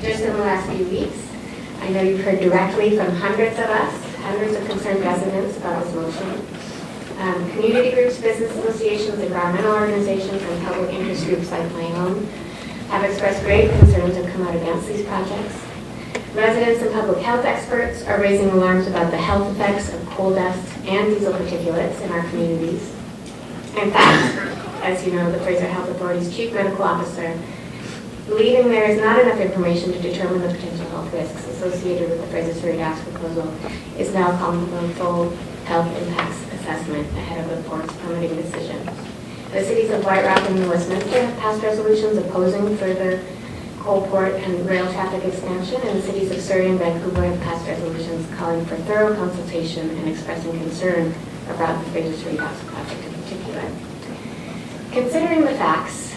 just in the last few weeks. I know you've heard directly from hundreds of us, hundreds of concerned residents about this motion. Community groups, business associations, environmental organizations, and public interest groups like my own have expressed grave concerns and come out against these projects. Residents and public health experts are raising alarms about the health effects of coal dust and diesel particulates in our communities. In fact, as you know, the Fraser Health Authority's Chief Medical Officer, believing there is not enough information to determine the potential health risks associated with the Fraser Surrey Docks proposal, is now calling for a full health impacts assessment ahead of the board's permitting decision. The cities of White Rock and Westminster have passed resolutions opposing further coal port and rail traffic expansion, and the cities of Surrey and Vancouver have passed resolutions calling for thorough consultation and expressing concern about the Fraser Surrey Docks project in particular. Considering the facts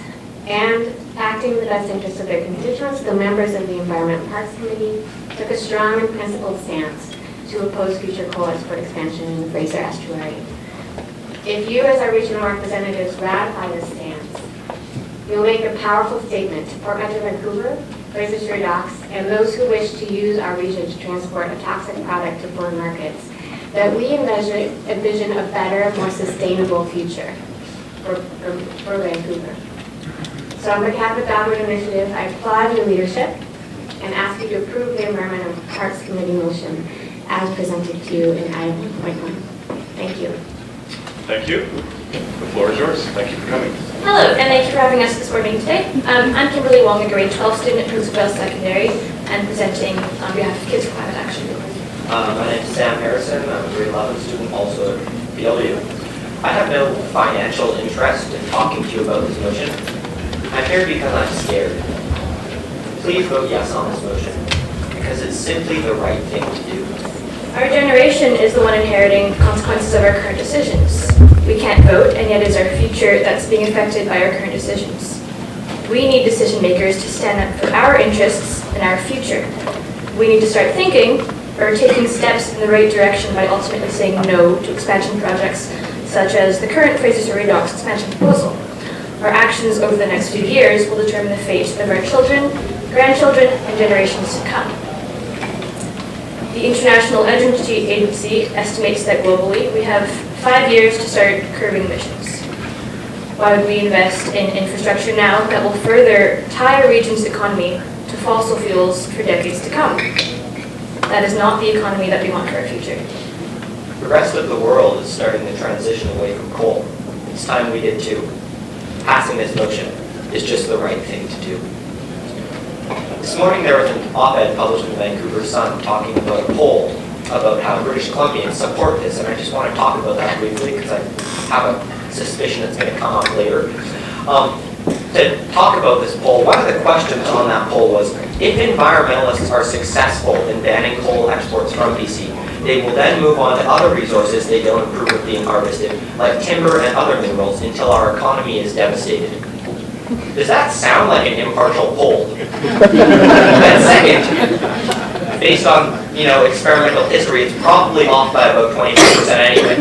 and acting in the best interest of their constituents, the members of the Environment and Parks Committee took a strong and principled stance to oppose future coal export expansion in the Fraser estuary. If you, as our regional representatives, ratify this stance, you'll make a powerful statement to Port Metro Vancouver, Fraser Surrey Docks, and those who wish to use our region to transport a toxic product to foreign markets, that we envision a better, more sustainable future for Vancouver. So on behalf of the Dogwood Initiative, I applaud your leadership and ask you to approve the Environment and Parks Committee motion as presented to you in item 1.1. Thank you. Thank you. The floor is yours. Thank you for coming. Hello, and thank you for having us this morning today. I'm Kimberly Wong, a grade 12 student at Roosevelt Secondary, and presenting on behalf of Kids for Climate Action. My name is Sam Harrison. I'm a grade 11 student, also at BLU. I have no financial interest in talking to you about this motion. I'm here because I'm scared. Please vote yes on this motion, because it's simply the right thing to do. Our generation is the one inheriting consequences of our current decisions. We can't vote, and yet it's our future that's being affected by our current decisions. We need decision makers to stand up for our interests and our future. We need to start thinking or taking steps in the right direction by ultimately saying no to expansion projects such as the current Fraser Surrey Docks expansion proposal. Our actions over the next few years will determine the fate of our children, grandchildren, and generations to come. The International Energy Agency estimates that globally we have 5 years to start curbing emissions. Why would we invest in infrastructure now that will further tie our region's economy to fossil fuels for decades to come? That is not the economy that we want for our future. The rest of the world is starting to transition away from coal. It's time we did too. Passing this motion is just the right thing to do. This morning there was an op-ed published in the Vancouver Sun talking about a poll about how British Columbians support this, and I just want to talk about that briefly because I have a suspicion it's going to come up later. To talk about this poll, one of the questions on that poll was, if environmentalists are successful in banning coal exports from BC, they will then move on to other resources they don't approve of being harvested, like timber and other minerals, until our economy is devastated. Does that sound like an impartial poll? And second, based on experimental history, it's probably off by about 25% anyway.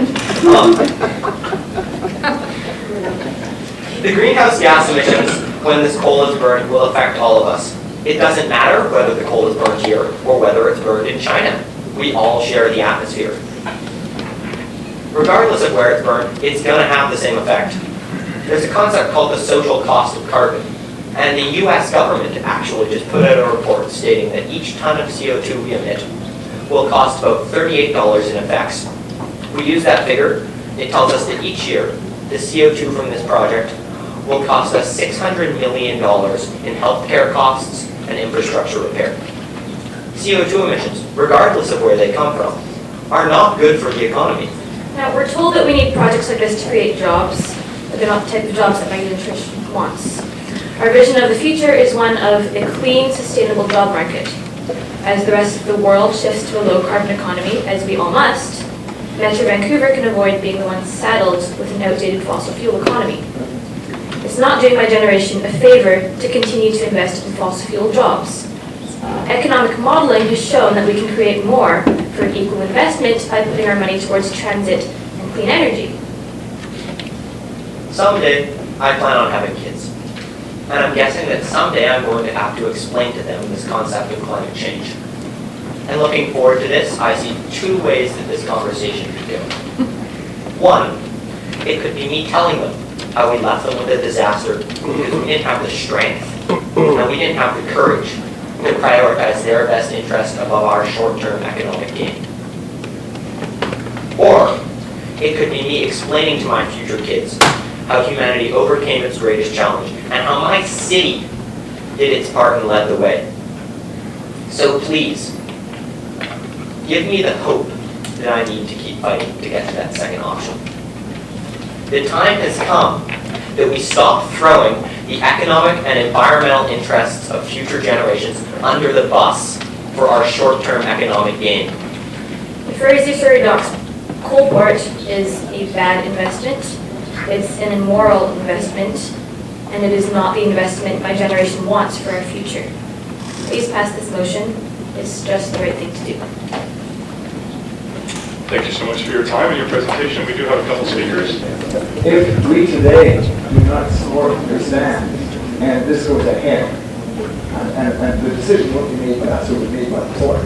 The greenhouse gas emissions when this coal is burned will affect all of us. It doesn't matter whether the coal is burned here or whether it's burned in China. We all share the atmosphere. Regardless of where it's burned, it's going to have the same effect. There's a concept called the social cost of carbon, and the US government actually just put out a report stating that each ton of CO2 we emit will cost about $38 in effects. We use that figure, it tells us that each year, the CO2 from this project will cost us $600 million in healthcare costs and infrastructure repair. CO2 emissions, regardless of where they come from, are not good for the economy. Now, we're told that we need projects like this to create jobs, but they're not the type of jobs that my nutrition wants. Our vision of the future is one of a clean, sustainable job market. As the rest of the world shifts to a low-carbon economy, as we all must, Metro Vancouver can avoid being the one saddled with an outdated fossil fuel economy. It's not doing my generation a favor to continue to invest in fossil fuel jobs. Economic modeling has shown that we can create more for an equal investment by putting our money towards transit and clean energy. Someday, I plan on having kids. And I'm guessing that someday I'm going to have to explain to them this concept of climate change. And looking forward to this, I see two ways that this conversation could go. One, it could be me telling them how we left them with a disaster because we didn't have the strength and we didn't have the courage to prioritize their best interest above our short-term economic gain. Or it could be me explaining to my future kids how humanity overcame its greatest challenge and how my city did its part and led the way. So please, give me the hope that I need to keep fighting to get to that second option. The time has come that we stop throwing the economic and environmental interests of future generations under the bus for our short-term economic gain. The Fraser Surrey Docks coal port is a bad investment. It's an immoral investment, and it is not the investment my generation wants for our future. Please pass this motion. It's just the right thing to do. Thank you so much for your time and your presentation. We do have a couple speakers. If we today do not support your stand, and this goes ahead, and the decision won't be made by us, it will be made by the court,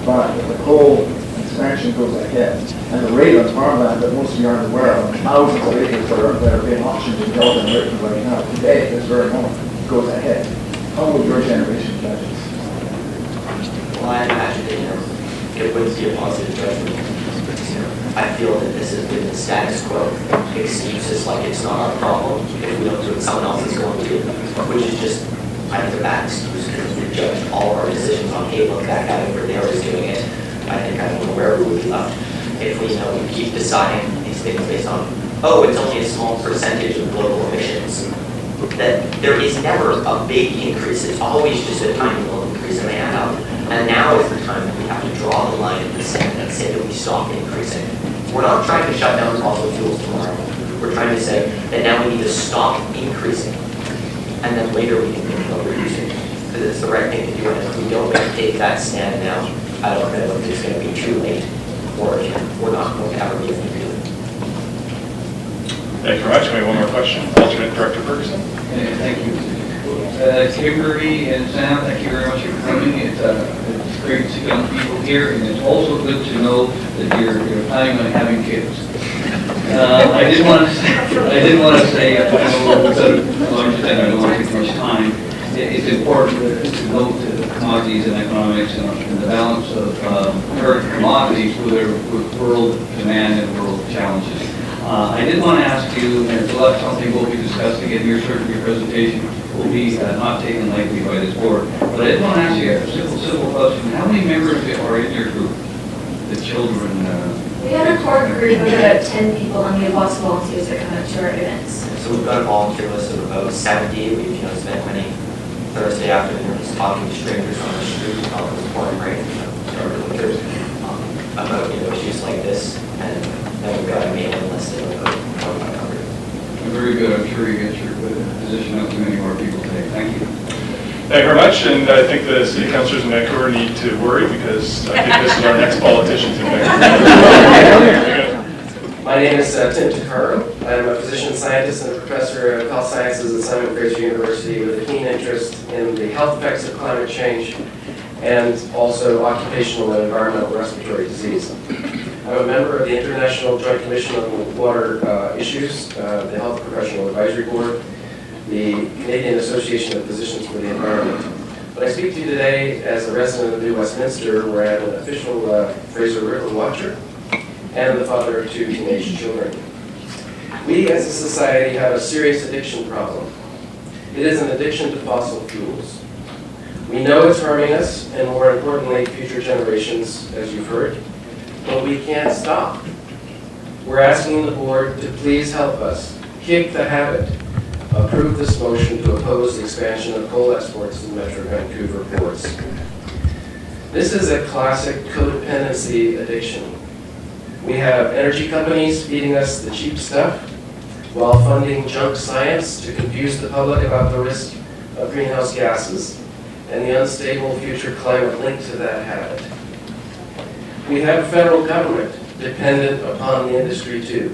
but if the coal expansion goes ahead, and the rate on farmland that most of you aren't aware of, thousands of acres that are being auctioned in Belgium right now, today, this very moment, goes ahead, how will your generation judge this? Well, I imagine that, it would be a positive judgment. I feel that this has been the status quo. Excuses like it's not our problem. If we don't do it, someone else is going to do it. Which is just, I think, a bad excuse because we judged all our decisions on, hey, look, that guy over there is doing it. I think I don't know where we would be left. If we keep deciding these things based on, oh, it's only a small percentage of global emissions, that there is never a big increase. It's always just a tiny little increase and they add up. And now is the time that we have to draw the line in the sand and say that we stop increasing. We're not trying to shut down fossil fuels tomorrow. We're trying to say that now we need to stop increasing, and then later we can think about reducing, because it's the right thing to do. And if we don't take that stand now, I don't know if it's going to be too late, or if we're not going to ever be able to do it. Thank you very much. We have one more question. Alternate Director Ferguson. Thank you. Kimberly and Sam, thank you very much for coming. It's great to see young people here, and it's also good to know that you're planning on having kids. I did want to say, I don't want to take much time. It's important to note the commodities and economics and the balance of current commodities with world demand and world challenges. I did want to ask you, and it's something we'll be discussing in your presentation, will be not taken lightly by this board. But I did want to ask you a simple question. How many members are in your group? The children? We had a core group of about 10 people, and we have lots of volunteers that come out to our events. So we've got a volunteer list of about 70. We've spent many Thursday afternoons talking to strangers on the street about the pouring rain, about issues like this, and then we've got a mailing list of about 2,500. Very good. I'm sure you get your position out to many more people today. Thank you. Thank you very much, and I think the city councillors in Vancouver need to worry because I think this is our next politicians in Vancouver. My name is Tim Takaro. I'm a physician scientist and a professor of health sciences at Simon Fraser University with a keen interest in the health effects of climate change and also occupational and environmental respiratory disease. I'm a member of the International Joint Commission on Water Issues, the Health Professional Advisory Board, the Canadian Association of Physicians for the Environment. But I speak to you today as a resident of New Westminster, where I'm an official Fraser River watcher and the father of 2 teenage children. We as a society have a serious addiction problem. It is an addiction to fossil fuels. We know it's harming us, and more importantly, future generations, as you've heard, but we can't stop. We're asking the board to please help us kick the habit. Approve this motion to oppose the expansion of coal exports in Metro Vancouver ports. This is a classic codependency addiction. We have energy companies feeding us the cheap stuff while funding junk science to confuse the public about the risk of greenhouse gases and the unstable future climate linked to that habit. We have a federal government dependent upon the industry too,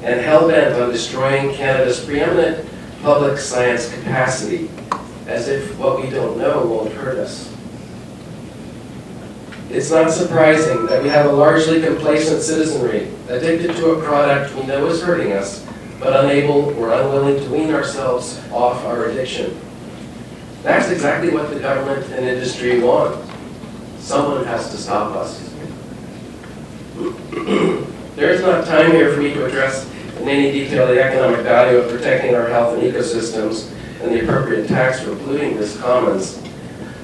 and hell-bent on destroying Canada's preeminent public science capacity, as if what we don't know won't hurt us. It's not surprising that we have a largely complacent citizenry, addicted to a product we know is hurting us, but unable or unwilling to wean ourselves off our addiction. That's exactly what the government and industry want. Someone has to stop us. There is not time here for me to address in any detail the economic value of protecting our health and ecosystems and the appropriate tax for polluting this commons.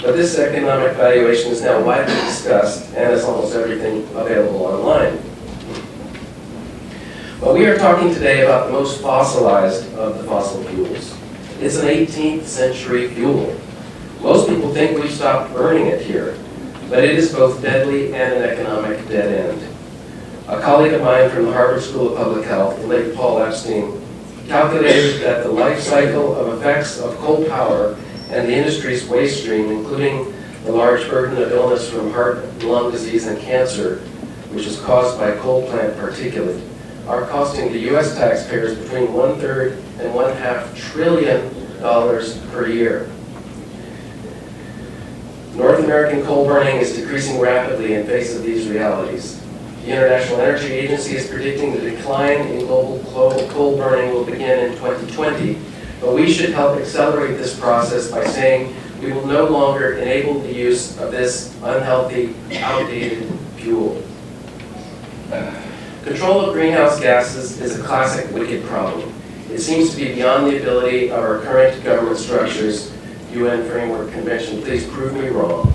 But this economic valuation is now widely discussed and is almost everything available online. But we are talking today about the most fossilized of the fossil fuels. It's an 18th century fuel. Most people think we've stopped burning it here, but it is both deadly and an economic dead end. A colleague of mine from the Harvard School of Public Health, the late Paul Epstein, calculated that the life cycle of effects of coal power and the industry's waste stream, including the large burden of illness from heart, lung disease, and cancer, which is caused by coal plant particulate, are costing the U.S. taxpayers between $1/3 and $1/2 trillion per year. North American coal burning is decreasing rapidly in face of these realities. The International Energy Agency is predicting the decline in global coal burning will begin in 2020, but we should help accelerate this process by saying we will no longer enable the use of this unhealthy, outdated fuel. Control of greenhouse gases is a classic wicked problem. It seems to be beyond the ability of our current government structures. UN Framework Convention, please prove me wrong.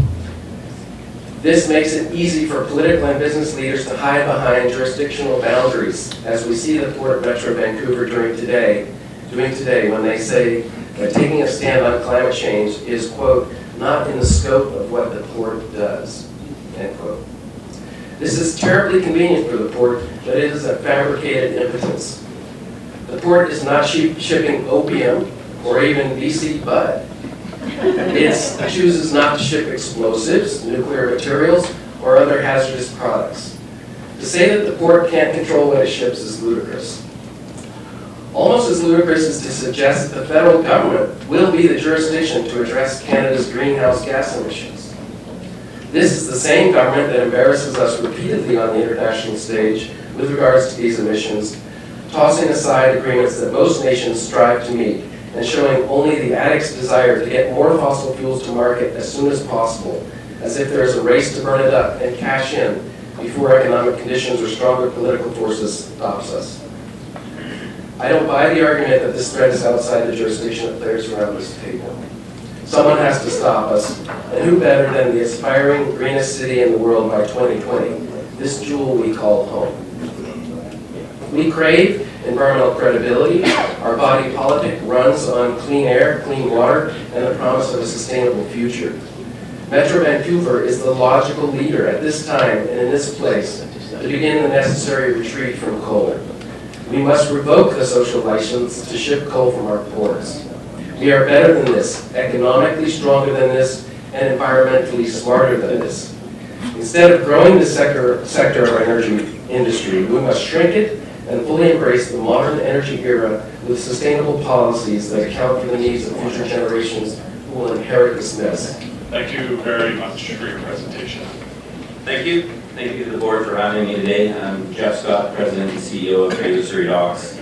This makes it easy for political and business leaders to hide behind jurisdictional boundaries, as we see the Port of Metro Vancouver doing today when they say that taking a stand on climate change is, quote, not in the scope of what the port does, end quote. This is terribly convenient for the port, but it is a fabricated impotence. The port is not shipping opium or even BC bud. It chooses not to ship explosives, nuclear materials, or other hazardous products. To say that the port can't control what it ships is ludicrous. Almost as ludicrous is to suggest that the federal government will be the jurisdiction to address Canada's greenhouse gas emissions. This is the same government that embarrasses us repeatedly on the international stage with regards to these emissions, tossing aside agreements that most nations strive to meet, and showing only the addict's desire to get more fossil fuels to market as soon as possible, as if there is a race to burn it up and cash in before economic conditions or stronger political forces stops us. I don't buy the argument that this threat is outside the jurisdiction of players around this table. Someone has to stop us, and who better than the aspiring greenest city in the world by 2020, this jewel we call home. We crave environmental credibility. Our body politic runs on clean air, clean water, and the promise of a sustainable future. Metro Vancouver is the logical leader at this time and in this place to begin the necessary retreat from coal. We must revoke the social license to ship coal from our ports. We are better than this, economically stronger than this, and environmentally smarter than this. Instead of growing this sector of our energy industry, we must shrink it and fully embrace the modern energy era with sustainable policies that account for the needs of future generations who will inherit this mess. Thank you very much for your presentation. Thank you. Thank you to the board for having me today. I'm Jeff Scott, President and CEO of Fraser Surrey Docks.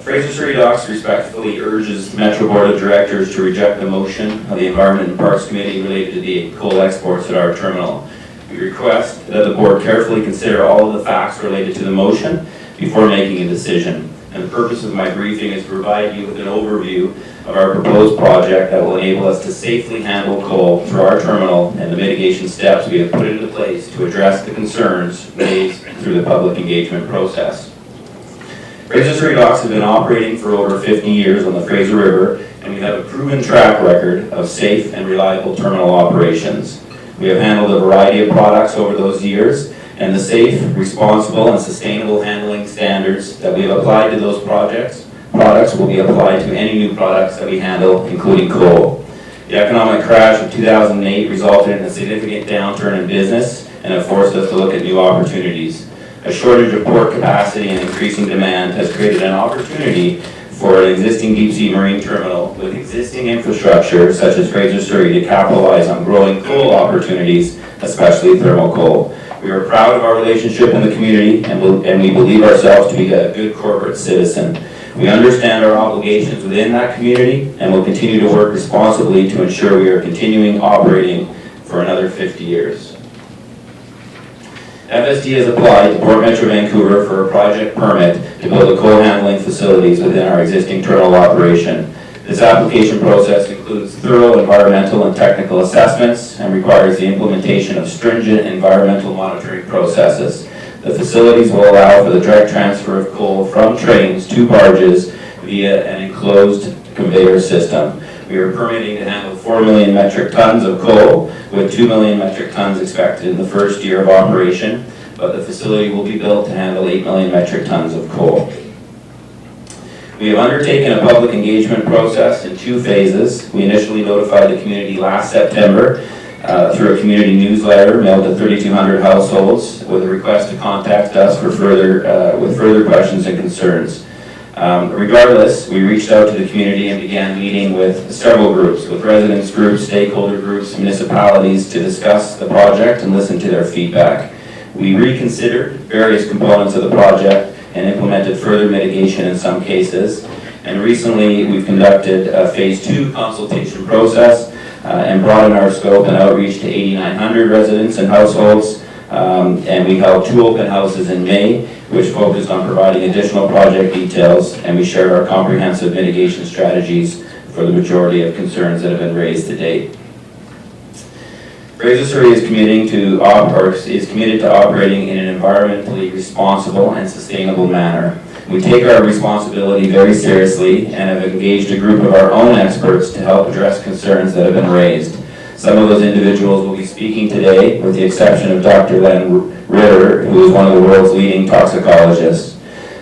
Fraser Surrey Docks respectfully urges Metro Board of Directors to reject the motion of the Environment and Parks Committee related to the coal exports at our terminal. We request that the board carefully consider all of the facts related to the motion before making a decision. And the purpose of my briefing is to provide you with an overview of our proposed project that will enable us to safely handle coal through our terminal and the mitigation steps we have put into place to address the concerns raised through the public engagement process. Fraser Surrey Docks has been operating for over 50 years on the Fraser River, and we have a proven track record of safe and reliable terminal operations. We have handled a variety of products over those years, and the safe, responsible, and sustainable handling standards that we have applied to those products will be applied to any new products that we handle, including coal. The economic crash of 2008 resulted in a significant downturn in business and have forced us to look at new opportunities. A shortage of port capacity and increasing demand has created an opportunity for an existing deep-sea marine terminal with existing infrastructure such as Fraser Surrey to capitalize on growing coal opportunities, especially thermal coal. We are proud of our relationship in the community and we believe ourselves to be a good corporate citizen. We understand our obligations within that community and will continue to work responsibly to ensure we are continuing operating for another 50 years. FSD has applied to Port Metro Vancouver for a project permit to build a coal handling facilities within our existing terminal operation. This application process includes thorough environmental and technical assessments and requires the implementation of stringent environmental monitoring processes. The facilities will allow for the direct transfer of coal from trains to barges via an enclosed conveyor system. We are permitting to handle 4 million metric tons of coal, with 2 million metric tons expected in the first year of operation, but the facility will be built to handle 8 million metric tons of coal. We have undertaken a public engagement process in 2 phases. We initially notified the community last September through a community newsletter mailed to 3,200 households with a request to contact us for further questions and concerns. Regardless, we reached out to the community and began meeting with several groups, with residents groups, stakeholder groups, municipalities to discuss the project and listen to their feedback. We reconsidered various components of the project and implemented further mitigation in some cases. And recently, we've conducted a phase 2 consultation process and broadened our scope and outreach to 8,900 residents and households. And we held 2 open houses in May, which focused on providing additional project details, and we shared our comprehensive mitigation strategies for the majority of concerns that have been raised to date. Fraser Surrey is committed to operating in an environmentally responsible and sustainable manner. We take our responsibility very seriously and have engaged a group of our own experts to help address concerns that have been raised. Some of those individuals will be speaking today, with the exception of Dr. Len Ritter, who is one of the world's leading toxicologists.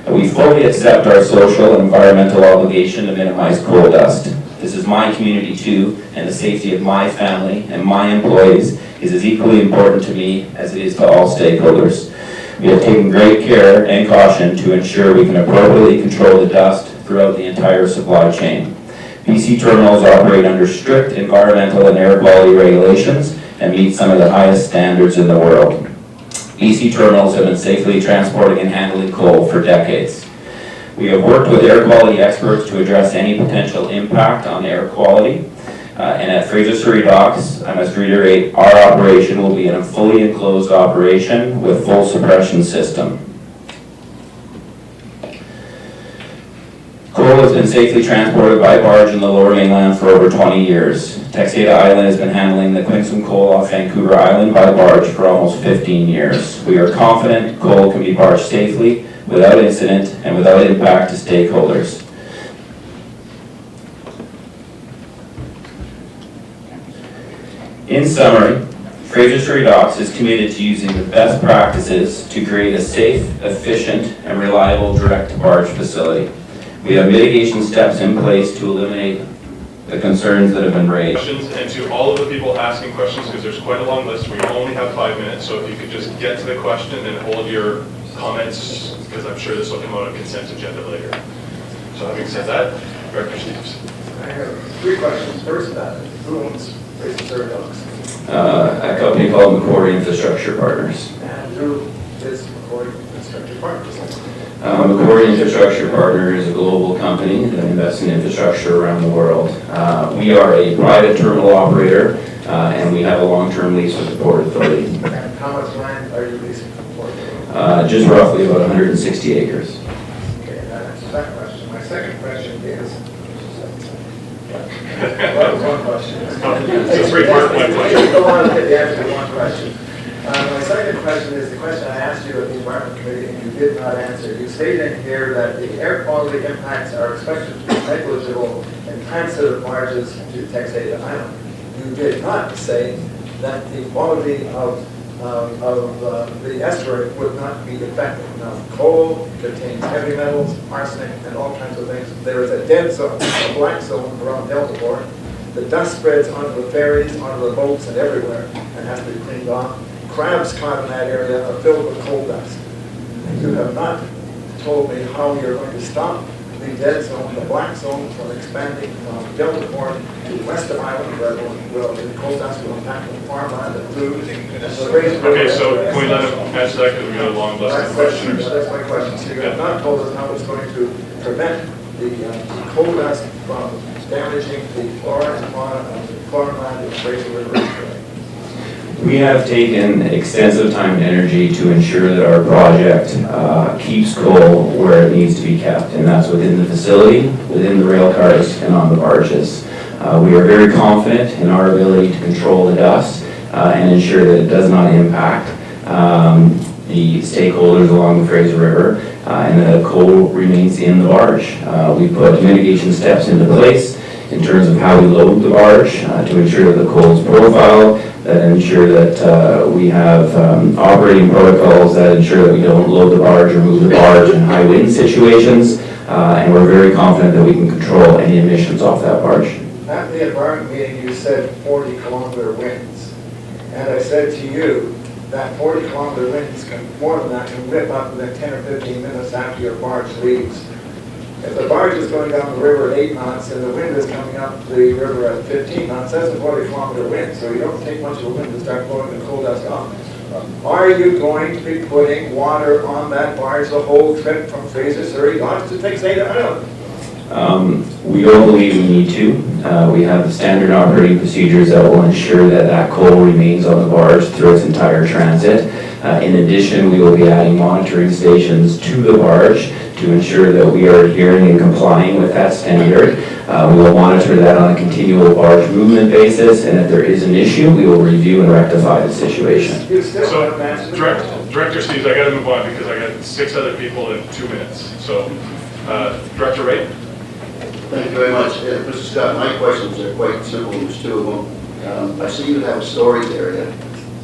We fully accept our social and environmental obligation to minimize coal dust. This is my community too, and the safety of my family and my employees is as equally important to me as it is to all stakeholders. We have taken great care and caution to ensure we can appropriately control the dust throughout the entire supply chain. BC terminals operate under strict environmental and air quality regulations and meet some of the highest standards in the world. BC terminals have been safely transporting and handling coal for decades. We have worked with air quality experts to address any potential impact on air quality. And at Fraser Surrey Docks, I must reiterate, our operation will be in a fully enclosed operation with full suppression system. Coal has been safely transported by barge in the Lower Mainland for over 20 years. Texada Island has been handling the Quinsam coal off Vancouver Island by barge for almost 15 years. We are confident coal can be barged safely, without incident, and without impact to stakeholders. In summary, Fraser Surrey Docks is committed to using the best practices to create a safe, efficient, and reliable direct-to-barge facility. We have mitigation steps in place to eliminate the concerns that have been raised. Questions, and to all of the people asking questions, because there's quite a long list, we only have 5 minutes, so if you could just get to the question and hold your comments, because I'm sure this will come out on consent agenda later. So having said that, Director Steves. I have 3 questions. First, who owns Fraser Surrey Docks? A company called Macquarie Infrastructure Partners. And who is Macquarie Infrastructure Partners? Macquarie Infrastructure Partners is a global company that invests in infrastructure around the world. We are a private terminal operator, and we have a long-term lease with the Port Authority. And how much land are you leasing from the Port Authority? Just roughly about 160 acres. Okay, that answers that question. My second question is, well, one question. It's a 3-part question. Go on and get the answer to one question. My second question is the question I asked you at the Environment Committee and you did not answer. You stated in here that the air quality impacts are expected to be negligible in transit of barges to Texada Island. You did not say that the quality of the estuary would not be affected. Now, coal contains heavy metals, arsenic, and all kinds of things. There is a dead zone, a black zone around Deltaport. The dust spreads onto the ferries, onto the boats, and everywhere, and has to be cleaned off. Crabs caught in that area are filled with coal dust. And you have not told me how you're going to stop the dead zone, the black zone from expanding from Deltaport to west of Island, where the coal dust will impact the farmland, the food, and the Fraser. Okay, so can we let him answer that, because we got a long list of questioners. That's my question. So you have not told us how it's going to prevent the coal dust from damaging the flora and fauna of the farmland in the Fraser River. We have taken extensive time and energy to ensure that our project keeps coal where it needs to be kept, and that's within the facility, within the rail cars, and on the barges. We are very confident in our ability to control the dust and ensure that it does not impact the stakeholders along the Fraser River, and the coal remains in the barge. We put mitigation steps into place in terms of how we load the barge to ensure that the coal is profiled, that ensure that we have operating protocols that ensure that we don't load the barge or move the barge in high wind situations, and we're very confident that we can control any emissions off that barge. At the environment meeting, you said 40-kilometer winds, and I said to you that 40-kilometer winds more than that can whip up within 10 or 15 minutes after your barge leaves. If the barge is going down the river at 8 knots and the wind is coming up the river at 15 knots, that's a 40-kilometer wind, so you don't take much of a wind to start blowing the coal dust off. Are you going to be putting water on that barge the whole trip from Fraser Surrey Docks to Toxicology Island? We don't believe we need to. We have the standard operating procedures that will ensure that that coal remains on the barge through its entire transit. In addition, we will be adding monitoring stations to the barge to ensure that we are adhering and complying with that standard. We will monitor that on a continual barge movement basis, and if there is an issue, we will review and rectify the situation. So, Director Steves, I got to move on because I got 6 other people in 2 minutes. So, Director Ray. Thank you very much. Mr. Scott, my questions are quite simple. There's 2 of them. I see you have a storage area,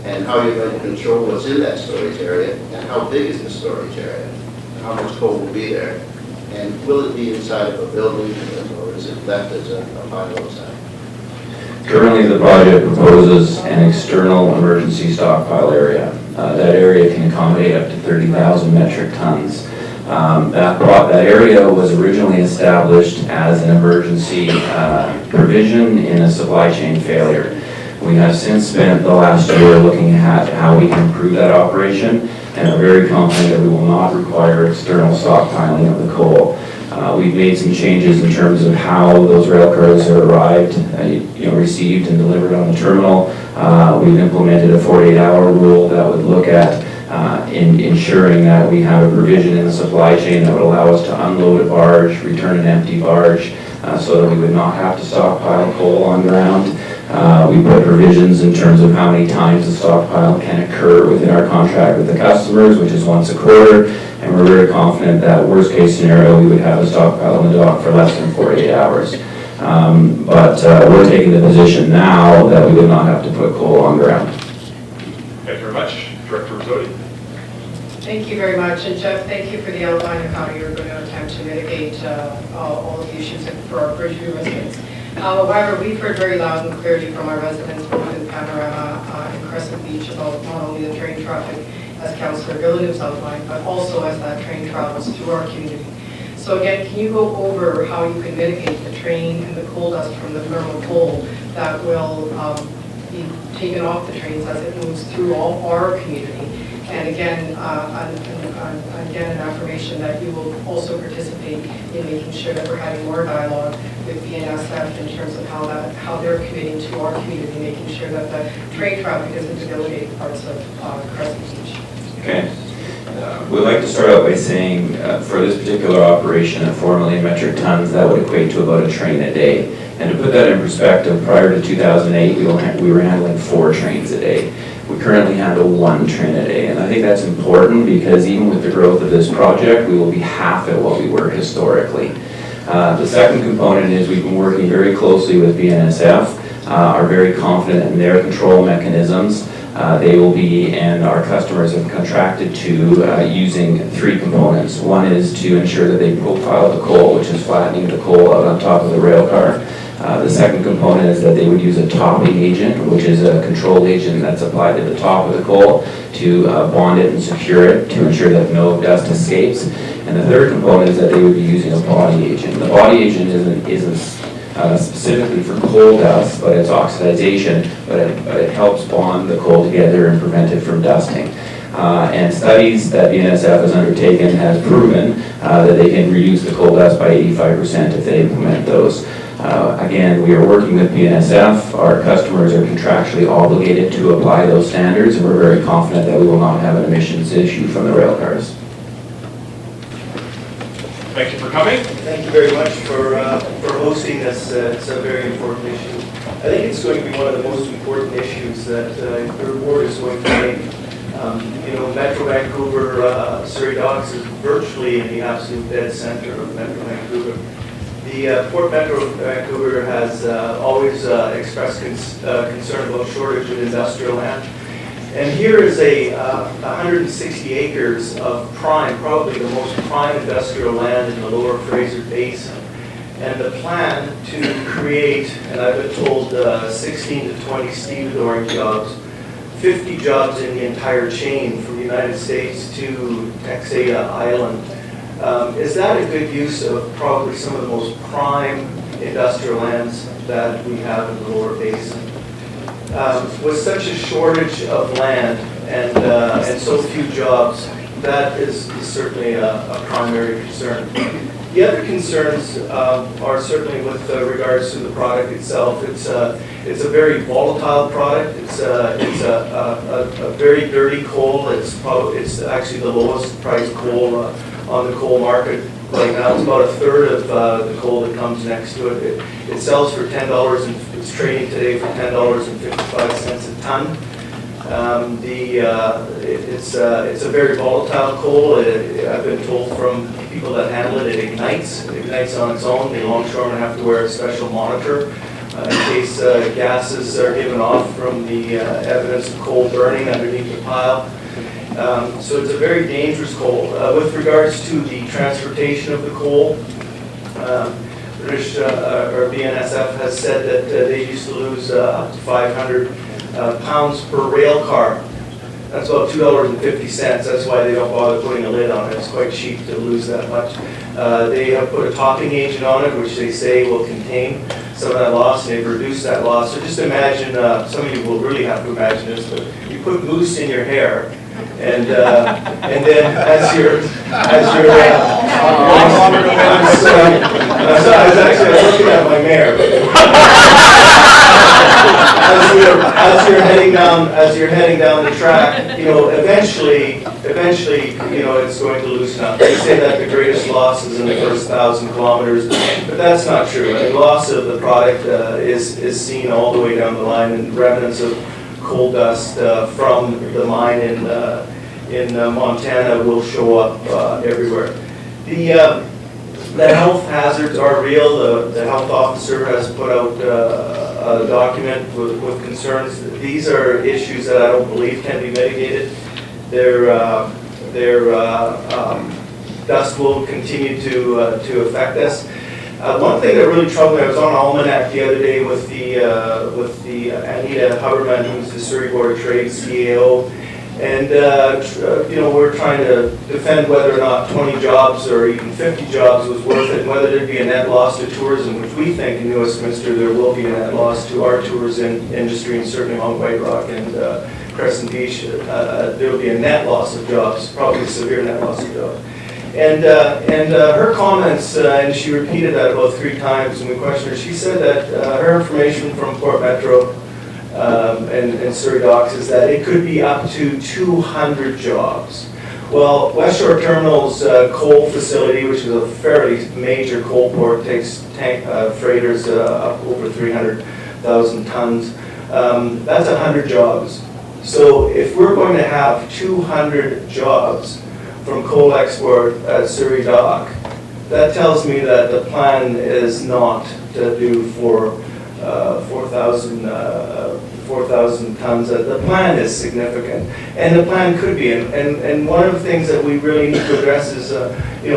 and how you're going to control what's in that storage area, and how big is the storage area, and how much coal will be there, and will it be inside of a building, or is it left as a pile outside? Currently, the project proposes an external emergency stockpile area. That area can accommodate up to 30,000 metric tons. That area was originally established as an emergency provision in a supply chain failure. We have since spent the last year looking at how we can improve that operation, and are very confident that we will not require external stockpiling of the coal. We've made some changes in terms of how those rail cars are arrived, received and delivered on the terminal. We've implemented a 48-hour rule that would look at in ensuring that we have a provision in the supply chain that would allow us to unload a barge, return an empty barge, so that we would not have to stockpile coal on ground. We put provisions in terms of how many times the stockpile can occur within our contract with the customers, which is once a quarter, and we're very confident that worst case scenario, we would have a stockpile in the dock for less than 48 hours. But we're taking the position now that we would not have to put coal on ground. Thank you very much. Director Rizzotti. Thank you very much, and Jeff, thank you for the outline of how you're going to attempt to mitigate all of the issues for our Bridgeview residents. However, we've heard very loud and clearly from our residents, both in Panorama and Crescent Beach, about not only the train traffic, as Councillor Gilligan's outlined, but also as that train travels through our community. So again, can you go over how you can mitigate the train and the coal dust from the thermal coal that will be taken off the trains as it moves through all our community? And again, again, an affirmation that you will also participate in making sure that we're having more dialogue with BNSF in terms of how they're committing to our community, making sure that the train traffic isn't debilitating parts of Crescent Beach. Okay. We'd like to start out by saying for this particular operation at 4 million metric tons, that would equate to about a train a day. And to put that in perspective, prior to 2008, we were handling 4 trains a day. We currently handle 1 train a day, and I think that's important because even with the growth of this project, we will be half at what we were historically. The second component is we've been working very closely with BNSF, are very confident in their control mechanisms. They will be, and our customers have contracted to using 3 components. One is to ensure that they profile the coal, which is flattening the coal out on top of the rail car. The second component is that they would use a topping agent, which is a control agent that's applied to the top of the coal to bond it and secure it to ensure that no dust escapes. And the third component is that they would be using a body agent. The body agent isn't specifically for coal dust, but it's oxidization, but it helps bond the coal together and prevent it from dusting. And studies that BNSF has undertaken has proven that they can reduce the coal dust by 85% if they implement those. Again, we are working with BNSF. Our customers are contractually obligated to apply those standards, and we're very confident that we will not have an emissions issue from the rail cars. Thank you for coming. Thank you very much for hosting this. It's a very important issue. I think it's going to be one of the most important issues that your board is going to make. Metro Vancouver, Surrey Docks is virtually in the absolute dead center of Metro Vancouver. The Port Metro Vancouver has always expressed concern about shortage of industrial land. And here is 160 acres of prime, probably the most prime industrial land in the lower Fraser Basin. And the plan to create, and I've been told 16 to 20 stevedoring jobs, 50 jobs in the entire chain from the United States to Texada Island. Is that a good use of probably some of the most prime industrial lands that we have in the lower basin? With such a shortage of land and so few jobs, that is certainly a primary concern. The other concerns are certainly with regards to the product itself. It's a very volatile product. It's a very dirty coal. It's actually the lowest priced coal on the coal market right now. It's about a third of the coal that comes next to it. It sells for $10, and it's trading today for $10.55 a ton. It's a very volatile coal. I've been told from people that handle it, it ignites on its own. The longshoremen have to wear a special monitor in case gases are given off from the evidence of coal burning underneath the pile. So it's a very dangerous coal. With regards to the transportation of the coal, British or BNSF has said that they used to lose up to 500 pounds per rail car. That's about $2.50. That's why they don't bother putting a lid on it. It's quite cheap to lose that much. They have put a topping agent on it, which they say will contain some of that loss, and they've reduced that loss. So just imagine, some of you will really have to imagine this, but you put mousse in your hair, and then as you're I was looking at my mare. As you're heading down the track, eventually, it's going to loosen up. They say that the greatest loss is in the first 1,000 kilometers, but that's not true. The loss of the product is seen all the way down the line, and remnants of coal dust from the mine in Montana will show up everywhere. The health hazards are real. The health officer has put out a document with concerns. These are issues that I don't believe can be mitigated. Their dust will continue to affect us. One thing that really troubled me, I was on Almanac the other day with the Anita Huberman, who's the Surrey Board of Trade CAO, and we're trying to defend whether or not 20 jobs or even 50 jobs was worth it, whether there'd be a net loss to tourism, which we think in New Westminster there will be a net loss to our tourism industry, and certainly along White Rock and Crescent Beach. There will be a net loss of jobs, probably a severe net loss of jobs. And her comments, and she repeated that about 3 times when we questioned her, she said that her information from Port Metro and Surrey Docks is that it could be up to 200 jobs. Well, West Shore Terminal's coal facility, which is a fairly major coal port, takes freighters up over 300,000 tons. That's 100 jobs. So if we're going to have 200 jobs from coal export at Surrey Dock, that tells me that the plan is not to do 4,000 tons. The plan is significant, and the plan could be. And one of the things that we really need to address is,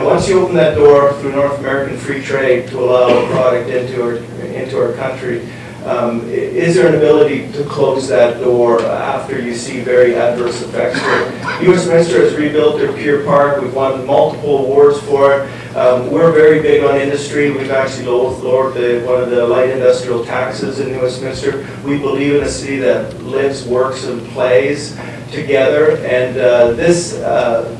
once you open that door through North American free trade to allow a product into our country, Is there an ability to close that door after you see very adverse effects? Westminster has rebuilt their Pier Park. We've won multiple awards for it. We're very big on industry. We've actually lowered one of the light industrial taxes in Westminster. We believe in a city that lives, works, and plays together. And this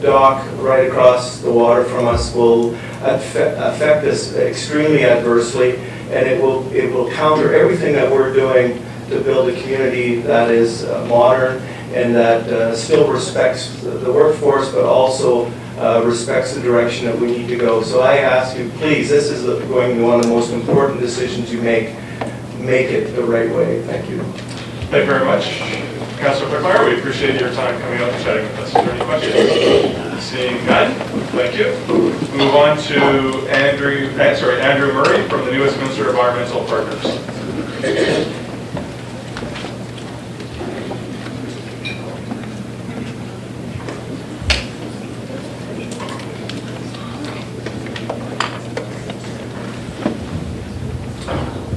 dock right across the water from us will affect us extremely adversely. And it will counter everything that we're doing to build a community that is modern and that still respects the workforce, but also respects the direction that we need to go. So I ask you, please, this is going to be one of the most important decisions you make it the right way. Thank you. Thank you very much. Councilor Quickmeyer, we appreciate your time coming out and chatting with us. Is there any questions? Seeing none, thank you. Move on to Andrew Murray from the New Westminster Environmental Partners.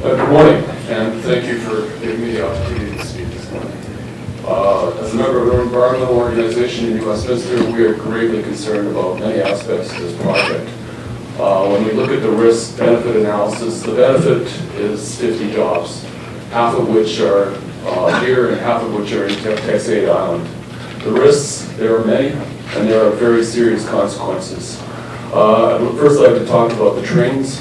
Good morning, and thank you for giving me the opportunity to speak this morning. As a member of an environmental organization in New Westminster, we are greatly concerned about many aspects of this project. When we look at the risk-benefit analysis, the benefit is 50 jobs, half of which are here and half of which are in Texade Island. The risks, there are many, and there are very serious consequences. I would first like to talk about the trains.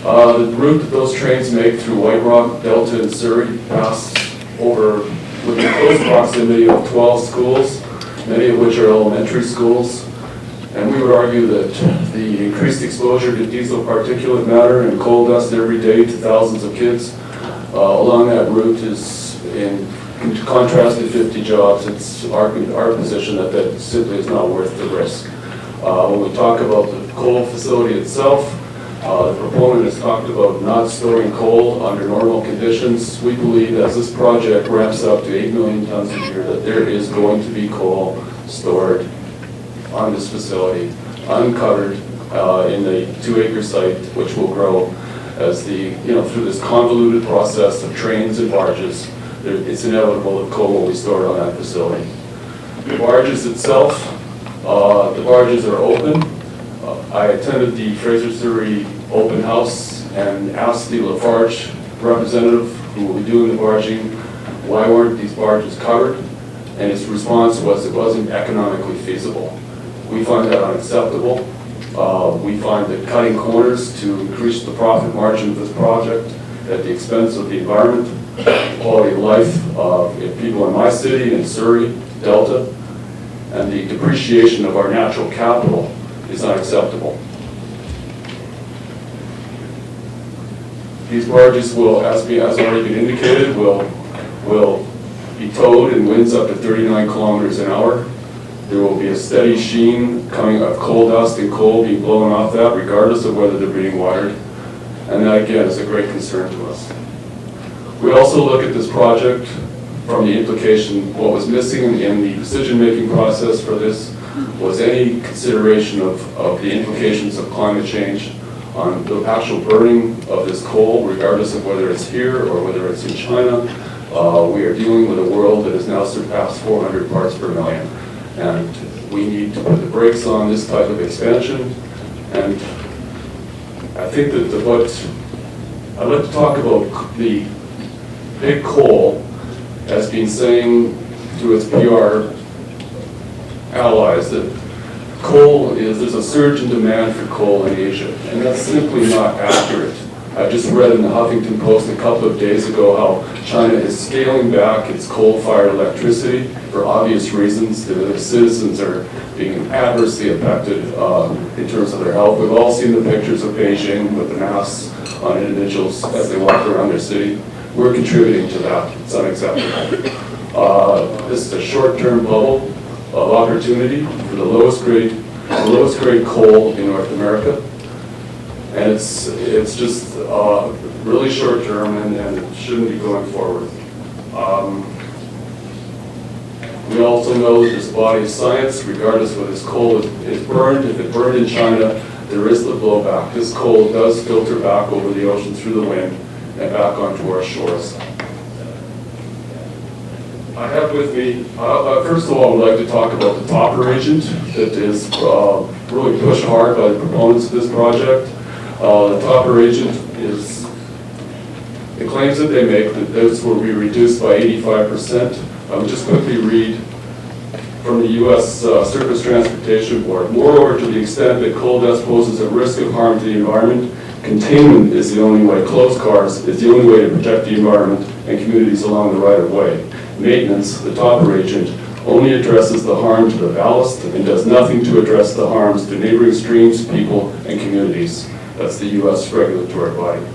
The route that those trains make through White Rock, Delta, and Surrey pass over within close proximity of 12 schools, many of which are elementary schools. And we would argue that the increased exposure to diesel particulate matter and coal dust every day to thousands of kids along that route is, in contrast to 50 jobs, it's our position that that simply is not worth the risk. When we talk about the coal facility itself, the proponent has talked about not storing coal under normal conditions. We believe as this project ramps up to 8 million tons a year that there is going to be coal stored on this facility, uncovered in the 2-acre site, which will grow as through this convoluted process of trains and barges. It's inevitable that coal will be stored on that facility. The barges itself, the barges are open. I attended the Fraser Surrey open house and asked the Lafarge representative who will be doing the barging, why weren't these barges covered? And his response was it wasn't economically feasible. We find that unacceptable. We find that cutting corners to increase the profit margin of this project at the expense of the environment, quality of life of people in my city, in Surrey, Delta, and the depreciation of our natural capital is unacceptable. These barges will, as already been indicated, will be towed in winds up to 39 kilometers an hour. There will be a steady sheen coming of coal dust and coal being blown off that, regardless of whether they're being wired. And that, again, is a great concern to us. We also look at this project from the implication, what was missing in the decision-making process for this was any consideration of the implications of climate change on the actual burning of this coal, regardless of whether it's here or whether it's in China. We are dealing with a world that has now surpassed 400 parts per million. And we need to put the brakes on this type of expansion. And I think that I'd like to talk about the big coal as being saying to its PR allies that there's a surge in demand for coal in Asia, and that's simply not accurate. I just read in the Huffington Post a couple of days ago how China is scaling back its coal-fired electricity for obvious reasons. The citizens are being adversely affected in terms of their health. We've all seen the pictures of Beijing with the masks on individuals as they walk around their city. We're contributing to that. It's unacceptable. This is a short-term bubble of opportunity for the lowest grade coal in North America, and it's just really short term, and it shouldn't be going forward. We also know that there's a body of science, regardless whether this coal is burned. If it burned in China, there is the blowback. This coal does filter back over the ocean through the wind and back onto our shores. I have with me, first of all, I would like to talk about the topper agent that is really pushed hard by the proponents of this project. The topper agent is, the claims that they make that this will be reduced by 85%. I would just quickly read from the U.S. Surface Transportation Board. Moreover, to the extent that coal dust poses a risk of harm to the environment, containment is the only way, closed cars is the only way to protect the environment and communities along the right-of-way. Maintenance, the topper agent, only addresses the harm to the ballast and does nothing to address the harms to neighboring streams, people, and communities. That's the U.S. regulatory body.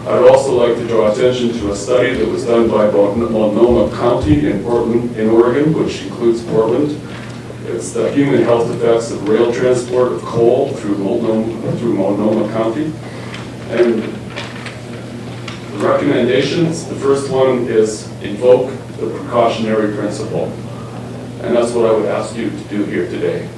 I'd also like to draw attention to a study that was done by Multnomah County in Portland, in Oregon, which includes Portland. It's the human health effects of rail transport of coal through Multnomah County. And the recommendations, the first one is invoke the precautionary principle. And that's what I would ask you to do here today.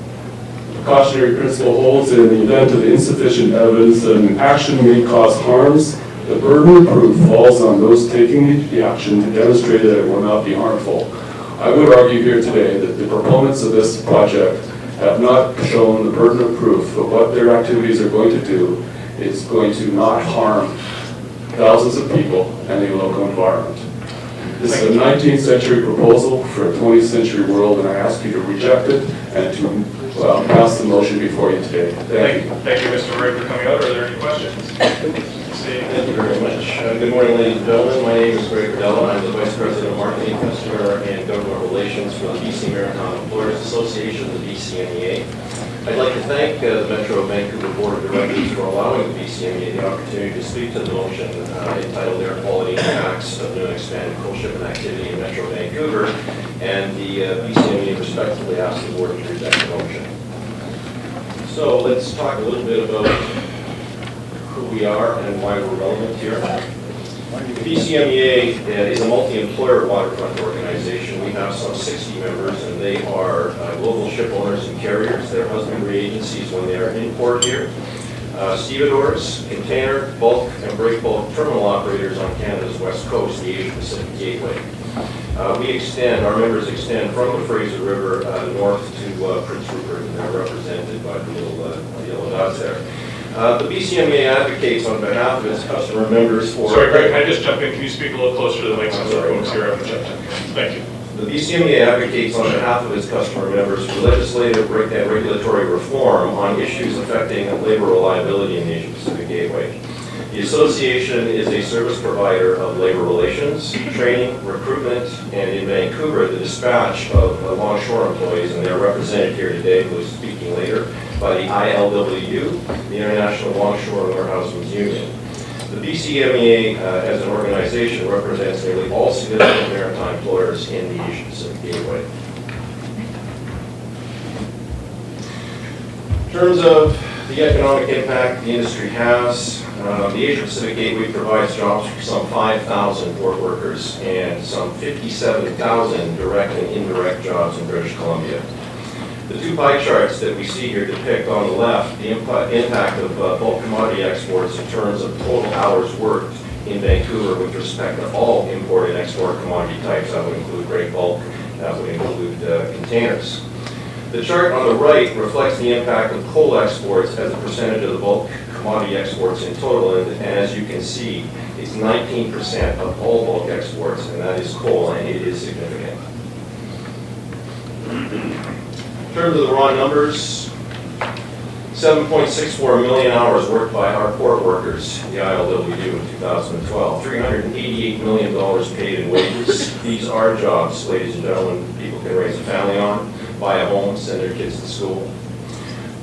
The precautionary principle holds that in the event of insufficient evidence that an action may cause harms, the burden of proof falls on those taking the action to demonstrate that it will not be harmful. I would argue here today that the proponents of this project have not shown the burden of proof that what their activities are going to do is going to not harm thousands of people and the local environment. This is a 19th century proposal for a 20th century world, and I ask you to reject it and to pass the motion before you today. Thank you. Thank you, Mr. Ray, for coming out. Are there any questions? Thank you very much. Good morning, ladies and gentlemen. My name is Greg Della. I'm the Vice President of Marketing, Customer, and Government Relations for the BC Maritime Employers Association, the BCMEA. I'd like to thank the Metro Vancouver Board of Directors for allowing the BCMEA the opportunity to speak to the motion entitled Air Quality Impacts of New and Expanded Coal Shipment Activity in Metro Vancouver, and the BCMEA respectfully asks the Board to reject the motion. So let's talk a little bit about who we are and why we're relevant here. The BCMEA is a multi-employer waterfront organization. We have some 60 members, and they are global ship owners and carriers. They're husbandry agencies when they are in port here. Stevedores, container, bulk, and break bulk terminal operators on Canada's west coast, the Asia Pacific Gateway. Our members extend from the Fraser River north to Prince Rupert, and they're represented by the little yellow dots there. The BCMEA advocates on behalf of its customer members for... Sorry, Greg, can I just jump in? Can you speak a little closer to the mic so the folks here haven't jumped in? Thank you. The BCMEA advocates on behalf of its customer members for legislative and regulatory reform on issues affecting labor reliability in the Asia Pacific Gateway. The association is a service provider of labor relations, training, recruitment, and in Vancouver, the dispatch of longshore employees, and they're represented here today, who is speaking later, by the ILWU, the International Longshore and Warehousemen's Union. The BCMEA, as an organization, represents nearly all significant maritime employers in the Asia Pacific Gateway. In terms of the economic impact the industry has, the Asia Pacific Gateway provides jobs for some 5,000 port workers and some 57,000 direct and indirect jobs in British Columbia. The two pie charts that we see here depict on the left the impact of bulk commodity exports in terms of total hours worked in Vancouver with respect to all import and export commodity types. That would include break bulk, that would include containers. The chart on the right reflects the impact of coal exports as a percentage of the bulk commodity exports in total, and as you can see, it's 19% of all bulk exports, and that is coal, and it is significant. In terms of the raw numbers, 7.64 million hours worked by our port workers, the ILWU, in 2012. $388 million paid in wages. These are jobs, ladies and gentlemen, people can raise a family on, buy a home, send their kids to school.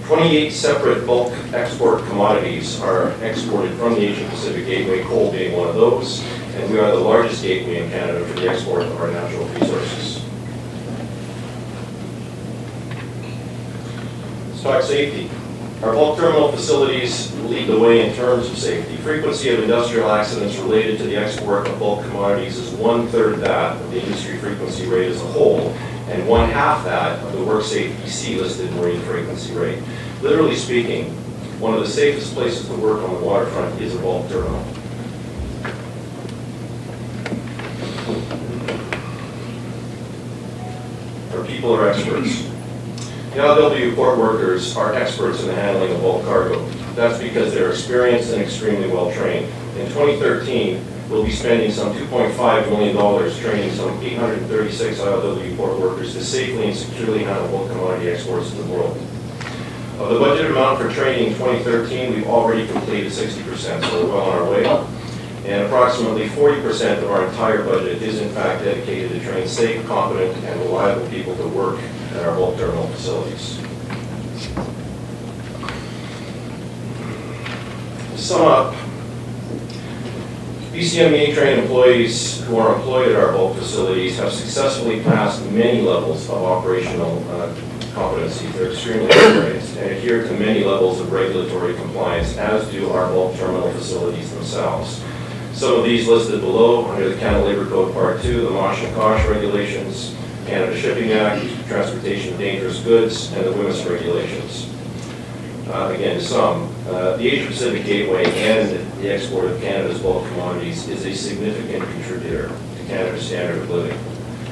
28 separate bulk export commodities are exported from the Asia Pacific Gateway, coal being one of those, and we are the largest gateway in Canada for the export of our natural resources. Let's talk safety. Our bulk terminal facilities lead the way in terms of safety. Frequency of industrial accidents related to the export of bulk commodities is 1/3 that of the industry frequency rate as a whole, and 1/2 that of the WorkSafe BC listed marine frequency rate. Literally speaking, one of the safest places to work on the waterfront is a bulk terminal. people are experts. The ILWU port workers are experts in the handling of bulk cargo. That's because they're experienced and extremely well trained. In 2013, we'll be spending some $2.5 million training some 836 ILWU port workers to safely and securely handle bulk commodity exports to the world. Of the budgeted amount for training in 2013, we've already completed 60%, so we're well on our way. And approximately 40% of our entire budget is in fact dedicated to train safe, competent, and reliable people to work at our bulk terminal facilities. To sum up, BCMEA trained employees who are employed at our bulk facilities have successfully passed many levels of operational competency. They're extremely experienced and adhere to many levels of regulatory compliance, as do our bulk terminal facilities themselves. Some of these listed below under the Canada Labour Code Part 2, the Mosh and Kosh regulations, Canada Shipping Act, Transportation of Dangerous Goods, and the WMIS regulations. Again, to some, the Asia-Pacific Gateway and the export of Canada's bulk commodities is a significant contributor to Canada's standard of living.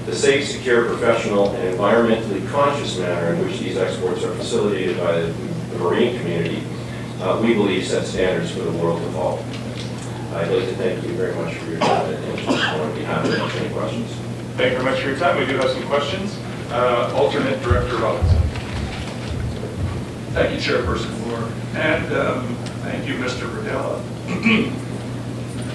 The safe, secure, professional, and environmentally conscious manner in which these exports are facilitated by the marine community, we believe sets standards for the world to follow. I'd like to thank you very much for your time and attention. I'll be happy to answer any questions. Thank you very much for your time. We do have some questions. Alternate Director Robinson. Thank you, Chairperson Moore, and thank you, Mr. Verdella.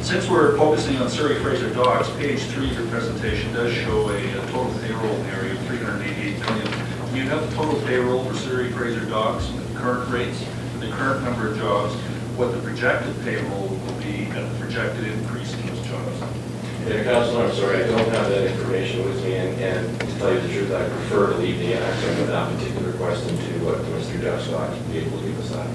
Since we're focusing on Surrey Fraser Docks, page 3 of your presentation does show a total payroll area of $388 million. Do you have the total payroll for Surrey Fraser Docks at the current rates, the current number of jobs, what the projected payroll will be, and the projected increase in those jobs? Yeah, Councilor, I'm sorry, I don't have that information with me, and to tell you the truth, I prefer to leave the answer of that particular question to Mr. Jeff Scott to be able to give us that.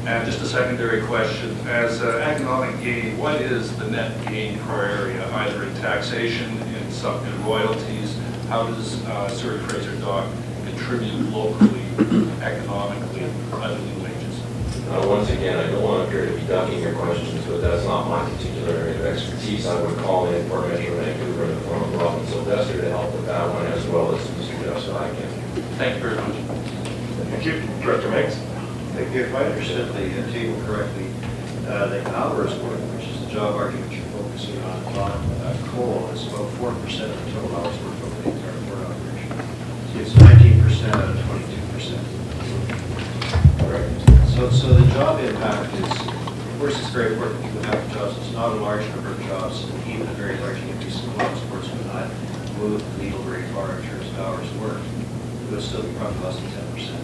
And just a secondary question, as economic gain, what is the net gain per area, either in taxation, in royalties? How does Surrey Fraser Dock contribute locally, economically, other than wages? Once again, I don't want to appear to be ducking your questions, but that's not my particular area of expertise. I would call in for Metro Vancouver in the form of Laura Benson to help with that one, as well as Mr. Jeff Scott. Thank you very much. Thank you. Director Meigs. Thank you. If I understood the table correctly, the hours work, which is the job argument you're focusing on coal, is about 4% of the total hours work over the entire port operation. So it's 19% out of 22%. Correct. So the job impact is, of course, it's very important that people have jobs. It's not a large number of jobs, and even a very large increase in coal exports would not move the needle very far in terms of hours worked. It would still be probably less than 10%.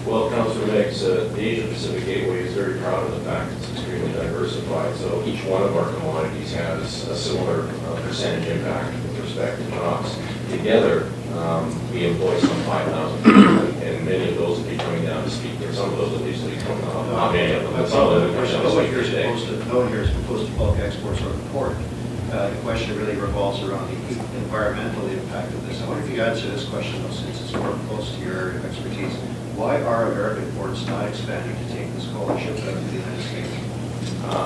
Well, Councilor Meigs, the Asia-Pacific Gateway is very proud of the fact it's extremely diversified. So each one of our commodities has a similar percentage impact with respect to jobs. Together, we employ some 5,000 people, and many of those will be coming down to speak. Or some of those at least will be coming out. Not many of them, but some of them are coming down to speak today. No one here is opposed to bulk exports or the port. The question really revolves around the environmental impact of this. I wonder if you answer this question, though, since it's more close to your expertise. Why are American ports not expanding to take this coal and ship it out to the United States?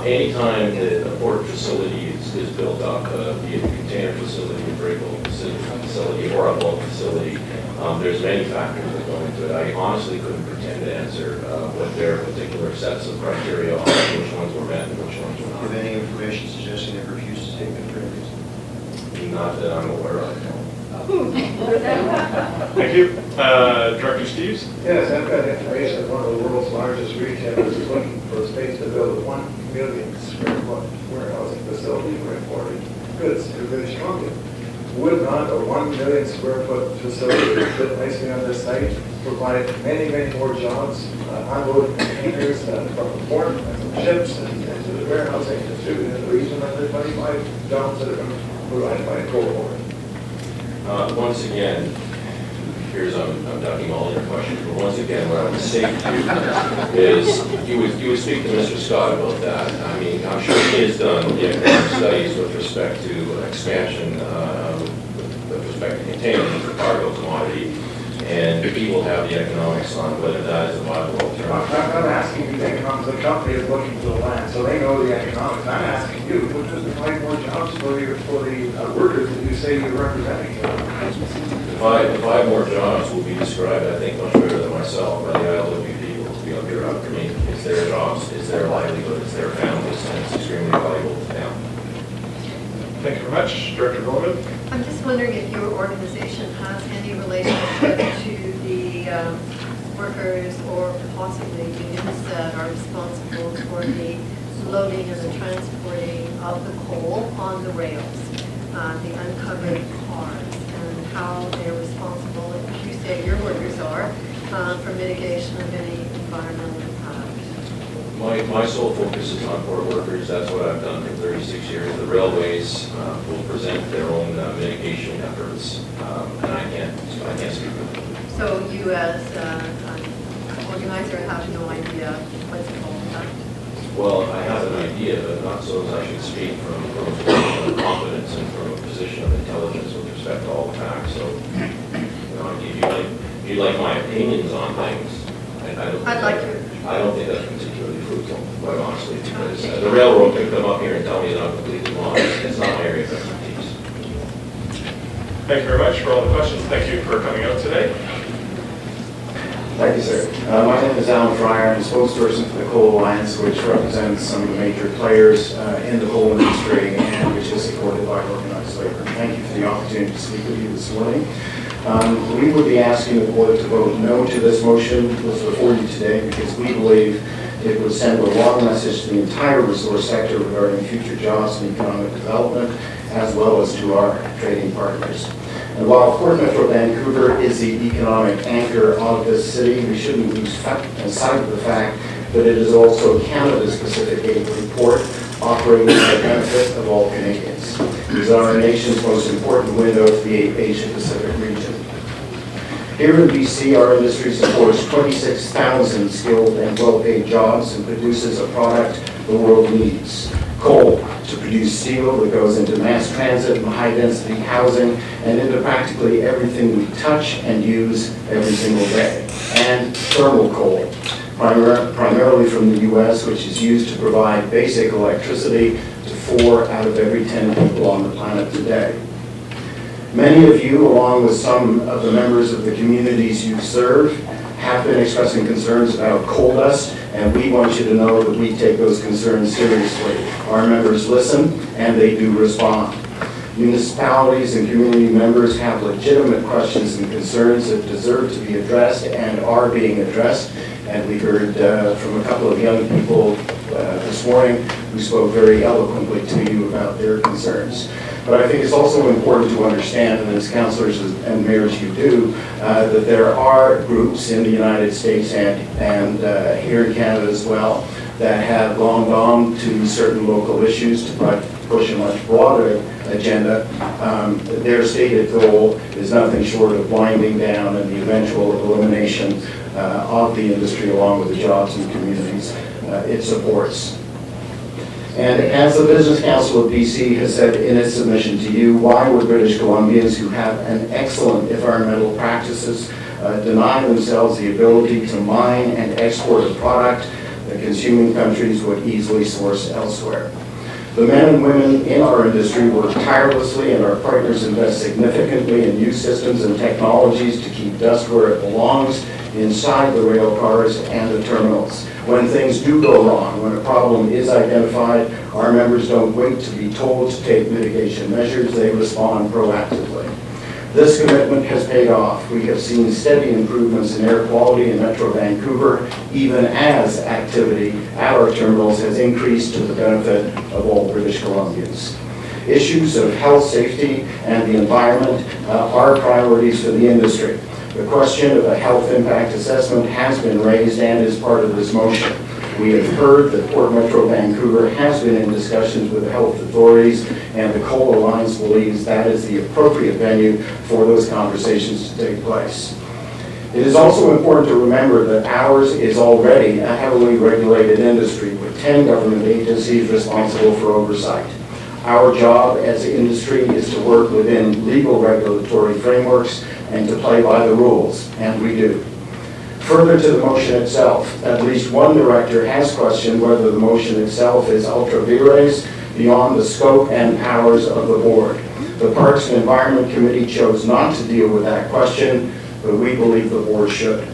Anytime that a port facility is built up, be it a container facility, a freight facility, or a bulk facility, there's many factors that go into it. I honestly couldn't pretend to answer what their particular sets of criteria are, which ones were met and which ones were not. Do you have any information suggesting they refused to take it for any reason? Not that I'm aware of. Thank you. Director Steves? Yes, I've got information that one of the world's largest retailers is looking for a space to build a 1 million square foot warehousing facility for imported goods to British Columbia. Would not a 1 million square foot facility that fit nicely on this site provide many, many more jobs, unloading containers from the port and from ships and to the warehousing distributed in the region, and the 25 jobs that have been provided by a coal port? Once again, I'm ducking all your questions, but once again, what I would say to you is you would speak to Mr. Scott about that. I mean, I'm sure he has done the economic studies with respect to expansion, with respect to containers for cargo commodity, and he will have the economics on whether that is a viable alternative. I'm asking you the economics. The company is looking for the land, so they know the economics. I'm asking you, would this provide more jobs for the workers that you say you're representing? five more jobs will be described, I think, much better than myself by the ILW people to be up here after me. It's their jobs, it's their livelihood, it's their families, and it's extremely valuable to them. Thank you very much. Director Bowman? I'm just wondering if your organization has any relationship to the workers or possibly unions that are responsible for the loading and the transporting of the coal on the rails, the uncovered cars, and how they're responsible, if you say your workers are, for mitigation of any environmental impact. My sole focus is on port workers. That's what I've done for 36 years. The railways will present their own mitigation efforts, and I can't speak for them. So you as an organizer have no idea what's involved in that? Well, I have an idea, but not so as I should speak from a position of confidence and from a position of intelligence with respect to all the facts. So, if you'd like my opinions on things, I don't think that's particularly fruitful, quite honestly, because the railroad could come up here and tell me that I'm completely wrong. It's not my area of expertise. Thank you very much for all the questions. Thank you for coming out today. Thank you, sir. My name is Alan Fryer. I'm spokesperson for the Coal Alliance, which represents some of the major players in the coal industry and which is supported by organized labor. Thank you for the opportunity to speak with you this morning. We would be asking the board to vote no to this motion that's before you today because we believe it would send a wrong message to the entire resource sector regarding future jobs and economic development, as well as to our trading partners. And while Port Metro Vancouver is the economic anchor of this city, we shouldn't lose sight of the fact that it is also Canada's Pacific Gateway port, operating for the benefit of all Canadians. It is our nation's most important window to the Asia-Pacific region. Here in BC, our industry supports 26,000 skilled and well-paid jobs and produces a product the world needs: coal, to produce steel that goes into mass transit and high-density housing and into practically everything we touch and use every single day, and thermal coal, primarily from the U.S., which is used to provide basic electricity to 4 out of every 10 people on the planet today. Many of you, along with some of the members of the communities you serve, have been expressing concerns about coal dust, and we want you to know that we take those concerns seriously. Our members listen, and they do respond. Municipalities and community members have legitimate questions and concerns that deserve to be addressed and are being addressed, and we heard from a couple of young people this morning who spoke very eloquently to you about their concerns. But I think it's also important to understand, and as councillors and mayors you do, that there are groups in the United States and here in Canada as well that have gone to certain local issues to push a much broader agenda. Their stated goal is nothing short of winding down and the eventual elimination of the industry along with the jobs and communities it supports. And as the Business Council of BC has said in its submission to you, why would British Columbians who have an excellent environmental practices deny themselves the ability to mine and export a product that consuming countries would easily source elsewhere? The men and women in our industry work tirelessly, and our partners invest significantly in new systems and technologies to keep dust where it belongs, inside the rail cars and the terminals. When things do go wrong, when a problem is identified, our members don't wait to be told to take mitigation measures, they respond proactively. This commitment has paid off. We have seen steady improvements in air quality in Metro Vancouver, even as activity at our terminals has increased to the benefit of all British Columbians. Issues of health, safety, and the environment are priorities for the industry. The question of a health impact assessment has been raised and is part of this motion. We have heard that Port Metro Vancouver has been in discussions with the health authorities, and the Coal Alliance believes that is the appropriate venue for those conversations to take place. It is also important to remember that ours is already a heavily regulated industry with 10 government agencies responsible for oversight. Our job as an industry is to work within legal regulatory frameworks and to play by the rules, and we do. Further to the motion itself, at least one director has questioned whether the motion itself is ultra vires, beyond the scope and powers of the board. The Parks and Environment Committee chose not to deal with that question, but we believe the board should.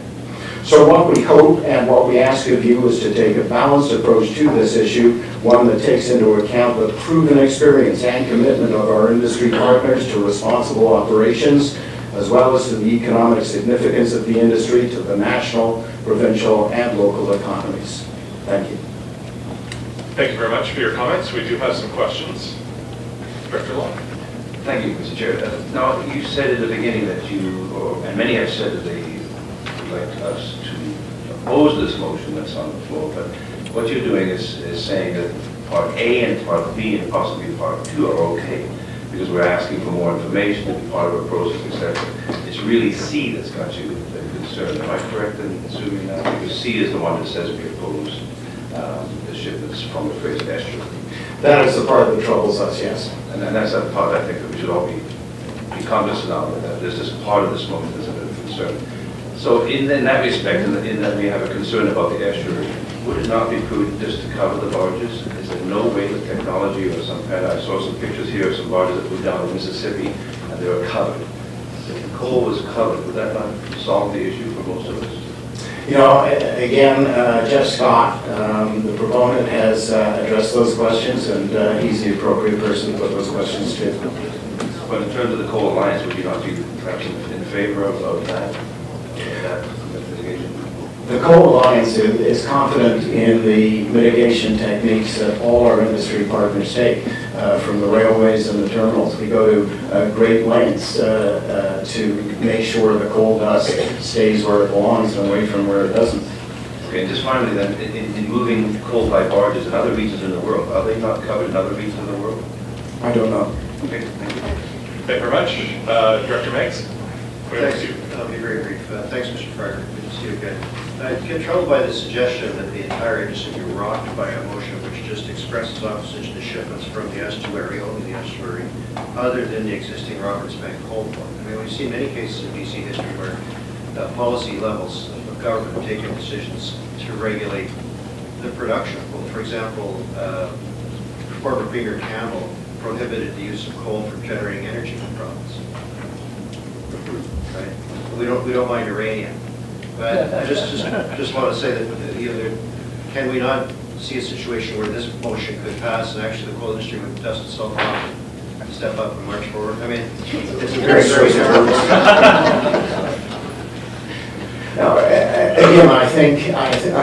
So what we hope and what we ask of you is to take a balanced approach to this issue, one that takes into account the proven experience and commitment of our industry partners to responsible operations, as well as to the economic significance of the industry to the national, provincial, and local economies. Thank you. Thank you very much for your comments. We do have some questions. Director Long. Thank you, Mr. Chair. Now, you said at the beginning that you, and many have said that they would like us to oppose this motion that's on the floor, but what you're doing is saying that Part A and Part B and possibly Part 2 are okay, because we're asking for more information to be part of a process, etc. It's really C that's got you concerned. Am I correct in assuming that? Because C is the one that says we oppose the shipments from the Fraser estuary. That is the part that troubles us, yes. And that's the part I think that we should all be cognizant of, that this is part of this moment that's a bit of concern. So in that respect, in that we have a concern about the estuary, would it not be prudent just to cover the barges? Is there no way with technology or some kind? I saw some pictures here of some barges that moved down the Mississippi and they were covered. If the coal was covered, would that not solve the issue for most of us? You know, again, Jeff Scott, the proponent, has addressed those questions, and he's the appropriate person to put those questions to. But in terms of the Coal Alliance, would you not be perhaps in favor of that mitigation? The Coal Alliance is confident in the mitigation techniques that all our industry partners take, from the railways and the terminals. We go to great lengths to make sure the coal dust stays where it belongs and away from where it doesn't. Okay, and just finally then, in moving coal by barges in other regions in the world, are they not covered in other regions of the world? I don't know. Okay, thank you. Thank you very much. Director Meggs? Thanks. I'll be very brief. Thanks, Mr. Fryer. Good to see you again. I get troubled by the suggestion that the entire industry be rocked by a motion which just expresses opposition to shipments from the estuary, only the estuary, other than the existing Roberts Bank coal port. I mean, we've seen many cases in BC history where policy levels of government have taken decisions to regulate the production of coal. For example, former Premier Campbell prohibited the use of coal for generating energy in the province. Right? We don't mind uranium, but I just want to say that can we not see a situation where this motion could pass and actually the coal industry would dust itself off and step up and march forward? I mean, it's a very Now, again, I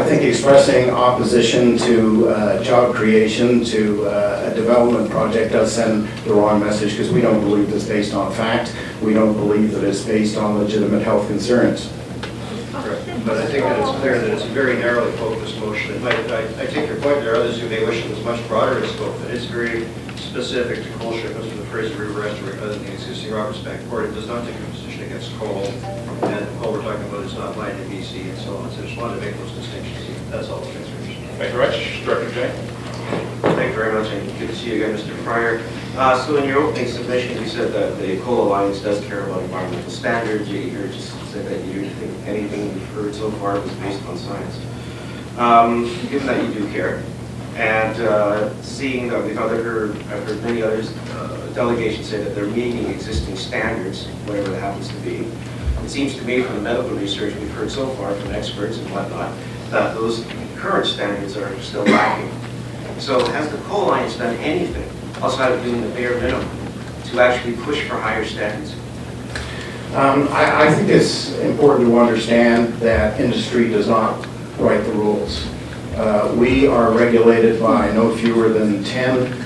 think expressing opposition to job creation, to a development project does send the wrong message, because we don't believe it's based on fact. We don't believe that it's based on legitimate health concerns. But I think that it's clear that it's a very narrowly focused motion. I take your point. There are others who may wish it was much broader in scope, but it's very specific to coal shipments from the Fraser River estuary other than the existing Roberts Bank port. It does not take a position against coal, and the coal we're talking about is not mined in BC and so on. So I just wanted to make those distinctions. That's all. Thanks very much. Thank you very much. Director Jay? Thank you very much, and good to see you again, Mr. Fryer. So in your opening submission, you said that the Coal Alliance does care about environmental standards. You just said that you didn't think anything you've heard so far was based on science. Given that you do care, and seeing that I've heard many others, delegations say that they're meeting existing standards, whatever that happens to be. It seems to me from the medical research we've heard so far from experts and whatnot, that those current standards are still lacking. So has the Coal Alliance done anything outside of doing the bare minimum to actually push for higher standards? I think it's important to understand that industry does not write the rules. We are regulated by no fewer than 10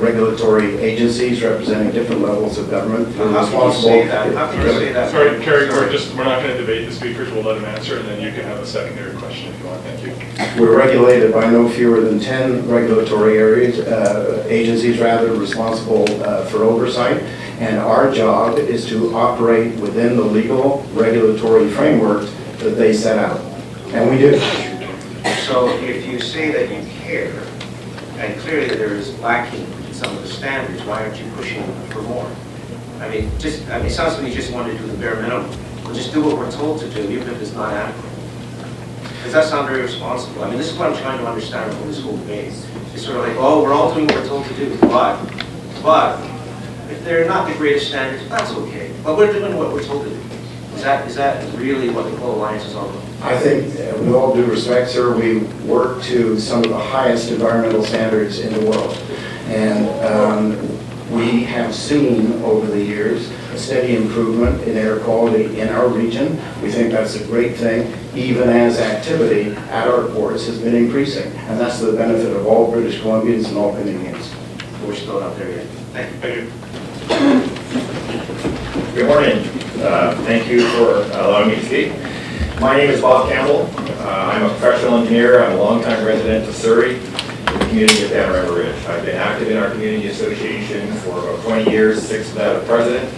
regulatory agencies representing different levels of government. How can you say that? How can you say that? Sorry, Kerry, we're not going to debate the speakers. We'll let them answer, and then you can have a secondary question if you want. Thank you. We're regulated by no fewer than 10 regulatory agencies responsible for oversight, and our job is to operate within the legal regulatory framework that they set out, and we do. So if you say that you care, and clearly there is lacking in some of the standards, why aren't you pushing for more? I mean, it sounds to me you just want to do the bare minimum. We'll just do what we're told to do, even if it's not adequate. Does that sound very responsible? I mean, this is what I'm trying to understand from this whole debate. It's sort of like, oh, we're all doing what we're told to do, but If they're not the greatest standards, that's okay. But we're doing what we're told to do. Is that really what the Coal Alliance is all about? I think, with all due respect, sir, we work to some of the highest environmental standards in the world. And we have seen over the years a steady improvement in air quality in our region. We think that's a great thing, even as activity at our ports has been increasing. And that's to the benefit of all British Columbians and all Canadians. We're still not there yet. Thank you. Good morning. Thank you for allowing me to speak. My name is Bob Campbell. I'm a professional engineer. I'm a longtime resident of Surrey, in the community of Panorama Ridge. I've been active in our community association for about 20 years, 6 of that as president.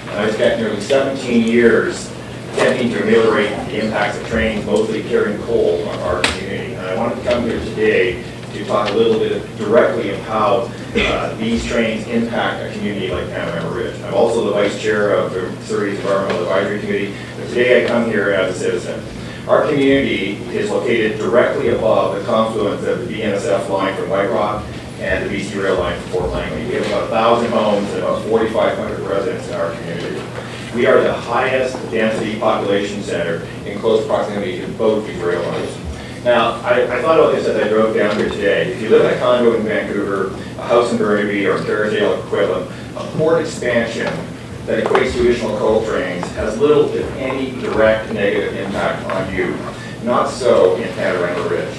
And I've spent nearly 17 years attempting to ameliorate the impacts of trains, mostly carrying coal on our community. And I wanted to come here today to talk a little bit directly of how these trains impact a community like Panorama Ridge. I'm also the vice chair of the Surrey's Environmental Advisory Committee, but today I come here as a citizen. Our community is located directly above the confluence of the BNSF line from White Rock and the BC Rail line from Fort Langley. We have about 1,000 homes and about 4,500 residents in our community. We are the highest density population center in close proximity to both these rail lines. Now, I thought about this as I drove down here today. If you live in a condo in Vancouver, a house in Burnaby, or Kerrisdale equivalent, a port expansion that equates to additional coal trains has little, if any, direct negative impact on you. Not so in Panorama Ridge.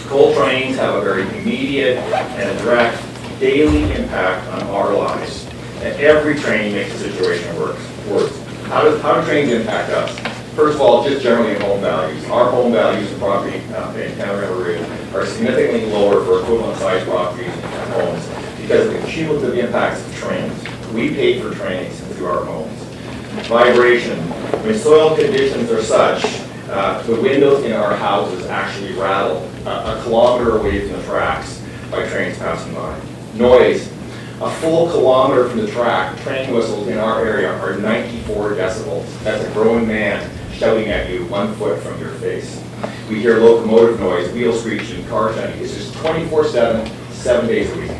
Coal trains have a very immediate and direct daily impact on our lives. And every train makes the situation worse. How do trains impact us? First of all, just generally in home values. Our home values of property in Panorama Ridge are significantly lower for equivalent sized properties and homes because of the cumulative impacts of trains. We pay for trains through our homes. Vibration. When soil conditions are such, the windows in our houses actually rattle a kilometer away from the tracks by trains passing by. Noise. A full kilometer from the track, train whistles in our area are 94 decibels. That's a grown man shouting at you 1 foot from your face. We hear locomotive noise, wheel screeching, car shunting. It's just 24/7, 7 days a week.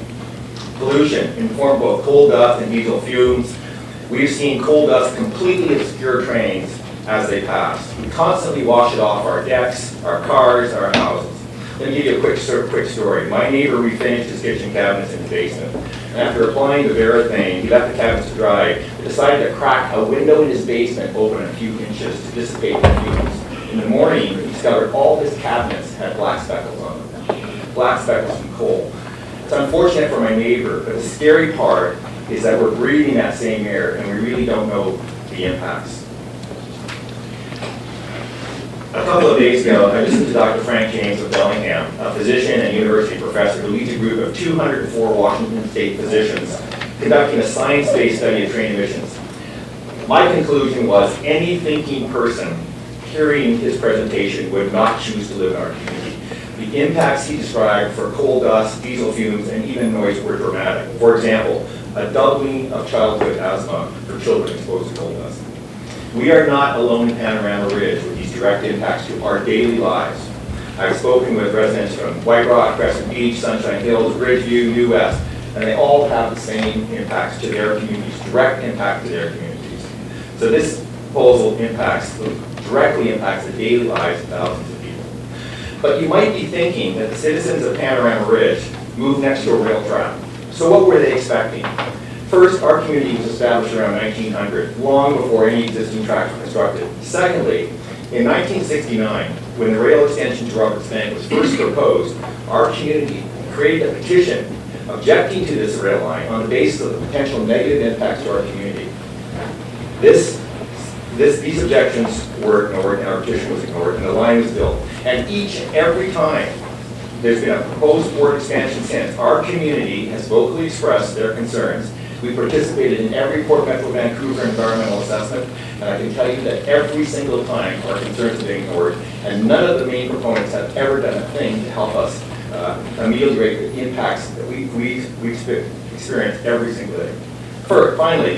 Pollution in the form of coal dust and diesel fumes. We've seen coal dust completely obscure trains as they pass. We constantly wash it off our decks, our cars, our houses. Let me give you a quick story. My neighbor refinished his kitchen cabinets in the basement. And after applying the Verathane, he left the cabinets to dry, but decided to crack a window in his basement open a few inches to dissipate the fumes. In the morning, he discovered all his cabinets had black speckles on them. Black speckles from coal. It's unfortunate for my neighbor, but the scary part is that we're breathing that same air and we really don't know the impacts. A couple of days ago, I listened to Dr. Frank James of Bellingham, a physician and university professor who leads a group of 204 Washington State physicians conducting a science-based study of train emissions. My conclusion was any thinking person hearing his presentation would not choose to live in our community. The impacts he described for coal dust, diesel fumes, and even noise were dramatic. For example, a doubling of childhood asthma for children exposed to coal dust. We are not alone in Panorama Ridge with these direct impacts to our daily lives. I've spoken with residents from White Rock, Crescent Beach, Sunshine Hills, Ridgeview, New West, and they all have the same impacts to their communities, direct impact to their communities. So this proposal directly impacts the daily lives of thousands of people. But you might be thinking that the citizens of Panorama Ridge moved next to a rail track. So what were they expecting? First, our community was established around 1900, long before any existing tracks were constructed. Secondly, in 1969, when the rail extension to Roberts Bank was first proposed, our community created a petition objecting to this rail line on the basis of the potential negative impacts to our community. These objections were ignored, and our petition was ignored, and the line was built. And each and every time there's been a proposed port expansion since, our community has vocally expressed their concerns. We participated in every Port Metro Vancouver environmental assessment, and I can tell you that every single time our concerns have been ignored, and none of the main proponents have ever done a thing to help us ameliorate the impacts that we experience every single day. Finally,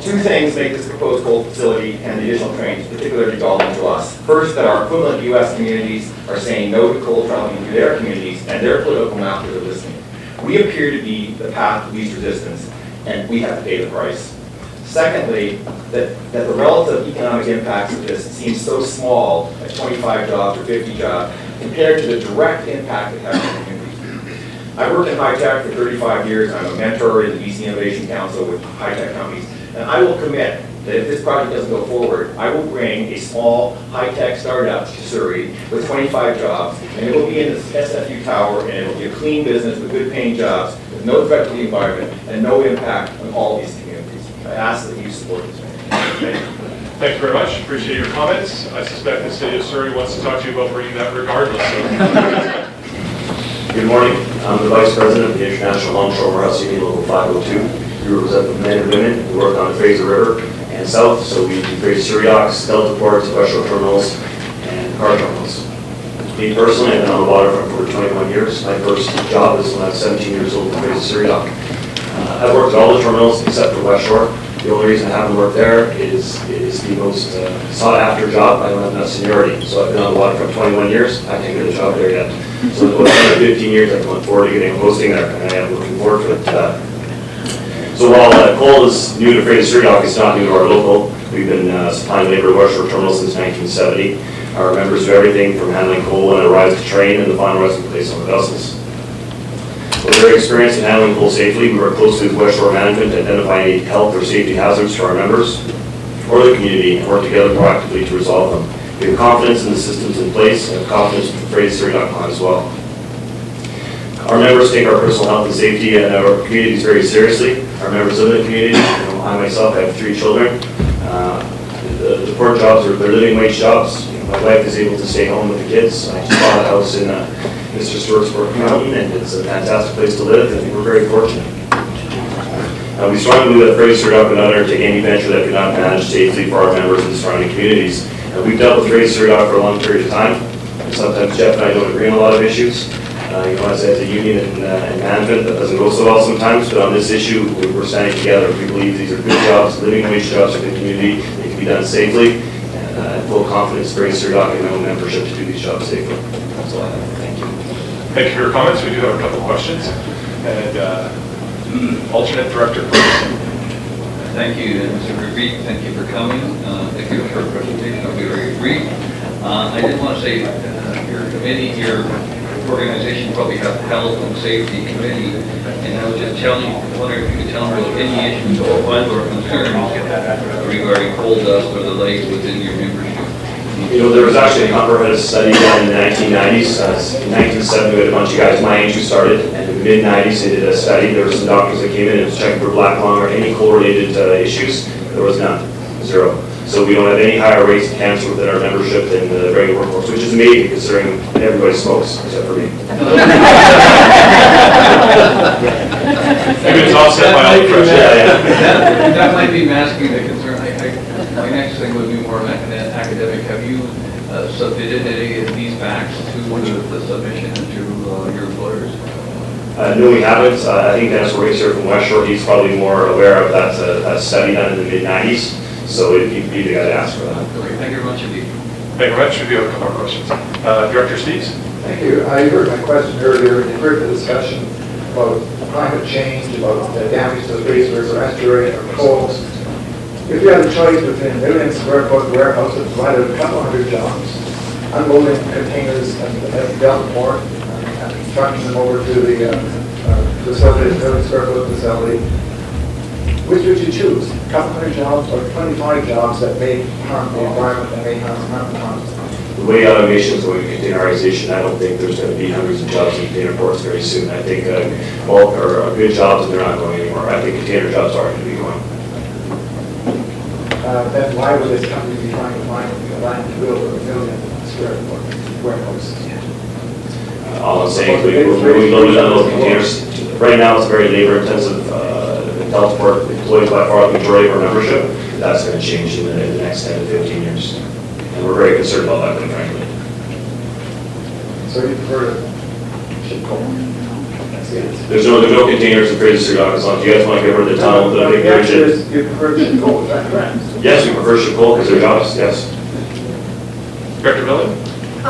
two things make this proposed coal facility and the additional trains particularly galling to us. First, that our equivalent U.S. communities are saying no to coal traveling through their communities, and their political masters are listening. We appear to be the path of least resistance, and we have to pay the price. Secondly, that the relative economic impacts of this seem so small, at 25 jobs or 50 jobs, compared to the direct impact it has on the community. I worked in high tech for 35 years. I'm a mentor in the BC Innovation Council with high tech companies, and I will commit that if this project doesn't go forward, I will bring a small high tech startup to Surrey with 25 jobs, and it will be in the SFU tower, and it will be a clean business with good paying jobs, with no threat to the environment, and no impact on all these communities. I ask that you support this. Thank you. Thank you very much. Appreciate your comments. I suspect the city of Surrey wants to talk to you about bringing that regardless. Good morning. I'm the Vice President of the International Longshore Warehouse Union Local 502. We represent the men and women who work on the Fraser River and south, so we do Fraser Surrey Docks, Delta ports, West Shore terminals, and car terminals. Me personally, I've been on the waterfront for 21 years. My first job was when I was 17 years old at Fraser Surrey Dock. I've worked at all the terminals except for West Shore. The only reason I haven't worked there is the most sought-after job. I don't have enough seniority, so I've been on the waterfront 21 years. I can't get a job there yet. So in about 15 years, I've gone forward to getting a posting there, and I am looking forward to it. So while coal is new to Fraser Surrey Dock, it's not new to our local. We've been supplying labor to West Shore Terminal since 1970. Our members do everything from handling coal when it arrives to train and the final resting place on the vessels. We're very experienced in handling coal safely. We work closely with West Shore management to identify any health or safety hazards to our members or the community and work together proactively to resolve them. We have confidence in the systems in place and have confidence in the Fraser Surrey Dock plan as well. Our members take our personal health and safety and our communities very seriously. Our members live in the community. I myself have 3 children. The poor jobs are their living wage jobs. My wife is able to stay home with the kids. I just bought a house in Mr. Stewart's Work Mountain, and it's a fantastic place to live, and we're very fortunate. We strongly believe that Fraser Surrey Dock would not undertake any venture that could not manage safely for our members in the surrounding communities. We've dealt with Fraser Surrey Dock for a long period of time. Sometimes Jeff and I don't agree on a lot of issues. As a union and management, that doesn't go so well sometimes, but on this issue, we're standing together. We believe these are good jobs, living wage jobs for the community. They can be done safely, and I have full confidence in Fraser Surrey Dock and my own membership to do these jobs safely. That's all I have. Thank you. Thank you for your comments. We do have a couple of questions. And alternate director, please. Thank you, Mr. Reed. Thank you for coming. Thank you for your presentation. I'll be very brief. I did want to say your committee, your organization probably have health and safety committee, and I was just wondering if you could tell me about any issues or concerns regarding coal dust or the lake within your membership. There was actually a comprehensive study done in the 1990s. In 1970, we had a bunch of guys my age who started, and in the mid-90s, they did a study. There were some doctors that came in and was checking for black lung or any coal-related issues. There was none, 0. So we don't have any higher rates of cancer within our membership than the regular workforce, which is amazing considering everybody smokes, except for me. Maybe it's offset by all the pressure. That might be masking the concern. My next thing would be more academic. Have you submitted any of these facts to the submission to your employers? No, we haven't. I think Dennis Racer from West Shore, he's probably more aware of that study done in the mid-90s. So if you'd be the guy to ask for that. Okay, thank you very much indeed. Thank you very much. We do have a couple more questions. Director Steves. Thank you. I heard my question earlier. You heard the discussion about climate change, about the damage to the Fraser River estuary or coals. If you had a choice between a 1 million square foot warehouse that provided a couple hundred jobs, unloading containers at the Delta port and trucking them over to the facility, 1 million square foot facility, which would you choose? A couple hundred jobs or 25 jobs that may harm the environment and may harm the way automation is going to containerization, I don't think there's going to be hundreds of jobs in container ports very soon. I think bulk are good jobs and they're not going anymore. I think container jobs are going to be going. Then why would this company be trying to find a land to build a 1 million square foot warehouse? All I'm saying is we loaded on those containers. Right now, it's a very labor-intensive Delta port employs by far the majority of our membership. That's going to change in the next 10 to 15 years. And we're very concerned about that, quite frankly. So you prefer to ship coal? There's no containers in Fraser Surrey Dock as long as you guys want to get rid of the tunnel, the big bridge. You prefer to ship coal, is that correct? Yes, we prefer ship coal because they're jobs, yes. Director Miller? I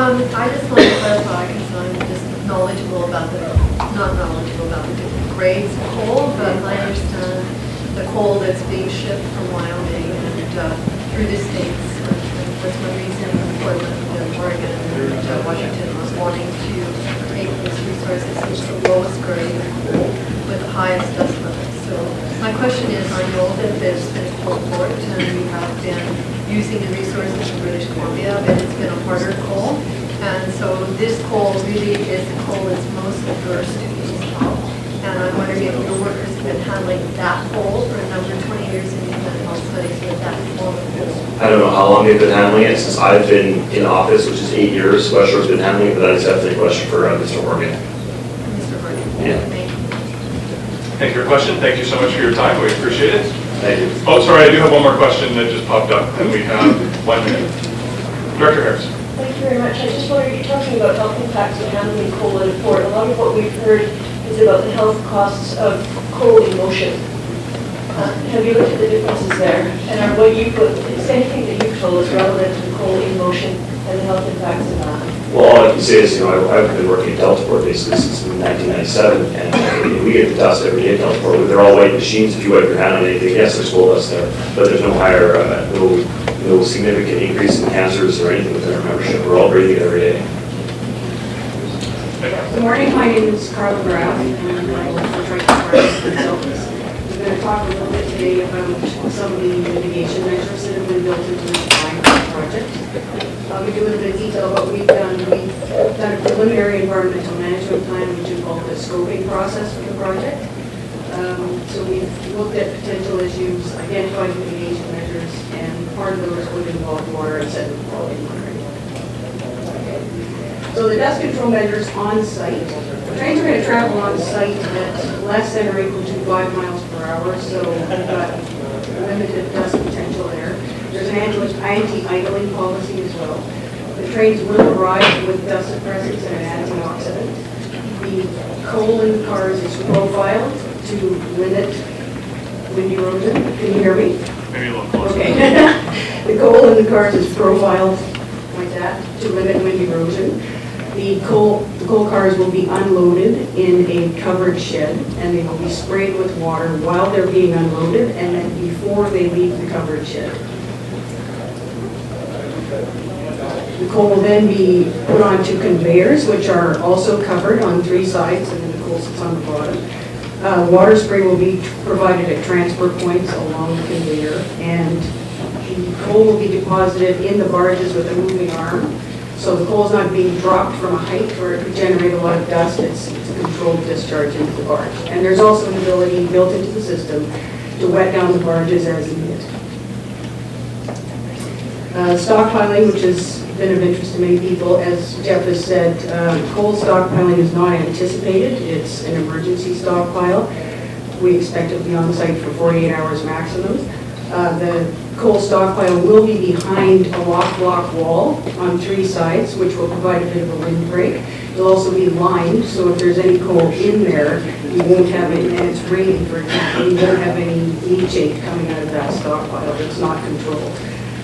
just want to clarify, because I'm just knowledgeable about not knowledgeable about the different grades of coal, but I understand the coal that's being shipped from Wyoming and through the states. That's one reason Portland and Oregon and Washington was wanting to make these resources into the lowest grade of coal with the highest dust levels. So my question is, I know that there's been a coal port and we have been using the resources in British Columbia, but it's been a harder coal. And so this coal really is the coal that's most adverse to being smelt. And I'm wondering if your workers have been handling that coal for a number of 20 years and you've done health studies with that coal. I don't know how long they've been handling it. Since I've been in office, which is 8 years, West Shore's been handling it, but that is definitely a question for Mr. Morgan. Mr. Morgan. Yeah. Thank you for your question. Thank you so much for your time. We appreciate it. Thank you. Oh, sorry, I do have one more question that just popped up, and we have 1 minute. Director Harris. Thank you very much. I just wondered, you're talking about health impacts of handling coal in a port. A lot of what we've heard is about the health costs of coal in motion. Have you looked at the differences there? And are what you put, is anything that you've told us relevant to the coal in motion and the health impacts of that? Well, all I can say is, I've been working at Deltaport basically since 1997, and we get the dust every day at Deltaport. They're all white machines. If you wipe your hand on anything, yes, there's coal dust there, but there's no higher, no significant increase in cancers or anything within our membership. We're all breathing it every day. Good morning, my name is Carla Graff, and I work for Triton Consultants. We're going to talk a little bit today about some of the mitigation measures that have been built into this project. We do a little bit of detail what we've done. We've done a preliminary environmental management plan, which involved the scoping process for the project. So we've looked at potential issues, identified mitigation measures, and part of those would involve water and sediment quality monitoring. So the dust control measures on site. The trains are going to travel on site at less than or equal to 5 miles per hour, so we've got limited dust potential there. There's an anti-idling policy as well. The trains will arrive with dust suppressants and an antioxidant. The coal in the cars is profiled to limit wind erosion. Can you hear me? Maybe a little closer. Okay. The coal in the cars is profiled like that to limit wind erosion. The coal cars will be unloaded in a covered shed, and they will be sprayed with water while they're being unloaded and then before they leave the covered shed. The coal will then be put onto conveyors, which are also covered on 3 sides, and then the coal sits on the bottom. Water spray will be provided at transfer points along the conveyor, and the coal will be deposited in the barges with a moving arm. So the coal is not being dropped from a height where it could generate a lot of dust. It's a controlled discharge into the barge. And there's also an ability built into the system to wet down the barges as needed. Stockpiling, which has been of interest to many people, as Jeff has said, coal stockpiling is not anticipated. It's an emergency stockpile. We expect it to be on site for 48 hours maximum. The coal stockpile will be behind a lock block wall on 3 sides, which will provide a bit of a windbreak. It'll also be lined, so if there's any coal in there, you won't have it, and it's raining, for example, you won't have any leachate coming out of that stockpile. It's not controlled.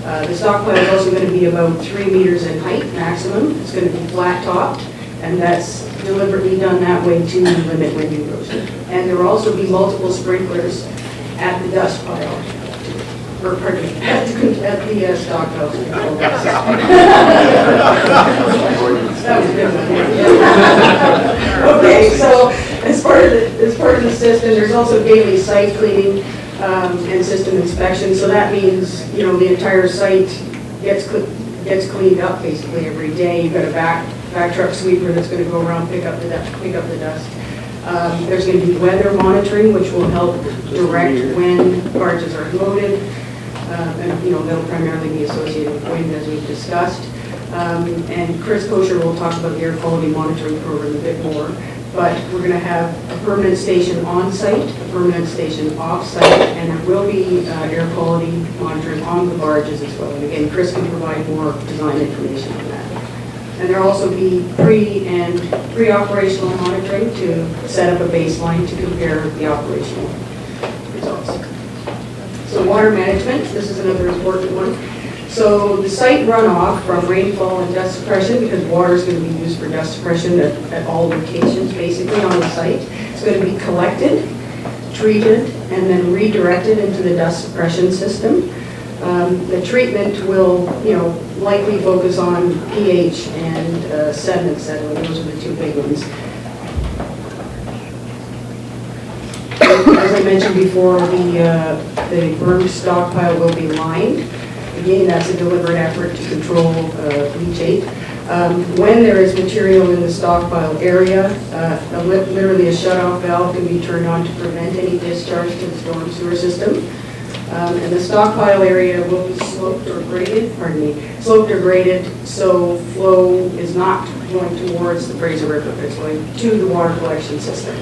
The stockpile is also going to be about 3 meters in height maximum. It's going to be flat topped, and that's deliberately done that way to limit wind erosion. And there will also be multiple sprinklers at the dust pile. Or pardon me, at the stockpile. That was a good one. Okay, so as part of the system, there's also daily site cleaning and system inspection. So that means, the entire site gets cleaned up basically every day. You've got a back truck sweeper that's going to go around pick up the dust. There's going to be weather monitoring, which will help direct when barges are loaded. And that'll primarily be associated with wind, as we've discussed. And Chris Kosher will talk about the air quality monitoring program a bit more. But we're going to have a permanent station on site, a permanent station off site, and there will be air quality monitoring on the barges as well. And again, Chris can provide more design information on that. And there'll also be pre-operational monitoring to set up a baseline to compare the operational results. So water management, this is another important one. So the site runoff from rainfall and dust suppression, because water is going to be used for dust suppression at all locations basically on the site, it's going to be collected, treated, and then redirected into the dust suppression system. The treatment will, likely focus on pH and sediment settling. Those are the two big ones. As I mentioned before, the berm stockpile will be lined. Again, that's a deliberate effort to control leachate. When there is material in the stockpile area, literally a shut-off valve can be turned on to prevent any discharge to the storm sewer system. And the stockpile area will be sloped or graded, so flow is not going towards the Fraser River, but it's going to the water collection system.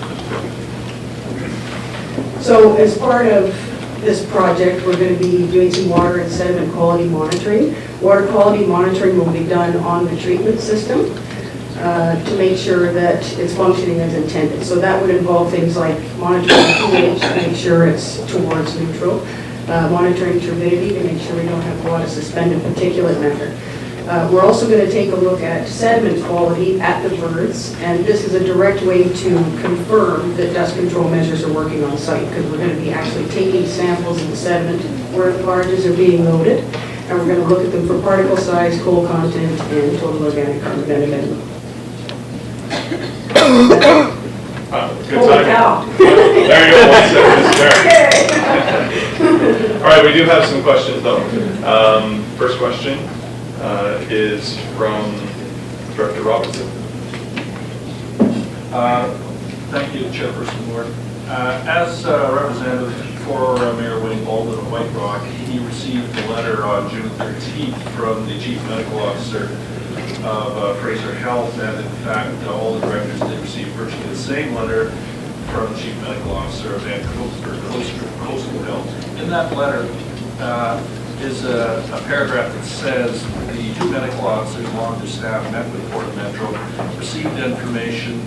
So as part of this project, we're going to be doing some water and sediment quality monitoring. Water quality monitoring will be done on the treatment system to make sure that it's functioning as intended. So that would involve things like monitoring pH to make sure it's towards neutral, monitoring turbidity to make sure we don't have a lot of suspended particulate matter. We're also going to take a look at sediment quality at the birds, and this is a direct way to confirm that dust control measures are working on site, because we're going to be actually taking samples of the sediment where the barges are being loaded, and we're going to look at them for particle size, coal content, and total organic carbon minimum. Good timing. There you go, 1 second, Mr. Chair. All right, we do have some questions though. First question is from Director Robinson. Thank you, Chairperson Moore. As representative for Mayor Winnie Baldwin of White Rock, he received a letter on June 13th from the Chief Medical Officer of Fraser Health, and in fact, all the directors did receive virtually the same letter from the Chief Medical Officer of Vancouver Coastal Health. In that letter is a paragraph that says the two medical officers along with their staff met with Port Metro, received information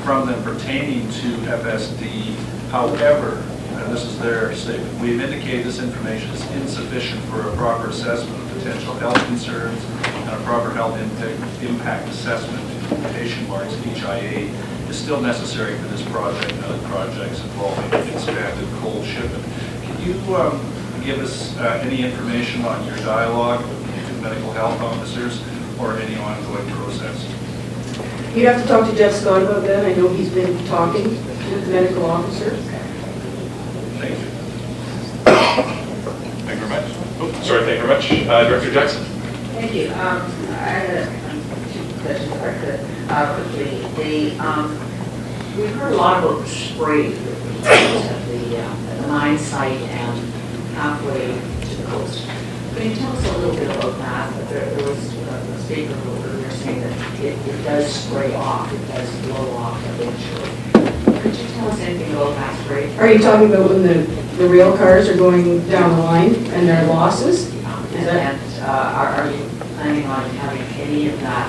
from them pertaining to FSD. However, and this is their statement, we've indicated this information is insufficient for a proper assessment of potential health concerns and a proper health impact assessment, quotation marks, HIA, is still necessary for this project and other projects involving expanded coal shipment. Can you give us any information on your dialogue with the two medical health officers or any ongoing process? You'd have to talk to Jeff Scott about that. I know he's been talking with the medical officer. Thank you. Thank you very much. Oh, sorry, thank you very much. Director Jackson. Thank you. I had two questions if I could quickly. We've heard a lot about the spray at the mine site and halfway to the coast. Can you tell us a little bit about that? There was a statement earlier saying that it does spray off, it does blow off eventually. Could you tell us anything about that spray? Are you talking about when the rail cars are going down the line and their losses? Are you planning on having any of that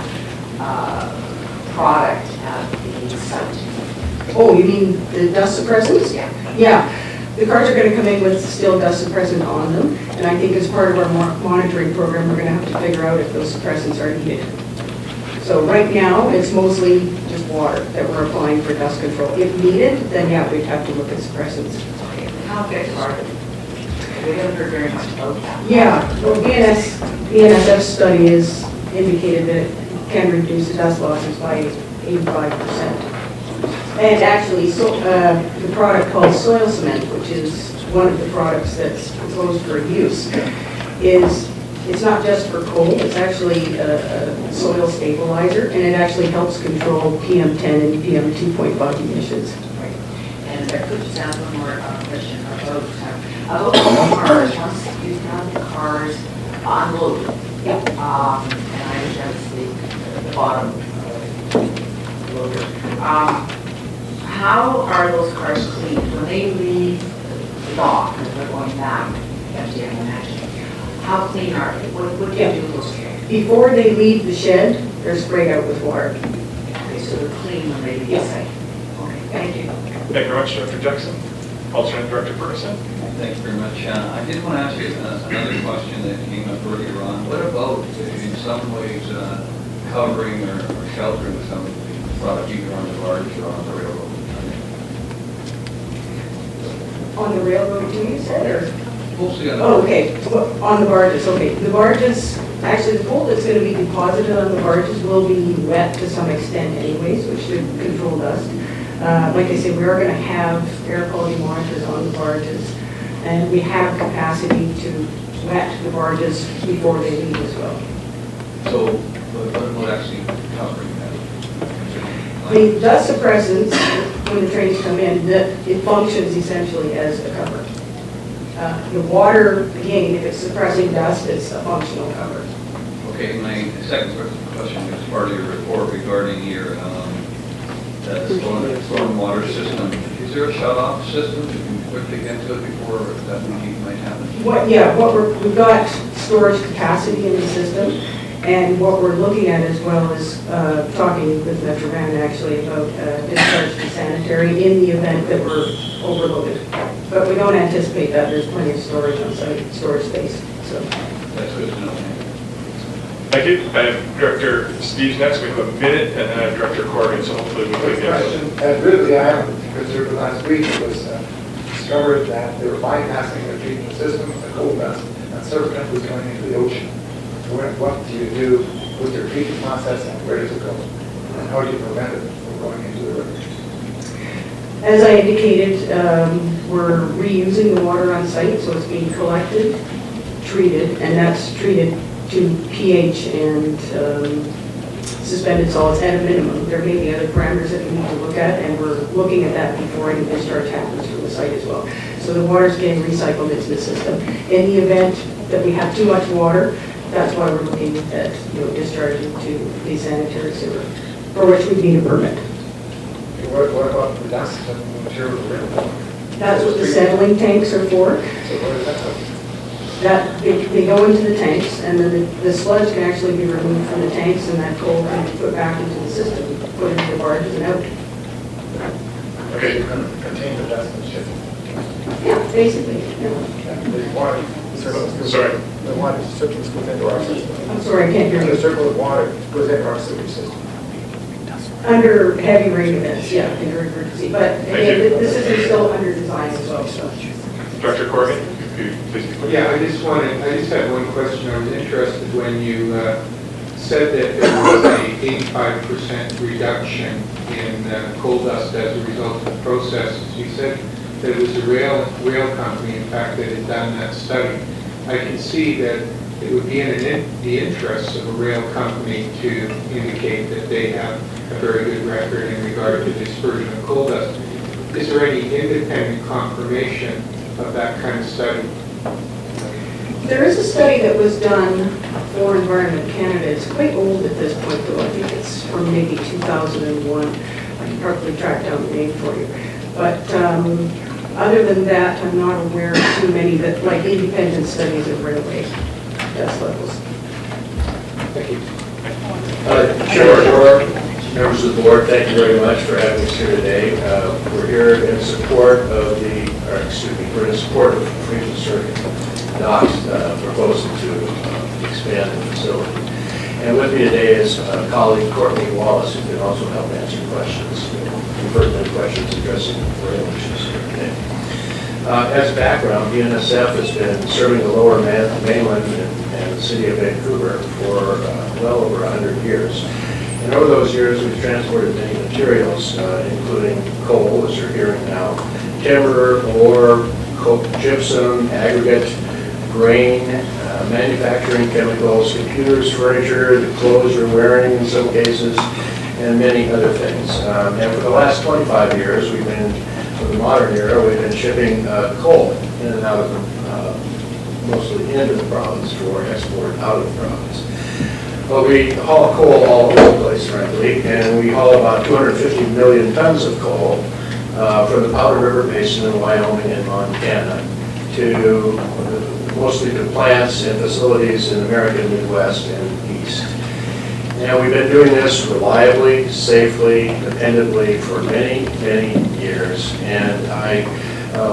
product at the site? Oh, you mean the dust suppressants? Yeah. Yeah. The cars are going to come in with still dust suppressant on them, and I think as part of our monitoring program, we're going to have to figure out if those suppressants are needed. So right now, it's mostly just water that we're applying for dust control. If needed, then yeah, we'd have to look at suppressants. Okay. How big are they? We haven't heard very much about that. Yeah, well, BNSF study has indicated that it can reduce the dust losses by 85%. And actually, the product called soil cement, which is one of the products that's proposed for use, it's not just for coal, it's actually a soil stabilizer, and it actually helps control PM10 and PM2.5 emissions. Right. And I could just ask one more question about the cars. Once you have the cars unloaded, and I understand it's the bottom loader. How are those cars cleaned? When they leave the dock and they're going back, empty, I imagine, how clean are they? What do you do with those cars? Before they leave the shed, they're sprayed out with water. Okay, so they're clean when they leave the site. Okay, thank you. Thank you very much, Dr. Jackson. Alternate Director Ferguson. Thank you very much. I did want to ask you another question that came up earlier on. What about, in some ways, covering or sheltering some of the product either on the barge or on the railroad? On the railroad, too, you said, or? Mostly on the Oh, okay, well, on the barges, okay. The barges, actually, the coal that's going to be deposited on the barges will be wet to some extent anyways, which should control dust. Like I said, we are going to have air quality monitors on the barges, and we have capacity to wet the barges before they leave as well. So, what about actually covering that? The dust suppressants, when the trains come in, it functions essentially as a cover. The water, again, if it's suppressing dust, it's a functional cover. Okay, my second question is part of your report regarding your stormwater system. Is there a shut-off system that you can quickly get to it before that meeting might happen? We've got storage capacity in the system, and what we're looking at as well is talking with Metro Van actually about discharge to sanitary in the event that we're overloaded. But we don't anticipate that. There's plenty of storage on site, storage space. So that's good to know. Thank you. I have Director Steve's next. We have a minute, and then I have Director Corrigan, so hopefully we'll Quick get question. Admittedly, I haven't, because over the last week it was discovered that they were bypassing the treatment system with the coal dust, and surfactant was going into the ocean. So what do you do with your treatment process, and where does it go? And how do you prevent it from going into the river? as I indicated, we're reusing the water on site, so it's being collected, treated, and that's treated to pH and suspended solids at a minimum. There may be other parameters that we need to look at, and we're looking at that before any discharge happens from the site as well. So the water's getting recycled into the system. In the event that we have too much water, that's why we're looking at discharging to the sanitary sewer, for which we need a permit. What about the dust and material? That's what the settling tanks are for. So where does that go? That they go into the tanks, and then the sludge can actually be removed from the tanks, and that coal can be put back into the system, put into the barges and out. Okay, you're going to contain the dust and shit. Yeah, basically. Yeah. The water circles. Sorry. The water circles goes into our system. I'm sorry, I can't hear you. The circle of water goes into our sewage system. Under heavy rain events, yeah, under emergency. But again, this is still under design as well. So. Director Corrigan, please. Yeah, I just had one question. I was interested when you said that there was a 85% reduction in coal dust as a result of the processes. You said that it was a rail company, in fact, that had done that study. I can see that it would be in the interests of a rail company to indicate that they have a very good record in regard to dispersion of coal dust. Is there any independent confirmation of that kind of study? There is a study that was done for Environment Canada. It's quite old at this point, though. I think it's from maybe 2001. I can probably track down the name for you. But other than that, I'm not aware of too many that, like independent studies of railway dust levels. Thank you. Chair, members of the board, thank you very much for having us here today. We're here in support of we're in support of Fraser Surrey Docks proposal to expand the facility. And with me today is colleague Courtney Wallace, who can also help answer questions, pertinent questions addressing rail issues here today. As background, BNSF has been serving the lower mainland and the city of Vancouver for well over 100 years. And over those years, we've transported many materials, including coal, as you're hearing now, timber, ore, gypsum, aggregate, grain, manufacturing chemicals, computers, furniture, the clothes you're wearing in some cases, and many other things. And for the last 25 years, we've been, for the modern era, we've been shipping coal in and out of mostly into the province for export out of the province. Well, we haul coal all over the place, frankly, and we haul about 250 million tons of coal from the Powder River Basin in Wyoming and Montana to mostly to plants and facilities in the American Midwest and East. And we've been doing this reliably, safely, dependably for many, many years. And I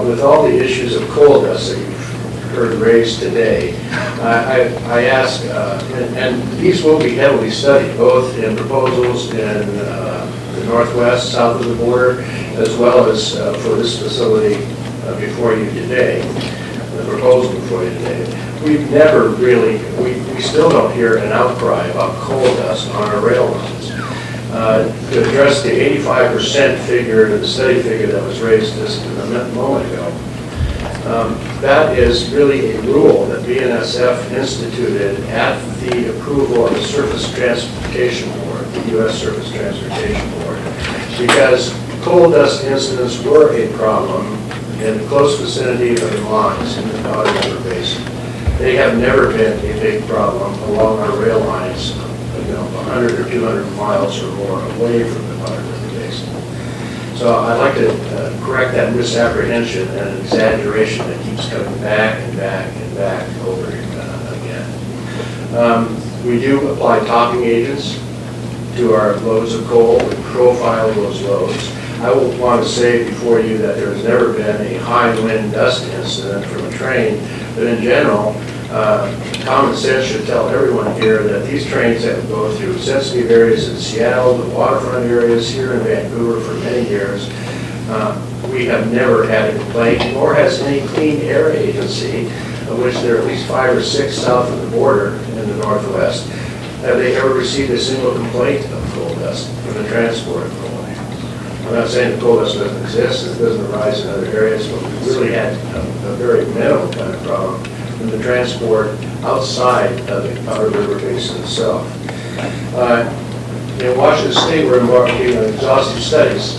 With all the issues of coal dust that you've heard raised today, I ask, and these will be heavily studied, both in proposals in the northwest, south of the border, as well as for this facility before you today, the proposal before you today. We've never really, we still don't hear an outcry about coal dust on our rail lines. To address the 85% figure, the study figure that was raised just a moment ago, that is really a rule that BNSF instituted at the approval of the Surface Transportation Board, the U.S. Surface Transportation Board, because coal dust incidents were a problem in the close vicinity of the mines in the Powder River Basin. They have never been a big problem along our rail lines, 100 or 200 miles or more away from the Powder River Basin. So I'd like to correct that misapprehension and exaggeration that keeps coming back and back and back over again. We do apply topping agents to our loads of coal and profile those loads. I will want to say before you that there has never been a high wind dust incident from a train, but in general, common sense should tell everyone here that these trains have to go through sensitive areas in Seattle, the waterfront areas here in Vancouver for many years. We have never had a complaint, nor has any clean air agency, of which there are at least 5 or 6 south of the border in the northwest. Have they ever received a single complaint of coal dust from the transport of coal? I'm not saying the coal dust doesn't exist, it doesn't arise in other areas, but we really had a very minimal kind of problem in the transport outside of the Powder River Basin itself. In Washington State, we're embarking on exhaustive studies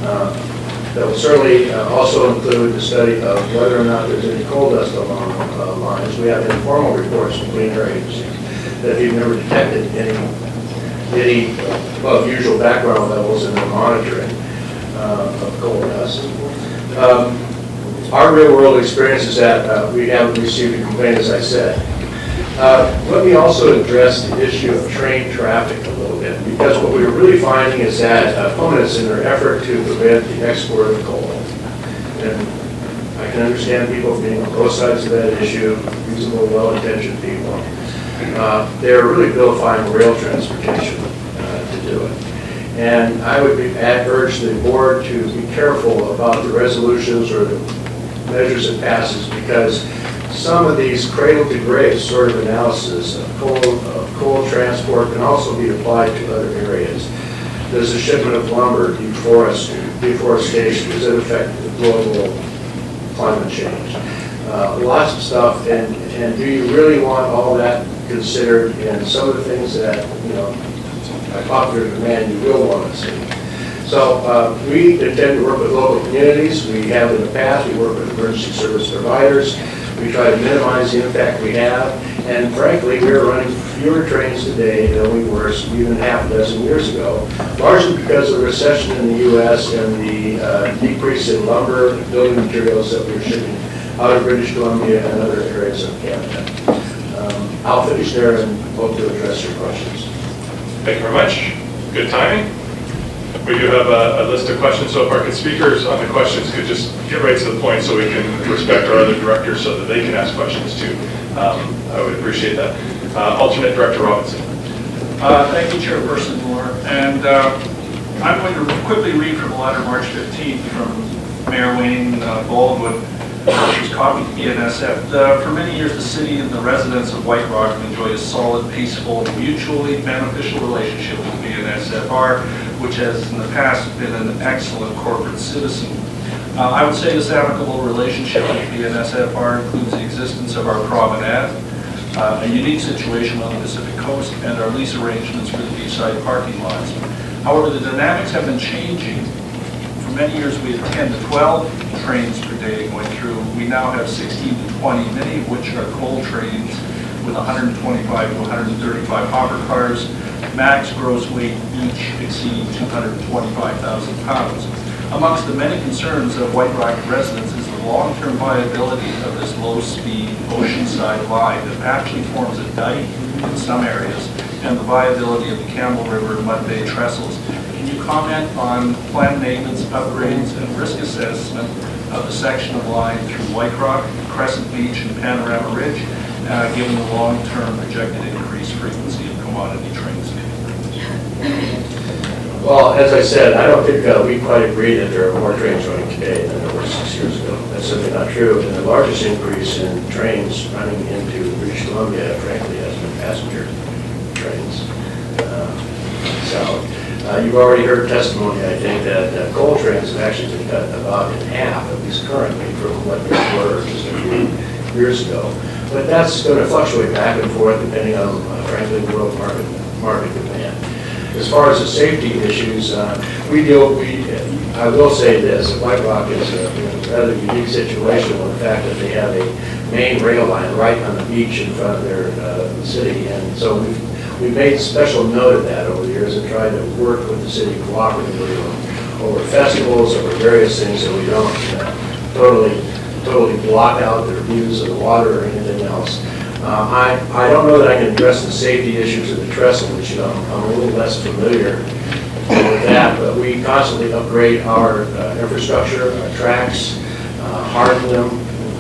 that will certainly also include the study of whether or not there's any coal dust along lines. We have informal reports from Clean Air Agency that they've never detected any above usual background levels in their monitoring of coal dust. Our real world experience is that we haven't received a complaint, as I said. Let me also address the issue of train traffic a little bit, because what we're really finding is that opponents, in their effort to prevent the export of coal, and I can understand people being on both sides of that issue, reasonable, well-intentioned people, they're really vilifying rail transportation to do it. And I would urge the board to be careful about the resolutions or the measures it passes, because some of these cradle-to-grave sort of analysis of coal transport can also be applied to other areas. Does the shipment of lumber, deforestation, does it affect the global climate change? Lots of stuff, and do you really want all that considered in some of the things that, by popular demand, you will want to see? So we intend to work with local communities. We have in the past. We work with emergency service providers. We try to minimize the impact we have. And frankly, we are running fewer trains today than we were even half a dozen years ago, largely because of the recession in the U.S. and the decrease in lumber and building materials that we're shipping out of British Columbia and other areas of Canada. I'll finish there and hope to address your questions. Thank you very much. Good timing. We do have a list of questions, so if our speakers on the questions could just get right to the point so we can respect our other directors so that they can ask questions too. I would appreciate that. Alternate Director Robinson. Thank you, Chairperson Moore. And I'm going to quickly read from a letter March 15th from Mayor Wayne Baldwin, which was copied to BNSF. For many years, the city and the residents of White Rock have enjoyed a solid, peaceful, mutually beneficial relationship with BNSFR, which has in the past been an excellent corporate citizen. I would say this amicable relationship with BNSFR includes the existence of our promenade, a unique situation on the Pacific Coast, and our lease arrangements for the beachside parking lots. However, the dynamics have been changing. For many years, we had 10 to 12 trains per day going through. We now have 16 to 20, many of which are coal trains with 125 to 135 hopper cars, max gross weight each exceeding 225,000 pounds. Amongst the many concerns of White Rock residents is the long-term viability of this low-speed oceanside line that actually forms a dike in some areas, and the viability of the Campbell River mud bay trestles. can you comment on planned maintenance, upgrades, and risk assessment of the section of line through White Rock, Crescent Beach, and Panorama Ridge, given the long-term projected increased frequency of commodity trains? Well, as I said, I don't think we quite agree that there are more trains running today than there were 6 years ago. That's simply not true. And the largest increase in trains running into British Columbia, frankly, has been passenger trains. You've already heard testimony, I think, that coal trains have actually been cut about in half, at least currently, from what they were just a few years ago. But that's going to fluctuate back and forth depending on, frankly, world market demand. As far as the safety issues, I will say this, that White Rock is a rather unique situation with the fact that they have a main rail line right on the beach in front of their city. And so we've made special note of that over the years and tried to work with the city cooperatively over festivals, over various things so we don't totally block out their views of the water or anything else. I don't know that I can address the safety issues of the trestle, which I'm a little less familiar with that, but we constantly upgrade our infrastructure, our tracks, harden them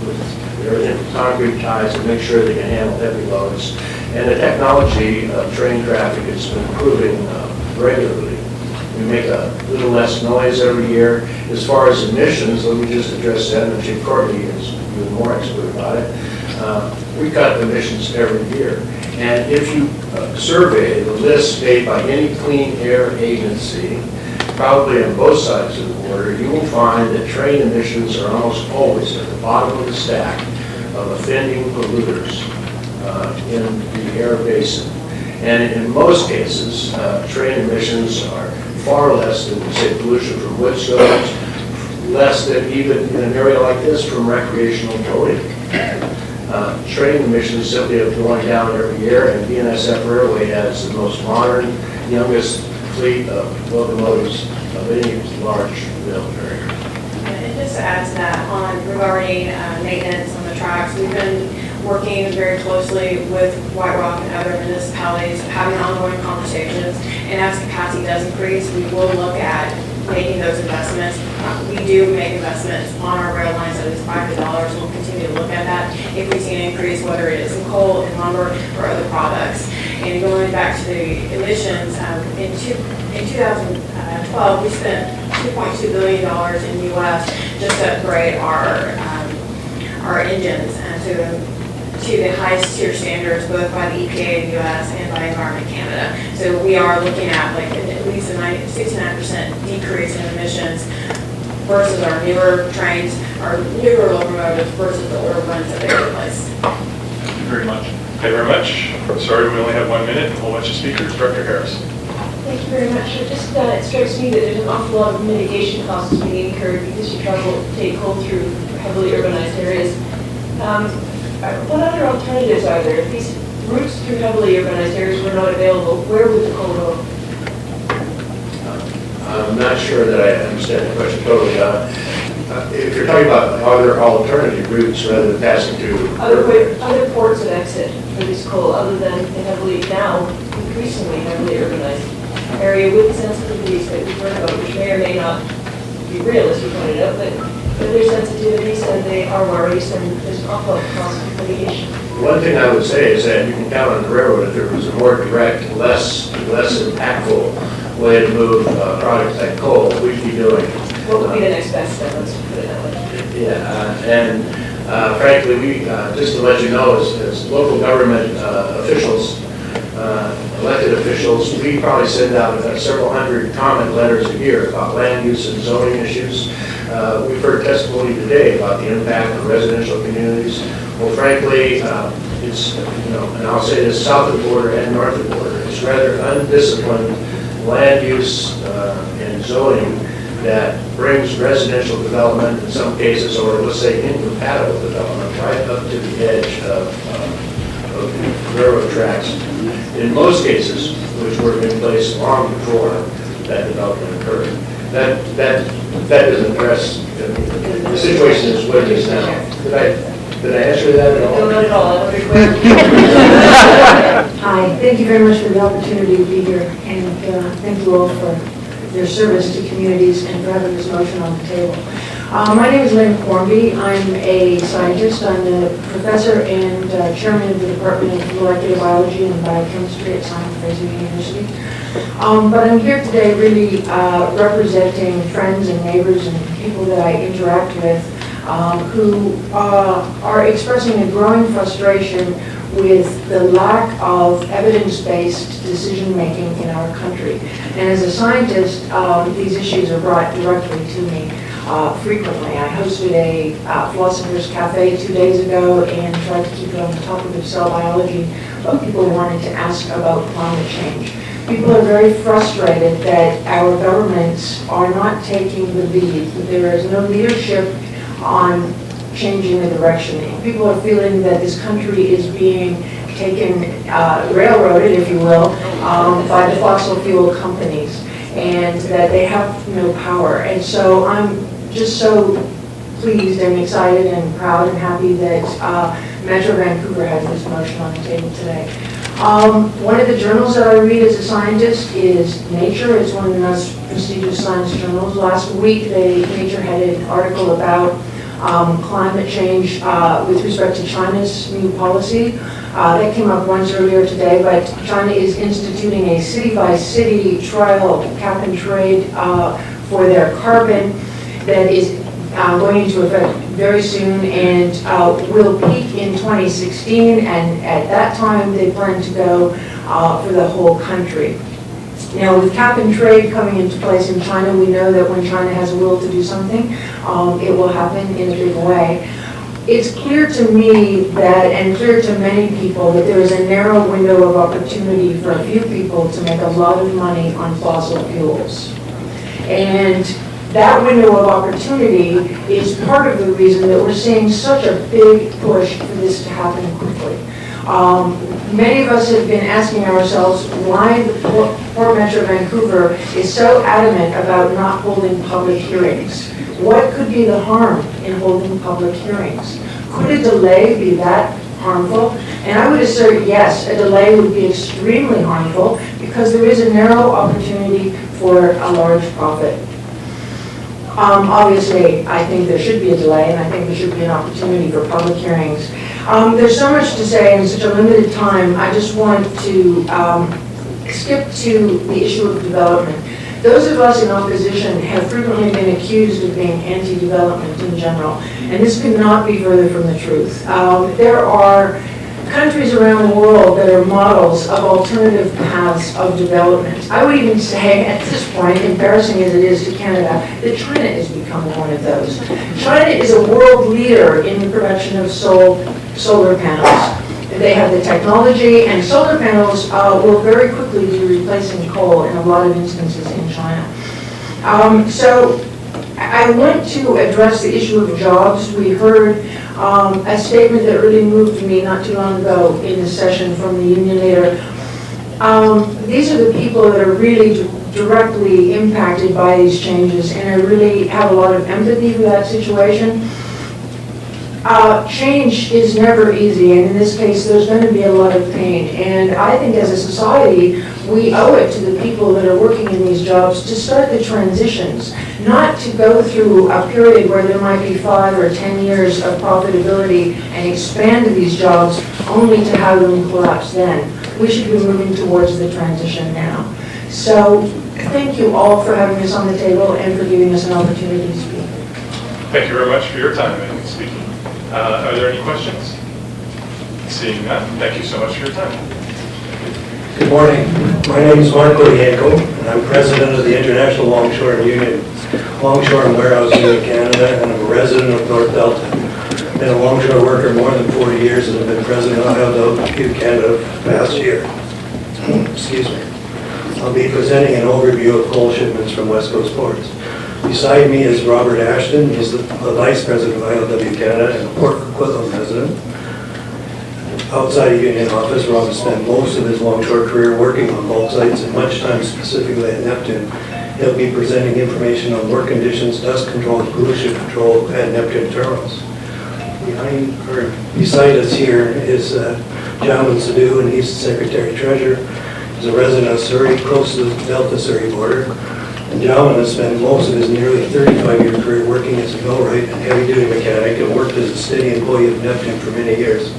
with everything from concrete ties to make sure they can handle heavy loads. And the technology of train traffic has been improving regularly. We make a little less noise every year. As far as emissions, let me just address that, and Chief Courtney is even more expert about it. We cut emissions every year. And if you survey the list made by any clean air agency, probably on both sides of the border, you will find that train emissions are almost always at the bottom of the stack of offending polluters in the air basin. And in most cases, train emissions are far less than, say, pollution from wood stoves, less than even in an area like this from recreational towing. Train emissions simply are going down every year, and BNSF Railway has the most modern, youngest fleet of locomotives of any large rail carrier. And just to add to that, regarding maintenance on the tracks, we've been working very closely with White Rock and other municipalities, having ongoing conversations, and as capacity does increase, we will look at making those investments. We do make investments on our rail lines, at least $5, and we'll continue to look at that if we see an increase, whether it is in coal, in lumber, or other products. And going back to the emissions, in 2012, we spent $2.2 billion in the U.S. just to upgrade our engines and to the highest tier standards, both by the EPA in the U.S. and by Environment Canada. So we are looking at like at least a 69% decrease in emissions versus our newer trains, our newer locomotives versus the older ones that they replace. Thank you very much. Thank you very much. Sorry, we only have 1 minute and a whole bunch of speakers. Director Harris. Thank you very much. It strikes me that there's an awful lot of mitigation costs being incurred because you take coal through heavily urbanized areas. What other alternatives are there? If these routes through heavily urbanized areas were not available, where would the coal go? I'm not sure that I understand the question totally. If you're talking about other alternative routes rather than passing through other ports of exit for this coal, other than the now increasingly heavily urbanized area with sensitivities that we've heard about, which may or may not be real, as you pointed out, but there's sensitivities and they are worries, and there's an awful lot of cost of mitigation. One thing I would say is that you can count on the railroad if there was a more direct, less impactful way to move products like coal, we'd be doing it. What would be the next best step? Let's put it that way. And frankly, we just to let you know, as local government officials, elected officials, we probably send out several hundred comment letters a year about land use and zoning issues. We've heard testimony today about the impact of residential communities. Well, frankly, it's, and I'll say this, south of the border and north of the border, it's rather undisciplined land use and zoning that brings residential development in some cases, or let's say incompatible development, right up to the edge of the railroad tracks. In most cases, which were in place long before that development occurred. That doesn't address, the situation is what it is now. Did I answer that at all? No, not at all. Hi, thank you very much for the opportunity to be here, and thank you all for their service to communities and for having this motion on the table. My name is Lynn Cornby. I'm a scientist. I'm a professor and chairman of the Department of Molecular Biology and Biochemistry at Simon Fraser University. But I'm here today really representing friends and neighbors and people that I interact with who are expressing a growing frustration with the lack of evidence-based decision-making in our country. And as a scientist, these issues are brought directly to me frequently. I hosted a Philosopher's Cafe 2 days ago and tried to keep it on the topic of cell biology, but people wanted to ask about climate change. People are very frustrated that our governments are not taking the lead, that there is no leadership on changing the direction. People are feeling that this country is being taken, railroaded, if you will, by the fossil fuel companies, and that they have no power. And so I'm just so pleased and excited and proud and happy that Metro Vancouver has this motion on the table today. One of the journals that I read as a scientist is Nature. It's one of the most prestigious science journals. Last week, Nature had an article about climate change with respect to China's new policy. That came up once earlier today, but China is instituting a city-by-city trial cap and trade for their carbon that is going into effect very soon and will peak in 2016, and at that time they plan to go for the whole country. Now, with cap and trade coming into place in China, we know that when China has a will to do something, it will happen in a big way. It's clear to me that, and clear to many people, that there is a narrow window of opportunity for a few people to make a lot of money on fossil fuels. And that window of opportunity is part of the reason that we're seeing such a big push for this to happen quickly. Many of us have been asking ourselves why the Port Metro Vancouver is so adamant about not holding public hearings. What could be the harm in holding public hearings? Could a delay be that harmful? And I would assert yes, a delay would be extremely harmful because there is a narrow opportunity for a large profit. Obviously, I think there should be a delay, and I think there should be an opportunity for public hearings. There's so much to say in such a limited time. I just want to skip to the issue of development. Those of us in opposition have frequently been accused of being anti-development in general, and this could not be further from the truth. There are countries around the world that are models of alternative paths of development. I would even say, at this point, embarrassing as it is to Canada, that China is becoming one of those. China is a world leader in the production of solar panels. They have the technology, and solar panels will very quickly be replacing coal in a lot of instances in China. So I want to address the issue of jobs. We heard a statement that really moved me not too long ago in the session from the union leader. These are the people that are really directly impacted by these changes, and I really have a lot of empathy for that situation. Change is never easy, and in this case, there's going to be a lot of pain. And I think as a society, we owe it to the people that are working in these jobs to start the transitions, not to go through a period where there might be 5 or 10 years of profitability and expand these jobs only to have them collapse then. We should be moving towards the transition now. So thank you all for having us on the table and for giving us an opportunity to speak. Thank you very much for your time and speaking. Are there any questions? Seeing none, thank you so much for your time. Good morning. My name is Mark Odienko, and I'm president of the International Longshore and Warehouse Union Canada, and I'm a resident of North Delta. I've been a longshore worker more than 40 years, and I've been president of ILWU Canada for the past year. Excuse me. I'll be presenting an overview of coal shipments from West Coast ports. Beside me is Robert Ashton. He's the Vice President of ILW Canada and a Port Coquitlam resident. Outside of Union office, Rob has spent most of his longshore career working on bulk sites and much time specifically at Neptune. He'll be presenting information on work conditions, dust control, pollution control at Neptune terminals. Beside us here is Jamin Sadhu, and he's the Secretary Treasurer. He's a resident of Surrey, close to the Delta Surrey border. And John has spent most of his nearly 35-year career working as a millwright and heavy-duty mechanic and worked as a steady employee of Neptune for many years.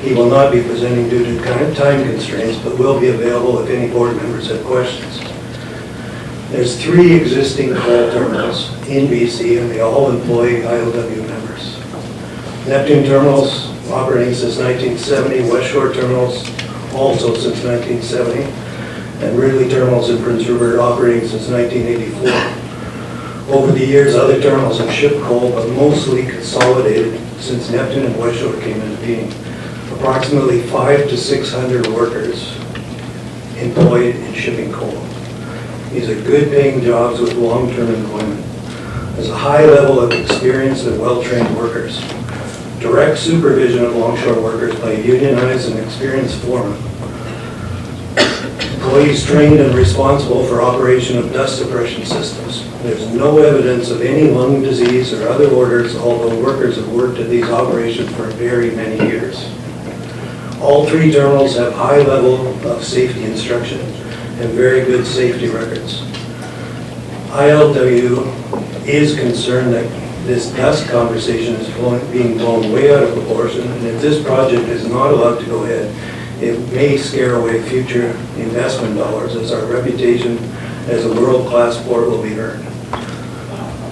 He will not be presenting due to time constraints, but will be available if any board members have questions. There's 3 existing coal terminals in BC, and they all employ ILW members. Neptune terminals operating since 1970, West Shore terminals also since 1970, and Ridley terminals in Prince Rupert operating since 1984. Over the years, other terminals have shipped coal, but mostly consolidated since Neptune and West Shore came into being. Approximately 500 to 600 workers employed in shipping coal. These are good paying jobs with long-term employment. There's a high level of experience and well-trained workers. Direct supervision of longshore workers by unionized and experienced foremen. Employees trained and responsible for operation of dust suppression systems. There's no evidence of any lung disease or other orders, although workers have worked at these operations for very many years. All 3 terminals have high level of safety instruction and very good safety records. ILW is concerned that this dust conversation is being blown way out of proportion, and if this project is not allowed to go ahead, it may scare away future investment dollars as our reputation as a world-class port will be earned.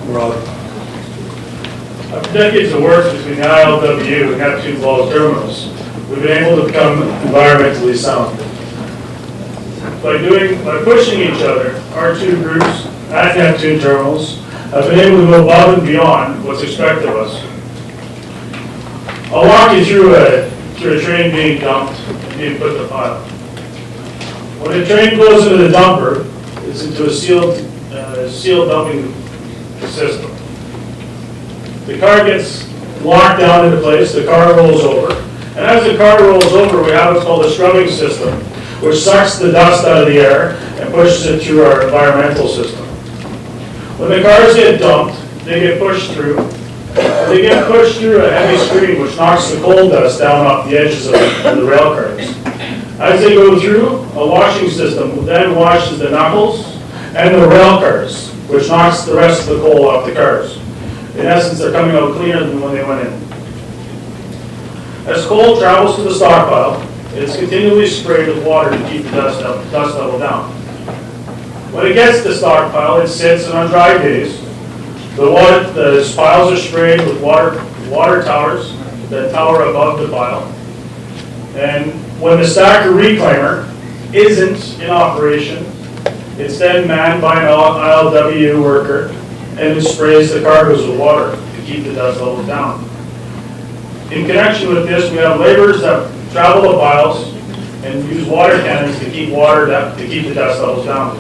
Rob. After decades of work between the ILW and Neptune Falls terminals, we've been able to become environmentally sound. By pushing each other, our 2 groups at Neptune terminals have been able to go above and beyond what's expected of us. I'll walk you through a train being dumped and being put in the pile. When a train goes into the dumper, it's into a sealed dumping system. The car gets locked down into place, the car rolls over, and as the car rolls over, we have what's called a scrubbing system, which sucks the dust out of the air and pushes it through our environmental system. When the cars get dumped, they get pushed through. They get pushed through a heavy screen which knocks the coal dust down off the edges of the rail cars. As they go through, a washing system then washes the knuckles and the rail cars, which knocks the rest of the coal off the cars. In essence, they're coming out cleaner than when they went in. As coal travels to the stockpile, it's continually sprayed with water to keep the dust level down. When it gets to the stockpile, it sits, and on dry days, the piles are sprayed with water towers that tower above the pile. And when the stacker reclaimer isn't in operation, it's then manned by an ILW worker, and it sprays the cargoes with water to keep the dust levels down. In connection with this, we have laborers that travel the piles and use water cannons to keep the dust levels down.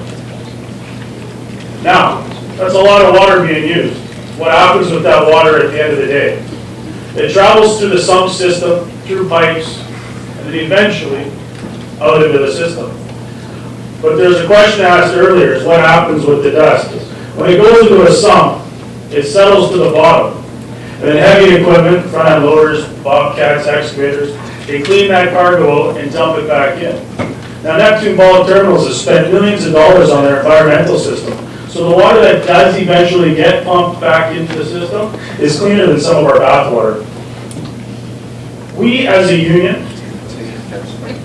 Now, that's a lot of water being used. What happens with that water at the end of the day? It travels through the sump system, through pipes, and then eventually out into the system. But there's a question asked earlier, is what happens with the dust? When it goes into a sump, it settles to the bottom. And then heavy equipment, front-end loaders, bobcats, excavators, they clean that cargo out and dump it back in. Now, Neptune Falls terminals have spent millions of dollars on their environmental system. So the water that does eventually get pumped back into the system is cleaner than some of our bathwater. We, as a union,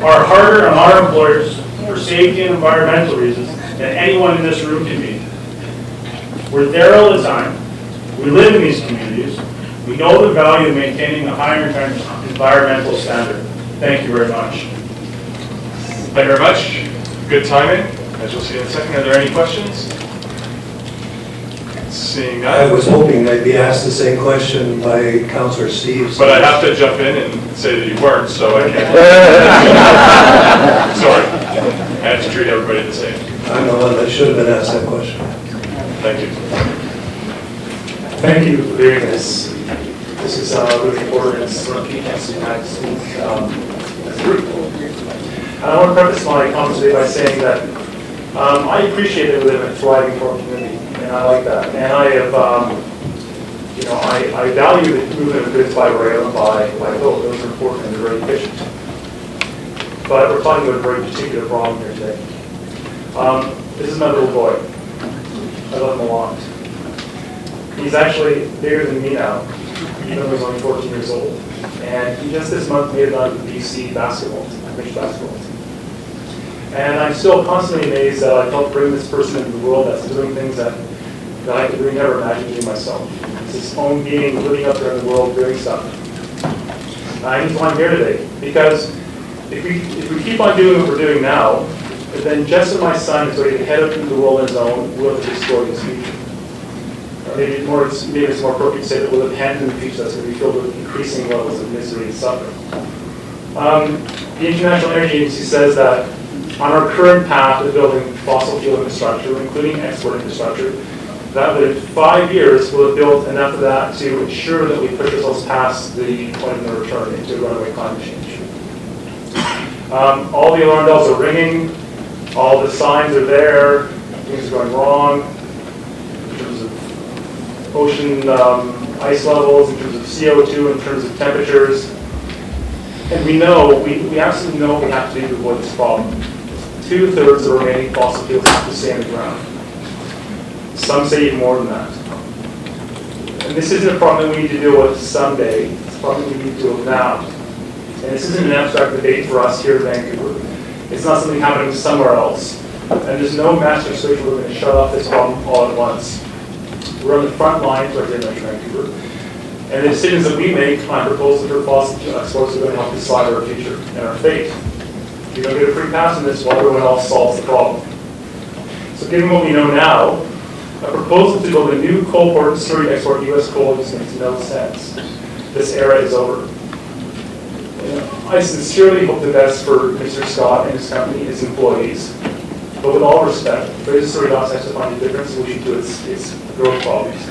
are harder on our employers for safety and environmental reasons than anyone in this room can be. We're there all the time. We live in these communities. We know the value of maintaining a higher environmental standard. Thank you very much. Thank you very much. Good timing. As you'll see in a second, are there any questions? Seeing none. I was hoping I'd be asked the same question by Councillor Steve. But I have to jump in and say that you weren't, so I can't. Sorry. I have to treat everybody the same. I'm the one that should have been asked that question. Thank you. Thank you for doing this. This is really important. It's one of the United States group. And I want to preface my comments today by saying that I appreciate that we live in a thriving farm community, and I like that. And I have, I value the movement of goods by rail and by boat. Those are important and they're very efficient. But we're talking about a very particular problem here today. This is my little boy. I love him a lot. He's actually bigger than me now, even though he's only 14 years old. And he just this month made it on the BC basketball team, British basketball team. And I'm still constantly amazed that I helped bring this person into the world that's doing things that I could really never imagine doing myself. It's his own being, living up there in the world, doing stuff. I need why I'm here today, because if we keep on doing what we're doing now, then Jess and my son is ready to head up into the world on his own, will have destroyed his future. Or maybe it's more appropriate to say that we'll have abandoned the future that's going to be filled with increasing levels of misery and suffering. The International Energy Agency says that on our current path of building fossil fuel infrastructure, including export infrastructure, that within 5 years we'll have built enough of that to ensure that we push ourselves past the point of no return into runaway climate change. All the alarm bells are ringing, all the signs are there, things are going wrong in terms of ocean ice levels, in terms of CO2, in terms of temperatures. And we know, we absolutely know what we have to do to avoid this problem. 2/3 of the remaining fossil fuels have to stay in the ground. Some say even more than that. And this isn't a problem that we need to deal with someday, it's a problem that we need to deal with now. And this isn't an abstract debate for us here in Vancouver. It's not something happening somewhere else. And there's no master switch where we're going to shut off this problem all at once. We're on the front lines right here in Metro Vancouver. And the decisions that we make on proposals for fossil fuel exports are going to help decide our future and our fate. If you don't get a free pass on this, well, everyone else solves the problem. So given what we know now, a proposal to build a new coal port in Surrey to export U.S. coal just makes no sense. This era is over. I sincerely hope the best for Mr. Scott and his company, his employees. But with all respect, Fraser Surrey Docks has to find a different solution to its growth problems.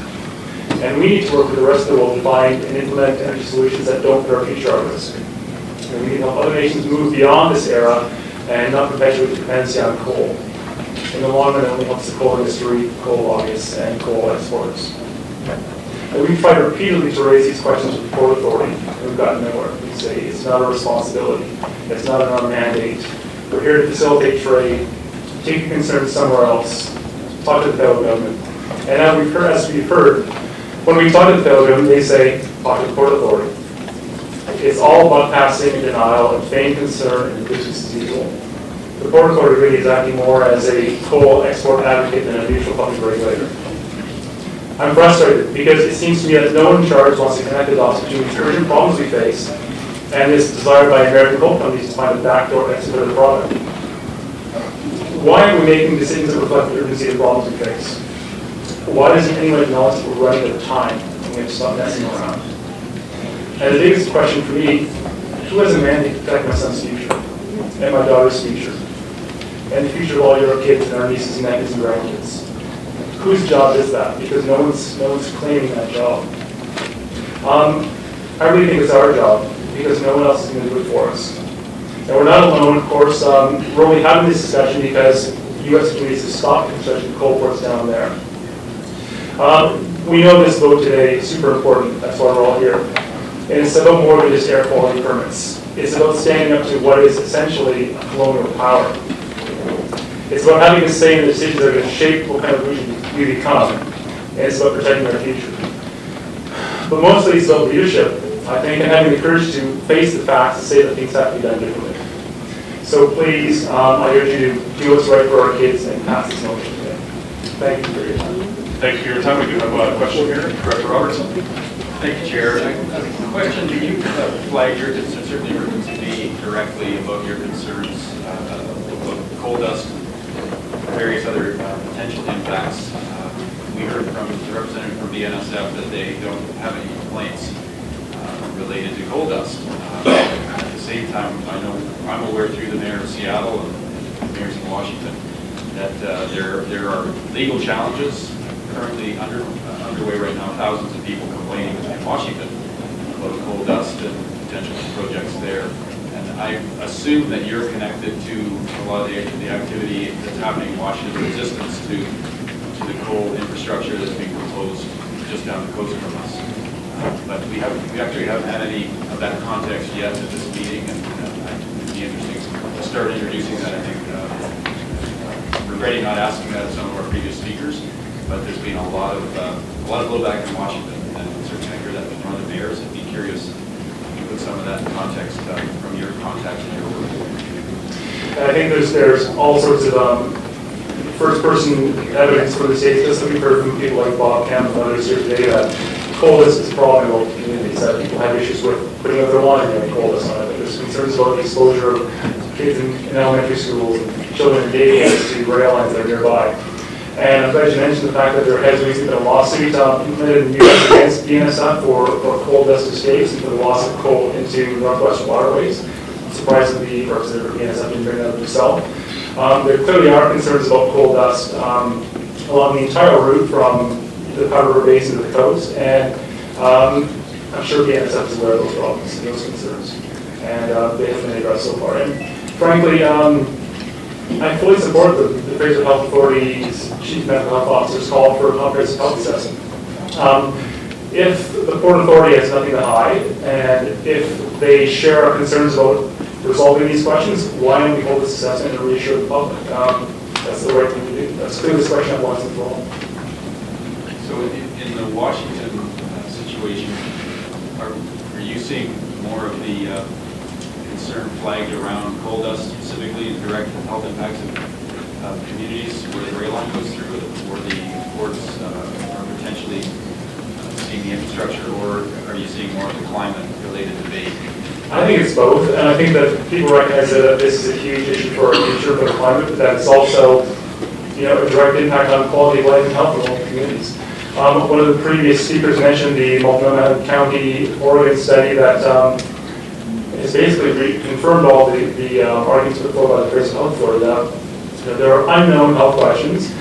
And we need to work with the rest of the world to find and implement energy solutions that don't put our future at risk. And we need to help other nations move beyond this era and not perpetuate the dependency on coal. In the long run, it only helps the coal industry, coal lobbyists, and coal exporters. And we've tried repeatedly to raise these questions with the Port Authority, and we've gotten nowhere. We say it's not our responsibility, it's not in our mandate. We're here to facilitate trade, take your concerns somewhere else, talk to the federal government. And as we've heard, when we talk to the federal government, they say, talk to the Port Authority. It's all about passing a denial and feigned concern and business as usual. The Port Authority really is acting more as a coal export advocate than a neutral public regulator. I'm frustrated because it seems to me that no one in charge wants to connect the dots between the urgent problems we face and this desire by American coal companies to find a backdoor export of the product. Why are we making decisions that reflect the urgency of the problems we face? Why doesn't anyone acknowledge that we're running out of time and we have to stop messing around? And the biggest question for me, who has a mandate to protect my son's future and my daughter's future and the future of all your kids and our nieces and nephews and grandkids? Whose job is that? Because no one's claiming that job. I really think it's our job because no one else is going to do it for us. And we're not alone, of course. We're only having this discussion because the U.S. needs to stop construction of coal ports down there. We know this vote today is super important. That's why we're all here. And it's about more than just air quality permits. It's about standing up to what is essentially a colonial power. It's about having a say in the decisions that are going to shape what kind of region we become. And it's about protecting our future. But mostly it's about leadership, I think, and having the courage to face the facts and say that things have to be done differently. So please, I urge you to do what's right for our kids and pass this motion today. Thank you for your time. Thank you for your time. We do have a question here. Director Robertson. Thank you, Chair. A question, do you flag your concerns, certainly heard to me directly about your concerns about coal dust and various other potential impacts? We heard from the representative from BNSF that they don't have any complaints related to coal dust. At the same time, I know I'm aware through the mayor of Seattle and mayors in Washington that there are legal challenges currently underway right now. Thousands of people complaining in Washington about coal dust and potential projects there. And I assume that you're connected to a lot of the activity that's happening in Washington, resistance to the coal infrastructure that's being proposed just down the coast from us. But we actually haven't had any of that context yet at this meeting, and it'd be interesting to start introducing that. I think regretting not asking that of some of our previous speakers. but there's been a lot of blowback in Washington, and certainly I hear that from other mayors. I'd be curious to put some of that in context from your contacts and your work. And I think there's all sorts of first-person evidence for the state system. We've heard from people like Bob Kemp and others here today that coldness is a problem in local communities, that people have issues with putting out their laundry and coldness on it. There's concerns about the exposure of kids in elementary schools and children in daycares to rail lines that are nearby. And I'm glad you mentioned the fact that there has recently been a lawsuit implemented in the U.S. against BNSF for coal dust escapes and for the loss of coal into northwestern waterways. Surprisingly, Representative BNSF didn't bring that up himself. There clearly are concerns about coal dust along the entire route from the Powder River Basin to the coast, and I'm sure BNSF is aware of those problems and those concerns, and they haven't been addressed so far. And frankly, I fully support the Fraser Health Authority's Chief Medical Health Officer's call for a comprehensive health assessment. If the Port Authority has nothing to hide, and if they share our concerns about resolving these questions, why don't we hold this assessment and reassure the public? That's the right thing to do. That's clearly the question I want to follow. So in the Washington situation, are you seeing more of the concern flagged around coal dust, specifically the direct health impacts of communities where the rail line goes through, or the ports are potentially seeing the infrastructure, or are you seeing more of the climate-related debate? I think it's both, and I think that people recognize that this is a huge issue for our future, for the climate, but that it's also, a direct impact on quality of life and health in local communities. One of the previous speakers mentioned the Multnomah County, Oregon study that has basically confirmed all the arguments put forward by the Fraser Health Authority. There are unknown health questions.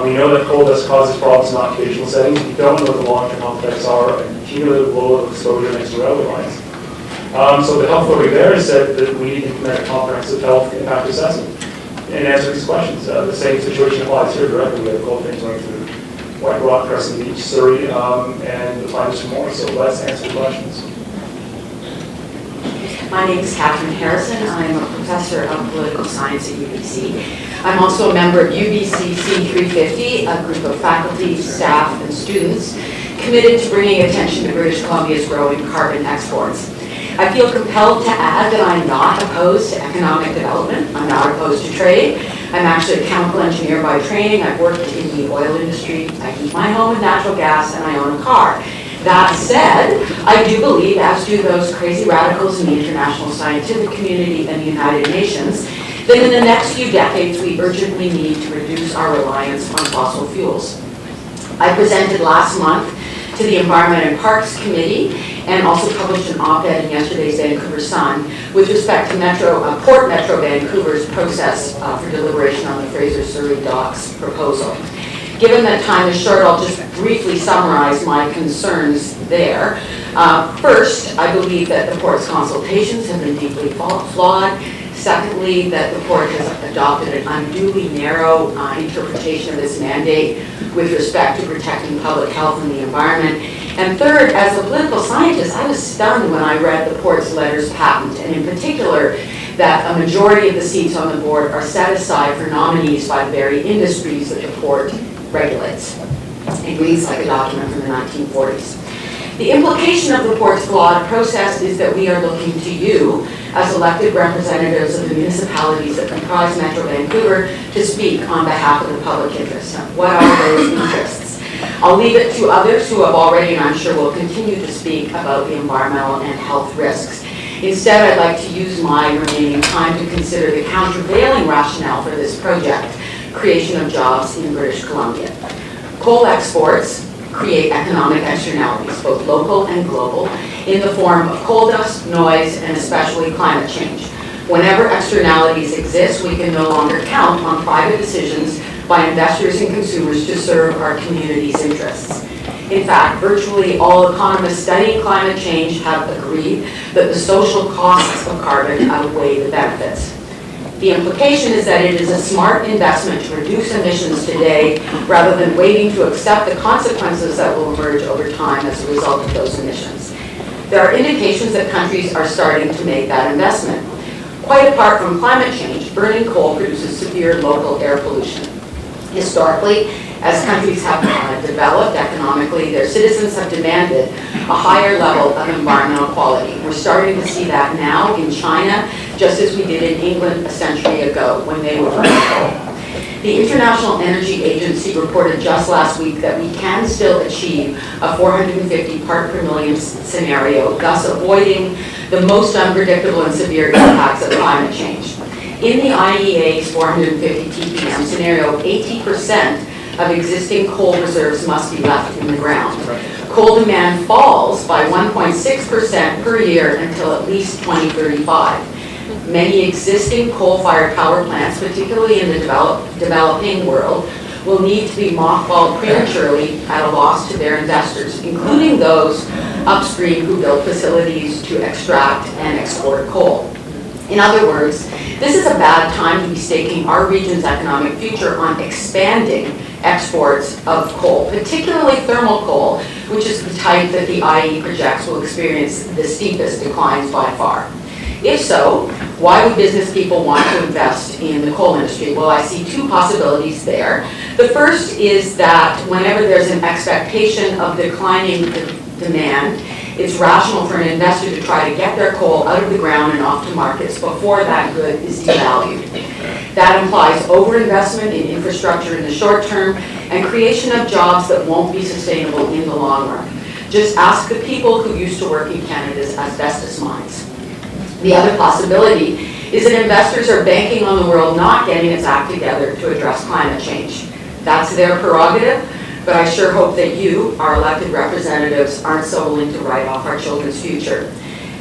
We know that coal dust causes problems in occupational settings. We don't know what the long-term health effects are and cumulative load of exposure next to railway lines. So the health authority there has said that we need to implement a comprehensive health impact assessment and answer these questions. The same situation applies here directly. We have coal trains running through White Rock, Crescent Beach, Surrey, and the plan is for more. So let's answer the questions. My name is Catherine Harrison. I'm a professor of political science at UBC. I'm also a member of UBC C350, a group of faculty, staff, and students committed to bringing attention to British Columbia's growing carbon exports. I feel compelled to add that I'm not opposed to economic development. I'm not opposed to trade. I'm actually a chemical engineer by training. I've worked in the oil industry. I heat my home with natural gas, and I own a car. That said, I do believe, as do those crazy radicals in the international scientific community and the United Nations, that in the next few decades we urgently need to reduce our reliance on fossil fuels. I presented last month to the Environment and Parks Committee and also published an op-ed in yesterday's Vancouver Sun with respect to Port Metro Vancouver's process for deliberation on the Fraser Surrey Docks proposal. Given that time is short, I'll just briefly summarize my concerns there. First, I believe that the Port's consultations have been deeply flawed. Secondly, that the Port has adopted an unduly narrow interpretation of its mandate with respect to protecting public health and the environment. And third, as a political scientist, I was stunned when I read the Port's letters patent, and in particular, that a majority of the seats on the board are set aside for nominees by the very industries that the Port regulates. It reads like a document from the 1940s. The implication of the Port's flawed process is that we are looking to you, as elected representatives of the municipalities that comprise Metro Vancouver, to speak on behalf of the public interest. Now, what are those interests? I'll leave it to others who have already, and I'm sure will continue to speak about the environmental and health risks. Instead, I'd like to use my remaining time to consider the countervailing rationale for this project, creation of jobs in British Columbia. Coal exports create economic externalities, both local and global, in the form of coal dust, noise, and especially climate change. Whenever externalities exist, we can no longer count on private decisions by investors and consumers to serve our community's interests. In fact, virtually all economists studying climate change have agreed that the social costs of carbon outweigh the benefits. The implication is that it is a smart investment to reduce emissions today rather than waiting to accept the consequences that will emerge over time as a result of those emissions. There are indications that countries are starting to make that investment. Quite apart from climate change, burning coal produces severe local air pollution. Historically, As countries have developed economically, their citizens have demanded a higher level of environmental quality. We're starting to see that now in China, just as we did in England a century ago when they were burning coal. The International Energy Agency reported just last week that we can still achieve a 450 part per million scenario, thus avoiding the most unpredictable and severe impacts of climate change. In the IEA's 450 TPM scenario, 80% of existing coal reserves must be left in the ground. Coal demand falls by 1.6% per year until at least 2035. Many existing coal-fired power plants, particularly in the developing world, will need to be mothballed prematurely at a loss to their investors, including those upstream who build facilities to extract and export coal. In other words, this is a bad time to be staking our region's economic future on expanding exports of coal, particularly thermal coal, which is the type that the IE projects will experience the steepest declines by far. If so, why would business people want to invest in the coal industry? Well, I see two possibilities there. The first is that whenever there's an expectation of declining demand, it's rational for an investor to try to get their coal out of the ground and off to markets before that good is devalued. That implies overinvestment in infrastructure in the short term and creation of jobs that won't be sustainable in the long run. Just ask the people who used to work in Canada's asbestos mines. The other possibility is that investors are banking on the world not getting its act together to address climate change. That's their prerogative, but I sure hope that you, our elected representatives, aren't so willing to write off our children's future.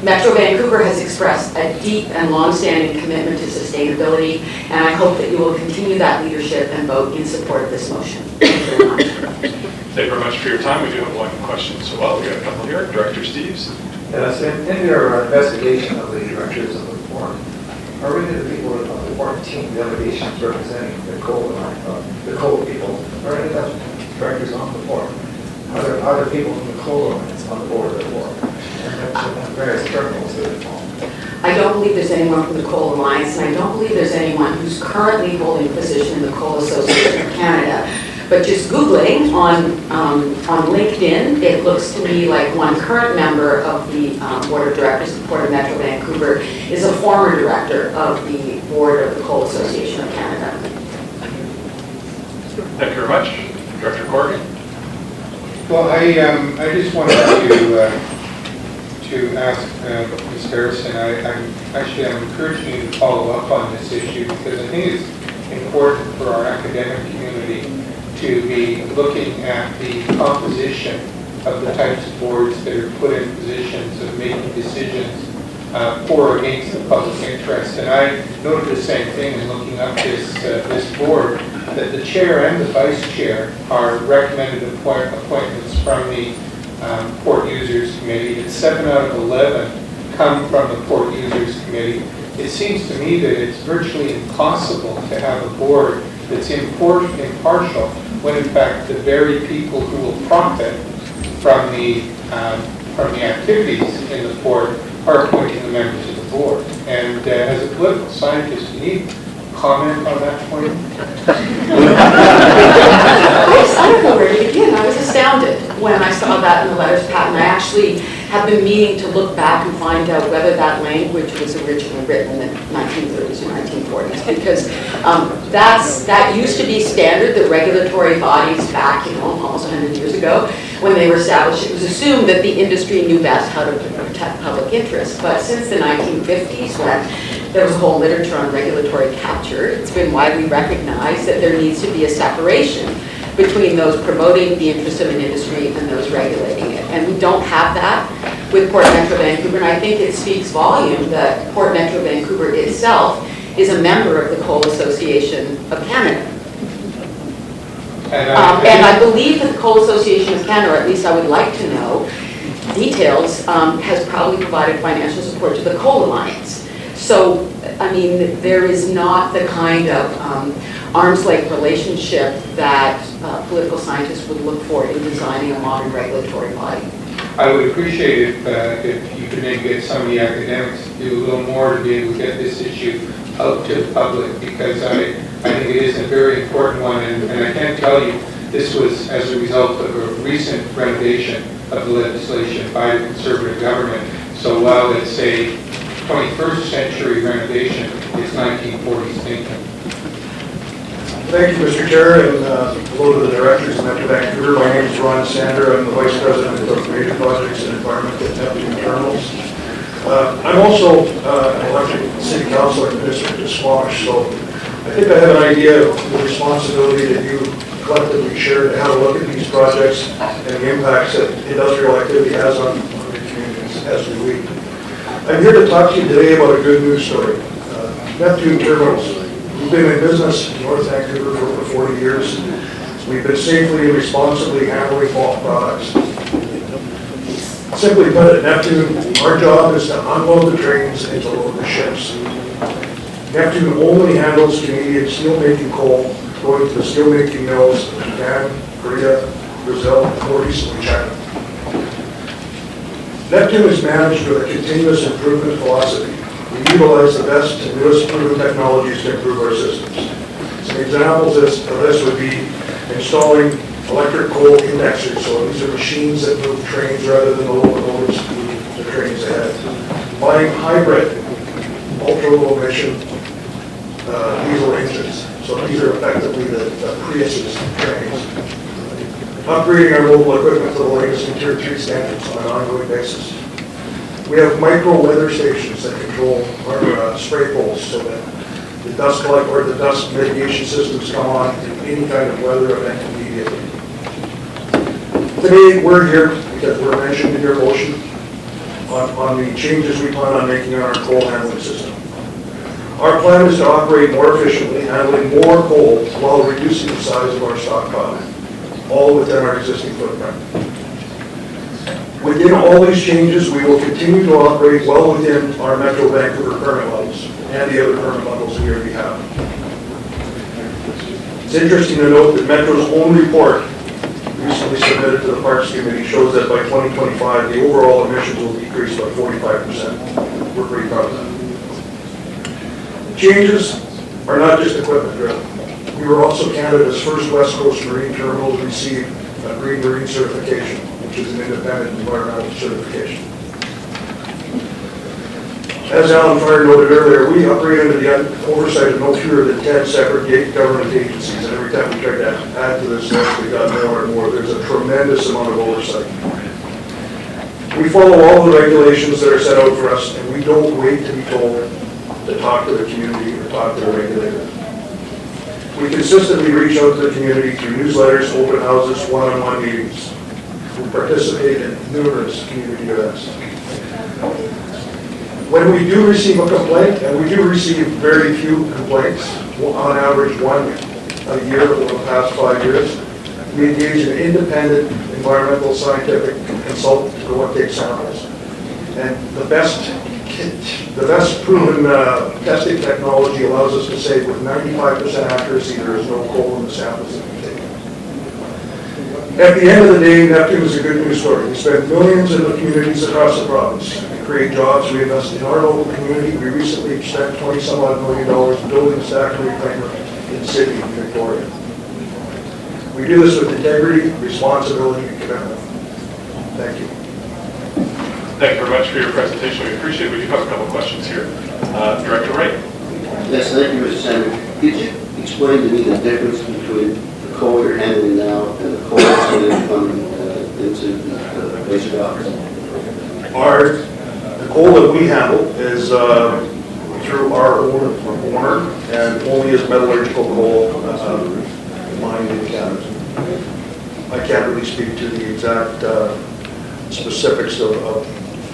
Metro Vancouver has expressed a deep and long-standing commitment to sustainability, and I hope that you will continue that leadership and vote in support of this motion. Thank you very much. Thank you very much for your time. We do have one question as well. We got a couple here. Director Steves. Yes, in your investigation of the directors of the board, are really the people of the 14 delegations representing the coal people, are any of the directors on the board? Are there people from the coal alliance on the board of the board? And various terminals that involved. I don't believe there's anyone from the Coal Alliance, and I don't believe there's anyone who's currently holding a position in the Coal Association of Canada. But just Googling on LinkedIn, it looks to me like one current member of the Board of Directors of the Port of Metro Vancouver is a former director of the Board of the Coal Association of Canada. Thank you very much. Director Corrigan. Well, I just wanted to ask Ms. Harrison, I'm encouraging you to follow up on this issue because I think it's important for our academic community to be looking at the composition of the types of boards that are put in positions of making decisions for or against the public interest. And I noted the same thing in looking up this board, that the chair and the vice chair are recommended appointments from the Port Users Committee, and 7 out of 11 come from the Port Users Committee. It seems to me that it's virtually impossible to have a board that's impartial when in fact the very people who will profit from the activities in the port are appointing the members of the board. And as a political scientist, can you comment on that point? I don't know where to begin. I was astounded when I saw that in the letters patent. I actually have been meaning to look back and find out whether that language was originally written in the 1930s or 1940s, because that used to be standard that regulatory bodies back, almost 100 years ago, when they were established, it was assumed that the industry knew best how to protect public interest. But since the 1950s, when there was a whole literature on regulatory capture, it's been widely recognized that there needs to be a separation between those promoting the interest of an industry and those regulating it. And we don't have that with Port Metro Vancouver, and I think it speaks volume that Port Metro Vancouver itself is a member of the Coal Association of Canada. And I believe that the Coal Association of Canada, or at least I would like to know, details, has probably provided financial support to the Coal Alliance. So, I mean, there is not the kind of arms-length relationship that political scientists would look for in designing a modern regulatory body. I would appreciate if you could maybe get some of the academics to do a little more to be able to get this issue out to the public, because I think it is a very important one, and I can't tell you this was as a result of a recent renovation of the legislation by the Conservative government. So while it's a 21st century renovation, it's 1940s thinking. Thank you, Mr. Chair, and hello to the directors of Metro Vancouver. My name is Ron Sander. I'm the Vice President of Major Projects and Environment at Neptune Terminals. I'm also an elected city councilor in the district of Squamish, so I think I have an idea of the responsibility that you collectively share to have a look at these projects and the impacts that industrial activity has on the communities as we lead. I'm here to talk to you today about a good news story. Neptune Terminals. We've been in business in North Vancouver for over 40 years. We've been safely and responsibly handling bulk products. Simply put, at Neptune, our job is to unload the trains and to load the ships. Neptune only handles Canadian steelmaking coal going to the steelmaking mills in Japan, Korea, Brazil, and more recently China. Neptune is managed with a continuous improvement philosophy. We utilize the best and newest proven technologies to improve our systems. Some examples of this would be installing electric coal indexers. So these are machines that move trains rather than the locomotives move the trains ahead. Buying hybrid, ultra-low emission diesel engines. So these are effectively the Priuses trains. Upgrading our mobile equipment to the latest in Tier 3 standards on an ongoing basis. We have micro weather stations that control our spray poles so that the dust collect or the dust mitigation systems come on in any kind of weather event immediately. Today we're here because we're mentioned in your motion on the changes we plan on making on our coal handling system. Our plan is to operate more efficiently, handling more coal while reducing the size of our stockpile, all within our existing footprint. Within all these changes, we will continue to operate well within our Metro Vancouver permit levels and the other permit levels we already have. It's interesting to note that Metro's own report recently submitted to the Parks Committee shows that by 2025, the overall emissions will decrease by 45%. We're pretty proud of that. The changes are not just equipment driven. We were also Canada's first West Coast marine terminal to receive a Green Marine certification, which is an independent environmental certification. As Alan Fryer noted earlier, we operate under the oversight of no fewer than 10 separate government agencies, and every time we try to add to this list, we got more and more. There's a tremendous amount of oversight. We follow all the regulations that are set out for us, and we don't wait to be told to talk to the community or talk to the regulator. We consistently reach out to the community through newsletters, open houses, one-on-one meetings. We participate in numerous community events. When we do receive a complaint, and we do receive very few complaints, on average one a year over the past 5 years, we engage an independent environmental scientific consultant to go and take samples. And the best proven testing technology allows us to say with 95% accuracy there is no coal in the samples that we take. At the end of the day, Neptune is a good news story. We spend millions in the communities across the province. We create jobs, we invest in our local community. We recently spent $20-some-odd million building a stack reclaimer in Sydney, Victoria. We do this with integrity, responsibility, and commitment. Thank you. Thank you very much for your presentation. We appreciate it. We do have a couple of questions here. Director Wright. Yes, thank you, Mr. Senator. Could you explain to me the difference between the coal you're handling now and the coal that's going to come into the Fraser Docks? The coal that we handle is through our owner and only as metallurgical coal mined in Canada. I can't really speak to the exact specifics of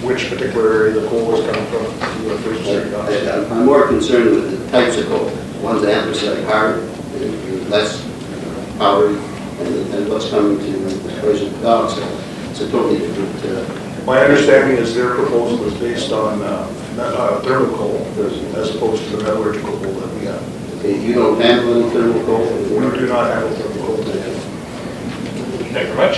which particular area the coal is coming from to the Fraser Surrey Docks. I'm more concerned with the types of coal. One's anthracite hard, less powdery, and what's coming to the Fraser Docks. It's a totally different. My understanding is their proposal is based on thermal coal as opposed to the metallurgical coal that we have. Okay, you don't handle any thermal coal? We do not handle thermal coal today. Thank you very much.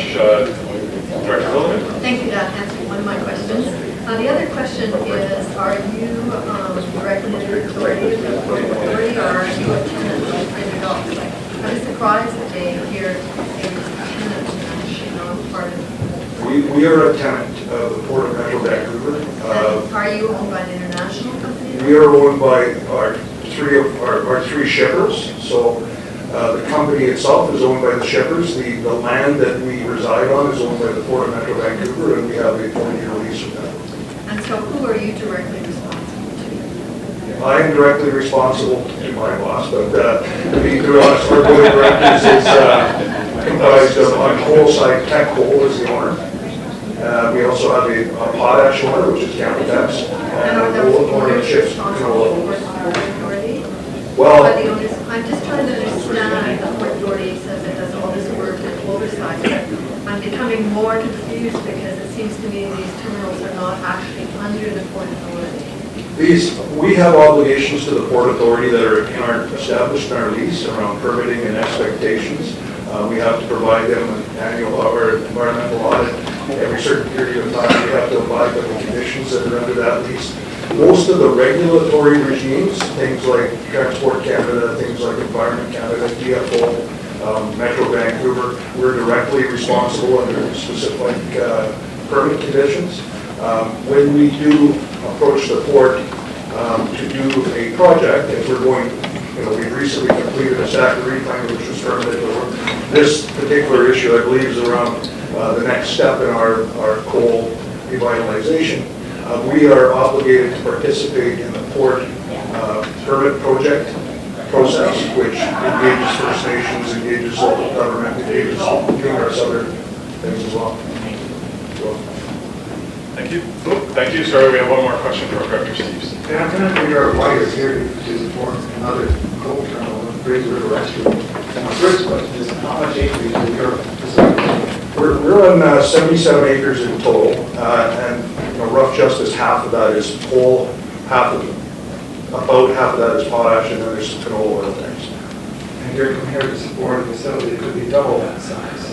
Director Hilleman. Thank you, that answered one of my questions. The other question is, are you regulated authority or are you a tenant of Fraser Docks? I was surprised that they here in We are a tenant of the Port of Metro Vancouver. Are you owned by an international company? We are owned by our three shippers. So the company itself is owned by the shippers. The land that we reside on is owned by the Port of Metro Vancouver, and we have a 4-year lease with them. And so who are you directly responsible to? I am directly responsible to my boss, but to be honest, our board of directors is comprised of, on coal side, Tech Coal is the owner. We also have a potash owner, which is Canpotex, and a coal owner, Chips Canola. Well, I'm just trying to understand, the Port Authority says it does all this work and oversight. I'm becoming more confused because it seems to me these terminals are not actually under the Port Authority. We have obligations to the Port Authority that are established in our lease around permitting and expectations. We have to provide them an annual or environmental audit every certain period of time. We have to abide by the conditions that are under that lease. Most of the regulatory regimes, things like Transport Canada, things like Environment Canada, DFO, Metro Vancouver, we're directly responsible under specific permit conditions. When we do approach the port to do a project, if we're going, we've recently completed a stack reclaimer which was permitted. This particular issue, I believe, is around the next step in our coal revitalization. We are obligated to participate in the port permit project process, which engages First Nations, engages local government, engages numerous other things as well. Thank you. Thank you. Sorry, we have one more question for Director Steves. Yeah, I'm trying to figure out why you're here to support another coal terminal in Fraser River Rescue. And my first question is, how much acreage is your facility? We're on 77 acres in total, and rough justice, half of that is coal, about half of that is potash, and then there's some canola oil things. And you're here to support a facility that could be double that size.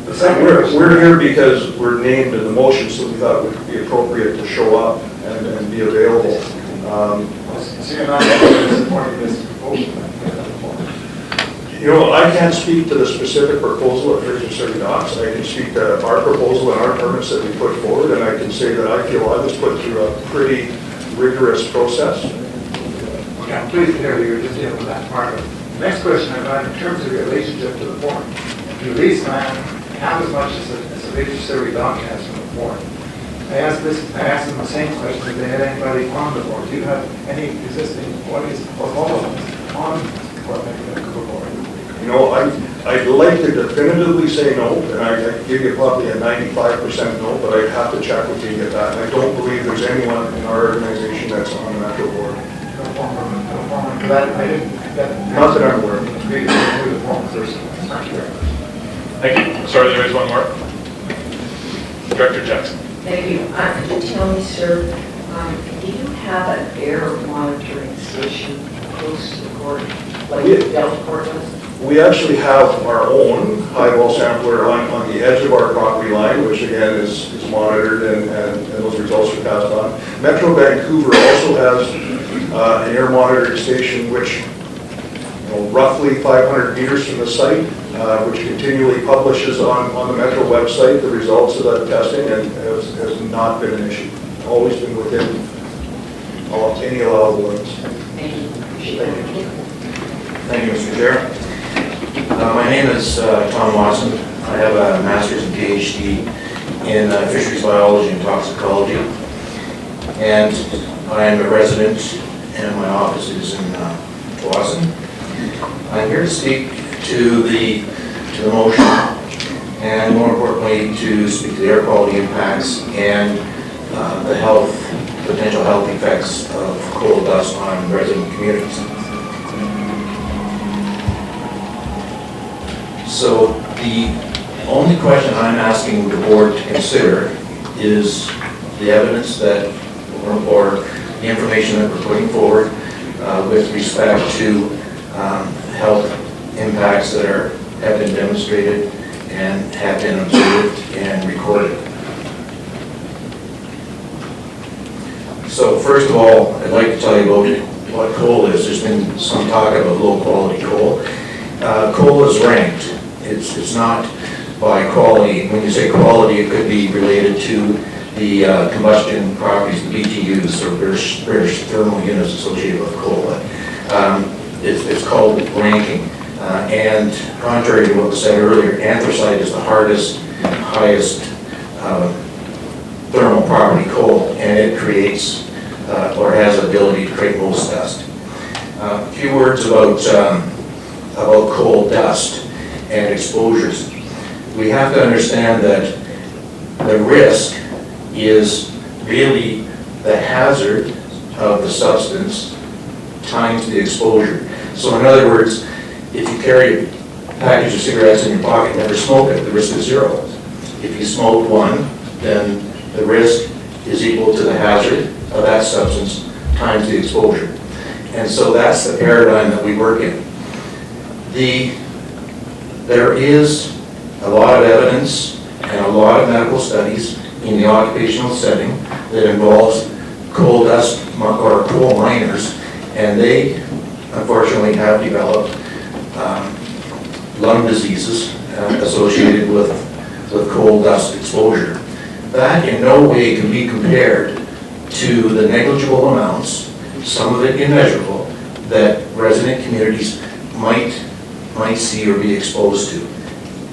We're here because we're named in the motion, so we thought it would be appropriate to show up and be available. So you're not supporting this proposal? I can't speak to the specific proposal at Fraser Surrey Docks. I can speak to our proposal and our permits that we put forward, and I can say that I feel I was put through a pretty rigorous process. Okay, I'm pleased to hear you're just dealing with that part of it. Next question I've got, in terms of your relationship to the port. You lease land half as much as the Fraser Surrey Dock has from the port. I asked them the same question if they had anybody on the board. Do you have any existing employees or followers on the Port Vancouver board? I'd like to definitively say no, and I'd give you probably a 95% no, but I'd have to check with you to get that. I don't believe there's anyone in our organization that's on the Metro board. No that I didn't get. Not that I'm aware of. Thank you very much. Thank you. Sorry, there is one more. Director Jackson. Thank you. Could you tell me, sir, do you have an air monitoring station close to the port, like Delta Port does? We actually have our own high-vol sampler on the edge of our property line, which again is monitored and those results are passed on. Metro Vancouver also has an air monitoring station which, roughly 500 meters from the site, which continually publishes on the Metro website the results of that testing, and has not been an issue. Always been within any allowable limits. Thank you. Thank you, Mr. Chair. My name is Tom Watson. I have a master's and PhD in fisheries biology and toxicology, and I am a resident, and my office is in Dawson. I'm here to speak to the motion, and more importantly, to speak to the air quality impacts and the potential health effects of coal dust on resident communities. So the only question I'm asking the board to consider is the evidence that, or the information that we're putting forward with respect to health impacts that have been demonstrated and have been observed and recorded. So first of all, I'd like to tell you about what coal is. There's been some talk about low quality coal. Coal is ranked. It's not by quality. When you say quality, it could be related to the combustion properties, the BTUs, or British thermal units associated with coal. It's called ranking. And contrary to what was said earlier, anthracite is the hardest, highest thermal property coal, and it creates or has the ability to create most dust. A few words about coal dust and exposures. We have to understand that the risk is really the hazard of the substance times the exposure. So in other words, if you carry a package of cigarettes in your pocket and never smoke it, the risk is zero. If you smoke one, then the risk is equal to the hazard of that substance times the exposure. And so that's the paradigm that we work in. There is a lot of evidence and a lot of medical studies in the occupational setting that involves coal dust or coal miners, and they unfortunately have developed lung diseases associated with coal dust exposure. That in no way can be compared to the negligible amounts, some of it immeasurable, that resident communities might see or be exposed to.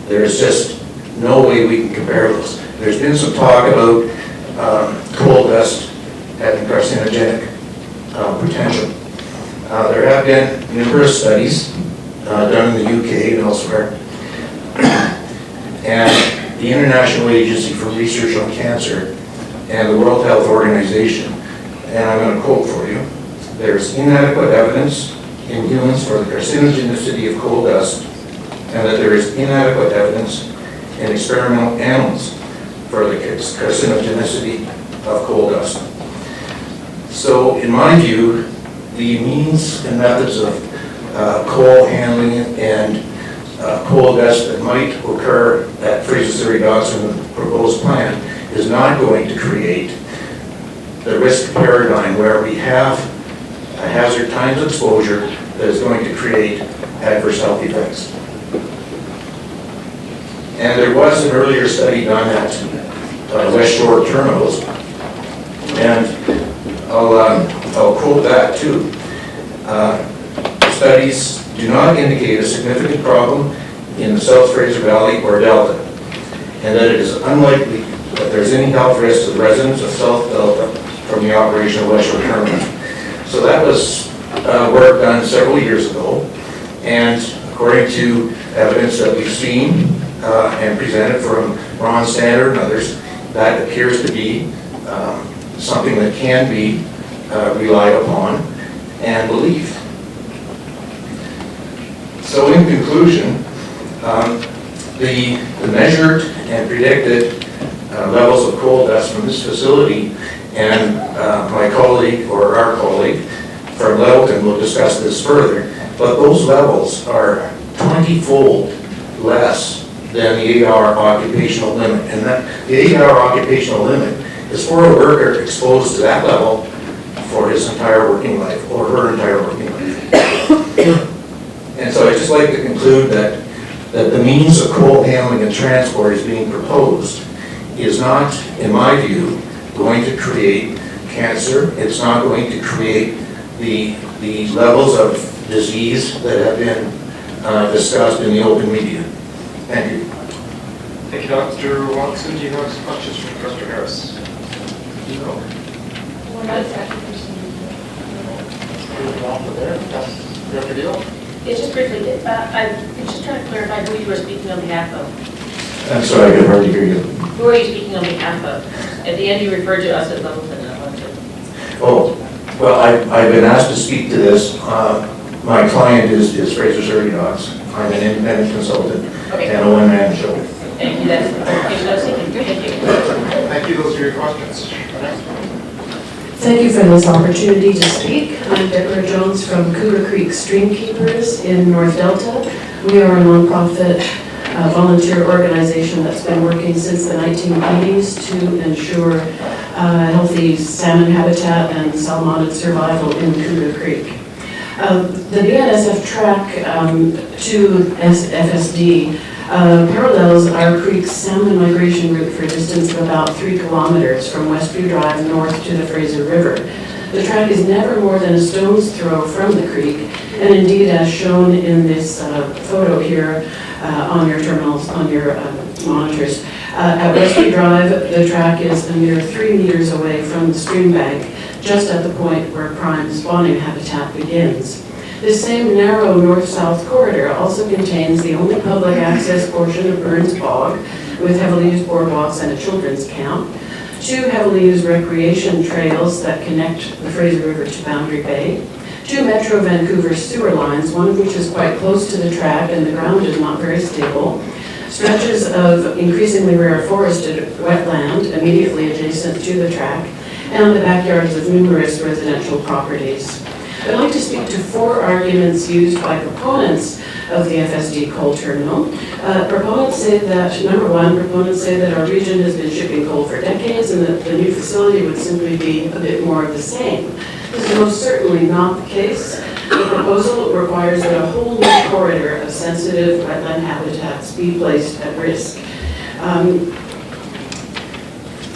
There's just no way we can compare those. There's been some talk about coal dust having carcinogenic potential. There have been numerous studies done in the UK and elsewhere. And the International Agency for Research on Cancer and the World Health Organization, and I'm going to quote for you, there's inadequate evidence in humans for the carcinogenicity of coal dust, and that there is inadequate evidence in experimental animals for the carcinogenicity of coal dust. So in my view, the means and methods of coal handling and coal dust that might occur at Fraser Surrey Docks in the proposed plan is not going to create the risk paradigm where we have a hazard times exposure that is going to create adverse health effects. And there was an earlier study done at West Shore terminals, and I'll quote that too. Studies do not indicate a significant problem in the South Fraser Valley or Delta, and that it is unlikely that there's any health risk to the residents of South Delta from the operation of West Shore terminals. So that was work done several years ago, and according to evidence that we've seen and presented from Ron Stander and others, that appears to be something that can be relied upon and believed. So in conclusion, the measured and predicted levels of coal dust from this facility, and my colleague or our colleague from Littleton will discuss this further, but those levels are 20-fold less than the 8-hour occupational limit. And that the 8-hour occupational limit is for a worker exposed to that level for his entire working life or her entire working life. And so I'd just like to conclude that the means of coal handling and transport is being proposed is not, in my view, going to create cancer. It's not going to create the levels of disease that have been discussed in the open media. Thank you. Thank you, Dr. Watson. Do you have some questions from Dr. Harris? No? Dr. Deal? Yeah, just briefly, I'm just trying to clarify who you were speaking on behalf of. I'm sorry, I could hardly hear you. Who are you speaking on behalf of? At the end, you referred to us as Littleton. Oh, well, I've been asked to speak to this. My client is Fraser Surrey Docks. I'm an independent consultant and a one-man show. Thank you. That's thank you. Thank you. Those are your questions. Thank you for this opportunity to speak. I'm Deborah Jones from Cougar Creek Streamkeepers in North Delta. We are a nonprofit volunteer organization that's been working since the 1980s to ensure healthy salmon habitat and salmonid survival in Cougar Creek. The BNSF track to FSD parallels our creek's salmon migration route for a distance of about 3 kilometers from Westview Drive north to the Fraser River. The track is never more than a stone's throw from the creek, and indeed, as shown in this photo here on your terminals, on your monitors, at Westview Drive, the track is a mere 3 meters away from the stream bank, just at the point where prime spawning habitat begins. This same narrow north-south corridor also contains the only public access portion of Burns Bog, with heavily used boardwalks and a children's camp, 2 heavily used recreation trails that connect the Fraser River to Boundary Bay, 2 Metro Vancouver sewer lines, one of which is quite close to the track and the ground is not very stable, stretches of increasingly rare forested wetland immediately adjacent to the track, and the backyards of numerous residential properties. I'd like to speak to 4 arguments used by proponents of the FSD coal terminal. Proponents say that, number 1, proponents say that our region has been shipping coal for decades and that the new facility would simply be a bit more of the same. This is most certainly not the case. The proposal requires that a whole new corridor of sensitive wetland habitats be placed at risk.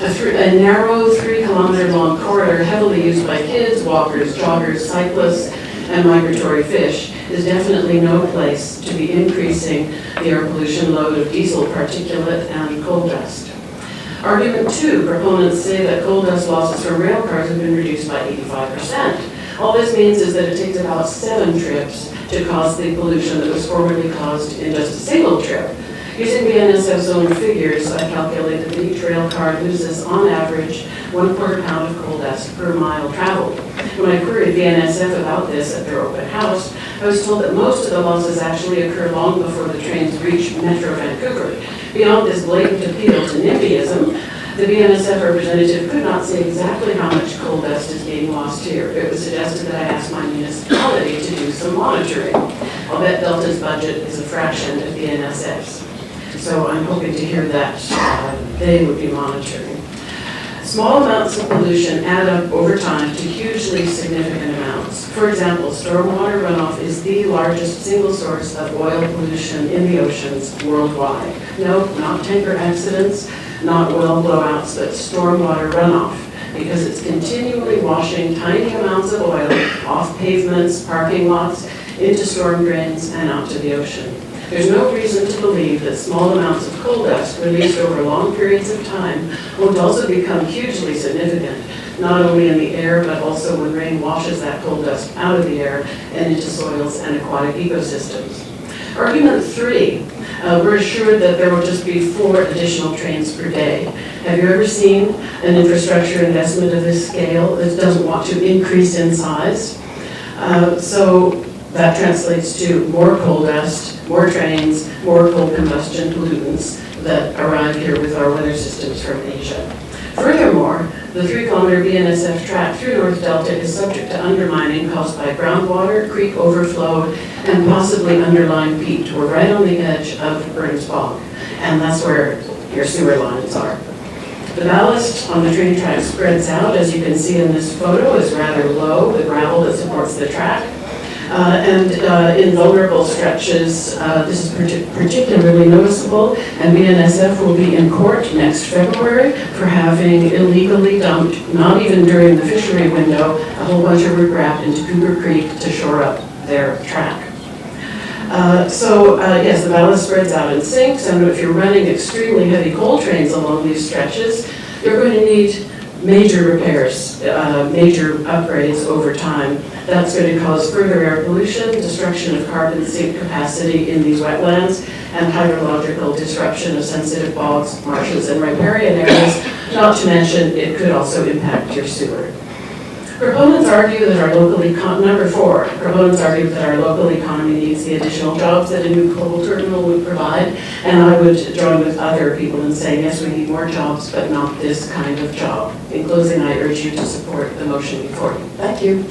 A narrow 3-kilometer-long corridor heavily used by kids, walkers, joggers, cyclists, and migratory fish is definitely no place to be increasing the air pollution load of diesel particulate and coal dust. Argument 2, proponents say that coal dust losses from rail cars have been reduced by 85%. All this means is that it takes about 7 trips to cause the pollution that was formerly caused in just a single trip. Using BNSF's own figures, I calculated that each rail car loses, on average, 1/4 pound of coal dust per mile traveled. When I queried BNSF about this at their open house, I was told that most of the losses actually occur long before the trains reach Metro Vancouver. Beyond this blatant appeal to NIMBYism, the BNSF representative could not say exactly how much coal dust is being lost here. It was suggested that I ask my municipality to do some monitoring. I'll bet Delta's budget is a fraction of BNSF's. So I'm hoping to hear that they would be monitoring. Small amounts of pollution add up over time to hugely significant amounts. For example, stormwater runoff is the largest single source of oil pollution in the oceans worldwide. No, not tanker accidents, not oil blowouts, but stormwater runoff, because it's continually washing tiny amounts of oil off pavements, parking lots, into storm drains, and out to the ocean. There's no reason to believe that small amounts of coal dust released over long periods of time won't also become hugely significant, not only in the air, but also when rain washes that coal dust out of the air and into soils and aquatic ecosystems. Argument 3, we're assured that there will just be 4 additional trains per day. Have you ever seen an infrastructure investment of this scale that doesn't want to increase in size? So that translates to more coal dust, more trains, more coal combustion pollutants that arrive here with our weather systems from Asia. Furthermore, the 3-kilometer BNSF track through North Delta is subject to undermining caused by groundwater, creek overflow, and possibly underlying peat. We're right on the edge of Burns Bog, and that's where your sewer lines are. The ballast on the train track spreads out, as you can see in this photo, is rather low, the gravel that supports the track. In vulnerable stretches, this is particularly noticeable, and BNSF will be in court next February for having illegally dumped, not even during the fishery window, a whole bunch of riprap into Cougar Creek to shore up their track. Yes, the ballast spreads out and sinks, and if you're running extremely heavy coal trains along these stretches, you're going to need major repairs, major upgrades over time. That's going to cause further air pollution, destruction of carbon sink capacity in these wetlands, and hydrological disruption of sensitive bogs, marshes, and riparian areas, not to mention it could also impact your sewer. Proponents argue that our local proponents argue that our local economy needs the additional jobs that a new coal terminal would provide, and I would join with other people in saying, yes, we need more jobs, but not this kind of job. In closing, I urge you to support the motion before you. Thank you.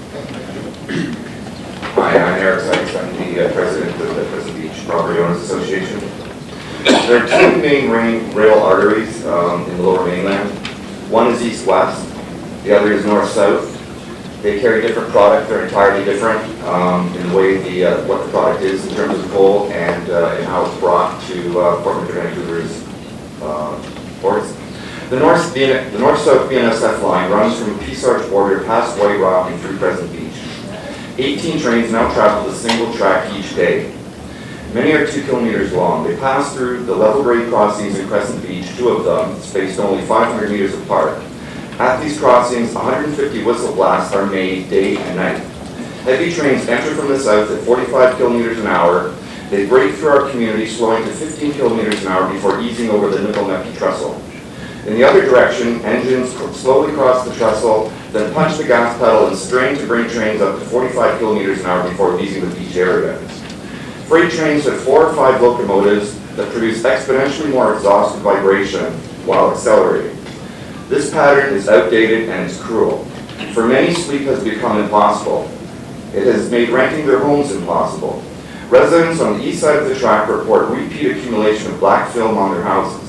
Hi, I'm Eric Sykes. I'm the president of the Pleasant Beach Property Owners Association. There are 2 main rail arteries in the Lower Mainland. One is east-west, the other is north-south. They carry different product, they're entirely different in the way what the product is in terms of coal and how it's brought to Port Metro Vancouver's ports. The north-south BNSF line runs from the Peace Arch border past White Rock and through Crescent Beach. 18 trains now travel the single track each day. Many are 2 kilometers long. They pass through the level grade crossings in Crescent Beach, 2 of them, spaced only 500 meters apart. At these crossings, 150 whistle blasts are made day and night. Heavy trains enter from the south at 45 kilometers an hour. They break through our community, slowing to 15 kilometers an hour before easing over the Nickel-Necky trestle. In the other direction, engines slowly cross the trestle, then punch the gas pedal and strain to bring trains up to 45 kilometers an hour before leaving the beach area. Freight trains have 4 or 5 locomotives that produce exponentially more exhaust and vibration while accelerating. This pattern is outdated and it's cruel. For many, sleep has become impossible. It has made renting their homes impossible. Residents on the east side of the track report repeat accumulation of black film on their houses.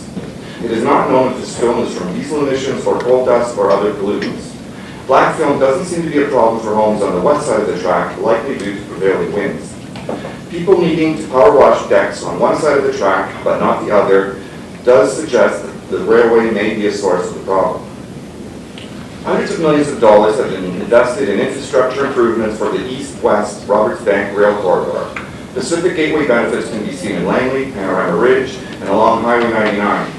It is not known if this film is from diesel emissions or coal dust or other pollutants. Black film doesn't seem to be a problem for homes on the west side of the track, likely due to prevailing winds. People needing to power wash decks on one side of the track but not the other does suggest that the railway may be a source of the problem. Hundreds of millions of dollars have been invested in infrastructure improvements for the east-west Roberts Bank rail corridor. Pacific Gateway benefits can be seen in Langley, Panorama Ridge, and along Highway 99.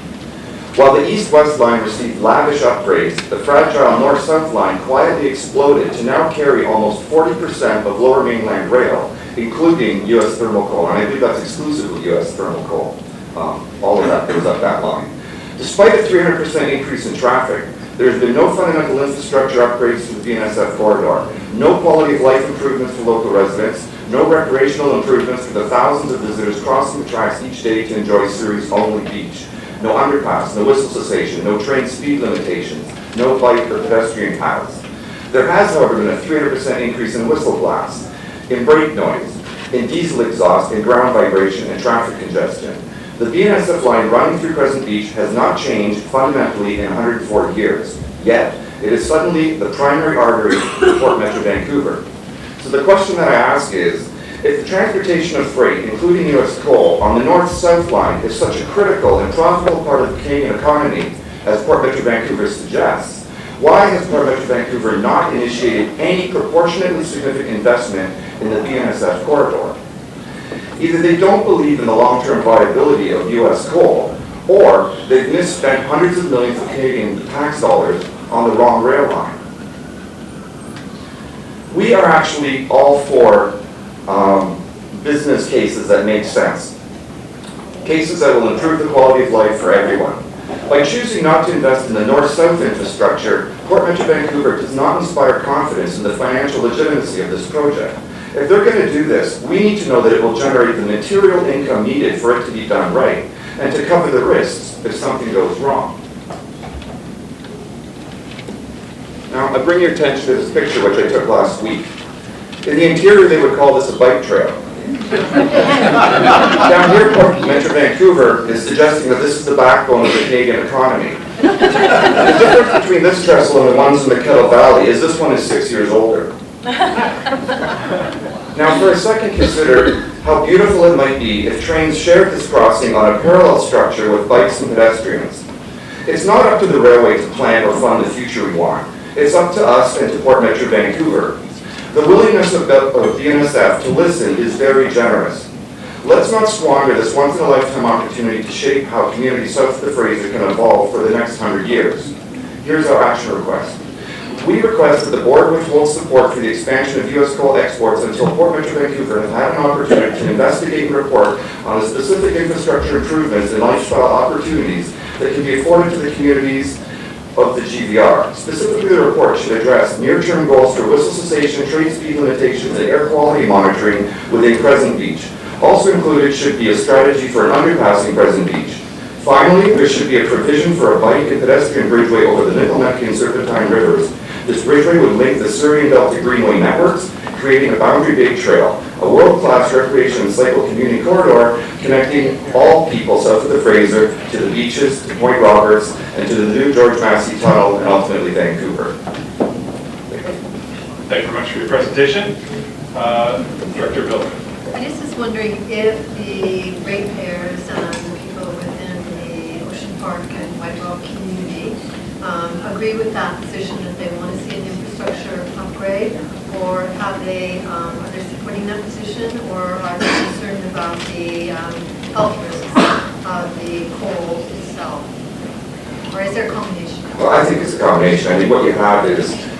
While the east-west line received lavish upgrades, the fragile north-south line quietly exploded to now carry almost 40% of lower mainland rail, including U.S. thermal coal, and I believe that's exclusively U.S. thermal coal. All of that goes up that line. Despite a 300% increase in traffic, there has been no fundamental infrastructure upgrades to the BNSF corridor, no quality of life improvements for local residents, no recreational improvements for the thousands of visitors crossing the tracks each day to enjoy Surrey's only beach, no underpass, no whistle cessation, no train speed limitations, no bike or pedestrian paths. There has, however, been a 300% increase in whistle blasts, in brake noise, in diesel exhaust, in ground vibration, and traffic congestion. The BNSF line running through Crescent Beach has not changed fundamentally in 140 years, yet it is suddenly the primary artery for Port Metro Vancouver. So the question that I ask is, if the transportation of freight, including U.S. coal, on the north-south line is such a critical and profitable part of the Canadian economy, as Port Metro Vancouver suggests, why has Port Metro Vancouver not initiated any proportionately significant investment in the BNSF corridor? Either they don't believe in the long-term viability of U.S. coal, or they've misspent hundreds of millions of Canadian tax dollars on the wrong rail line. We are actually all for business cases that make sense. Cases that will improve the quality of life for everyone. By choosing not to invest in the north-south infrastructure, Port Metro Vancouver does not inspire confidence in the financial legitimacy of this project. If they're going to do this, we need to know that it will generate the material income needed for it to be done right, and to cover the risks if something goes wrong. Now, I bring your attention to this picture which I took last week. In the interior, they would call this a bike trail. Down here, Port Metro Vancouver is suggesting that this is the backbone of the Canadian economy. The difference between this trestle and the ones in the Kettle Valley is this one is 6 years older. Now, for a second, consider how beautiful it might be if trains shared this crossing on a parallel structure with bikes and pedestrians. It's not up to the railway to plan or fund the future we want. It's up to us and to Port Metro Vancouver. The willingness of BNSF to listen is very generous. Let's not squander this once-in-a-lifetime opportunity to shape how communities south of the Fraser can evolve for the next 100 years. Here's our action request. We request that the board withhold support for the expansion of U.S. coal exports until Port Metro Vancouver has had an opportunity to investigate and report on the specific infrastructure improvements and lifestyle opportunities that can be afforded to the communities of the GVR. Specifically, the report should address near-term goals for whistle cessation, train speed limitations, and air quality monitoring within Crescent Beach. Also included should be a strategy for an underpass in Crescent Beach. Finally, there should be a provision for a bike and pedestrian bridgeway over the Nickel-Necky and Serpentine rivers. This bridgeway would link the Surrey and Delta Greenway networks, creating a boundary big trail, a world-class recreation and cycle community corridor connecting all people south of the Fraser to the beaches, to Point Roberts, and to the new George Massey Tunnel, and ultimately Vancouver. Thank you very much for your presentation. Director Bill. I just was wondering if the ratepayers and the people within the Ocean Park and White Rock community agree with that position that they want to see an infrastructure upgrade, or are they supporting that position, or are they concerned about the health risks of the coal itself? Or is there a combination? Well, I think it's a combination. I mean, what you have is,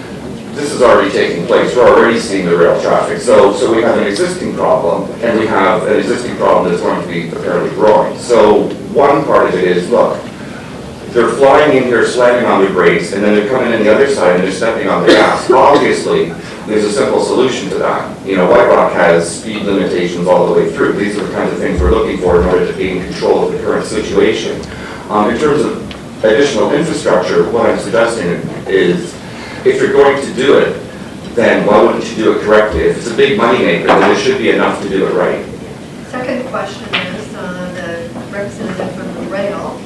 this is already taking place. We're already seeing the rail traffic. So we have an existing problem, and we have an existing problem that's going to be apparently growing. So one part of it is, look, they're flying in here, slamming on the brakes, and then they're coming in the other side and they're stepping on the gas. Obviously, there's a simple solution to that. You know, White Rock has speed limitations all the way through. These are the kinds of things we're looking for in order to be in control of the current situation. In terms of additional infrastructure, what I'm suggesting is, if you're going to do it, then why wouldn't you do it correctly? If it's a big moneymaker, then there should be enough to do it right. Second question is, the representative from the rail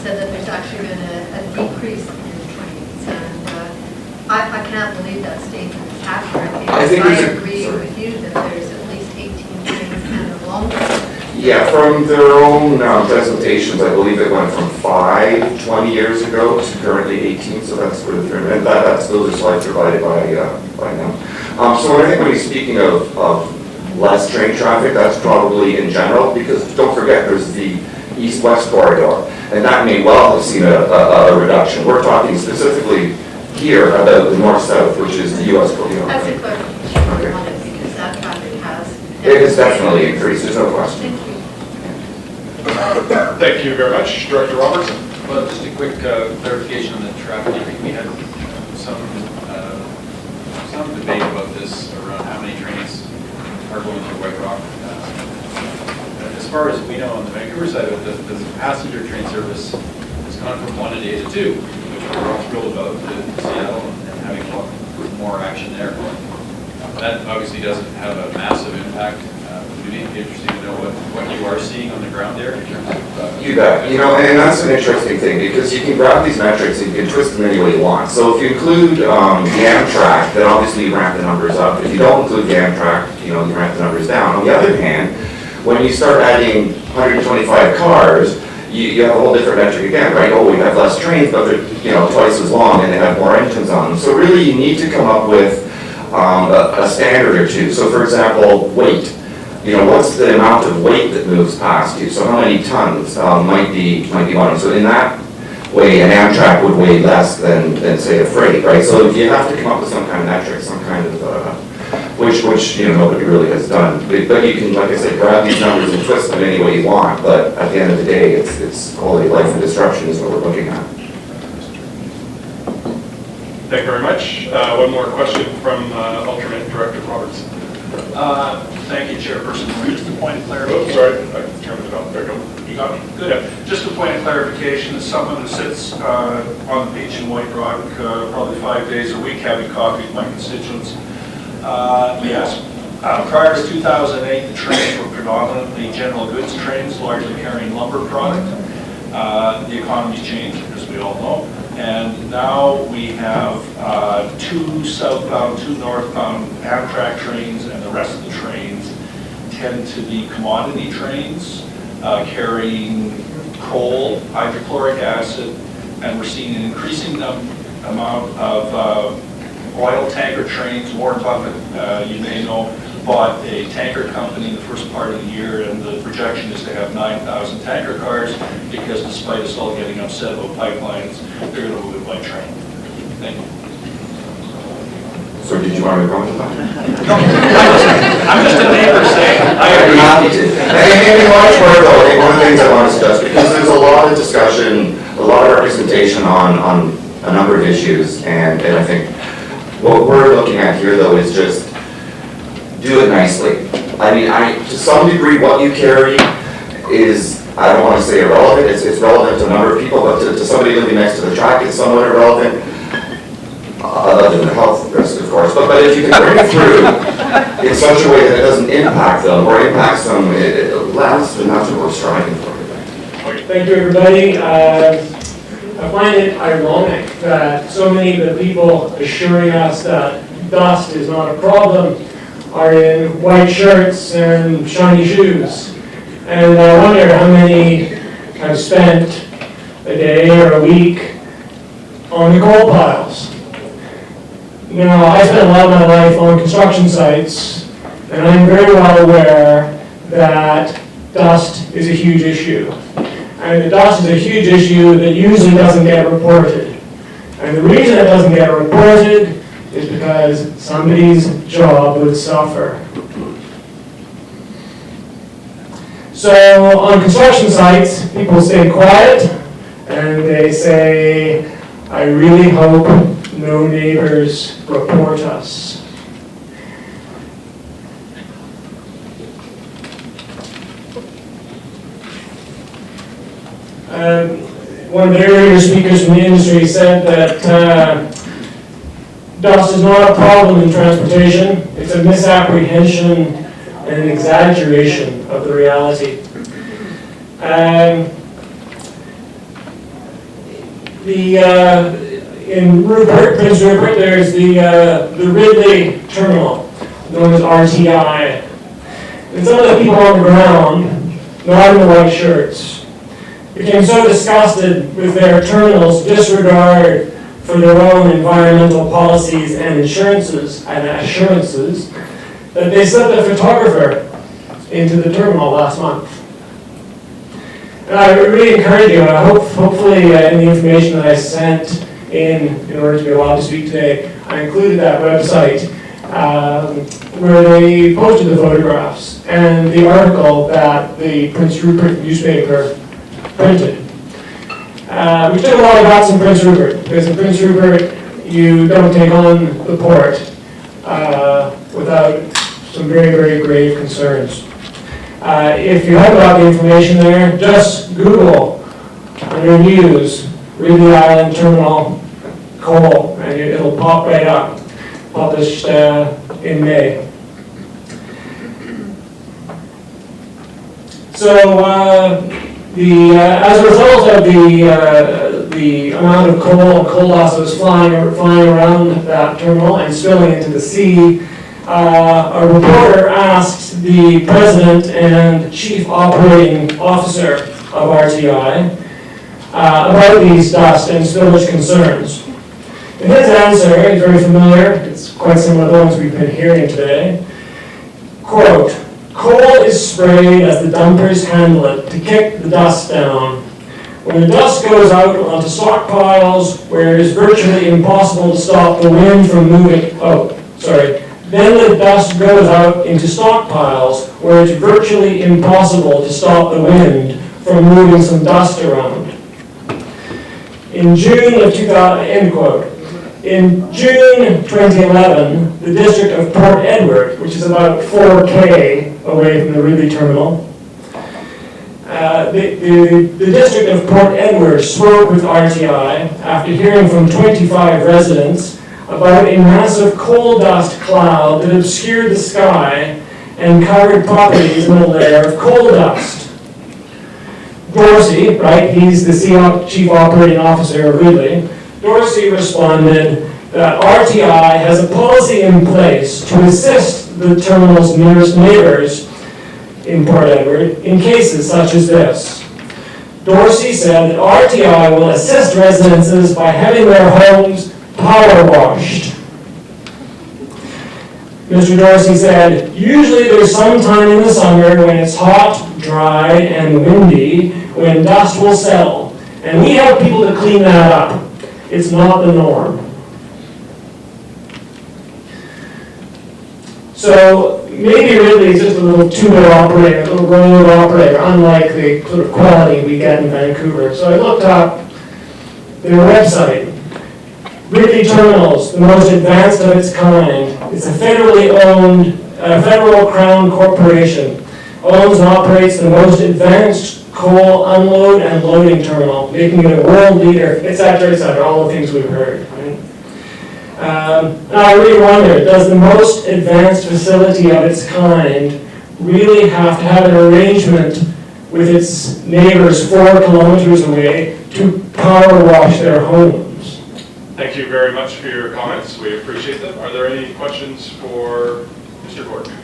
said that there's actually been a decrease in trains, and I can't believe that statement is accurate. I think I agree with you that there's at least 18 trains and a longer. Yeah, from their own presentations, I believe it went from 5 20 years ago to currently 18, so that's where the and that's those are slides provided by them. So when I think when he's speaking of less train traffic, that's probably in general, because don't forget there's the east-west corridor, and that may well have seen a reduction. We're talking specifically here about the north-south, which is the U.S. corridor. That's a clarification on it, because that traffic has. It has definitely increased, there's no question. Thank you. Thank you very much. Director Robertson. Well, just a quick clarification on the traffic. I think we had some debate about this around how many trains are going through White Rock. As far as we know on the Vancouver side, the passenger train service has gone from 1 a day to 2, which we're all thrilled about, to Seattle and having a lot more action there. That obviously doesn't have a massive impact. Would be interesting to know what you are seeing on the ground there in terms of... You bet. You know, and that's an interesting thing, because you can grab these metrics and you can twist them any way you want. So if you include the Amtrak, then obviously you ramp the numbers up. If you don't include the Amtrak, you know, you ramp the numbers down. On the other hand, when you start adding 125 cars, you have a whole different metric again, right? Oh, we have less trains, but they're, you know, twice as long and they have more engines on them. So really you need to come up with a standard or two. So for example, weight. You know, what's the amount of weight that moves past you? So how many tons might be running? So in that way, an Amtrak would weigh less than say a freight, right? So you have to come up with some kind of metric, some kind of, which you know, nobody really has done. But you can, like I said, grab these numbers and twist them any way you want, but at the end of the day, it's quality of life and disruption is what we're looking at. Thank you very much. One more question from Alternate Director Roberts. Thank you, Chairperson. Just a point of clarification. Oh, sorry, I turned it off. There you go. You got me? Good. Yeah. Just a point of clarification. As someone who sits on the beach in White Rock probably 5 days a week having coffee with my constituents, yes. Prior to 2008, the trains were predominantly general goods trains, largely carrying lumber product. The economy changed, as we all know. And now we have 2 southbound, 2 northbound Amtrak trains, and the rest of the trains tend to be commodity trains carrying coal, hydrochloric acid, and we're seeing an increasing amount of oil tanker trains. Warren Buffett, you may know, bought a tanker company in the first part of the year, and the projection is to have 9,000 tanker cars, because despite us all getting upset about pipelines, they're going to move it by train. Thank you. So did you want me to comment on that? I'm just a neighbor saying. I'd be happy to. And watch more though, one of the things I want to suggest, because there's a lot of discussion, a lot of representation on a number of issues, and I think what we're looking at here though is just do it nicely. I mean, to some degree, what you carry is, I don't want to say irrelevant, it's relevant to a number of people, but to somebody living next to the track, it's somewhat irrelevant, other than the health risk, of course. But if you can bring it through in such a way that it doesn't impact them, or impacts them less, then that's what we're striving for. Thank you, everybody. I find it ironic that so many of the people assuring us that dust is not a problem are in white shirts and shiny shoes. And I wonder how many have spent a day or a week on the coal piles. Now, I spent a lot of my life on construction sites, and I'm very well aware that dust is a huge issue. And the dust is a huge issue that usually doesn't get reported. And the reason it doesn't get reported is because somebody's job would suffer. So on construction sites, people stay quiet and they say, I really hope no neighbors report us. One of the earlier speakers from the industry said that dust is not a problem in transportation. It's a misapprehension and an exaggeration of the reality. In Rupert, Prince Rupert, there's the Ridley Terminal, known as RTI. And some of the people on the ground, not in the white shirts, became so disgusted with their terminal's disregard for their own environmental policies and assurances that they sent a photographer into the terminal last month. And I really encourage you, hopefully in the information that I sent in order to be allowed to speak today, I included that website where they posted the photographs and the article that the Prince Rupert newspaper printed. We took a lot of bats in Prince Rupert, because in Prince Rupert you don't take on the port without some very, very grave concerns. If you haven't got the information there, just Google under news, Ridley Island Terminal coal, and it'll pop right up, published in May. So as a result of the amount of coal and coal dust that was flying around that terminal and spilling into the sea, a reporter asked the president and chief operating officer of RTI about these dust and spillage concerns. And his answer is very familiar. It's quite similar to the ones we've been hearing today. Quote, coal is sprayed as the dumpers handle it to kick the dust down. When the dust goes out onto stockpiles where it is virtually impossible to stop the wind from moving, then the dust goes out into stockpiles where it's virtually impossible to stop the wind from moving some dust around. In June of 2000, end quote. In June 2011, the district of Port Edward, which is about 4K away from the Ridley Terminal, the district of Port Edward spoke with RTI after hearing from 25 residents about a massive coal dust cloud that obscured the sky and covered properties in a layer of coal dust. Dorsey, right, he's the chief operating officer of Ridley, Dorsey responded that RTI has a policy in place to assist the terminal's nearest neighbors in Port Edward in cases such as this. Dorsey said that RTI will assist residences by having their homes power washed. Mr. Dorsey said, usually there's some time in the summer when it's hot, dry, and windy, when dust will settle, and we have people to clean that up. It's not the norm. So maybe really it's just a little two-way operator, a little road operator, unlike the sort of quality we get in Vancouver. So I looked up their website. Ridley Terminals, the most advanced of its kind. It's a federally owned, federal crown corporation. Owns and operates the most advanced coal unload and loading terminal, making it a world leader, etc., all the things we've heard. Right? I really wonder, does the most advanced facility of its kind really have to have an arrangement with its neighbors 4 kilometers away to power wash their homes? Thank you very much for your comments. We appreciate them. Are there any questions for Mr. Gordon?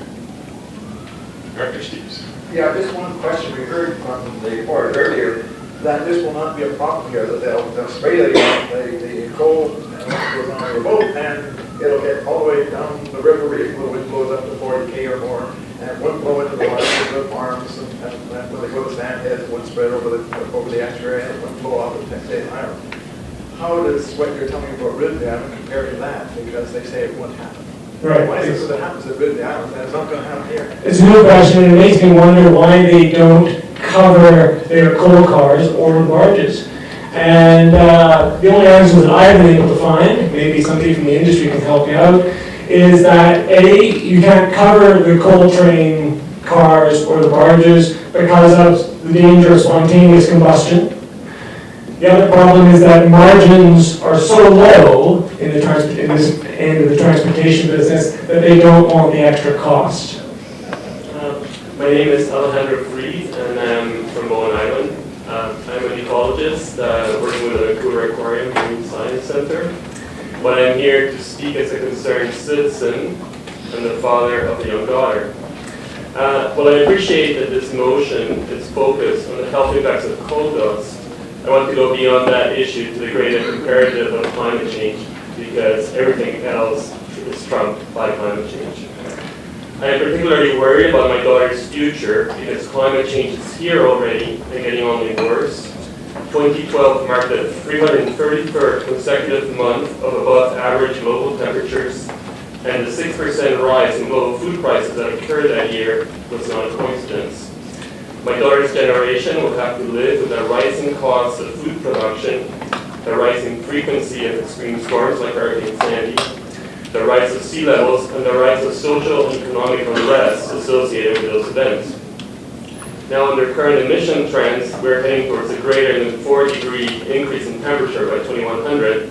Director Steves. Yeah, just one question. We heard on the report earlier that this will not be a problem here, that they'll spray the coal goes on your boat and it'll get all the way down the river, if the wind blows up to 40K or more, and it won't blow into the water to the farms, and when they go to sand heads, it won't spread over the estuary, and it won't blow off the Texas Island. How does what you're telling me about Ridley Island compare to that? Because they say it won't happen. Right. Why is it that it happens at Ridley Island and it's not going to happen here? It's a new question, and it makes me wonder why they don't cover their coal cars or barges. And the only answer that I've been able to find, maybe somebody from the industry can help me out, is that A, you can't cover the coal train cars or the barges because of the danger of spontaneous combustion. The other problem is that margins are so low in this end of the transportation business that they don't want the extra cost. My name is Alejandro Freed, and I'm from Bowen Island. I'm an ecologist working with the Vancouver Aquarium and Science Center. But I'm here to speak as a concerned citizen and the father of a young daughter. While I appreciate that this motion is focused on the health impacts of coal dust, I want to go beyond that issue to the greater imperative of climate change, because everything else is trumped by climate change. I am particularly worried about my daughter's future because climate change is here already and getting only worse. 2012 marked the 333rd consecutive month of above average global temperatures, and the 6% rise in global food prices that occurred that year was not a coincidence. My daughter's generation will have to live with the rising costs of food production, the rising frequency of extreme storms like Hurricane Sandy, the rise of sea levels, and the rise of social and economic unrest associated with those events. Now, under current emission trends, we're heading towards a greater than 4-degree increase in temperature by 2100.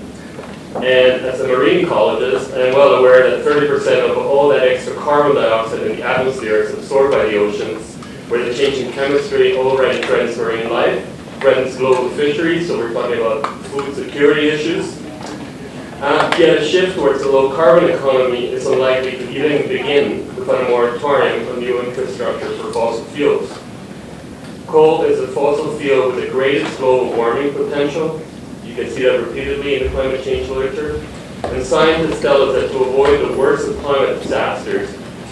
And as a marine ecologist, I'm well aware that 30% of all that extra carbon dioxide in the atmosphere is absorbed by the oceans, where the change in chemistry already threatens marine life, threatens global fisheries, so we're talking about food security issues. Yet a shift towards a low-carbon economy is unlikely to even begin without a moratorium on new infrastructure for fossil fuels. Coal is a fossil fuel with the greatest global warming potential. You can see that repeatedly in the climate change literature. And scientists tell us that to avoid the worst of climate disasters,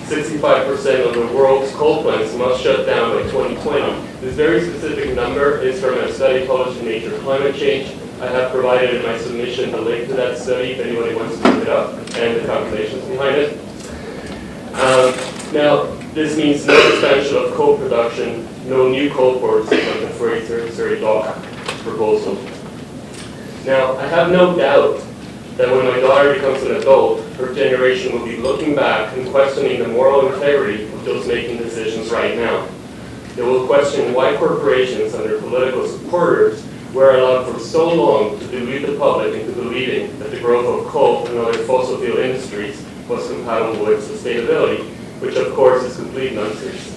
65% of the world's coal plants must shut down by 2020. This very specific number is from a study published in Nature Climate Change. I have provided in my submission the link to that study if anybody wants to look it up, and the calculations behind it. Now, this means no expansion of coal production, no new coal ports like the Fraser Surrey Docks proposal. Now, I have no doubt that when my daughter becomes an adult, her generation will be looking back and questioning the moral integrity of those making decisions right now. They will question why corporations and their political supporters were allowed for so long to delude the public into believing that the growth of coal and other fossil fuel industries was compatible with sustainability, which of course is complete nonsense.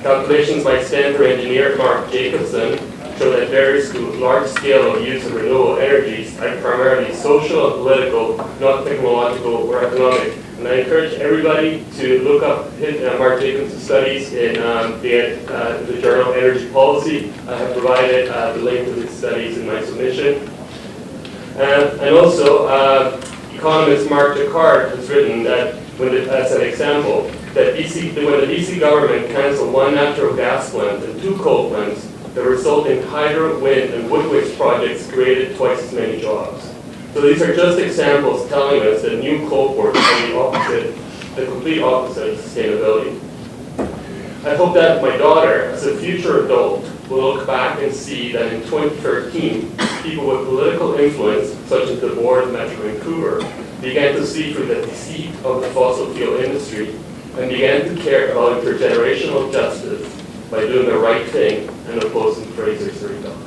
Calculations by Stanford engineer Mark Jacobson show that very large-scale use of renewable energies are primarily social and political, not technological or economic. And I encourage everybody to look up Mark Jacobson's studies in the journal Energy Policy. I have provided the link to these studies in my submission. And also, economist Mark Jacquard has written that, as an example, that when the BC government canceled 1 natural gas plant and 2 coal plants, the resulting hydro, wind, and wood waste projects created twice as many jobs. So these are just examples telling us that new coal ports are the complete opposite of sustainability. I hope that my daughter, as a future adult, will look back and see that in 2013, people with political influence, such as the board of Metro Vancouver, began to see through the deceit of the fossil fuel industry and began to care about intergenerational justice by doing the right thing and opposing Fraser Surrey Docks.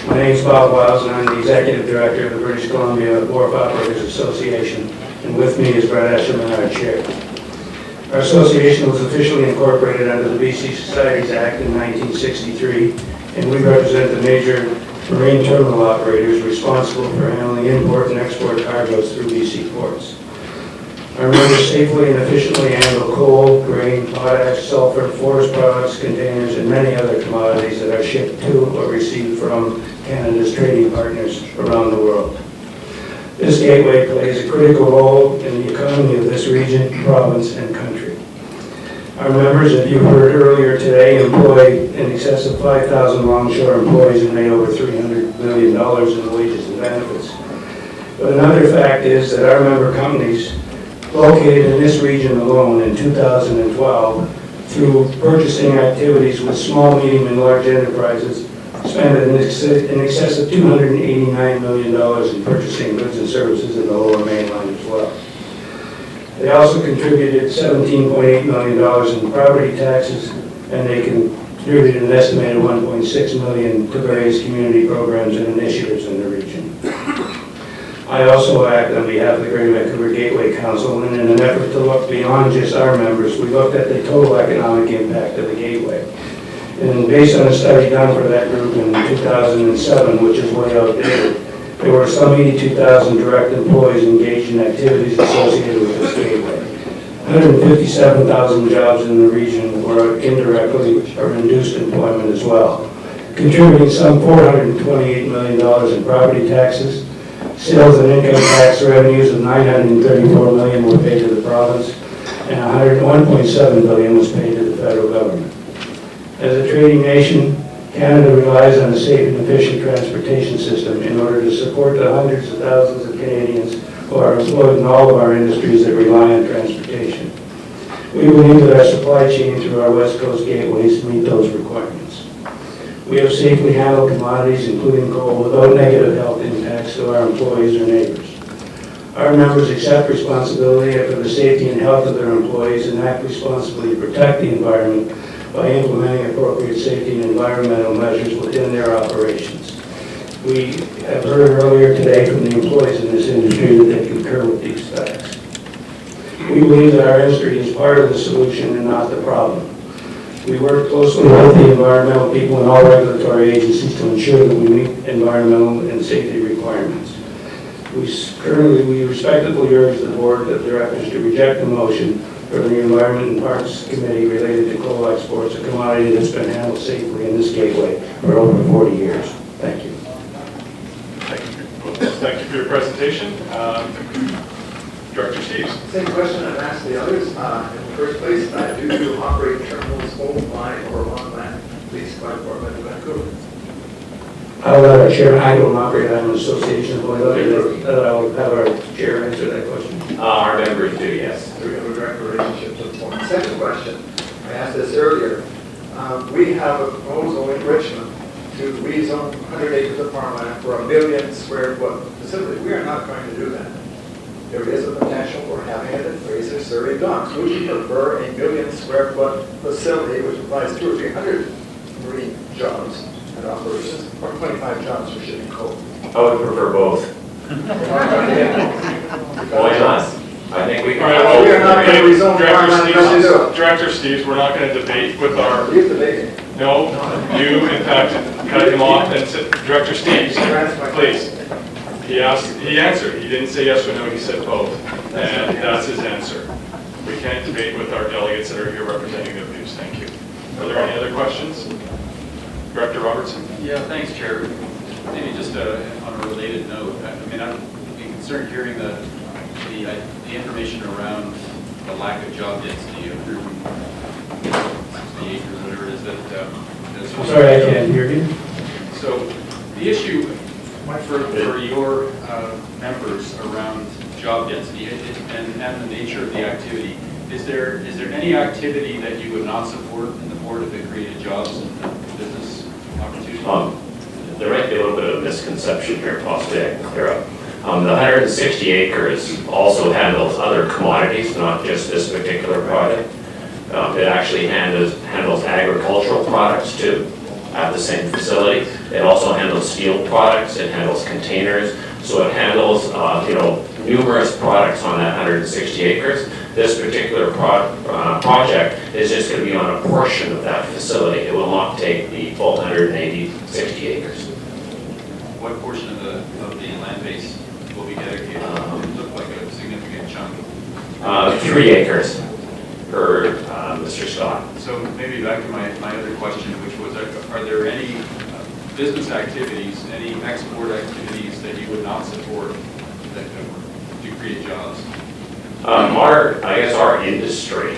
My name is Bob Wiles, and I'm the Executive Director of the British Columbia Wharf Operators Association, and with me is Brad Eshelman, our Chair. Our association was officially incorporated under the BC Societies Act in 1963, and we represent the major marine terminal operators responsible for handling import and export cargoes through BC ports. Our members safely and efficiently handle coal, grain, potash, sulfur, forest products, containers, and many other commodities that are shipped to or received from Canada's trading partners around the world. This gateway plays a critical role in the economy of this region, province, and country. Our members, as you heard earlier today, employ in excess of 5,000 longshore employees and made over $300 million in wages and benefits. But another fact is that our member companies located in this region alone in 2012, through purchasing activities with small, medium, and large enterprises, spent in excess of $289 million in purchasing goods and services in the Lower Mainland as well. They also contributed $17.8 million in property taxes, and they contributed an estimated $1.6 million to various community programs and initiatives in the region. I also act on behalf of the Greater Vancouver Gateway Council, and in an effort to look beyond just our members, we looked at the total economic impact of the gateway. And based on a study done for that group in 2007, which is way outdated, there were some 82,000 direct employees engaged in activities associated with this gateway. 157,000 jobs in the region were indirectly or induced employment as well, contributing some $428 million in property taxes. Sales and income tax revenues of $934 million were paid to the province, and $101.7 billion was paid to the federal government. As a trading nation, Canada relies on a safe and efficient transportation system in order to support the hundreds of thousands of Canadians who are employed in all of our industries that rely on transportation. We believe that our supply chain through our West Coast gateways meet those requirements. We have safely handled commodities, including coal, without negative health impacts to our employees or neighbors. Our members accept responsibility for the safety and health of their employees and act responsibly to protect the environment by implementing appropriate safety and environmental measures within their operations. We have heard earlier today from the employees in this industry that they concur with these facts. We believe that our industry is part of the solution and not the problem. We work closely with the environmental people and all regulatory agencies to ensure that we meet environmental and safety requirements. We respectfully urge the Board of Directors to reject the motion for the Environment and Parks Committee related to coal exports, a commodity that's been handled safely in this gateway for over 40 years. Thank you. Thank you for your presentation. Director Steves. Same question I've asked the others. In the first place, do you operate terminals owned by or on land leased by Metro Vancouver? I'll let our chair, I don't operate, I'm an association, but I'll have our chair answer that question. Our members do, yes. We have a direct relationship to the point. Second question, I asked this earlier. We have a proposal in Richmond to rezone 100 acres of farmland for a 1 million square foot facility. We are not going to do that. There is a potential for having it at Fraser Surrey Docks. Would you prefer a 1 million square foot facility which provides 200 or 300 marine jobs and operations, or 25 jobs for shipping coal? I would prefer both. Why not? I think we can. All right, well, we are not going to rezone Director Steves, we're not going to debate with our. You're debating. No, you in fact cut him off and said, Director Steves, please. He answered. He didn't say yes or no, he said both. And that's his answer. We can't debate with our delegates that are here representing their views. Thank you. Are there any other questions? Director Robertson? Yeah, thanks, Chair. Maybe just on a related note, I mean, I'd be concerned hearing the information around the lack of job density of 160 acres, whatever it is that. I'm sorry, I can't hear you. So the issue for your members around job density and the nature of the activity, is there any activity that you would not support in the Board if it created jobs and business opportunities? There might be a little bit of misconception here, possibly I can clear up. The 160 acres also handles other commodities, not just this particular project. It actually handles agricultural products too at the same facility. It also handles steel products, it handles containers, so it handles numerous products on that 160 acres. This particular project is just going to be on a portion of that facility. It will not take the full 160 acres. what portion of the land base will be dedicated? It looked like a significant chunk. 3 acres per Mr. Scott. So maybe back to my other question, which was, are there any business activities, any export activities that you would not support that do create jobs? Our industry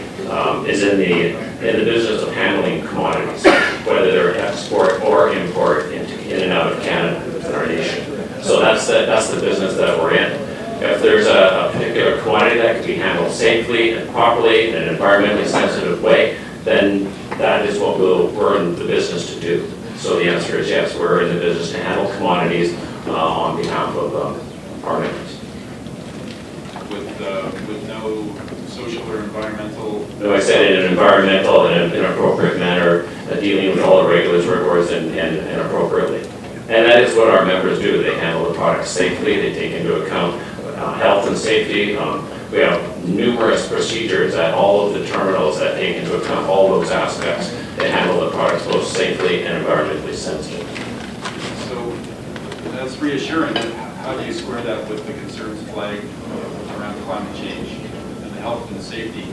is in the business of handling commodities, whether they're export or import in and out of Canada within our nation. So that's the business that we're in. If there's a particular commodity that can be handled safely and properly in an environmentally sensitive way, then that is what we're in the business to do. So the answer is yes, we're in the business to handle commodities on behalf of our members. With no social or environmental? No, I said in an environmental and an appropriate manner, dealing with all the regulatory reports and appropriately. And that is what our members do. They handle the products safely. They take into account health and safety. We have numerous procedures at all of the terminals that take into account all those aspects. They handle the products both safely and environmentally sensitive. So that's reassuring. How do you square that with the concerns flagged around climate change and the health and safety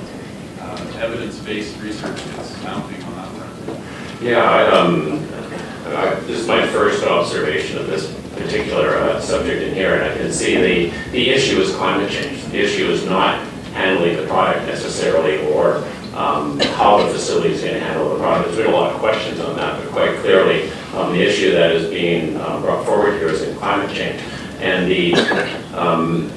evidence-based research that's mounting on that front? Yeah, this is my first observation of this particular subject in here, and I can see the issue is climate change. The issue is not handling the product necessarily, or how the facility is going to handle the product. There's been a lot of questions on that, but quite clearly the issue that is being brought forward here is in climate change. And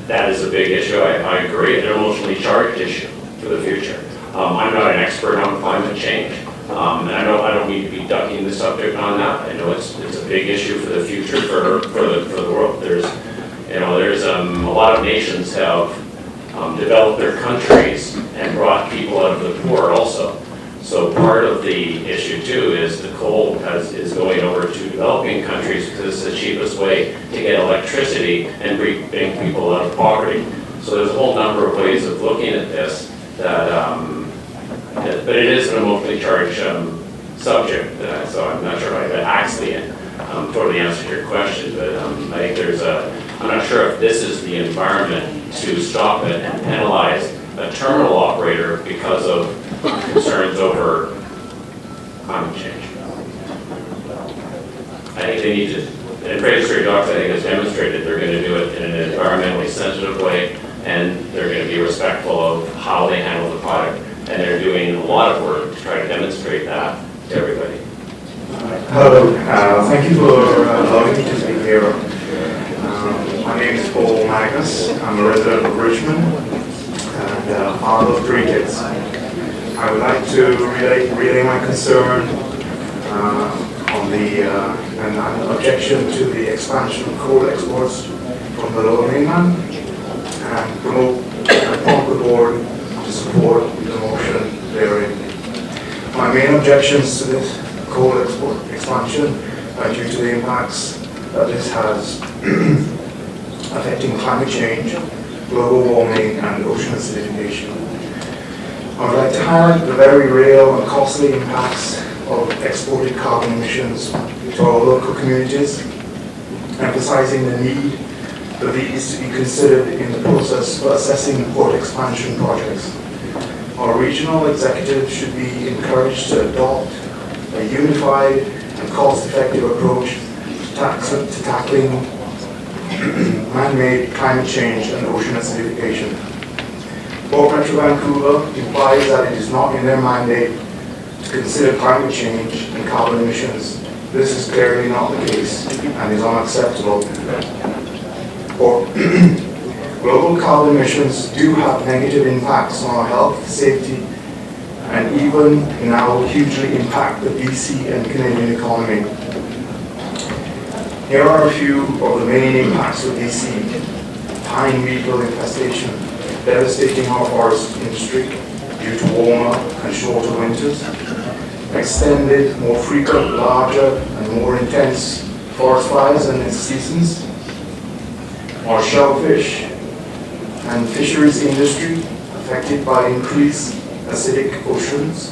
that is a big issue. I agree, an emotionally charged issue for the future. I'm not an expert on climate change, and I don't need to be ducking the subject on that. I know it's a big issue for the future for the world. There's a lot of nations have developed their countries and brought people out of the poor also. So part of the issue too is the coal is going over to developing countries because it's the cheapest way to get electricity and bring people out of poverty. So there's a whole number of ways of looking at this but it is an emotionally charged subject. So I'm not sure if I actually totally answered your question, but I think I'm not sure if this is the environment to stop it and penalize a terminal operator because of concerns over climate change. I think they need to, and Fraser Surrey Docks I think has demonstrated they're going to do it in an environmentally sensitive way, and they're going to be respectful of how they handle the product, and they're doing a lot of work to try to demonstrate that to everybody. Hello, thank you for allowing me to speak here. My name is Paul Magnus. I'm a resident of Richmond and father of 3 kids. I would like to relay my concern on an objection to the expansion of coal exports from the Lower Mainland, and promote and prompt the board to support the motion therein. My main objections to this coal export expansion are due to the impacts that this has affecting climate change, global warming, and ocean acidification. I would like to highlight the very real and costly impacts of exported carbon emissions to our local communities, emphasizing the need for these to be considered in the process for assessing port expansion projects. Our regional executive should be encouraged to adopt a unified and cost-effective approach to tackling man-made climate change and ocean acidification. Port Metro Vancouver implies that it is not in their mandate to consider climate change and carbon emissions. This is clearly not the case and is unacceptable. Global carbon emissions do have negative impacts on our health, safety, and even now hugely impact the BC and Canadian economy. Here are a few of the main impacts of BC. Pine beetle infestation, devastating our forest industry due to warmer and shorter winters. Extended, more frequent, larger, and more intense forest fires in its seasons. Our shellfish and fisheries industry affected by increased acidic oceans.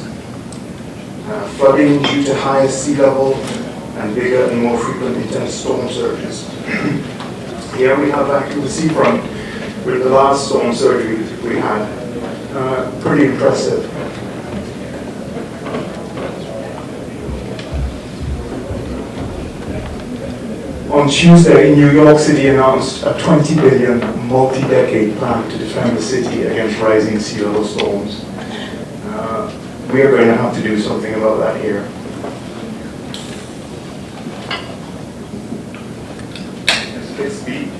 Flooding due to higher sea level and bigger and more frequent intense storm surges. Here we have Vancouver seafront with the last storm surgery we had. Pretty impressive. On Tuesday, New York City announced a $20 billion multi-decade plan to defend the city against rising sea level storms. We are going to have to do something about that here.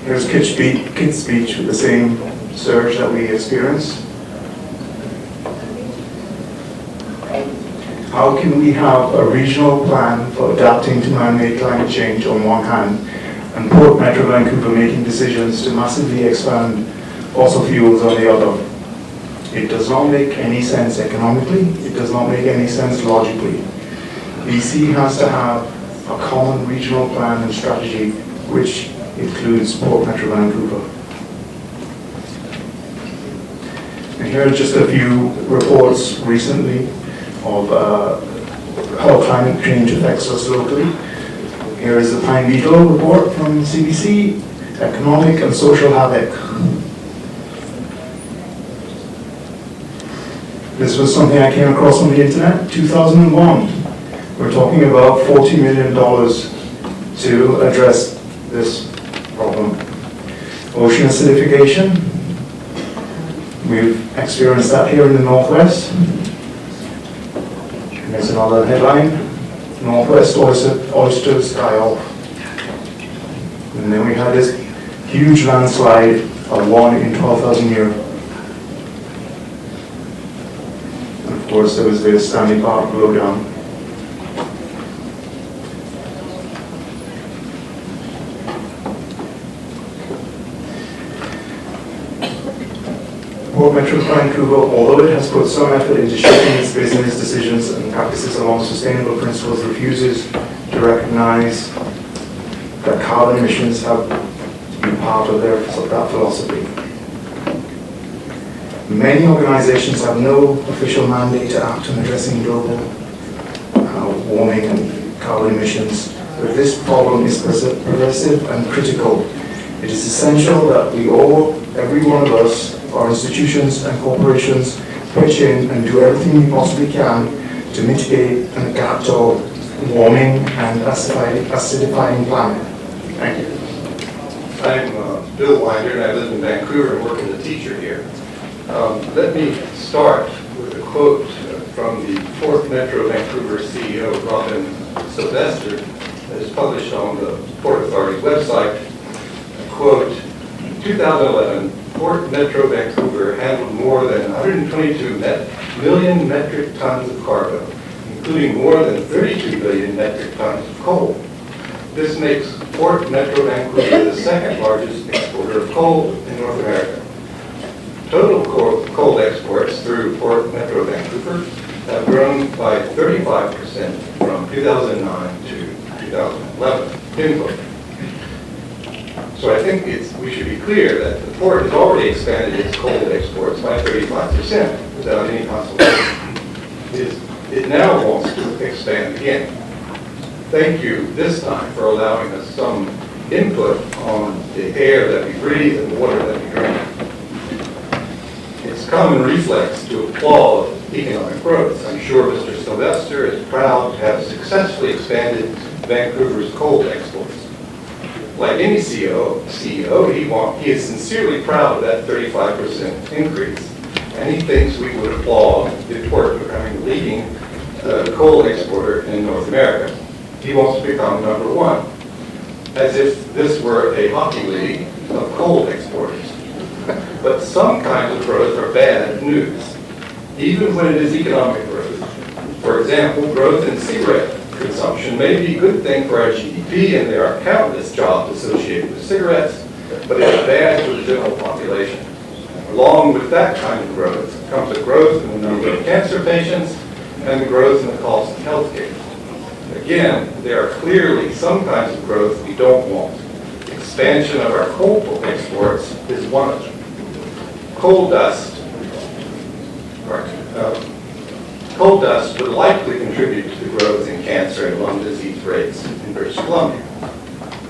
Here's Kitts Beach with the same surge that we experienced. How can we have a regional plan for adapting to man-made climate change on one hand, and Port Metro Vancouver making decisions to massively expand fossil fuels on the other? It does not make any sense economically, it does not make any sense logically. BC has to have a common regional plan and strategy which includes Port Metro Vancouver. And here are just a few reports recently of how climate change affects us locally. Here is the Pine Beetle report from CBC, economic and social havoc. This was something I came across on the internet, 2001. We're talking about $40 million to address this problem. Ocean acidification, we've experienced that here in the Northwest. And there's another headline, Northwest oysters die off. And then we had this huge landslide of 1 in 12,000 years. And of course there was the Stanley Park blowdown. Port Metro Vancouver, although it has put some effort into shaping its business decisions and practices along sustainable principles, refuses to recognize that carbon emissions have to be part of that philosophy. Many organizations have no official mandate to act on addressing global warming and carbon emissions, but this problem is progressive and critical. It is essential that we all, every one of us, our institutions and corporations, pitch in and do everything we possibly can to mitigate and adapt to our warming and acidifying planet. Thank you. I'm Bill Winder, and I live in Vancouver and work as a teacher here. Let me start with a quote from the Port Metro Vancouver CEO, Robin Silvester, that is published on the Port Authority's website. Quote, in 2011, Port Metro Vancouver handled more than 122 million metric tons of cargo, including more than 32 billion metric tons of coal. This makes Port Metro Vancouver the second largest exporter of coal in North America. Total coal exports through Port Metro Vancouver have grown by 35% from 2009 to 2011. End quote. So I think we should be clear that the port has already expanded its coal exports by 35% without any consultation. It now wants to expand again. Thank you this time for allowing us some input on the air that we breathe and the water that we drink. It's common reflex to applaud economic growth. I'm sure Mr. Silvester is proud to have successfully expanded Vancouver's coal exports. Like any CEO, he is sincerely proud of that 35% increase, and he thinks we would applaud the port becoming the leading coal exporter in North America. He wants to become number one, as if this were a hockey league of coal exporters. But some kinds of growth are bad news, even when it is economic growth. For example, growth in cigarette consumption may be a good thing for our GDP, and there are countless jobs associated with cigarettes, but it's bad for the general population. Along with that kind of growth comes a growth in the number of cancer patients and the growth in the cost of health care. Again, there are clearly some kinds of growth we don't want. Expansion of our coal exports is one of them. Coal dust would likely contribute to the growth in cancer and lung disease rates in British Columbia.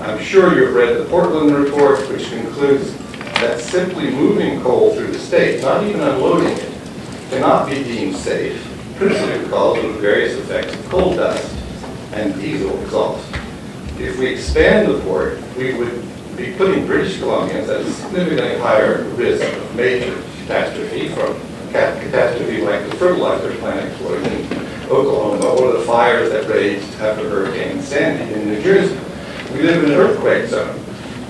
I'm sure you've read the Portland report, which concludes that simply moving coal through the state, not even unloading it, cannot be deemed safe, principally because of the various effects of coal dust and diesel exhaust. If we expand the port, we would be putting British Columbians at a significantly higher risk of major catastrophe, from catastrophe like the fertilizer plant explosion in Oklahoma or the fires that raged after Hurricane Sandy in New Jersey. We live in an earthquake zone.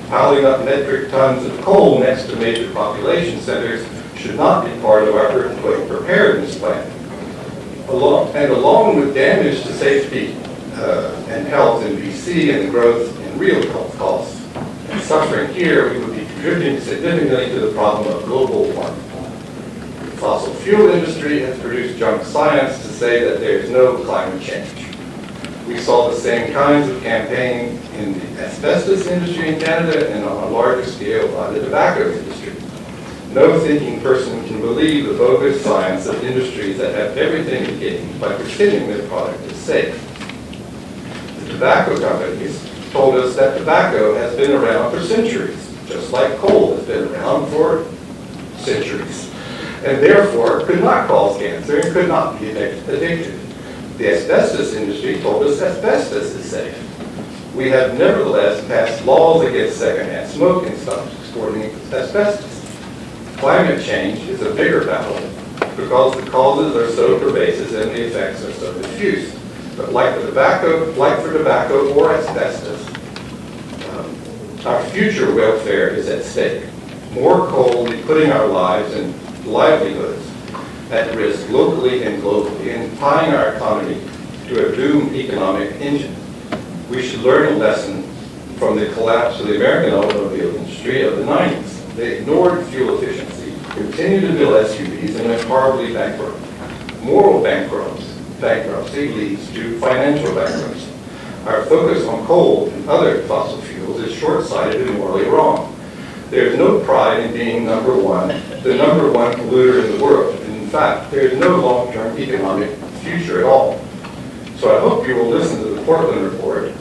Piling up metric tons of coal next to major population centers should not be part of our earthquake preparedness plan. Along with damage to safety and health in BC and the growth in real health costs and suffering here, we would be contributing significantly to the problem of global warming. The fossil fuel industry has produced junk science to say that there is no climate change. We saw the same kinds of campaign in the asbestos industry in Canada and on a larger scale by the tobacco industry. No thinking person can believe the bogus science of industries that have everything to gain by pretending their product is safe. The tobacco companies told us that tobacco has been around for centuries, just like coal has been around for centuries, and therefore could not cause cancer and could not be addictive. The asbestos industry told us asbestos is safe. We have nevertheless passed laws against secondhand smoke and stopped exporting asbestos. Climate change is a bigger battle because the causes are so pervasive and the effects are so diffuse. But like for tobacco or asbestos, our future welfare is at stake. More coal will be putting our lives and livelihoods at risk locally and globally and tying our economy to a doomed economic engine. We should learn a lesson from the collapse of the American automobile industry of the 90s. They ignored fuel efficiency, continued to build SUVs, and went horribly bankrupt. Moral bankruptcy leads to financial bankruptcy. Our focus on coal and other fossil fuels is short-sighted and morally wrong. There is no pride in being the number one polluter in the world. In fact, there is no long-term economic future at all. So I hope you will listen to the Portland report,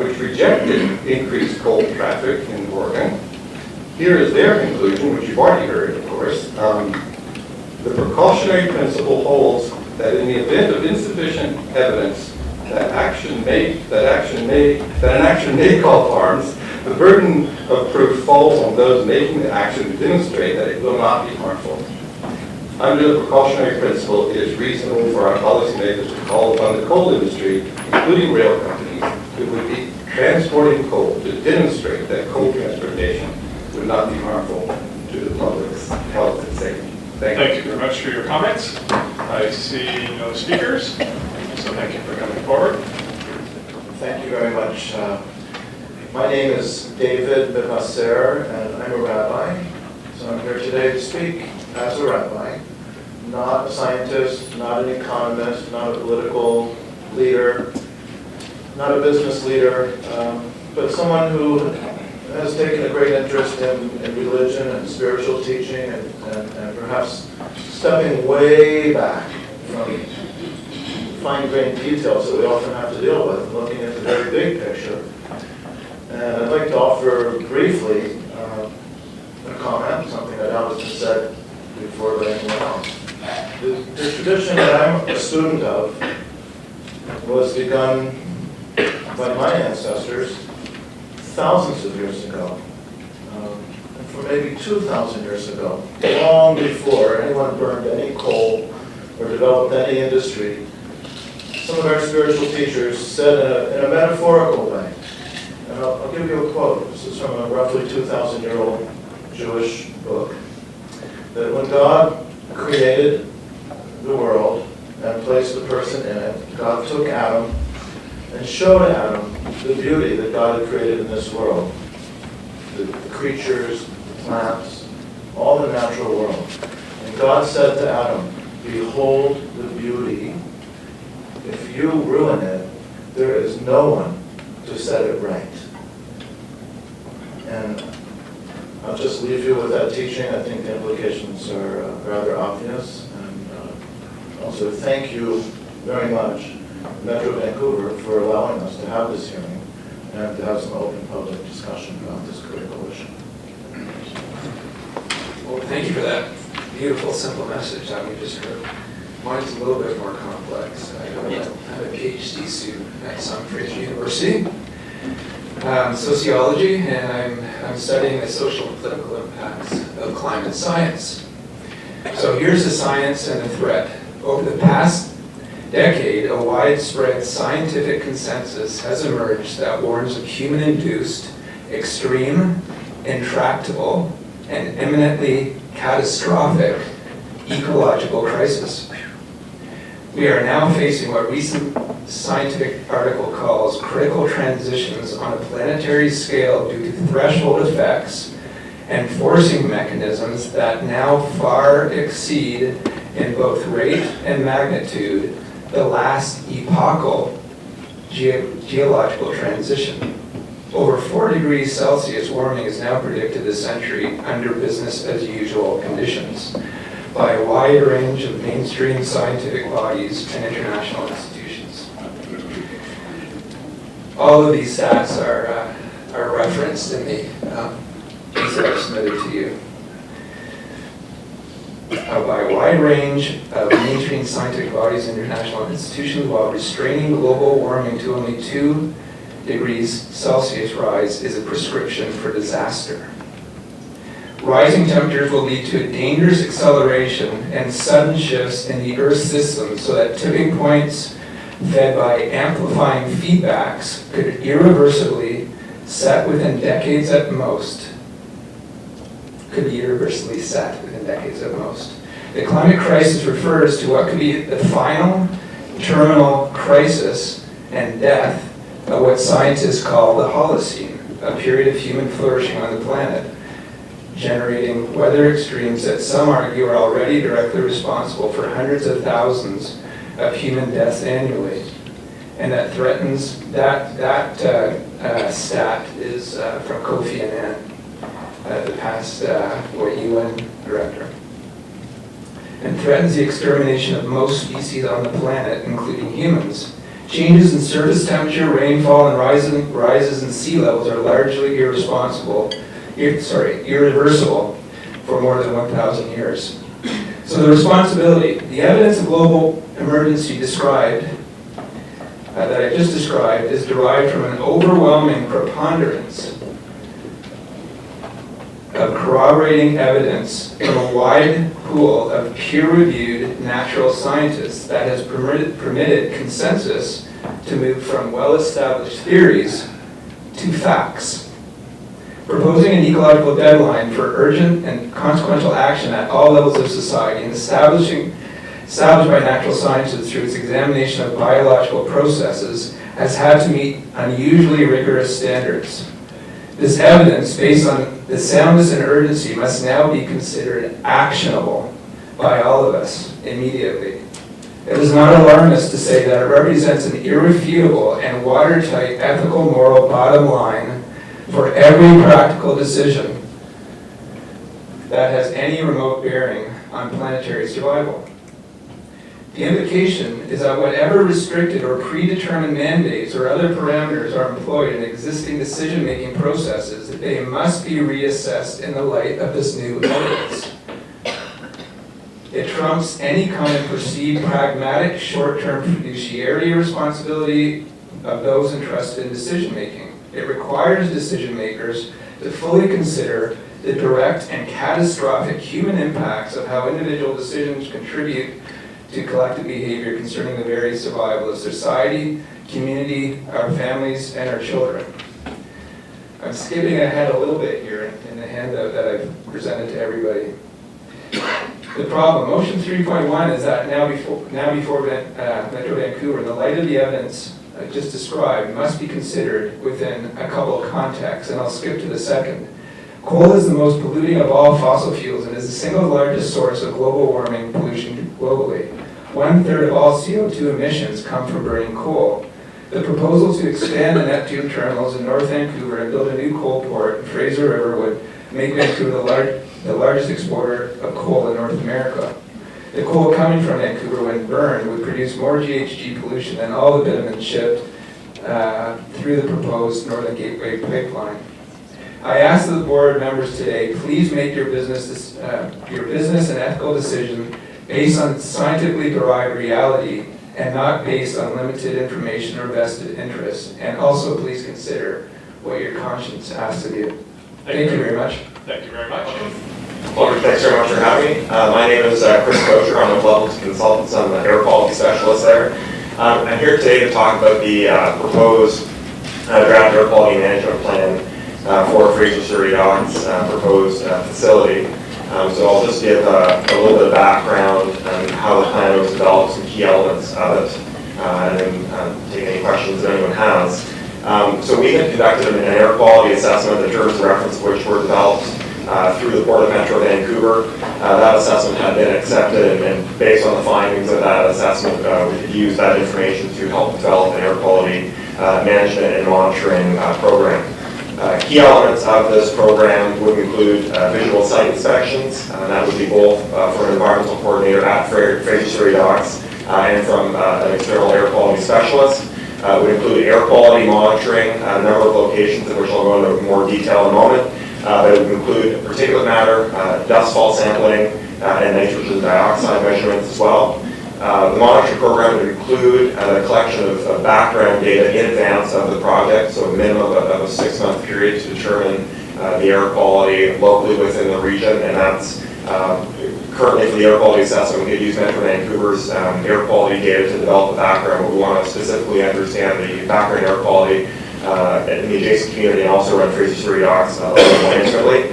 which rejected increased coal traffic in Oregon. Here is their conclusion, which you've already heard, of course. The precautionary principle holds that in the event of insufficient evidence that an action may cause harms, the burden of proof falls on those making the action to demonstrate that it will not be harmful. Under the precautionary principle, it is reasonable for our policymakers to call upon the coal industry, including rail companies, who would be transporting coal, to demonstrate that coal transportation would not be harmful to the public's health and safety. Thank you very much for your comments. I see no speakers, so thank you for coming forward. Thank you very much. My name is David Bevasser, and I'm a rabbi. So I'm here today to speak as a rabbi, not a scientist, not an economist, not a political leader, not a business leader, but someone who has taken a great interest in religion and spiritual teaching and perhaps stepping way back from fine-grained details that we often have to deal with, looking at the very big picture. And I'd like to offer briefly a comment, something that Alison said before anyone else. The tradition that I'm a student of was begun by my ancestors thousands of years ago, and for maybe 2,000 years ago, long before anyone burned any coal or developed any industry. Some of our spiritual teachers said in a metaphorical way, and I'll give you a quote. This is from a roughly 2,000-year-old Jewish book, that when God created the world and placed the person in it, God took Adam and showed Adam the beauty that God had created in this world. The creatures, the plants, all the natural world. And God said to Adam, "Behold the beauty. If you ruin it, there is no one to set it right." And I'll just leave you with that teaching. I think the implications are rather obvious. And also thank you very much, Metro Vancouver, for allowing us to have this hearing and to have some open public discussion about this critical issue. Well, thank you for that beautiful, simple message that we just heard. Mine's a little bit more complex. I have a PhD student at Fraser University, sociology, and I'm studying the social and political impacts of climate science. So here's the science and the threat. Over the past decade, a widespread scientific consensus has emerged that warns of human-induced, extreme, intractable, and imminently catastrophic ecological crisis. We are now facing what recent scientific article calls critical transitions on a planetary scale due to threshold effects and forcing mechanisms that now far exceed in both rate and magnitude the last epochal geological transition. Over 4 degrees Celsius warming is now predicted this century under business as usual conditions by a wide range of mainstream scientific bodies and international institutions. All of these stats are referenced in the piece that I submitted to you. By a wide range of mainstream scientific bodies and international institutions, while restraining global warming to only 2 degrees Celsius rise is a prescription for disaster. Rising temperatures will lead to a dangerous acceleration and sudden shifts in the Earth's system so that tipping points fed by amplifying feedbacks could irreversibly set within decades at most. The climate crisis refers to what could be the final terminal crisis and death of what scientists call the Holocene, a period of human flourishing on the planet, generating weather extremes that some argue are already directly responsible for hundreds of thousands of human deaths annually. And that threatens, that stat is from Kofi Annan, the past Eoin director, and threatens the extermination of most species on the planet, including humans. Changes in surface temperature, rainfall, and rises in sea levels are largely irreversible for more than 1,000 years. So the responsibility, the evidence of global emergency described, that I just described, is derived from an overwhelming preponderance of corroborating evidence from a wide pool of peer-reviewed natural scientists that has permitted consensus to move from well-established theories to facts. Proposing an ecological deadline for urgent and consequential action at all levels of society and established by natural scientists through its examination of biological processes has had to meet unusually rigorous standards. This evidence, based on the soundness and urgency, must now be considered actionable by all of us immediately. It is not alarmist to say that it represents an irrefutable and watertight ethical moral bottom line for every practical decision that has any remote bearing on planetary survival. The implication is that whatever restricted or predetermined mandates or other parameters are employed in existing decision-making processes, they must be reassessed in the light of this new evidence. It trumps any kind of perceived pragmatic short-term fiduciary responsibility of those entrusted in decision-making. It requires decision-makers to fully consider the direct and catastrophic human impacts of how individual decisions contribute to collective behavior concerning the very survival of society, community, our families, and our children. I'm skipping ahead a little bit here in the handout that I've presented to everybody. The problem, motion 3.1, is that now before Metro Vancouver, in the light of the evidence I just described, must be considered within a couple of contexts, and I'll skip to the second. Coal is the most polluting of all fossil fuels and is the single largest source of global warming pollution globally. 1/3 of all CO2 emissions come from burning coal. The proposal to expand the Neptune terminals in North Vancouver and build a new coal port in Fraser River would make Vancouver the largest exporter of coal in North America. The coal coming from Vancouver, when burned, would produce more GHG pollution than all the bitumen shipped through the proposed Northern Gateway pipeline. I ask the board members today, please make your business and ethical decision based on scientifically derived reality and not based on limited information or vested interests. And also please consider what your conscience asks of you. Thank you very much. Thank you very much. Well, thanks very much for having me. My name is Chris Kocher. I'm with Levels Consultants. I'm the air quality specialist there. I'm here today to talk about the proposed draft air quality management plan for Fraser Surrey Docks proposed facility. So I'll just give a little bit of background on how the plan was developed, some key elements of it, and then take any questions that anyone has. So we had conducted an air quality assessment, the terms of reference which were developed through the Port of Metro Vancouver. That assessment had been accepted, and based on the findings of that assessment, we could use that information to help develop an air quality management and monitoring program. Key elements of this program would include visual site inspections, and that would be both for an environmental coordinator at Fraser Surrey Docks and from an external air quality specialist. It would include air quality monitoring at a number of locations, in which I'll go into more detail in a moment. It would include particulate matter, dust fall sampling, and nitrogen dioxide measurements as well. The monitoring program would include the collection of background data in advance of the project, so a minimum of a 6-month period to determine the air quality locally within the region, and that's currently for the air quality assessment. We could use Metro Vancouver's air quality data to develop the background, but we want to specifically understand the background air quality in the adjacent community and also around Fraser Surrey Docks a little more intimately.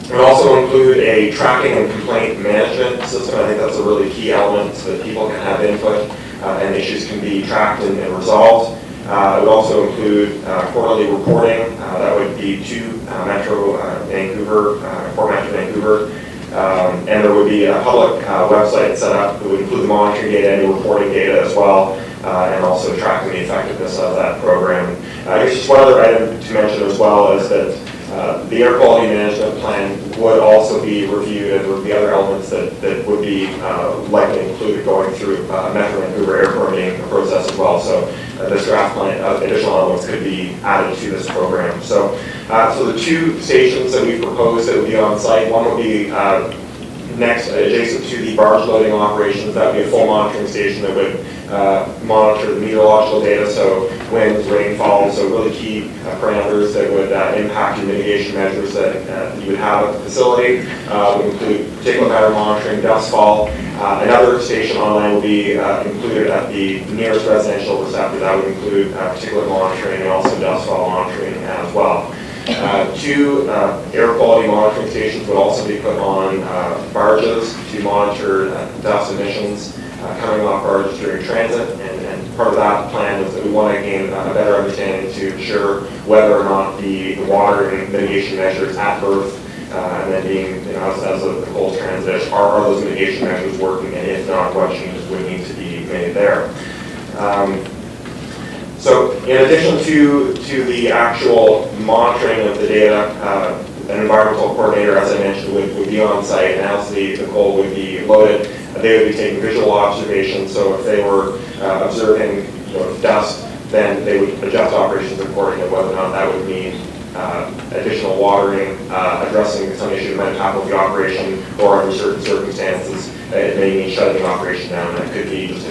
It would also include a tracking and complaint management system. I think that's a really key element so that people can have input and issues can be tracked and resolved. It would also include quarterly reporting. That would be to Metro Vancouver, Port Metro Vancouver. And there would be a public website set up that would include the monitoring data and the reporting data as well, and also tracking the effectiveness of that program. I guess just one other item to mention as well is that the air quality management plan would also be reviewed, and there would be other elements that would be likely included going through Metro Vancouver air permitting process as well. So this draft plan, additional elements could be added to this program. So the two stations that we proposed that would be on site, one would be next adjacent to the barge loading operations. That would be a full monitoring station that would monitor the meteorological data, so winds, rainfall, so really key parameters that would impact your mitigation measures that you would have at the facility. Would include particulate matter monitoring, dust fall. Another station on land will be included at the nearest residential receptor. That would include particulate monitoring and also dust fall monitoring as well. Two air quality monitoring stations would also be put on barges to monitor dust emissions coming off barges during transit, and part of that plan is that we want to gain a better understanding to ensure whether or not the water and mitigation measures at berth and then being, as the cold transit, are those mitigation measures working, and if not, what changes would need to be made there. So in addition to the actual monitoring of the data, an environmental coordinator, as I mentioned, would be on site, and as the coal would be loaded, they would be taking visual observations. So if they were observing dust, then they would adjust operations accordingly, whether or not that would mean additional watering, addressing some issue that might happen with the operation, or under certain circumstances, it may mean shutting the operation down. That could be just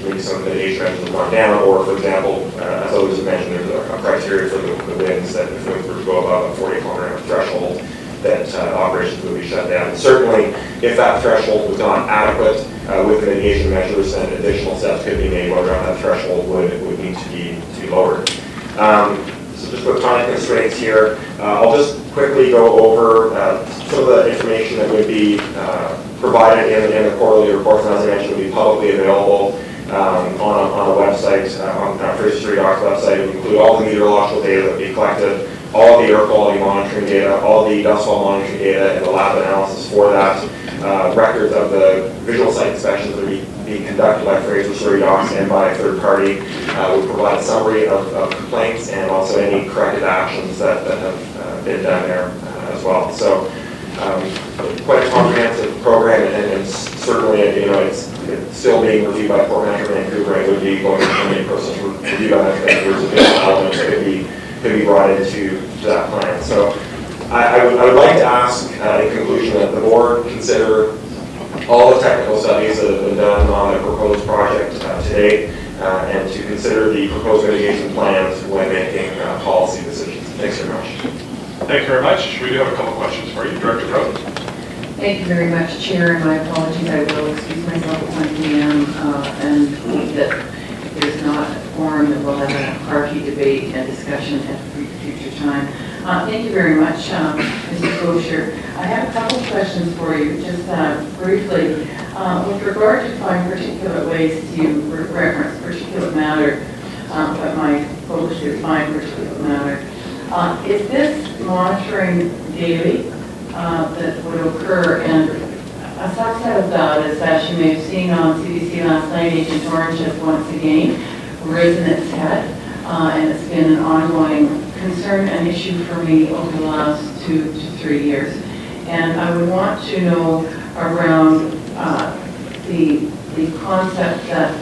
maybe some mitigation measures have gone down, or for example, as others have mentioned, there's a criteria for the winds that if winds were to go above a 40-kilometer threshold, that operations would be shut down. And certainly, if that threshold was not adequate with the mitigation measures, then additional steps could be made whether or not that threshold would need to be lowered. So just with time constraints here, I'll just quickly go over some of the information that would be provided in the quarterly reports, and as I mentioned, would be publicly available on a website, on Fraser Surrey Docks website. It would include all the meteorological data that would be collected, all of the air quality monitoring data, all the dust fall monitoring data, and the lab analysis for that, records of the visual site inspections that would be conducted by Fraser Surrey Docks and by a third party, would provide a summary of complaints and also any corrective actions that have been done there as well. So quite a comprehensive program, and certainly it's still being reviewed by Port Metro Vancouver and would be going through the permitting process reviewed by Metro Vancouver's additional elements that could be brought into that plan. So I would like to ask in conclusion that the board consider all the technical studies that have been done on the proposed project to date and to consider the proposed mitigation plans when making policy decisions. Thanks very much. Thank you very much. We do have a couple questions for you. Director Crowe. Thank you very much, Chair, and my apologies, I will excuse myself at 1 p.m. And hope that there's not a forum that we'll have a hearty debate and discussion at a future time. Thank you very much, Mr. Gosher. I have a couple of questions for you, just briefly. With regard to fine particulate waste, you referenced particulate matter, but my focus is fine particulate matter. Is this monitoring daily that would occur? And a subset of that is, as you may have seen on CBC last night, Agent Orange has once again risen its head, and it's been an ongoing concern and issue for me over the last 2 to 3 years. And I would want to know around the concept that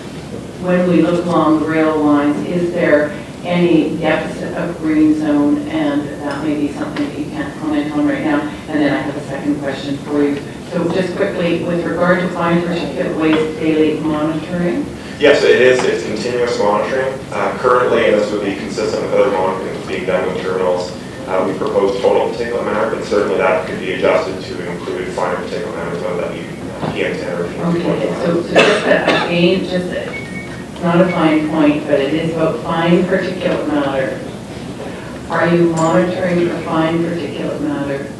when we look along the rail lines, is there any deficit of green zone? And that may be something that you can't comment on right now. And then I have a second question for you. So just quickly, with regard to fine particulate waste daily monitoring? Yes, it is. It's continuous monitoring. Currently, and this would be consistent with other monitoring that's being done with terminals, we propose total particulate matter, but certainly that could be adjusted to include finer particulate matter, whether that be PM10 or PM20. Okay, so just again, it's not a fine point, but it is about fine particulate matter. Are you monitoring for fine particulate matter?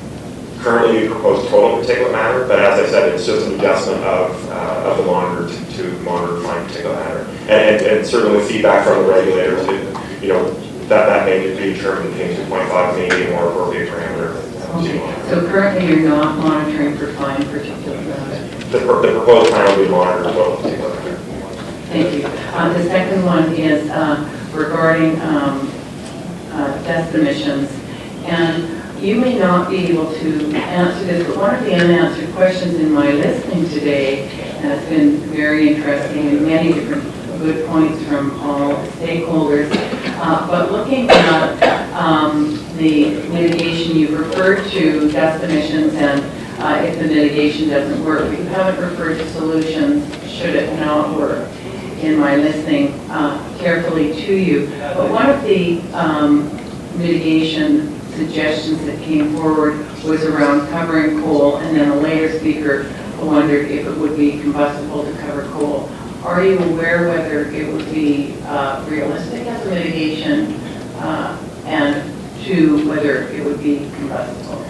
Currently, we propose total particulate matter, but as I said, it's just an adjustment of the monitor to monitor fine particulate matter. And certainly feedback from the regulators, that may be determined between 2.5 maybe a more appropriate parameter. Okay. So currently you're not monitoring for fine particulate matter? The proposed plan will be monitored total particulate matter. Thank you. The second one is regarding dust emissions. And you may not be able to answer this, but one of the unanswered questions in my listening today has been very interesting and many different good points from all stakeholders. But looking at the mitigation, you've referred to dust emissions and if the mitigation doesn't work. You haven't referred to solutions should it not work in my listening carefully to you. But one of the mitigation suggestions that came forward was around covering coal, and then a later speaker wondered if it would be combustible to cover coal. Are you aware whether it would be realistic as a mitigation, and two, whether it would be combustible?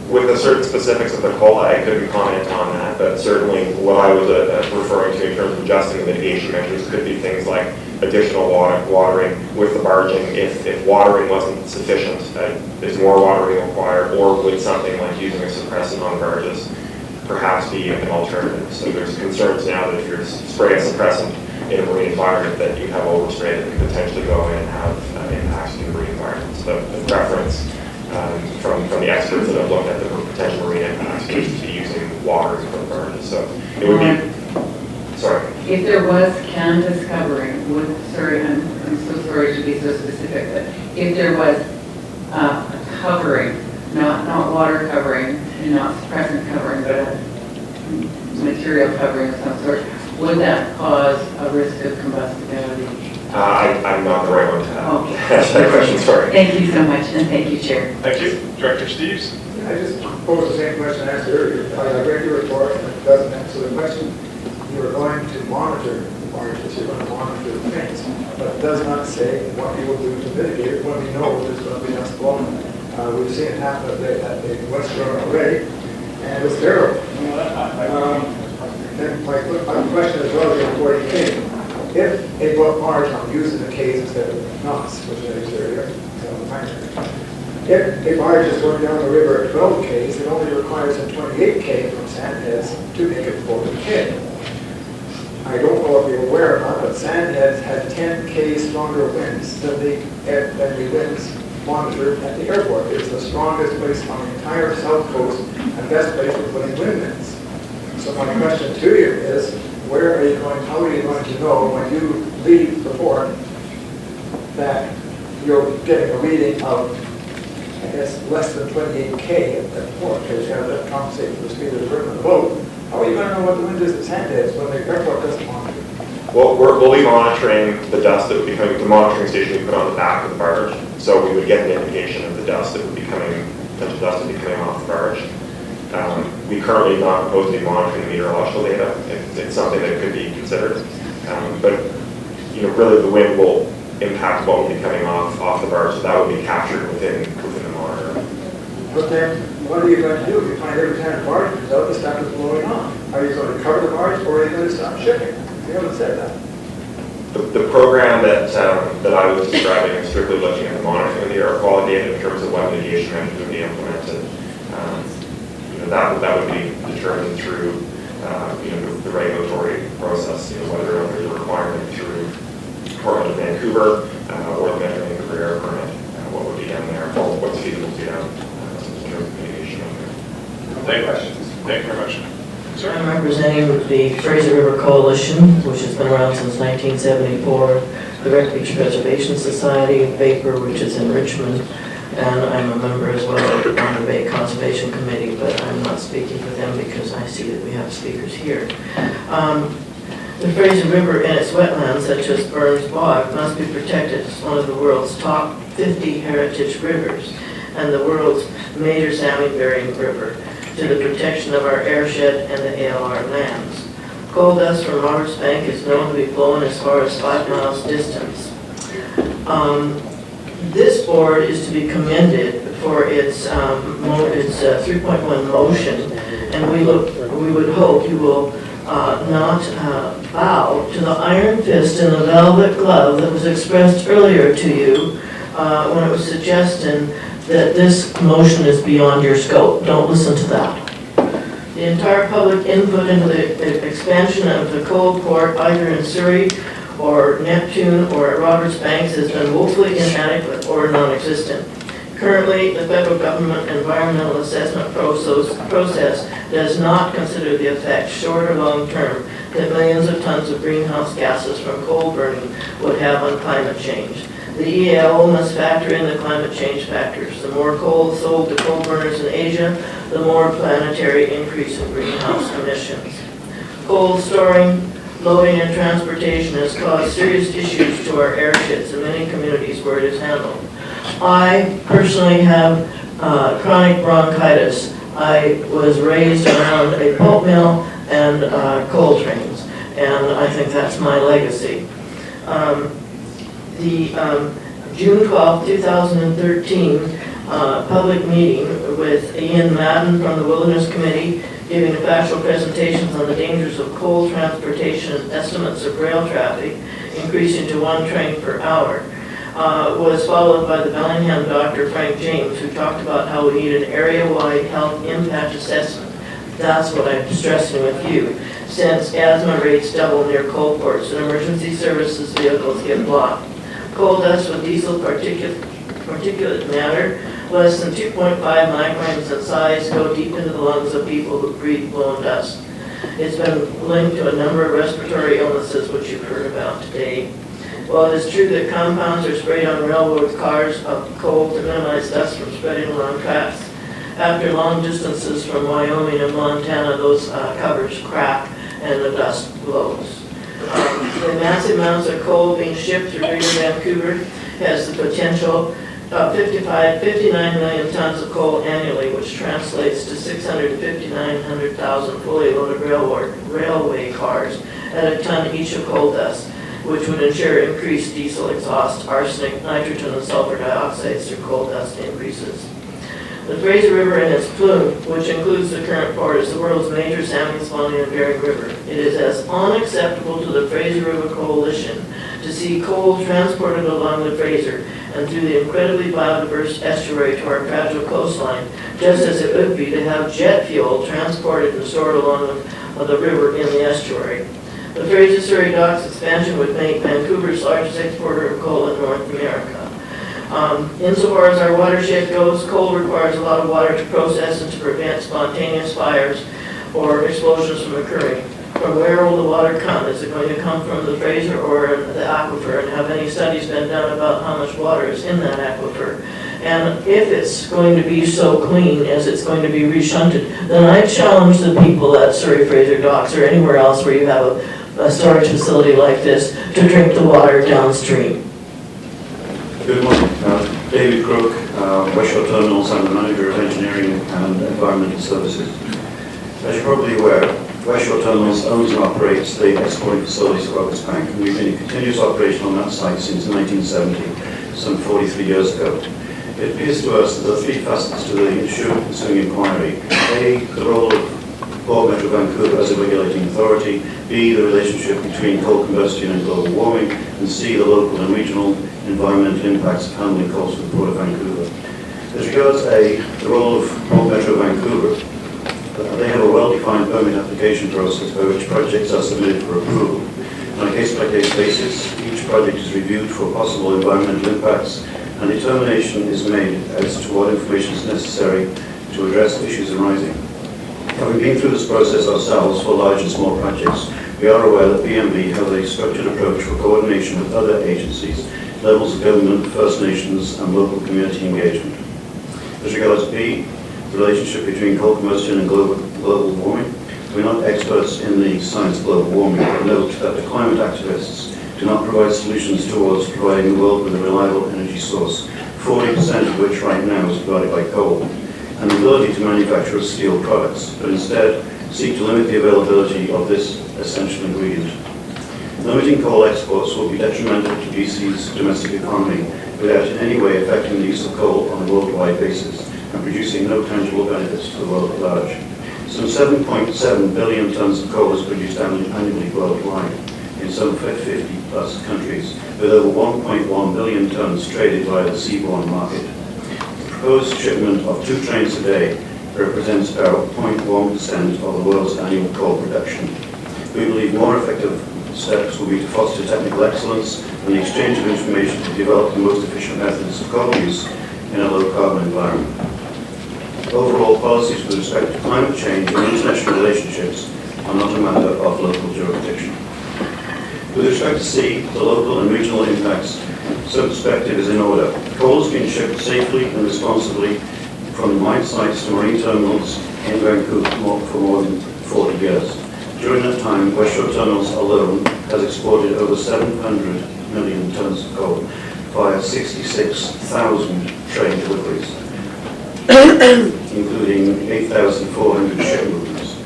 With the certain specifics of the coal, I couldn't comment on that, but certainly what I was referring to in terms of adjusting the mitigation measures could be things like additional watering with the barging. If watering wasn't sufficient, is more watering required, or would something like using a suppressant on barges perhaps be an alternative? So there's concerns now that if you're spraying a suppressant in a marine environment that you have overspray that could potentially go in and have impacts to the marine environment. So the preference from the experts that have looked at the potential marine impacts is to be using watering for the barges. So it would be, sorry. If there was canvas covering, I'm so sorry to be so specific, but if there was a covering, not water covering, and not suppressant covering, but a material covering of some sort, would that cause a risk of combustibility? I'm not the right one to Okay. answer that question, sorry. Thank you so much, and thank you, Chair. Thank you. Director Steves? I just posed the same question I asked earlier. I read your report, and it doesn't answer the question. You are going to monitor the barges, you're going to monitor the things, but it does not say what you will do to mitigate it when we know there's going to be dust blowing. We've seen it happen at the West Shore already, and it's terrible. Then my question as well is before you came. If a boat barge, I'm using the Ks instead of knots, which I used earlier, if a barge is going down the river at 12 Ks, it only requires a 28 K from Sandheads to make it 40 K. I don't know if you're aware or not, but Sandheads had 10 K stronger winds than the winds monitored at the airport. It's the strongest place on the entire south coast and best place for putting wind winds. So my question to you is, where how are you going to know when you leave the port that you're getting a reading of, I guess, less than 28K at that port, because you have to compensate for the speed of the river and the boat? How are you going to know what the wind distance hand is when the airport doesn't monitor? Well, we'll be monitoring the dust that would be coming, the monitoring station we put on the back of the barge. So we would get an indication of the dust that would be coming, potential dust that would be coming off the barge. We currently do not propose to be monitoring the meteorological data. It's something that could be considered. But really the wind will impact what will be coming off the barge, so that would be captured within the monitor. But then, what are you going to do? If you find every time a barge comes out, the stuff is blowing on. Are you going to cover the barge, or are you going to stop shipping? You haven't said that. The program that I was describing is strictly looking at the monitoring of the air quality data in terms of what mitigation measures would be implemented. That would be determined through the regulatory process, whether there's a requirement through Port of Vancouver or the Metro Vancouver air permit, what would be done there, or what's feasible to be done in terms of mitigation. Thank you. Thank you very much. Sir? I'm representing the Fraser River Coalition, which has been around since 1974, the Wreck Beach Preservation Society, Vapor, which is in Richmond, and I'm a member as well on the Bay Conservation Committee, but I'm not speaking for them because I see that we have speakers here. The Fraser River and its wetlands, such as Burns Bog, must be protected as one of the world's top 50 heritage rivers and the world's major salmon-bearing river, to the protection of our airshed and the ALR lands. Coal dust from Roberts Bank is known to be blown as far as 5 miles distance. This board is to be commended for its 3.1 motion, and we would hope you will not bow to the iron fist and the velvet glove that was expressed earlier to you when it was suggested that this motion is beyond your scope. Don't listen to that. The entire public input into the expansion of the coal port, either in Surrey or Neptune or at Roberts Banks, has been woefully inadequate or non-existent. Currently, the federal government environmental assessment process does not consider the effect, short or long term, that millions of tons of greenhouse gases from coal burning would have on climate change. The EAO must factor in the climate change factors. The more coal sold to coal burners in Asia, the more planetary increase in greenhouse emissions. Coal storing, loading, and transportation has caused serious issues to our airships in many communities where it is handled. I personally have chronic bronchitis. I was raised around a pulp mill and coal trains, and I think that's my legacy. The June 12, 2013 public meeting with Ian Madden from the Wilderness Committee giving factual presentations on the dangers of coal transportation and estimates of rail traffic increasing to 1 train per hour was followed by the Bellingham Dr. Frank James, who talked about how we need an area-wide health impact assessment. That's what I'm stressing with you. Since asthma rates double near coal ports and emergency services vehicles get blocked. Coal dust with diesel particulate matter less than 2.5 microns in size go deep into the lungs of people who breathe blown dust. It's been linked to a number of respiratory illnesses, which you've heard about today. While it is true that compounds are sprayed on railroad cars of coal to minimize dust from spreading along tracks, after long distances from Wyoming and Montana, those covers crack and the dust blows. The massive amounts of coal being shipped through Greater Vancouver has the potential of 59 million tons of coal annually, which translates to 659,000 fully loaded railway cars at a ton each of coal dust, which would ensure increased diesel exhaust, arsenic, nitrogen, and sulfur dioxides through coal dust increases. The Fraser River and its plume, which includes the current port, is the world's major salmon spawning and bearing river. It is as unacceptable to the Fraser River Coalition to see coal transported along the Fraser and through the incredibly biodiverse estuary to our fragile coastline, just as it would be to have jet fuel transported and stored along the river in the estuary. The Fraser Surrey Docks expansion would make Vancouver's largest exporter of coal in North America. Insofar as our watershed goes, coal requires a lot of water to process and to prevent spontaneous fires or explosions from occurring. From where will the water come? Is it going to come from the Fraser or the aquifer? And have any studies been done about how much water is in that aquifer? And if it's going to be so clean as it's going to be reshunted, then I challenge the people at Surrey Fraser Docks or anywhere else where you have a storage facility like this to drink the water downstream. Good morning. David Crook, West Shore Terminals. I'm the Manager of Engineering and Environmental Services. As you're probably aware, West Shore Terminals owns and operates the exporting facilities of Roberts Bank, and we've been in continuous operation on that site since 1970, some 43 years ago. It appears to us that there are three facets to the issue ensuing inquiry. A, the role of Port Metro Vancouver as a regulating authority. B, the relationship between coal combustion and global warming. And C, the local and regional environmental impacts of handling coals for the Port of Vancouver. As regards A, the role of Port Metro Vancouver, they have a well-defined permit application process by which projects are submitted for approval. On a case-by-case basis, each project is reviewed for possible environmental impacts, and determination is made as to what information is necessary to address issues arising. Having been through this process ourselves for large and small projects, we are aware that BMV has a structured approach for coordination with other agencies, levels of government, First Nations, and local community engagement. As regards B, the relationship between coal combustion and global warming, we're not experts in the science of global warming, but note that the climate activists do not provide solutions towards providing the world with a reliable energy source, 40% of which right now is provided by coal, and the ability to manufacture steel products, but instead seek to limit the availability of this essential ingredient. Limiting coal exports will be detrimental to BC's domestic economy without in any way affecting the use of coal on a worldwide basis and producing no tangible benefits to the world at large. Some 7.7 billion tonnes of coal is produced annually worldwide in some 50 plus countries, with over 1.1 billion tonnes traded via the seaborne market. The proposed shipment of 2 trains a day represents about 0.1% of the world's annual coal production. We believe more effective steps will be to foster technical excellence and the exchange of information to develop the most efficient methods of coal use in a low-carbon environment. Overall, policies with respect to climate change and international relationships are not a matter of local jurisdiction. With respect to C, the local and regional impacts, some perspective is in order. Coal has been shipped safely and responsibly from mine sites to marine terminals in Vancouver for more than 40 years. During that time, West Shore Terminals alone has exported over 700 million tonnes of coal via 66,000 train deliveries, including 8,400 ship movements,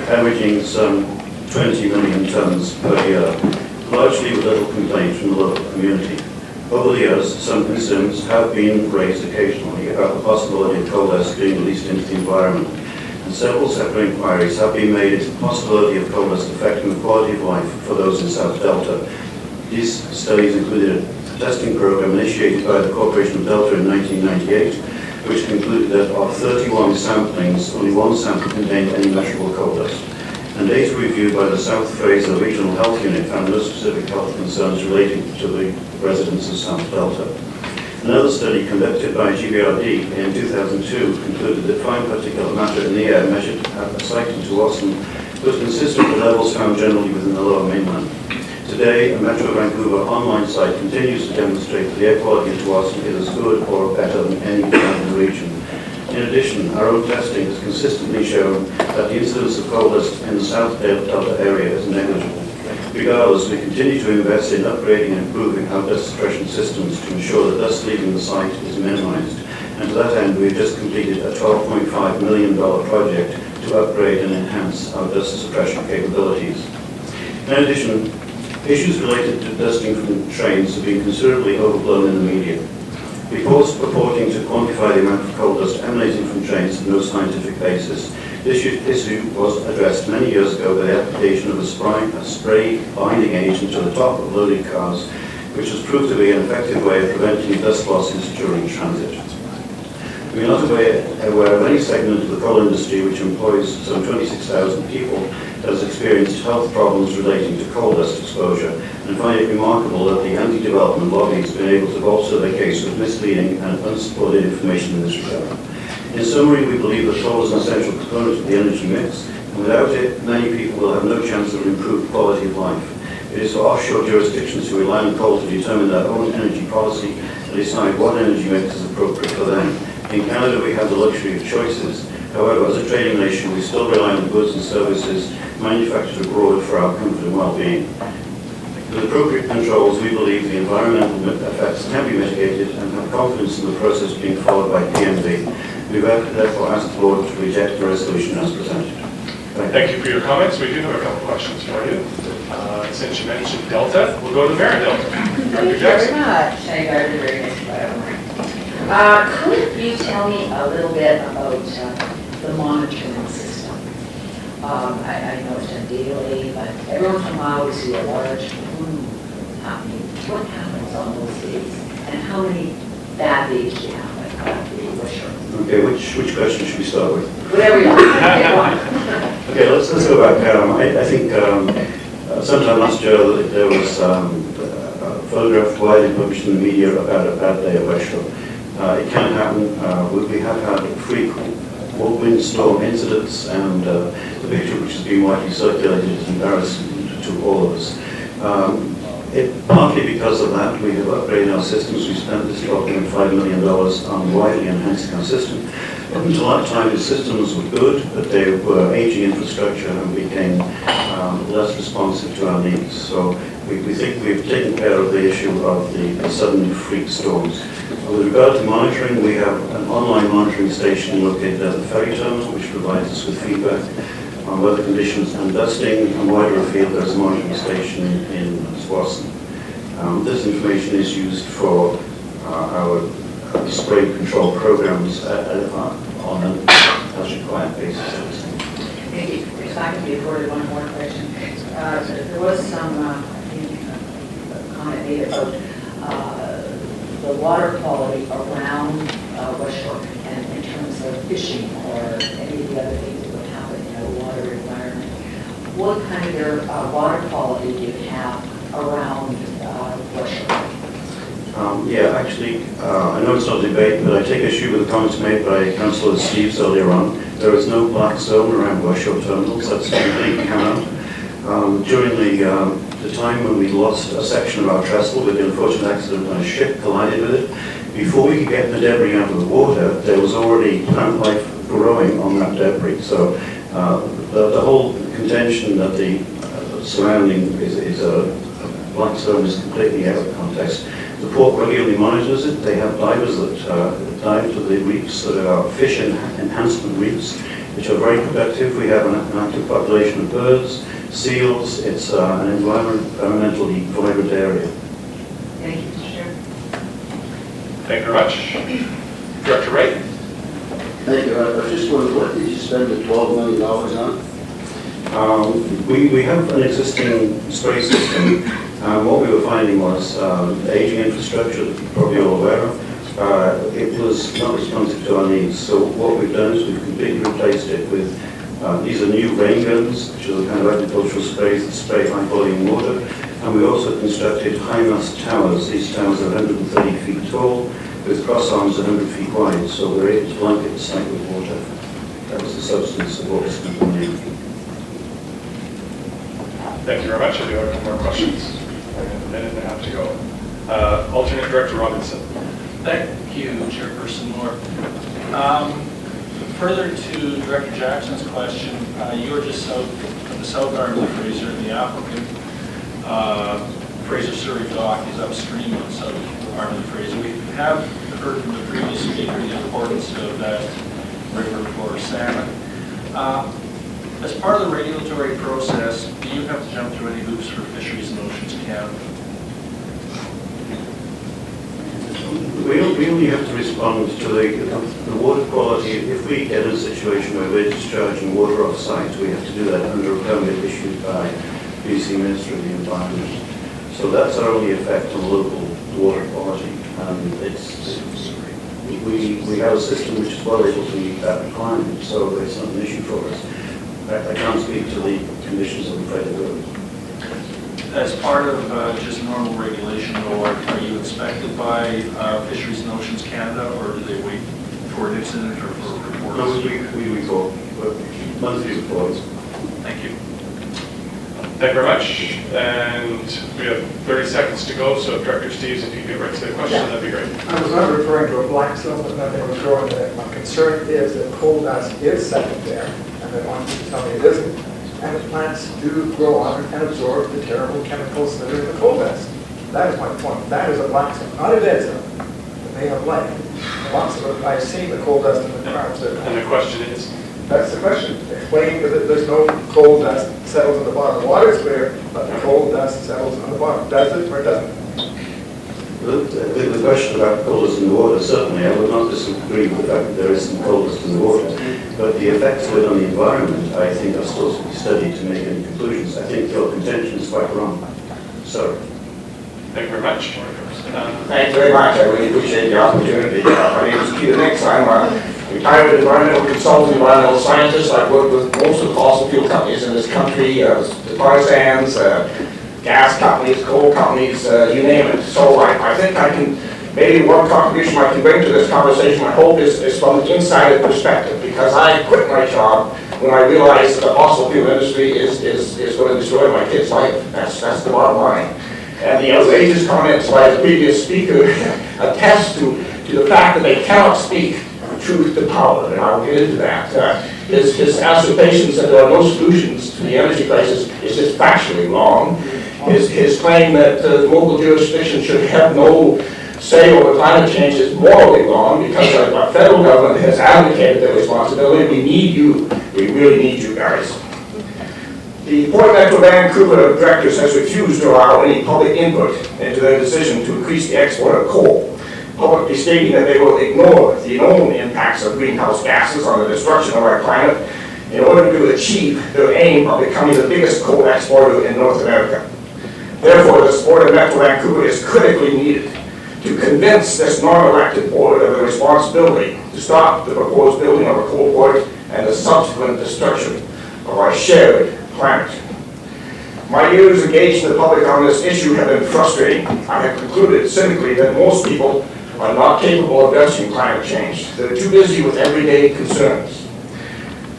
averaging some 20 million tonnes per year, largely with little complaint from the local community. Over the years, some concerns have been raised occasionally about the possibility of coal dust being released into the environment, and several separate inquiries have been made into the possibility of coal dust affecting the quality of life for those in South Delta. These studies included a testing program initiated by the Corporation of Delta in 1998, which concluded that of 31 samplings, only 1 sample contained any measurable coal dust. And data reviewed by the South Fraser Regional Health Unit found no specific health concerns relating to the residents of South Delta. Another study conducted by GBRD in 2002 concluded that fine particulate matter in the air measured at a site in Tuason was consistent with levels found generally within the lower mainland. Today, a Metro Vancouver online site continues to demonstrate that the air quality in Tuason is as good or better than any town in the region. In addition, our own testing has consistently shown that the incidence of coal dust in the South Delta area is negligible. Regardless, we continue to invest in upgrading and improving our dust suppression systems to ensure that dust leaving the site is minimized. And to that end, we've just completed a $12.5 million project to upgrade and enhance our dust suppression capabilities. In addition, issues related to dusting from trains have been considerably overblown in the media. Reports purporting to quantify the amount of coal dust emanating from trains have no scientific basis. This issue was addressed many years ago by the application of a spray binding agent to the top of loaded cars, which has proved to be an effective way of preventing dust losses during transit. We are not aware of any segment of the coal industry which employs some 26,000 people that has experienced health problems relating to coal dust exposure, and find it remarkable that the anti-development lobby has been able to bolster their case with misleading and unsupported information in this regard. In summary, we believe that coal is an essential component of the energy mix, And without it, many people will have no chance of improved quality of life. It is for offshore jurisdictions who rely on coal to determine their own energy policy and decide what energy mix is appropriate for them. In Canada, we have the luxury of choices. However, as a trading nation, we still rely on goods and services manufactured abroad for our comfort and well-being. With appropriate controls, we believe the environmental effects can be mitigated and have confidence in the process being followed by PMV. We therefore ask the board to reject the resolution as presented. Thank you for your comments. We do have a couple questions for you. Since you mentioned Delta, we'll go to the mayor of Delta. Thank you very much. Hey, guys, very nice. Could you tell me a little bit about the monitoring system? I know it's done daily, but every once in a while we see a large plume happening. What happens on those days? And how many bad days do you have? Okay, which question should we start with? Whatever you want. Okay, let's go back. I think sometime last year there was a photograph widely published in the media about a bad day at West Shore. It can happen. We have had frequent windstorm incidents, and the picture which has been widely circulated is embarrassing to all of us. Partly because of that, we have upgraded our systems. We spent this $12.5 million on widely enhancing our system. Up until that time, the systems were good, but they were aging infrastructure and became less responsive to our needs. So we think we've taken care of the issue of the sudden freak storms. With regard to monitoring, we have an online monitoring station located at the ferry terminal, which provides us with feedback on weather conditions and dusting. And wider afield, there's a monitoring station in Swanson. This information is used for our spray control programs on an as-required basis. Thank you. If I can be afforded one more question. There was some comment made about the water quality around West Shore and in terms of fishing or any of the other things that would happen in a water environment. What kind of water quality do you have around West Shore? Actually, I know it's not a debate, but I take issue with the comments made by Councillor Steves earlier on. There is no black zone around West Shore terminals. That's completely come out. During the time when we lost a section of our trestle with the unfortunate accident when a ship collided with it, before we could get the debris out of the water, there was already plant life growing on that debris. So the whole contention that the surrounding is a black zone is completely out of context. The port regularly monitors it. They have divers that dive to the reefs that are fish enhancement reefs, which are very productive. We have an active population of birds, seals. It's an environmentally vibrant area. Thank you, Mr. Chair. Thank you very much. Director Wright. Thank you. I was just wondering, what did you spend the $12 million on? We have an existing spray system. What we were finding was aging infrastructure that you're probably all aware of. It was not responsive to our needs. So what we've done is we've completely replaced it with these are new rain guns, which are the kind of agricultural sprays that spray high volume water. And we also constructed high mast towers. These towers are 130 feet tall with cross arms 100 feet wide. So we're able to blanket the site with water. That was the substance of what was component. Thank you very much. I do have a couple more questions. A minute and a half to go. Alternate Director Robinson. Thank you, Chairperson Moore. Further to Director Jackson's question, you are just south of the south arm of the Fraser, and the applicant, Fraser Surrey Dock, is upstream of the south arm of the Fraser. We have heard from the previous speaker the importance of that river for salmon. As part of the regulatory process, do you have to jump through any hoops for Fisheries and Oceans Canada? We only have to respond to the water quality. If we get in a situation where we're discharging water off-site, we have to do that under a permit issued by BC Ministry of the Environment. So that's our only effect on local water quality. We have a system which is well able to meet that requirement, so it's not an issue for us. I can't speak to the conditions of the Fraser Road. As part of just normal regulation, though, are you inspected by Fisheries and Oceans Canada, or do they wait for an incident or for reports? No, we report, monthly reports. Thank you very much. And we have 30 seconds to go, so Director Steves, if you could right to the question, that'd be great. I was not referring to a black zone, but nothing was growing there. My concern is that coal dust is settled there, and I want you to tell me it isn't. And the plants do grow on and absorb the terrible chemicals that are in the coal dust. That is my point. That is a black zone, not a dead zone. But they have life. Lots of them, I've seen the coal dust in the farms. And the question is? That's the question. Explain that there's no coal dust settles on the bottom. The water is clear, but the coal dust settles on the bottom. Does it or doesn't it? The question about coal dust in the water, certainly I would not disagree with the fact that there is some coal dust in the water. But the effects of it on the environment, I think, are still to be studied to make any conclusions. I think your contention is quite wrong. Sorry. Thank you very much. Thank you very much. I really appreciate the opportunity. My name is Peter Nix. I'm a retired environmental consultant, environmental scientist. I've worked with most of the fossil fuel companies in this country, the tar sands, gas companies, coal companies, you name it. So I think I can, maybe one contribution I can bring to this conversation, I hope, is from an insider perspective, because I quit my job when I realized that the fossil fuel industry is going to destroy my kid's life. That's the bottom line. And the outrageous comments by the previous speaker attest to the fact that they cannot speak truth to power, and I'll get into that. His assertions that there are no solutions to the energy crisis is just factually wrong. His claim that local jurisdictions should have no say over climate change is morally wrong, because our federal government has abdicated their responsibility. We need you. We really need you guys. The Port Metro Vancouver directors has refused to allow any public input into their decision to increase the export of coal, publicly stating that they will ignore the known impacts of greenhouse gases on the destruction of our planet in order to achieve their aim of becoming the biggest coal exporter in North America. Therefore, the support of Metro Vancouver is critically needed to convince this non-elected board of the responsibility to stop the proposed building of a coal port and the subsequent destruction of our shared planet. My years engaged in the public on this issue have been frustrating. I have concluded cynically that most people are not capable of addressing climate change. They're too busy with everyday concerns.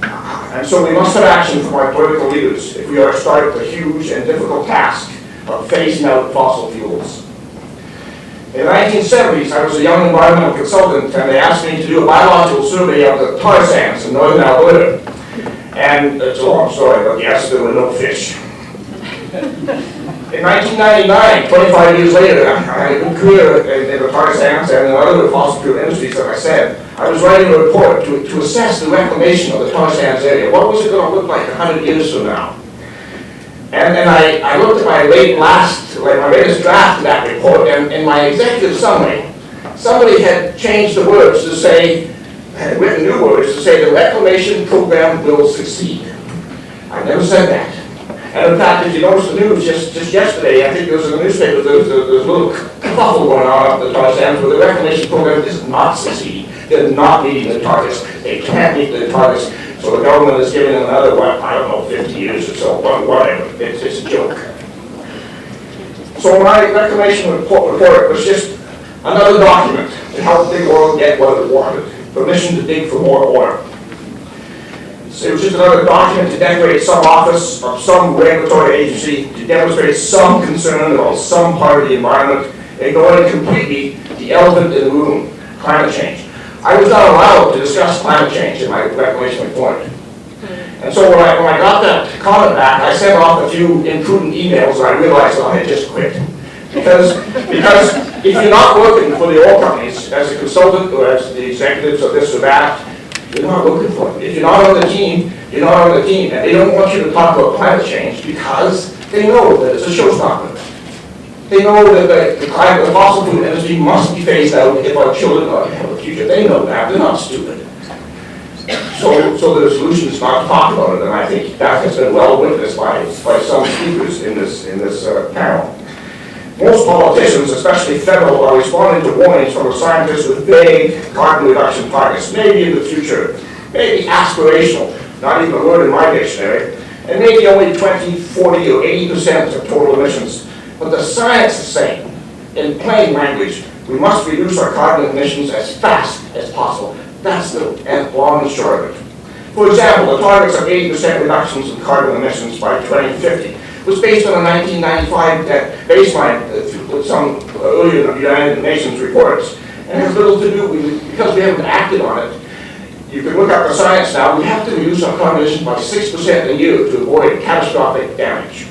And so we must have action from our political leaders if we are to start the huge and difficult task of phasing out fossil fuels. In the 1970s, I was a young environmental consultant, and they asked me to do a biological survey of the tar sands in northern Alberta. And it's a long story, but yes, there were no fish. In 1999, 25 years later, I had a good career in the tar sands and in other fossil fuel industries, as I said. I was writing a report to assess the reclamation of the tar sands area. What was it going to look like 100 years from now? And I looked at my latest draft of that report, and in my executive summary, somebody had changed the words to say, had written new words to say the reclamation program will succeed. I never said that. And in fact, if you notice the news just yesterday, I think there was in the newspaper, there was a little kerfuffle going on up the tar sands where the reclamation program is not succeeding. They're not meeting the targets. They can't meet the targets. So the government is giving them another, I don't know, 50 years or so, whatever. It's a joke. So my reclamation report was just another document to help Big Oil get what it wanted. Permission to dig for more oil. So it was just another document to decorate some office of some regulatory agency to demonstrate some concern about some part of the environment, ignoring completely the elephant in the room, climate change. I was not allowed to discuss climate change in my reclamation report. And so when I got that comment back, I sent off a few imprudent emails, and I realized, I had just quit. Because if you're not working for the oil companies as a consultant or as the executives of this or that, you're not looking for it. If you're not on the team, you're not on the team. And they don't want you to talk about climate change because they know that it's a showstopper. They know that the fossil fuel industry must be phased out if our children are to have a future. They know that. They're not stupid. So the solution is not to talk about it, and I think that has been well witnessed by some speakers in this panel. Most politicians, especially federal, are responding to warnings from the scientists with vague carbon reduction targets, maybe in the future, maybe aspirational, not even a word in my dictionary, and maybe only 20, 40, or 80% of total emissions. But the science is saying, in plain language, we must reduce our carbon emissions as fast as possible. That's the long and short of it. For example, the targets are 80% reductions in carbon emissions by 2050. was based on a 1995 baseline with some earlier United Nations reports, and has little to do with, because we haven't acted on it. You can look up the science now. We have to reduce our carbon emissions by 6% a year to avoid catastrophic damage.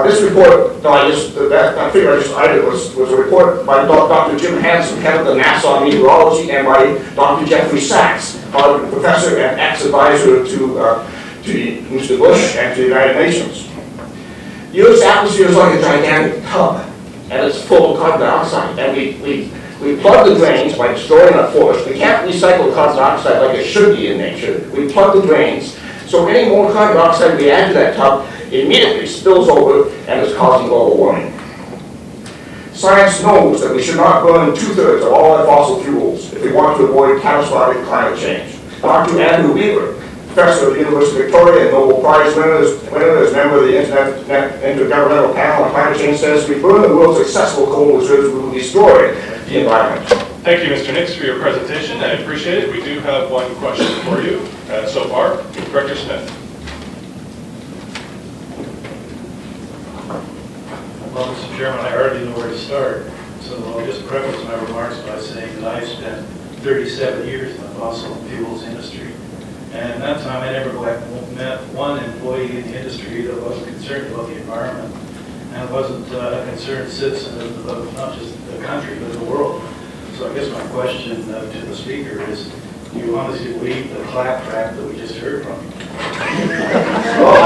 This report, that figure I just cited was a report by Dr. Jim Hansen, head of the NASA Meteorology, and by Dr. Jeffrey Sachs, Harvard professor and ex-advisor to Mr. Bush and to the United Nations. The Earth's atmosphere is like a gigantic tub, and it's full of carbon dioxide. And we plug the drains by destroying our forests. We can't recycle carbon dioxide like it should be in nature. We plug the drains, so any more carbon dioxide we add to that tub immediately spills over and is causing global warming. Science knows that we should not burn 2/3 of all our fossil fuels if we want to avoid catastrophic climate change. Dr. Andrew Weaver, professor of the University of Victoria and Nobel Prize winner as member of the Intergovernmental Panel on Climate Change, says if we burn the world's accessible coal reserves, we will destroy the environment. Thank you, Mr. Nix, for your presentation. I appreciate it. We do have one question for you so far. Director Smith. Well, Mr. Chairman, I hardly know where to start, so I'll just preface my remarks by saying that I've spent 37 years in the fossil fuels industry, and in that time I never met one employee in the industry that wasn't concerned about the environment and wasn't a concerned citizen of not just the country but the world. So I guess my question to the speaker is, do you honestly believe the claptrap that we just heard from? Well,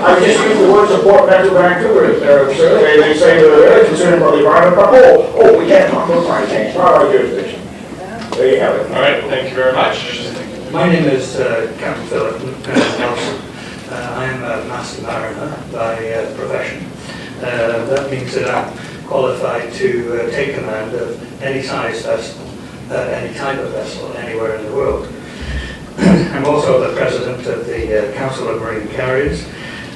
I just use the word support Metro Vancouver. They say they're very concerned about the environment, but we can't talk about climate change. Not our jurisdiction. There you have it. All right, thank you very much. My name is Captain Philip Nelson. I'm a master mariner by profession. That means that I'm qualified to take command of any size vessel, any type of vessel, anywhere in the world. I'm also the president of the Council of Marine Carriers,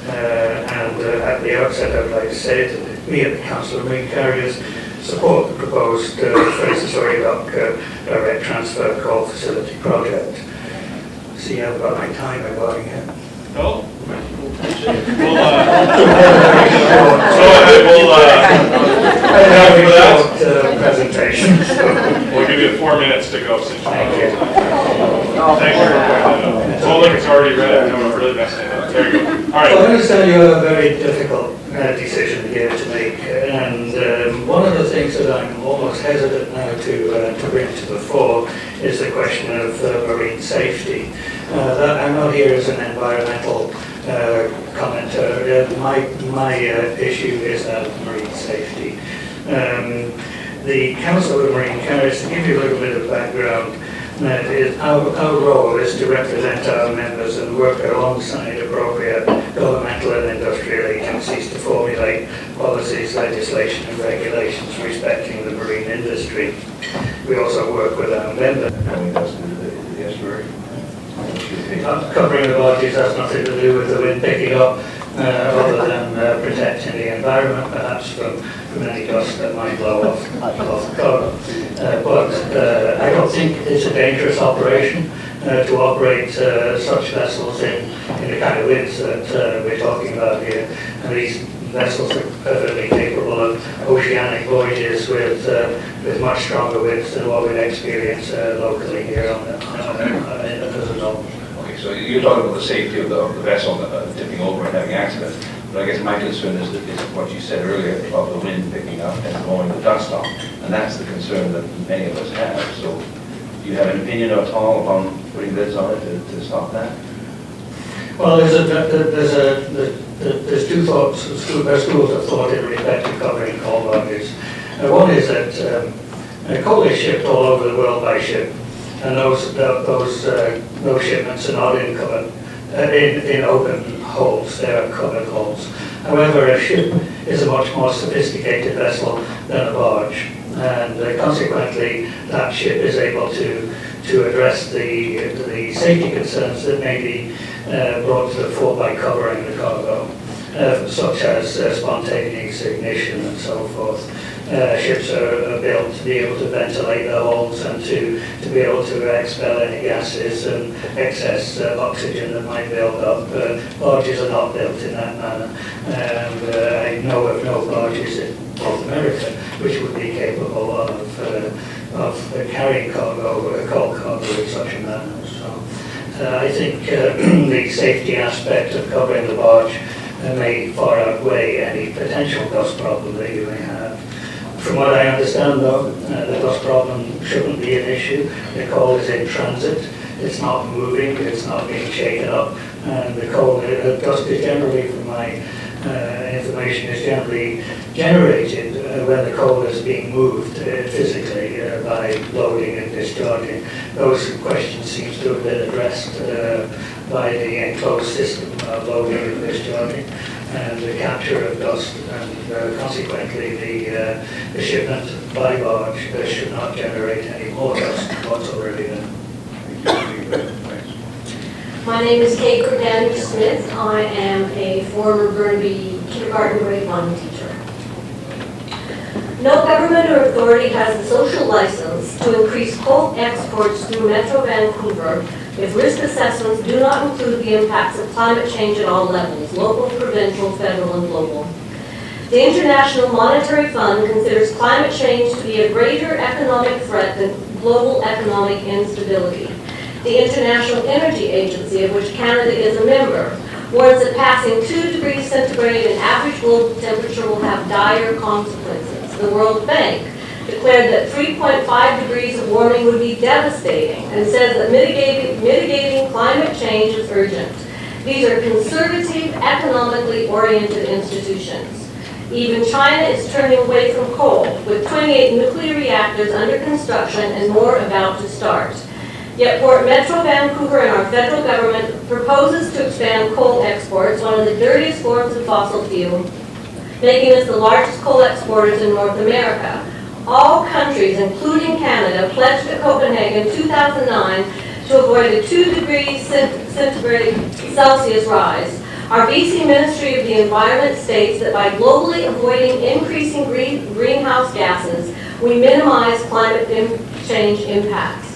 and at the outset I would like to say that we at the Council of Marine Carriers support the proposed Fraser Surrey Docks direct transfer coal facility project. See, I've got my time I'm going here. No? Presentation. We'll give you 4 minutes to go since you have a little time. Thank you. Oh, look, it's already read. No, we're really messing it up. There you go. All right. Well, I understand you have a very difficult decision here to make, and one of the things that I'm almost hesitant now to bring to the fore is the question of marine safety. I'm not here as an environmental commenter. My issue is that of marine safety. The Council of Marine Carriers, to give you a little bit of background, our role is to represent our members and work alongside appropriate governmental and industrial agencies to formulate policies, legislation and regulations respecting the marine industry. We also work with our members. Covering the barges has nothing to do with the wind picking up, other than protecting the environment, perhaps from any dust that might blow off the cargo. But I don't think it's a dangerous operation to operate such vessels in the kind of winds that we're talking about here. And these vessels are perfectly capable of oceanic voyages with much stronger winds than what we experience locally here on the Gulf. Okay, so you're talking about the safety of the vessel tipping over and having accidents. But I guess my concern is what you said earlier about the wind picking up and blowing the dust off. And that's the concern that many of us have. So do you have an opinion at all on putting lids on it to stop that? Well, there's two thoughts, schools of thought in respect to covering coal barges. One is that coal is shipped all over the world by ship, and those shipments are not in open holes, they are covered holes. However, a ship is a much more sophisticated vessel than a barge, and consequently that ship is able to address the safety concerns that may be brought to the fore by covering the cargo, such as spontaneous ignition and so forth. ships are built to be able to ventilate the holds and to be able to expel any gases and excess oxygen that might build up. Barges are not built in that manner. And I know of no barges in North America which would be capable of carrying cargo, coal cargo in such a manner. So I think the safety aspect of covering the barge may far outweigh any potential dust problem that you may have. From what I understand though, the dust problem shouldn't be an issue. The coal is in transit, it's not moving, it's not being shaken up, and the coal, dust is generally, from my information, is generally generated when the coal is being moved physically by loading and discharging. Those questions seem to have been addressed by the enclosed system of loading and discharging and the capture of dust, and consequently the shipment by barge should not generate any more dust than what's already there. My name is Kate Daniel Smith. I am a former Burnaby kindergarten grade 1 teacher. No government or authority has the social license to increase coal exports through Metro Vancouver if risk assessments do not include the impacts of climate change at all levels, local, provincial, federal, and global. The International Monetary Fund considers climate change to be a greater economic threat than global economic instability. The International Energy Agency, of which Canada is a member, warns that passing 2 degrees centigrade in average global temperature will have dire consequences. The World Bank declared that 3.5 degrees of warming would be devastating and says that mitigating climate change is urgent. These are conservative, economically oriented institutions. Even China is turning away from coal, with 28 nuclear reactors under construction and more about to start. Yet Port Metro Vancouver and our federal government proposes to expand coal exports, one of the dirtiest forms of fossil fuel, making us the largest coal exporters in North America. All countries, including Canada, pledged at Copenhagen in 2009 to avoid a 2 degrees centigrade Celsius rise. Our BC Ministry of the Environment states that by globally avoiding increasing greenhouse gases, we minimize climate change impacts.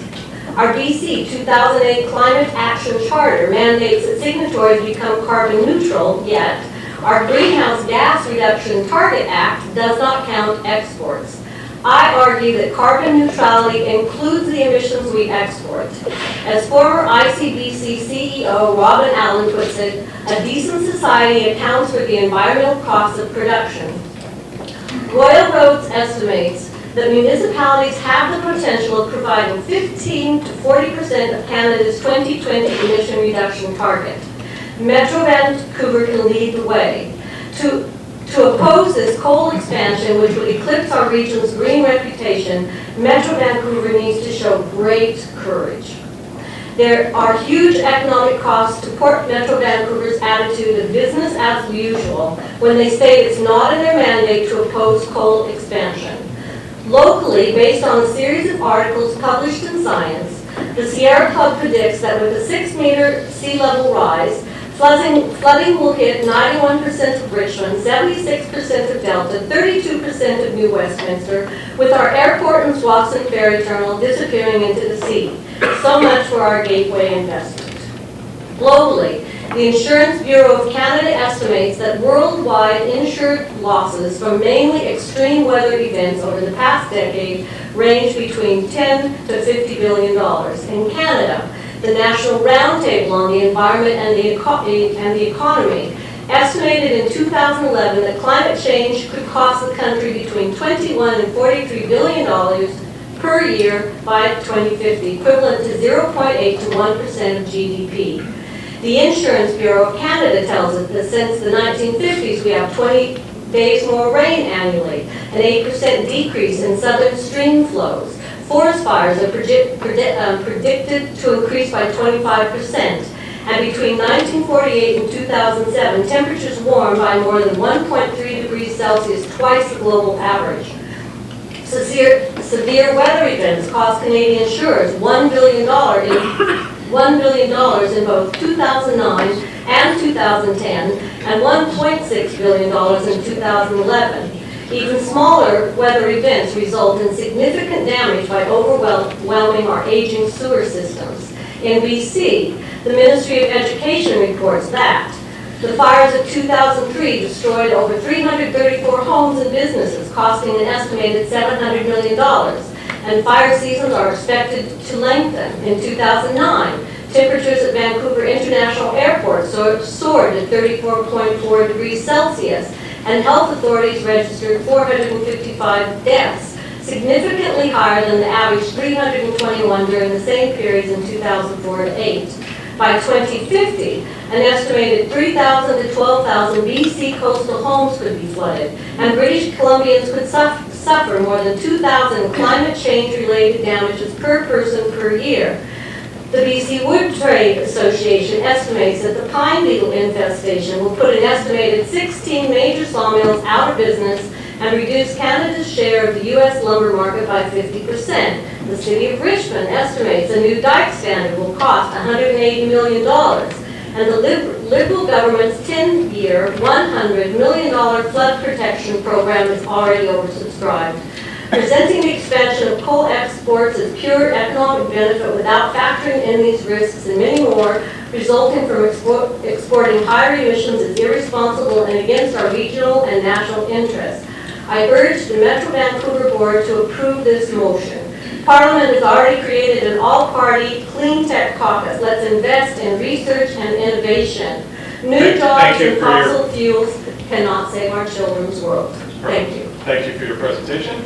Our BC 2008 Climate Action Charter mandates that signatories become carbon neutral, yet our Greenhouse Gas Reduction Target Act does not count exports. I argue that carbon neutrality includes the emissions we export. As former ICBC CEO Robin Allen puts it, a decent society accounts for the environmental costs of production. Royal Roads estimates that municipalities have the potential of providing 15 to 40% of Canada's 2020 emission reduction target. Metro Vancouver can lead the way. To oppose this coal expansion, which would eclipse our region's green reputation, Metro Vancouver needs to show great courage. There are huge economic costs to Port Metro Vancouver's attitude of business as usual when they state it's not in their mandate to oppose coal expansion. Locally, based on a series of articles published in Science, the Sierra Club predicts that with a 6-meter sea level rise, flooding will hit 91% of Richmond, 76% of Delta, 32% of New Westminster, with our airport and Swanson Ferry Terminal disappearing into the sea. So much for our gateway investment. Globally, the Insurance Bureau of Canada estimates that worldwide insured losses from mainly extreme weather events over the past decade range between $10 to $50 billion. In Canada, the National Roundtable on the Environment and the Economy estimated in 2011 that climate change could cost the country between $21 and $43 billion per year by 2050, equivalent to 0.8 to 1% of GDP. The Insurance Bureau of Canada tells us that since the 1950s we have 20 days more rain annually, an 8% decrease in southern stream flows. Forest fires are predicted to increase by 25%, and between 1948 and 2007, temperatures warmed by more than 1.3 degrees Celsius, twice the global average. Severe weather events cost Canadian insurers $1 billion in both 2009 and 2010, and $1.6 billion in 2011. Even smaller weather events result in significant damage by overwhelming our aging sewer systems. In BC, the Ministry of Education reports that the fires of 2003 destroyed over 334 homes and businesses, costing an estimated $700 million, and fire seasons are expected to lengthen. In 2009, temperatures at Vancouver International Airport soared to 34.4 degrees Celsius, and health authorities registered 455 deaths, significantly higher than the average 321 during the same periods in 2004 to 8. By 2050, an estimated 3,000 to 12,000 BC coastal homes could be flooded, and British Columbians could suffer more than 2,000 climate change-related damages per person per year. The BC Wood Trade Association estimates that the pine beetle infestation will put an estimated 16 major sawmills out of business and reduce Canada's share of the U.S. lumber market by 50%. The City of Richmond estimates a new dike standard will cost $180 million, and the Liberal government's 10-year, $100 million flood protection program is already oversubscribed. Presenting the expansion of coal exports as pure economic benefit without factoring in these risks and many more resulting from exporting higher emissions is irresponsible and against our regional and national interests. I urge the Metro Vancouver Board to approve this motion. Parliament has already created an all-party clean tech caucus. Let's invest in research and innovation. New jobs in fossil fuels cannot save our children's world. Thank you. Thank you for your presentation.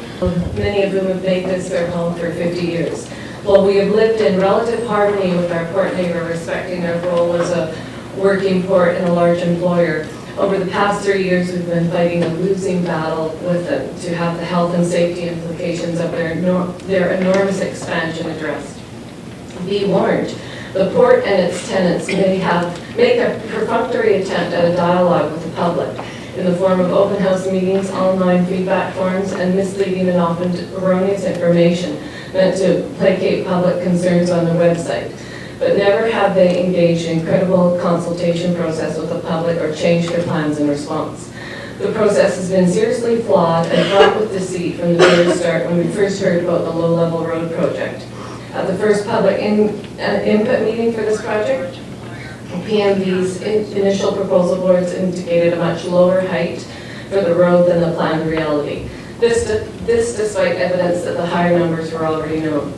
Many of whom have made this their home for 50 years. While we have lived in relative harmony with our port neighbor, respecting their role as a working port and a large employer, over the past 3 years we've been fighting a losing battle with them to have the health and safety implications of their enormous expansion addressed. Be warned, the port and its tenants make a perfunctory attempt at a dialogue with the public in the form of open house meetings, online feedback forms, and misleading and often erroneous information meant to placate public concerns on their website. But never have they engaged in credible consultation process with the public or changed their plans in response. The process has been seriously flawed and fraught with deceit from the very start when we first heard about the low-level road project. At the first public input meeting for this project, PMV's initial proposal boards indicated a much lower height for the road than the planned reality. This despite evidence that the higher numbers were already known.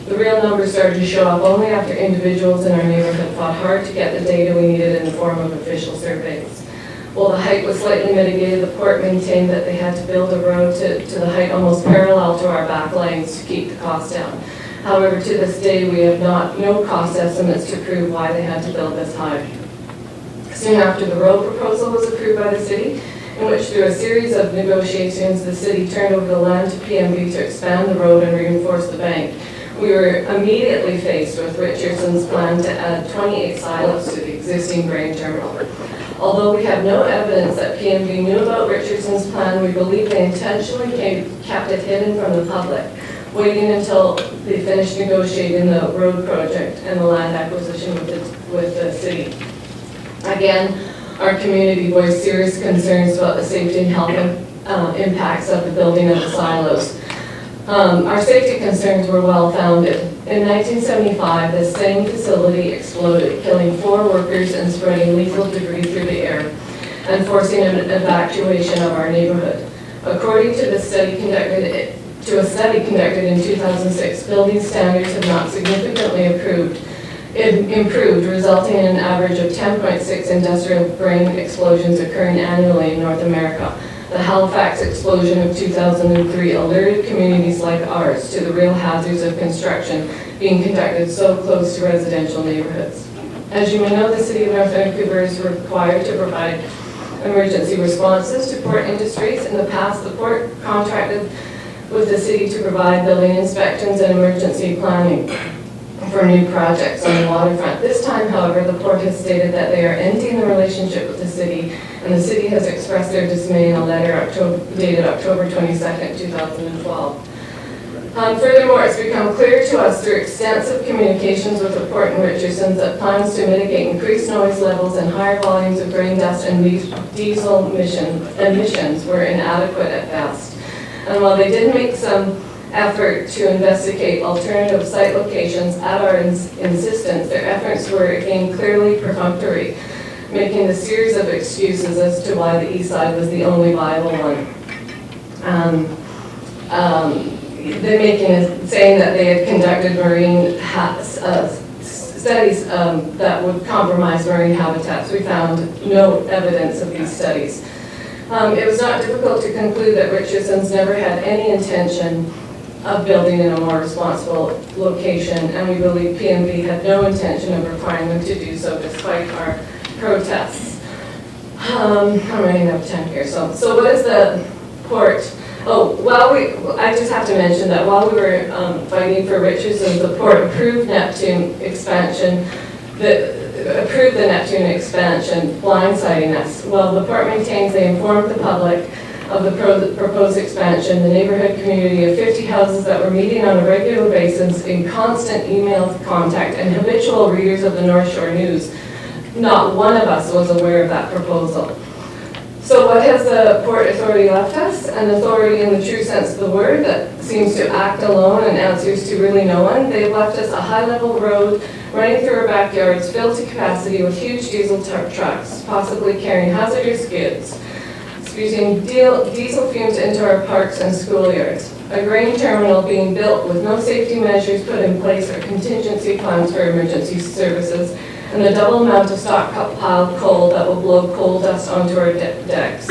The real numbers started to show up only after individuals in our neighborhood fought hard to get the data we needed in the form of official surveys. While the height was slightly mitigated, the port maintained that they had to build a road to the height almost parallel to our back lanes to keep the cost down. However, to this day, we have no cost estimates to prove why they had to build this high. Soon after the road proposal was approved by the city, in which through a series of negotiations, the city turned over the land to PMV to expand the road and reinforce the bank, we were immediately faced with Richardson's plan to add 28 silos to the existing grain terminal. Although we have no evidence that PMV knew about Richardson's plan, we believe they intentionally kept it hidden from the public, waiting until they finished negotiating the road project and the land acquisition with the city. Again, our community voiced serious concerns about the safety and health impacts of the building of the silos. Our safety concerns were well founded. In 1975, the same facility exploded, killing 4 workers and spreading lethal debris through the air and forcing an evacuation of our neighborhood. According to a study conducted in 2006, building standards have not significantly improved, resulting in an average of 10.6 industrial grain explosions occurring annually in North America. The Halifax explosion of 2003 alerted communities like ours to the real hazards of construction being conducted so close to residential neighborhoods. As you may know, the City of North Vancouver is required to provide emergency responses to port industries. In the past, the port contracted with the city to provide building inspections and emergency planning for new projects on the waterfront. This time, however, the port has stated that they are ending the relationship with the city, and the city has expressed their dismay in a letter dated October 22nd, 2012. Furthermore, it's become clear to us through extensive communications with Report and Richardson's that plans to mitigate increased noise levels and higher volumes of grain dust and diesel emissions were inadequate at best. And while they did make some effort to investigate alternative site locations at our insistence, their efforts were again clearly perfunctory, making a series of excuses as to why the east side was the only viable one. Saying that they had conducted marine studies that would compromise marine habitats. We found no evidence of these studies. It was not difficult to conclude that Richardson's never had any intention of building in a more responsible location, and we believe PNV had no intention of requiring them to do so despite our protests. I'm running out of time here. So what is the port? I just have to mention that while we were fighting for Richardson's, the port approved Neptune expansion, approved the Neptune expansion, blindsiding us. Well, the port maintains they informed the public of the proposed expansion, the neighborhood community of 50 houses that were meeting on a regular basis in constant email contact and habitual readers of the North Shore News. Not one of us was aware of that proposal. So what has the Port Authority left us? An authority in the true sense of the word that seems to act alone and answers to really no one. They've left us a high-level road running through our backyards filled to capacity with huge diesel trucks, possibly carrying hazardous goods, spewing diesel fumes into our parks and schoolyards. A grain terminal being built with no safety measures put in place or contingency plans for emergency services, and the double amount of stockpiled coal that will blow coal dust onto our decks.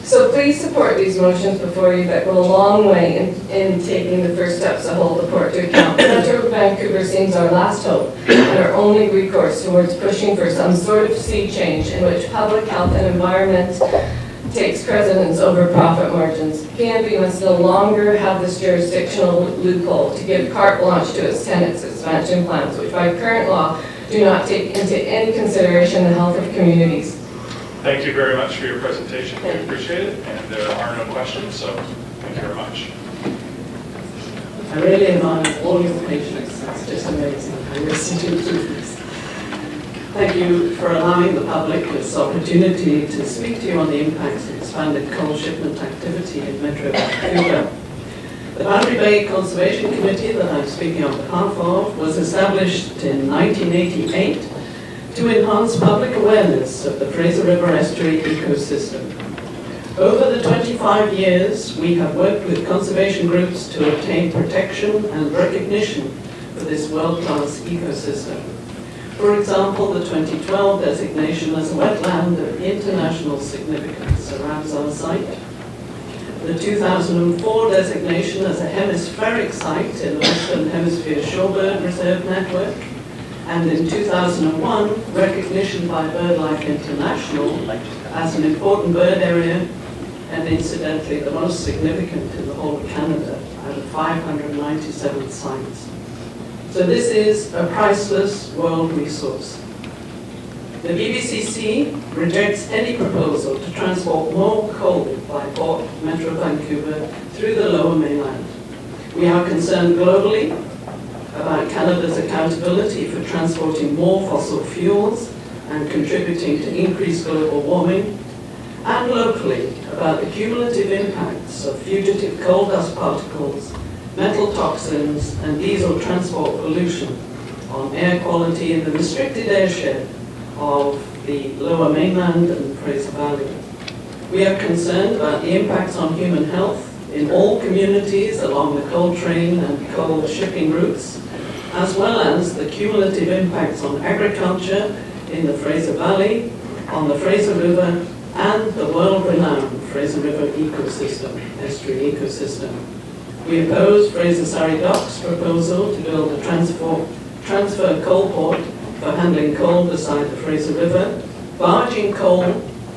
So please support these motions before you that go a long way in taking the first steps to hold the port to account. Metro Vancouver seems our last hope and our only recourse towards pushing for some sort of sea change in which public health and environment takes precedence over profit margins. PNV must no longer have this jurisdictional loophole to give carte blanche to its tenants' expansion plans, which by current law do not take into any consideration the health of communities. Thank you very much for your presentation. We appreciate it, and there are no questions, so thank you very much. I really admire all your patience. It's just amazing how you're sitting through this. Thank you for allowing the public this opportunity to speak to you on the impacts of expanded coal shipment activity in Metro Vancouver. The Boundary Bay Conservation Committee that I'm speaking on behalf of was established in 1988 to enhance public awareness of the Fraser River estuary ecosystem. Over the 25 years, we have worked with conservation groups to obtain protection and recognition for this world-class ecosystem. For example, the 2012 designation as a wetland of international significance, a Ramsar site. The 2004 designation as a hemispheric site in the Western Hemisphere Shorebird Reserve Network. And in 2001, recognition by BirdLife International as an important bird area, and incidentally the most significant in the whole of Canada, out of 597 sites. So this is a priceless world resource. The BBCC rejects any proposal to transport more coal by port Metro Vancouver through the Lower Mainland. We are concerned globally about Canada's accountability for transporting more fossil fuels and contributing to increased global warming, and locally about the cumulative impacts of fugitive coal dust particles, metal toxins, and diesel transport pollution on air quality in the restricted airshed of the Lower Mainland and Fraser Valley. We are concerned about the impacts on human health in all communities along the coal train and coal shipping routes, as well as the cumulative impacts on agriculture in the Fraser Valley, on the Fraser River, and the world-renowned Fraser River ecosystem, estuary ecosystem. We oppose Fraser Surrey Docks' proposal to build a transfer coal port for handling coal beside the Fraser River, barging coal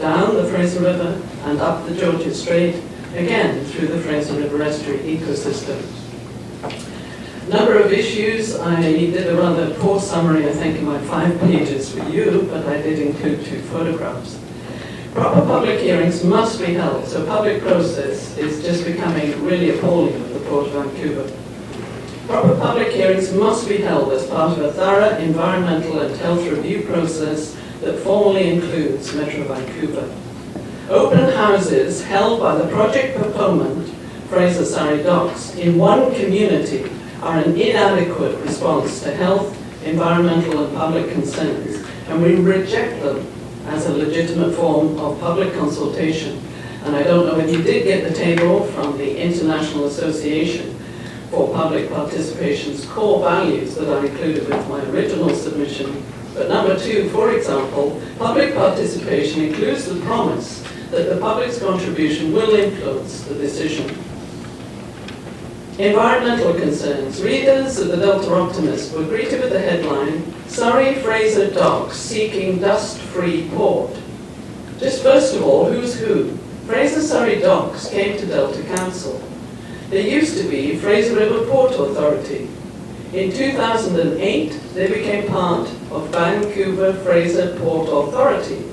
down the Fraser River and up the Georges Strait, again through the Fraser River estuary ecosystem. Number of issues. I did a rather poor summary, I think, in my 5 pages for you, but I did include 2 photographs. Proper public hearings must be held, so public process is just becoming really appalling at the Port of Vancouver. Proper public hearings must be held as part of a thorough environmental and health review process that formally includes Metro Vancouver. Open houses held by the project proponent, Fraser Surrey Docks, in one community are an inadequate response to health, environmental and public concerns, and we reject them as a legitimate form of public consultation. And I don't know if you did get the table from the International Association for Public Participation's core values that I included with my original submission. But number 2, for example, public participation includes the promise that the public's contribution will influence the decision. Environmental concerns. Readers of the Delta Optimist were greeted with the headline, Surrey Fraser Docks seeking dust-free port. Just first of all, who's who? Fraser Surrey Docks came to Delta Council. There used to be Fraser River Port Authority. In 2008, they became part of Vancouver Fraser Port Authority,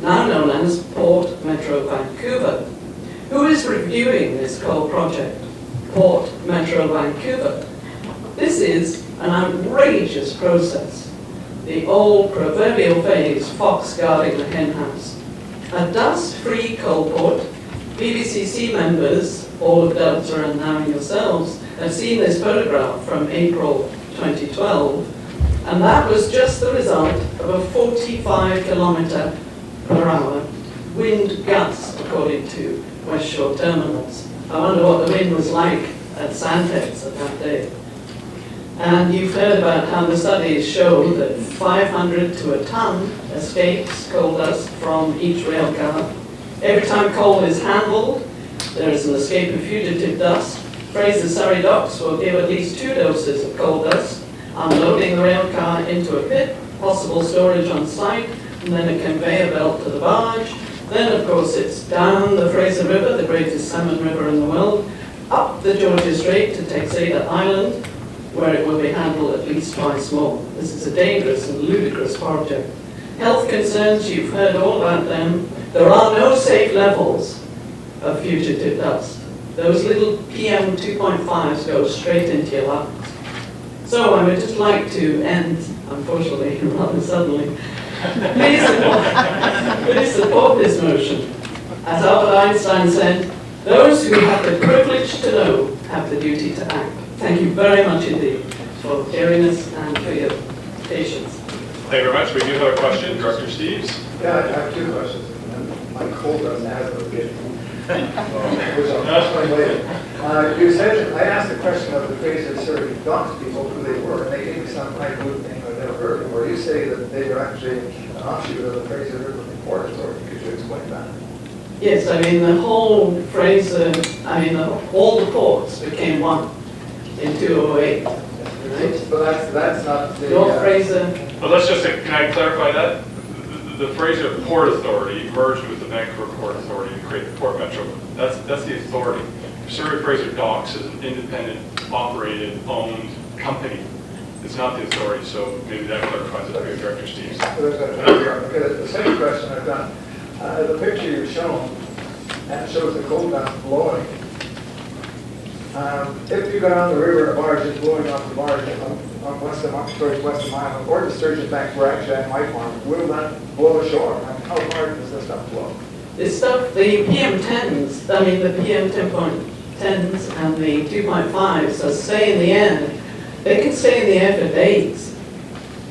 now known as Port Metro Vancouver. Who is reviewing this coal project? Port Metro Vancouver. This is an outrageous process. The old proverbial phrase, fox guarding the hen house. A dust-free coal port. BBCC members, all of Delta and now yourselves, have seen this photograph from April 2012, and that was just the result of a 45 kilometre per hour wind gust, according to West Shore Terminals. I wonder what the wind was like at Sandheads at that day. And you've heard about how the studies show that 500 to a ton escapes coal dust from each rail car. Every time coal is handled, there is an escape of fugitive dust. Fraser Surrey Docks will give at least 2 doses of coal dust, unloading the rail car into a pit, possible storage on site, and then a conveyor belt to the barge. Then, of course, it's down the Fraser River, the greatest salmon river in the world, up the Georgia Strait to Texada Island, where it will be handled at least twice more. This is a dangerous and ludicrous project. Health concerns, you've heard all about them. There are no safe levels of fugitive dust. Those little PM 2.5s go straight into your lungs. So I would just like to end, unfortunately, rather suddenly. Please support this motion. As Albert Einstein said, those who have the privilege to know have the duty to act. Thank you very much indeed for hearing us and for your patience. Thank you very much. We do have a question, Director Steves. Yeah, I have 2 questions. My cold doesn't have a bit. You said, I asked the question of the Fraser Surrey Docks people who they were, and they gave me some I would think I've never heard of, where you say that they were actually an offshoot of the Fraser River Port Authority. Could you explain that? Yes, I mean the whole Fraser, all the ports became one in 2008. Right? But that's not the... North Fraser. But let's just, can I clarify that? The Fraser Port Authority merged with the Vancouver Port Authority to create the Port Metro. That's the authority. Surrey Fraser Docks is an independent, operated, owned company. It's not the authority, so maybe that clarifies it for you, Director Steves. Okay, the second question I've got, the picture you've shown, and it shows the coal dust blowing. If you got on the river in a barge, it's blowing off the barge on west of Island, or the Sturgeon Bank, where actually I might farm, will that blow ashore? And how far does this stuff blow? This stuff, the PM10s, the PM 10.10s and the 2.5s are stay in the air. They can stay in the air for days,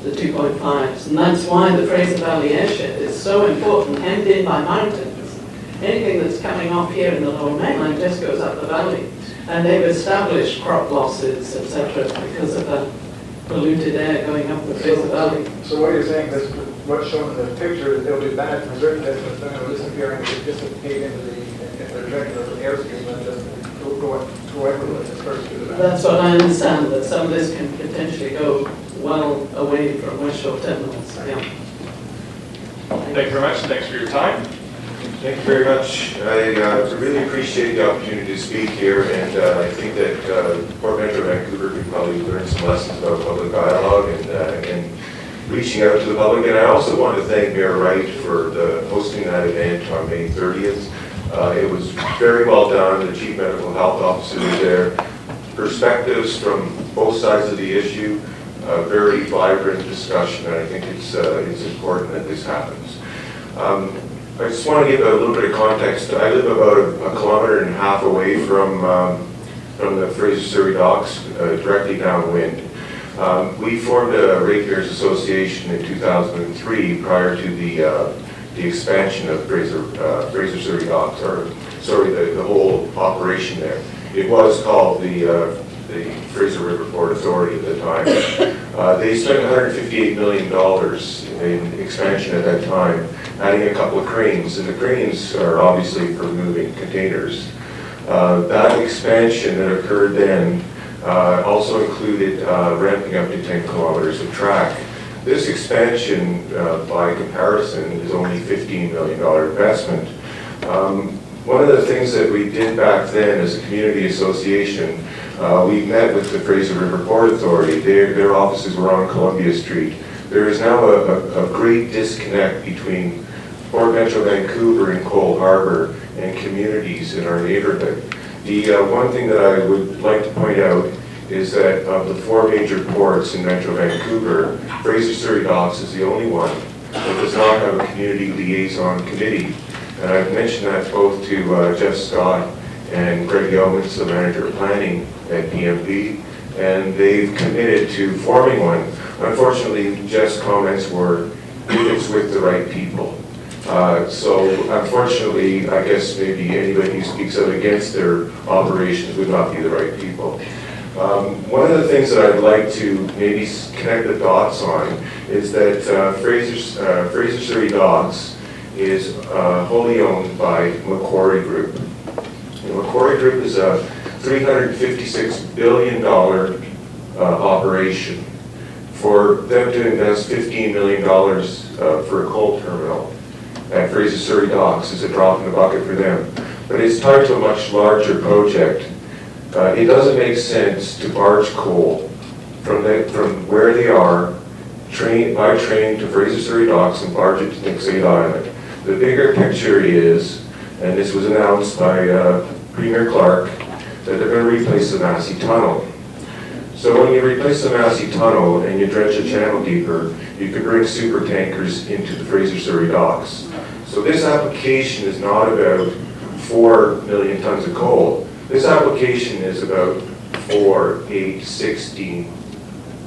the 2.5s, and that's why the Fraser Valley airshed is so important, hemmed in by mountains. Anything that's coming off here in the Lower Mainland just goes up the valley. And they've established crop losses, etc., because of the polluted air going up the Fraser Valley. So what you're saying is what's shown in the picture is it'll be bad for certain distance, then it'll disappear and it'll dissipate into the regular airstream and just go everywhere. That's what I understand, that some of this can potentially go well away from West Shore Terminals. Yeah. Thank you very much. Thanks for your time. Thank you very much. I really appreciate the opportunity to speak here, and I think that Port Metro Vancouver could probably learn some lessons about public dialogue and reaching out to the public. And I also want to thank Mayor Wright for hosting that event on May 30th. It was very well done. The Chief Medical Health Officer was there. Perspectives from both sides of the issue, very vibrant discussion, and I think it's important that this happens. I just want to give a little bit of context. I live about a kilometer and a half away from the Fraser Surrey Docks, directly downwind. We formed a ratepayers association in 2003 prior to the expansion of Fraser Surrey Docks, or sorry, the whole operation there. It was called the Fraser River Port Authority at the time. They spent $158 million in expansion at that time, adding a couple of cranes, and the cranes are obviously for moving containers. That expansion that occurred then also included ramping up to 10 kilometers of track. This expansion, by comparison, is only $15 million investment. One of the things that we did back then as a community association, we met with the Fraser River Port Authority. Their offices were on Columbia Street. There is now a great disconnect between Port Metro Vancouver and Cole Harbour and communities in our neighborhood. The one thing that I would like to point out is that of the 4 major ports in Metro Vancouver, Fraser Surrey Docks is the only one that does not have a community liaison committee. And I've mentioned that both to Jeff Scott and Greg Eoin, the manager of planning at PMP, and they've committed to forming one. Unfortunately, Jeff's comments were, if it's with the right people. So unfortunately, I guess maybe anybody who speaks out against their operations would not be the right people. One of the things that I'd like to maybe connect the dots on is that Fraser Surrey Docks is wholly owned by Macquarie Group. The Macquarie Group is a $356 billion operation. For them to invest $15 million for a coal terminal at Fraser Surrey Docks is a drop in the bucket for them. But it's tied to a much larger project. It doesn't make sense to barge coal from where they are, by train to Fraser Surrey Docks and barge it to Nixade Island. The bigger picture is, and this was announced by Premier Clark, that they're going to replace the Massey Tunnel. So when you replace the Massey Tunnel and you dredge the channel deeper, you can bring super tankers into the Fraser Surrey Docks. So this application is not about 4 million tons of coal. This application is about 4, 8, 16,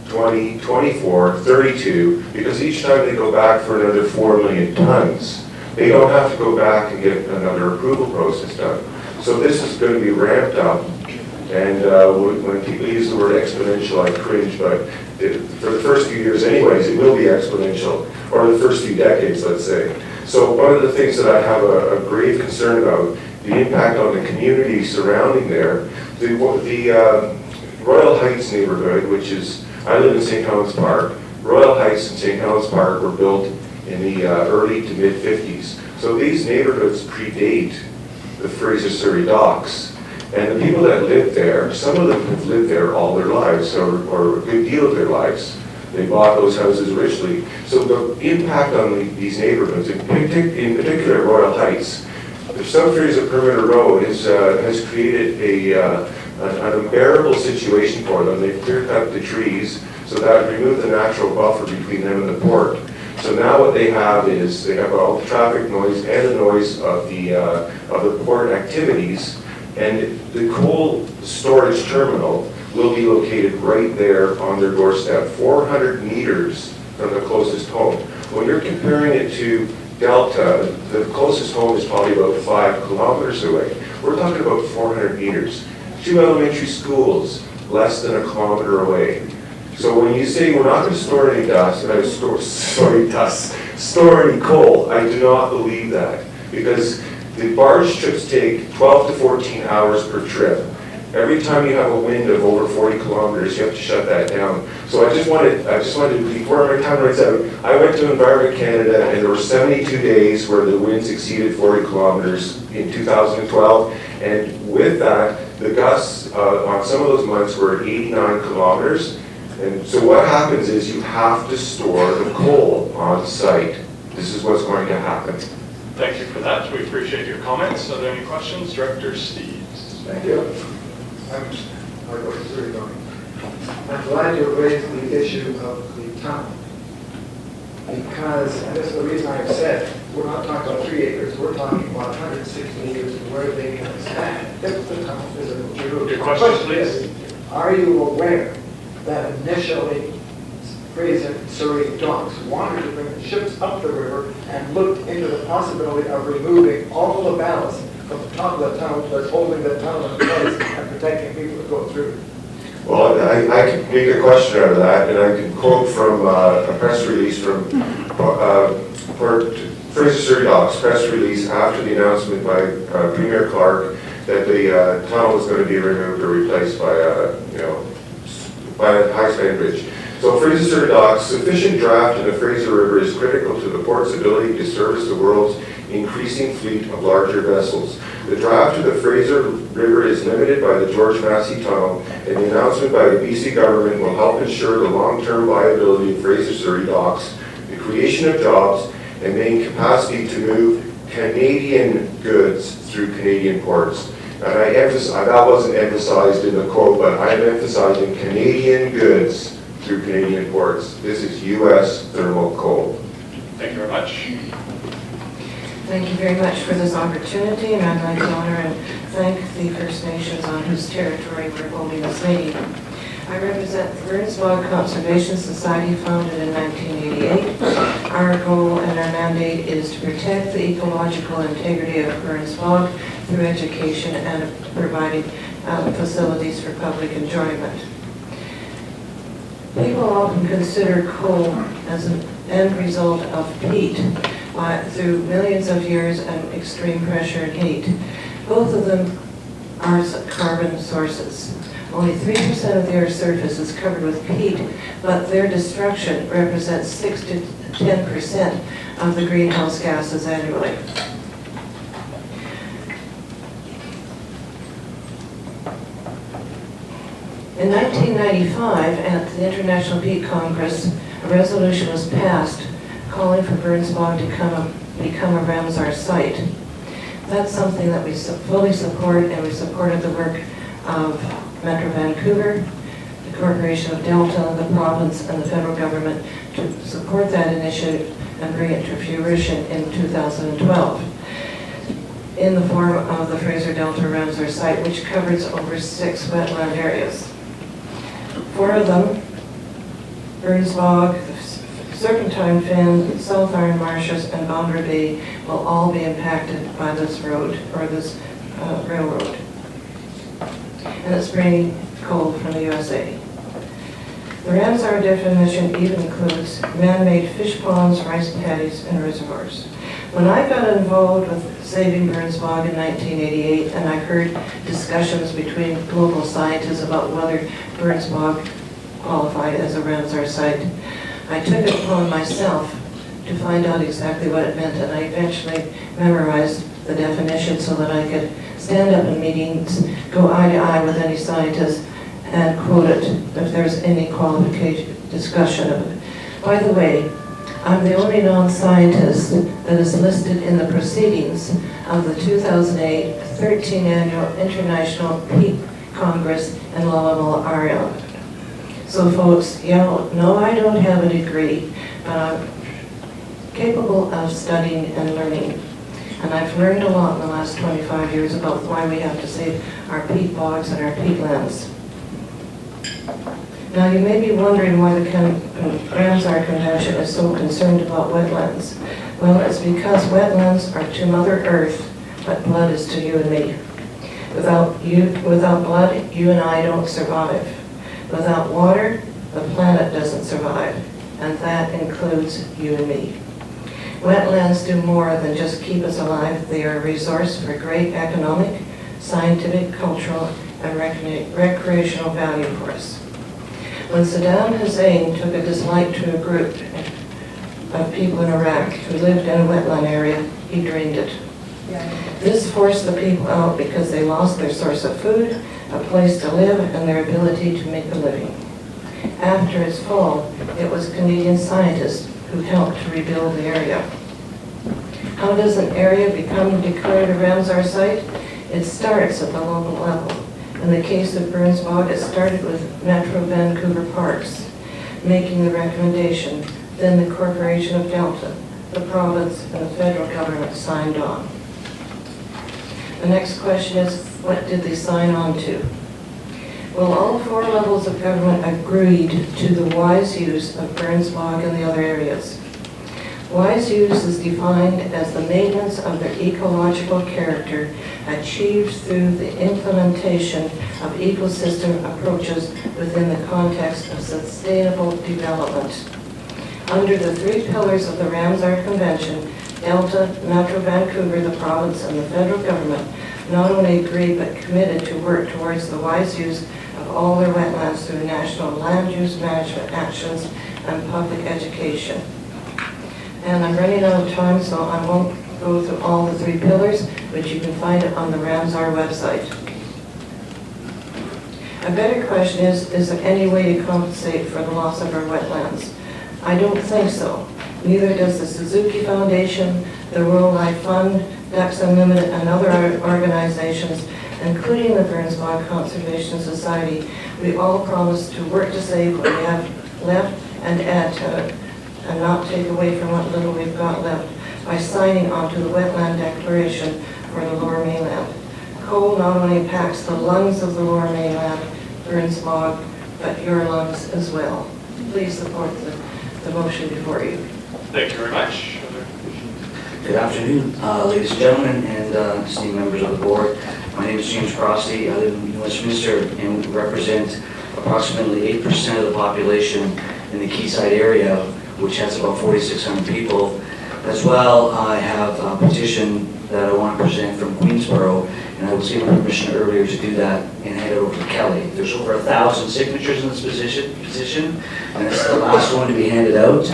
20, 24, 32, because each time they go back for another 4 million tons, they don't have to go back and get another approval process done. So this is going to be ramped up, and when people use the word exponential, I cringe, but for the first few years anyways, it will be exponential, or the first few decades, let's say. So one of the things that I have a grave concern about, the impact on the community surrounding there, the Royal Heights neighborhood, which is, I live in St. Helens Park. Royal Heights and St. Helens Park were built in the early to mid 50s. So these neighborhoods predate the Fraser Surrey Docks. And the people that live there, some of them have lived there all their lives, or a good deal of their lives. They bought those houses richly. So the impact on these neighborhoods, in particular Royal Heights, the South Fraser Perimeter Road has created an unbearable situation for them. They've cleared cut the trees, so that removed the natural buffer between them and the port. So now what they have is they have all the traffic noise and the noise of the port activities, and the coal storage terminal will be located right there on their doorstep, 400 meters from the closest home. When you're comparing it to Delta, the closest home is probably about 5 kilometers away. We're talking about 400 meters. 2 elementary schools less than a kilometer away. So when you say we're not going to store any store any coal, I do not believe that, because the barge trips take 12 to 14 hours per trip. Every time you have a wind of over 40 kilometers, you have to shut that down. So I just wanted, before my time runs out, I went to Environment Canada, and there were 72 days where the winds exceeded 40 kilometers in 2012, and with that, the gusts on some of those months were 89 kilometers. And so what happens is you have to store the coal on site. This is what's going to happen. Thank you for that. We appreciate your comments. Are there any questions? Director Steve. Thank you. I'm glad you raised the issue of the tunnel. Because, and this is the reason I've said, we're not talking about 3 acres, we're talking about 160 acres where they can expand. If the tunnel is a Your question, please. Are you aware that initially Fraser Surrey Docks wanted to bring the ships up the river and looked into the possibility of removing all the ballast from the top of the tunnel that's holding the tunnel in place and protecting people that go through? Well, I could make a question out of that, and I could quote from a press release from Fraser Surrey Docks press release after the announcement by Premier Clark that the tunnel was going to be removed or replaced by a high-span bridge. So Fraser Surrey Docks, sufficient draft in the Fraser River is critical to the port's ability to service the world's increasing fleet of larger vessels. The draft of the Fraser River is limited by the George Massey Tunnel, and the announcement by the BC government will help ensure the long-term viability of Fraser Surrey Docks, the creation of jobs, and main capacity to move Canadian goods through Canadian ports. And I emphasize, that wasn't emphasized in the quote, but I'm emphasizing Canadian goods through Canadian ports. This is U.S. thermal coal. Thank you very much. Thank you very much for this opportunity, and I'd like to honor and thank the First Nations on whose territory we're holding this meeting. I represent the Burns Bog Conservation Society, founded in 1988. Our goal and our mandate is to protect the ecological integrity of Burns Bog through education and providing facilities for public enjoyment. People often consider coal as an end result of peat through millions of years and extreme pressure and heat. Both of them are carbon sources. Only 3% of the Earth's surface is covered with peat, but their destruction represents 6 to 10% of the greenhouse gases annually. In 1995, at the International Peat Congress, a resolution was passed calling for Burns Bog to become a Ramsar site. That's something that we fully support, and we supported the work of Metro Vancouver, the Corporation of Delta, the province, and the federal government to support that initiative and bring it to fruition in 2012 in the form of the Fraser Delta Ramsar site, which covers over 6 wetland areas. 4 of them, Burns Bog, Serpentine Fen, South Iron Marshes, and Boundary Bay, will all be impacted by this road, or this railroad. And it's bringing coal from the USA. The Ramsar definition even includes man-made fish ponds, rice paddies, and reservoirs. When I got involved with saving Burns Bog in 1988, and I heard discussions between global scientists about whether Burns Bog qualified as a Ramsar site, I took it upon myself to find out exactly what it meant, and I eventually memorized the definition so that I could stand up in meetings, go eye to eye with any scientist, and quote it if there's any qualification discussion of it. By the way, I'm the only non-scientist that is listed in the proceedings of the 2008 13th Annual International Peat Congress in Lalamo, Ireland. So folks, no, I don't have a degree, but I'm capable of studying and learning. And I've learned a lot in the last 25 years about why we have to save our peat bogs and our peatlands. Now you may be wondering why the Ramsar Convention is so concerned about wetlands. Well, it's because wetlands are to Mother Earth what blood is to you and me. Without blood, you and I don't survive. Without water, the planet doesn't survive, and that includes you and me. Wetlands do more than just keep us alive. They are a resource for great economic, scientific, cultural, and recreational value for us. When Saddam Hussein took a dislike to a group of people in Iraq who lived in a wetland area, he drained it. This forced the people out because they lost their source of food, a place to live, and their ability to make a living. After its fall, it was Canadian scientists who helped to rebuild the area. How does an area become declared a Ramsar site? It starts at the local level. In the case of Burns Bog, it started with Metro Vancouver Parks making the recommendation. Then the Corporation of Delta, the province, and the federal government signed on. The next question is, what did they sign on to? Well, all 4 levels of government agreed to the wise use of Burns Bog and the other areas. Wise use is defined as the maintenance of their ecological character achieved through the implementation of ecosystem approaches within the context of sustainable development. Under the 3 pillars of the Ramsar Convention, Delta, Metro Vancouver, the province, and the federal government not only agreed but committed to work towards the wise use of all their wetlands through national land use management actions and public education. And I'm running out of time, so I won't go through all the 3 pillars, but you can find it on the Ramsar website. A better question is there any way to compensate for the loss of our wetlands? I don't think so. Neither does the Suzuki Foundation, the Rural Life Fund, Ducks Unlimited, and other organizations, including the Burns Bog Conservation Society. We all promise to work to save what we have left and add to it, and not take away from what little we've got left by signing on to the Wetland Declaration for the Lower Mainland. Coal not only impacts the lungs of the Lower Mainland, Burns Bog, but your lungs as well. Please support the motion before you. Thank you very much. Good afternoon, ladies and gentlemen, and esteemed members of the board. My name is James Crossley. I live in Westminster and represent approximately 8% of the population in the Quayside area, which has about 4,600 people. As well, I have a petition that I want to present from Queensborough, and I was given permission earlier to do that and hand it over to Kelly. There's over 1,000 signatures in this position, and it's the last one to be handed out.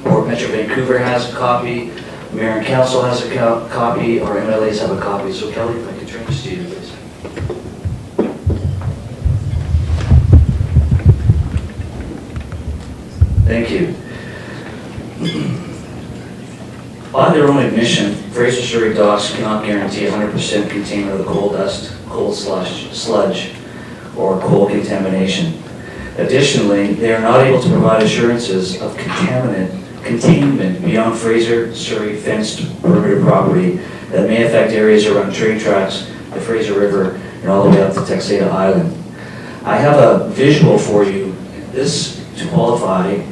Port Metro Vancouver has a copy, Mayor and Council has a copy, our MLAs have a copy. So Kelly, if I could turn this to you, please. Thank you. By their own admission, Fraser Surrey Docks cannot guarantee 100% containment of the coal dust, coal sludge, or coal contamination. Additionally, they are not able to provide assurances of containment beyond Fraser Surrey fenced perimeter property that may affect areas around train tracks, the Fraser River, and all the way up to Texada Island. I have a visual for you. This, to qualify,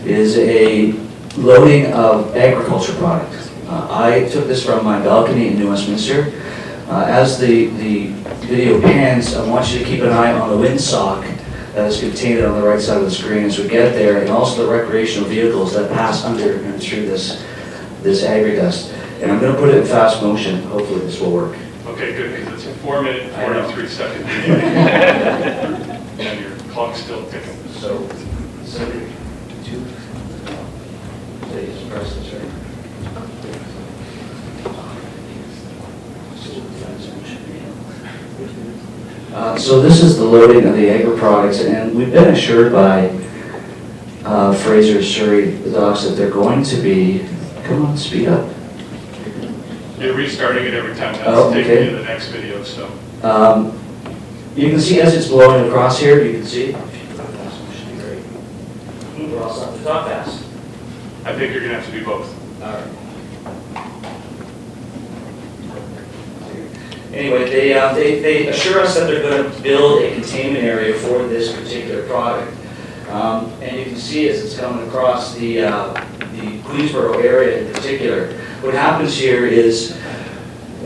is a loading of agriculture product. I took this from my balcony in New Westminster. As the video pans, I want you to keep an eye on the windsock that is contained on the right side of the screen as we get there, and also the recreational vehicles that pass under and through this agri-dust. And I'm going to put it in fast motion. Hopefully this will work. Okay, good, because it's a 4-minute, 43-second video. And your clock's still ticking. So 72. Please press this right. So this is the loading of the agri products, and we've been assured by Fraser Surrey Docks that they're going to be, come on, speed up. You're restarting it every time. That's taking you to the next video, so. You can see as it's blowing across here, you can see. We're all set to talk fast. I think you're going to have to do both. All right. Anyway, they assure us that they're going to build a containment area for this particular product. And you can see as it's coming across the Queensborough area in particular, what happens here is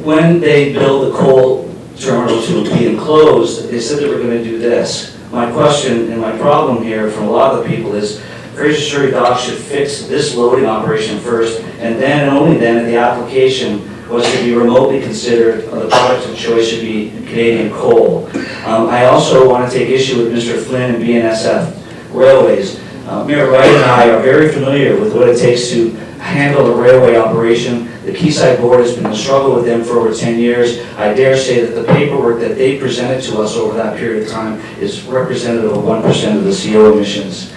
when they build the coal terminal to be enclosed, they said they were going to do this. My question and my problem here from a lot of the people is Fraser Surrey Docks should fix this loading operation first, and then and only then, if the application was to be remotely considered, the product of choice should be Canadian coal. I also want to take issue with Mr. Flynn and BNSF Railways. Mayor Wright and I are very familiar with what it takes to handle a railway operation The Quayside Board has been a struggle with them for over 10 years. I dare say that the paperwork that they presented to us over that period of time is representative of 1% of the CO emissions.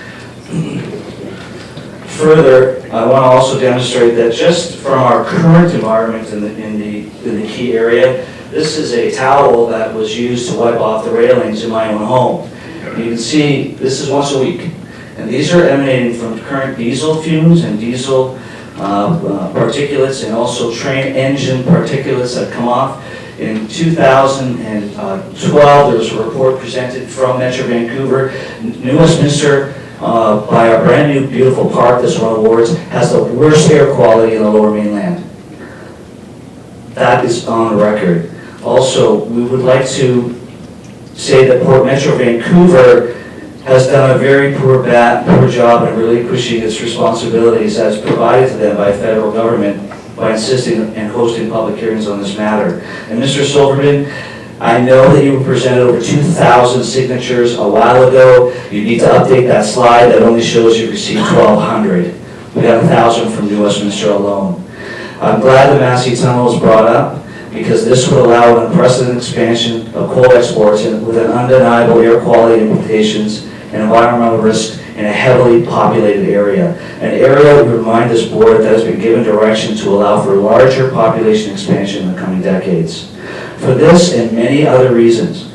Further, I want to also demonstrate that just from our current environment in the key area, this is a towel that was used to wipe off the railings in my own home. You can see this is once a week. And these are emanating from current diesel fumes and diesel particulates, and also train engine particulates that come off. In 2012, there was a report presented from Metro Vancouver. New Westminster, by our brand new beautiful park that's won awards, has the worst air quality in the Lower Mainland. That is on record. Also, we would like to say that Port Metro Vancouver has done a very poor job in relinquishing its responsibilities as provided to them by federal government by insisting and hosting public hearings on this matter. And Mr. Silverman, I know that you presented over 2,000 signatures a while ago. You need to update that slide. That only shows you received 1,200. We got 1,000 from New Westminster alone. I'm glad the Massey Tunnel was brought up, because this would allow an unprecedented expansion of coal exports with an undeniable air quality implications and environmental risk in a heavily populated area. An area, we remind this board, that has been given direction to allow for larger population expansion in the coming decades. For this and many other reasons,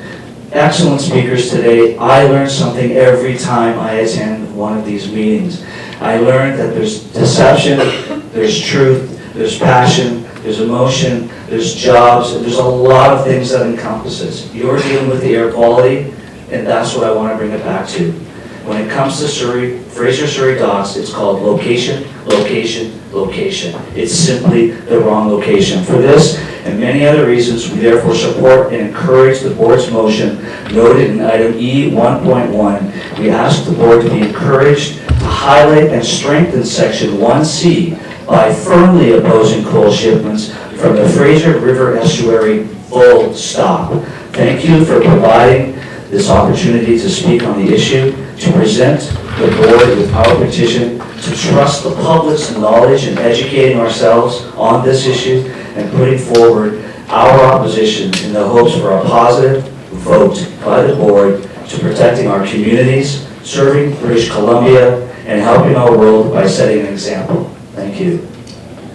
excellent speakers today, I learn something every time I attend one of these meetings. I learned that there's deception, there's truth, there's passion, there's emotion, there's jobs, and there's a lot of things that encompasses. You're dealing with the air quality, and that's what I want to bring it back to. When it comes to Fraser Surrey Docks, it's called location, location, location. It's simply the wrong location. For this and many other reasons, we therefore support and encourage the board's motion noted in item E 1.1. We ask the board to be encouraged to highlight and strengthen section 1C by firmly opposing coal shipments from the Fraser River estuary, full stop. Thank you for providing this opportunity to speak on the issue, to present the board with our petition, to trust the public's knowledge in educating ourselves on this issue, and putting forward our opposition in the hopes for a positive vote by the board to protecting our communities, serving British Columbia, and helping our world by setting an example. Thank you.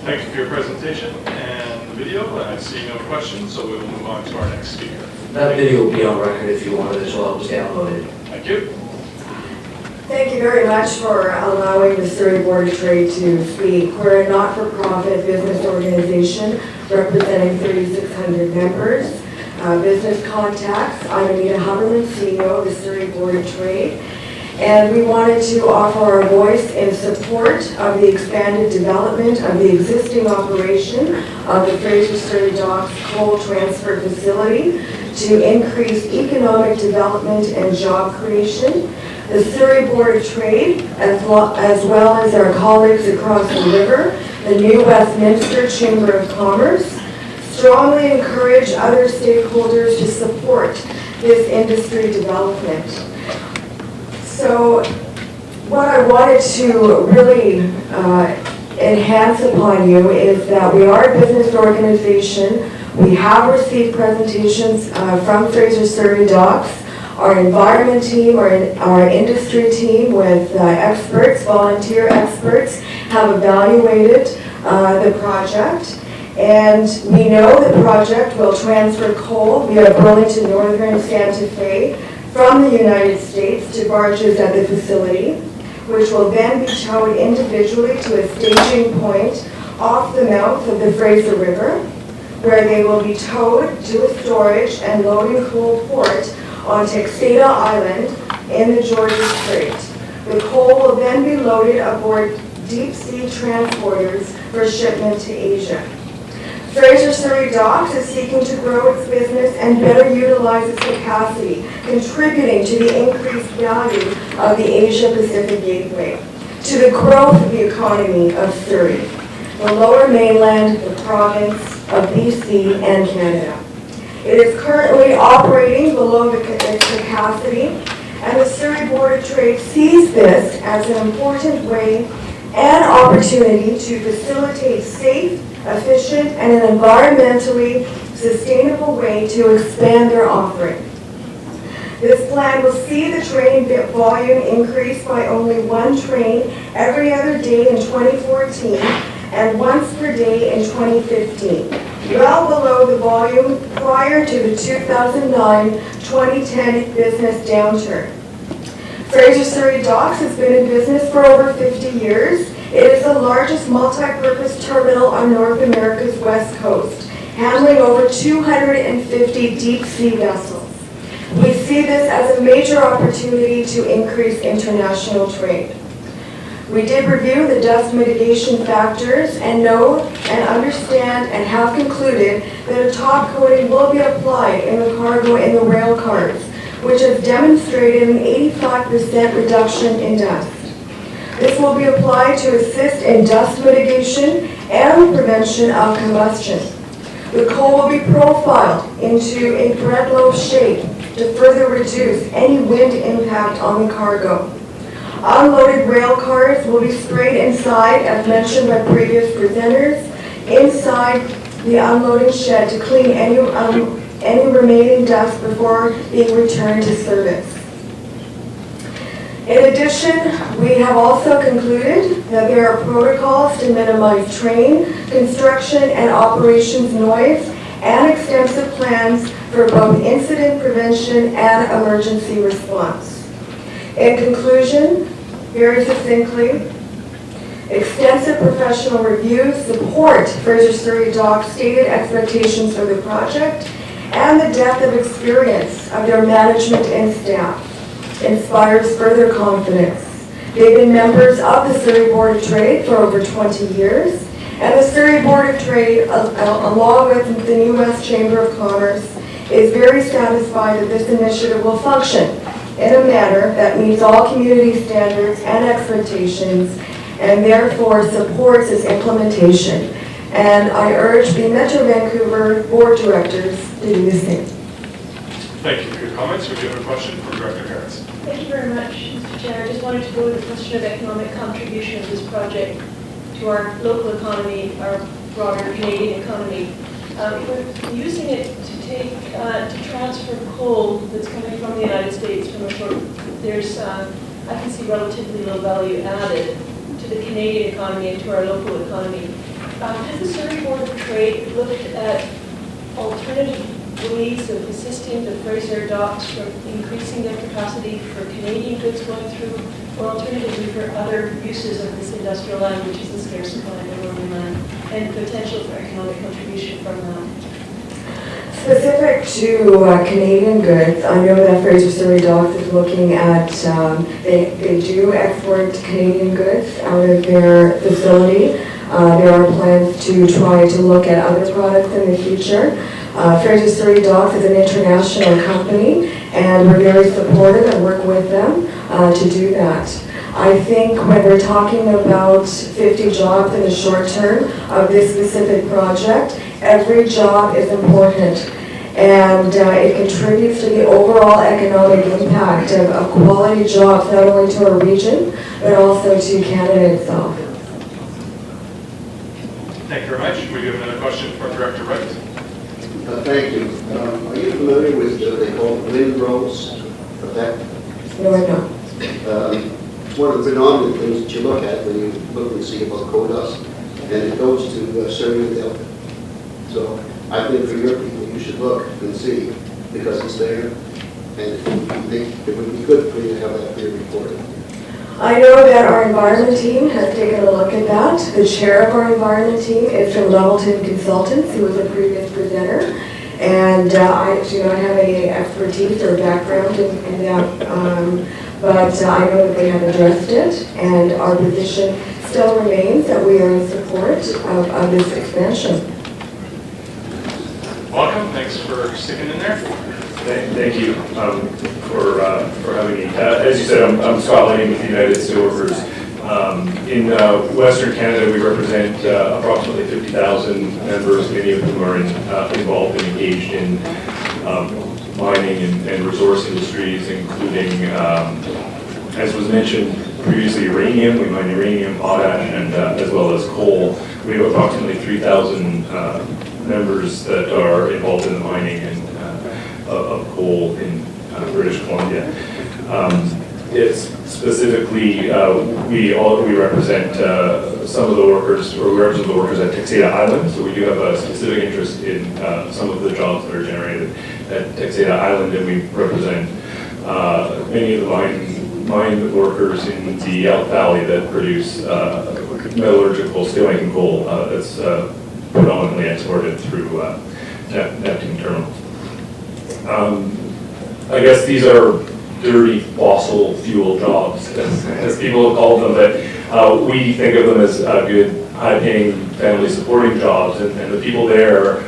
Thank you for your presentation and the video, and I see no questions, so we will move on to our next speaker. That video will be on record if you want it as well. It was downloaded. Thank you. Thank you very much for allowing the Surrey Board of Trade to speak. We're a not-for-profit business organization representing 3,600 members. Business contacts, I'm Anita Huberman, CEO of the Surrey Board of Trade. And we wanted to offer our voice in support of the expanded development of the existing operation of the Fraser Surrey Docks coal transfer facility to increase economic development and job creation. The Surrey Board of Trade, as well as our colleagues across the river, the New Westminster Chamber of Commerce, strongly encourage other stakeholders to support this industry development. So what I wanted to really enhance upon you is that we are a business organization. We have received presentations from Fraser Surrey Docks. Our environment team, our industry team with experts, volunteer experts, have evaluated the project. And we know the project will transfer coal via Burlington Northern Santa Fe from the United States to barges at the facility, which will then be towed individually to a staging point off the mouth of the Fraser River, where they will be towed to a storage and loading coal port on Tuxedo Island in the Georgia Strait. The coal will then be loaded aboard deep-sea transporters for shipment to Asia. Fraser Surrey Docks is seeking to grow its business and better utilize its capacity, contributing to the increased value of the Asia-Pacific Gateway, to the growth of the economy of Surrey, the Lower Mainland, the province of BC, and Canada. It is currently operating below its capacity, and the Surrey Board of Trade sees this as an important way and opportunity to facilitate safe efficient, and an environmentally sustainable way to expand their offering. This plan will see the train volume increase by only 1 train every other day in 2014 and once per day in 2015, well below the volume prior to the 2009-2010 business downturn. Fraser Surrey Docks has been in business for over 50 years. It is the largest multi-purpose terminal on North America's west coast, handling over 250 deep-sea vessels. We see this as a major opportunity to increase international trade. We did review the dust mitigation factors and know and understand and have concluded that a top coating will be applied in the cargo in the rail cars, which has demonstrated an 85% reduction in dust. This will be applied to assist in dust mitigation and prevention of combustion. The coal will be profiled into a bread loaf shape to further reduce any wind impact on the cargo. Unloaded rail cars will be sprayed inside, as mentioned by previous presenters, inside the unloading shed to clean any remaining dust before being returned to service. In addition, we have also concluded that there are protocols to minimize train, construction, and operations noise, and extensive plans for both incident prevention and emergency response. In conclusion, very succinctly, extensive professional reviews support Fraser Surrey Docks' stated expectations for the project, and the depth of experience of their management and staff inspires further confidence. They've been members of the Surrey Board of Trade for over 20 years, and the Surrey Board of Trade, along with the U.S. Chamber of Commerce, is very satisfied that this initiative will function in a manner that meets all community standards and expectations, and therefore supports its implementation. And I urge the Metro Vancouver Board Directors to do the same. Thank you for your comments. We do have a question from Director Harris. Thank you very much, Mr. Chair. I just wanted to go to the question of economic contribution of this project to our local economy, our broader Canadian economy. We're using it to transfer coal that's coming from the United States from a short. There's, I can see relatively low value added to the Canadian economy and to our local economy. Has the Surrey Board of Trade looked at alternative ways of assisting the Fraser Docks from increasing their capacity for Canadian goods going through, or alternatively for other uses of this industrial land, which is the scarce supply of Northern land, and potential for economic contribution from that? Specific to Canadian goods, I know that Fraser Surrey Docks is looking at, they do export Canadian goods out of their facility. There are plans to try to look at other products in the future. Fraser Surrey Docks is an international company, and we're very supportive and work with them to do that. I think when we're talking about 50 jobs in the short term of this specific project, every job is important, and it contributes to the overall economic impact of quality jobs, not only to our region, but also to Canada itself. Thank you very much. We do have another question from Director Wright. Thank you. Are you familiar with what they call windrows effect? No, I'm not. It's one of the predominant things that you look at when you look and see about coal dust, and it goes to Surrey and Delta. So I think for your people, you should look and see, because it's there, and I think it would be good for you to have that for your reporting. I know that our environment team has taken a look at that. The chair of our environment team is from Levelton Consultants, who was a previous presenter, and I do not have any expertise or background in that, but I know that they have addressed it, and our position still remains that we are in support of this expansion. Welcome. Thanks for sticking in there. Thank you for having me. As you said, I'm Scott Lane with the United Steelworkers. In Western Canada, we represent approximately 50,000 members, many of whom are involved and engaged in mining and resource industries, including, as was mentioned previously, uranium. We mine uranium, potash, and as well as coal. we have approximately 3,000 members that are involved in the mining and of coal in British Columbia. It's specifically, we represent some of the workers, or we represent the workers at Texada Island, so we do have a specific interest in some of the jobs that are generated at Texada Island, and we represent many of the mine workers in the Elk Valley that produce metallurgical steelmaking coal that's predominantly exported through Neptune terminals. I guess these are dirty fossil fuel jobs, as people have called them, but we think of them as good, high-paying, family-supporting jobs, and the people there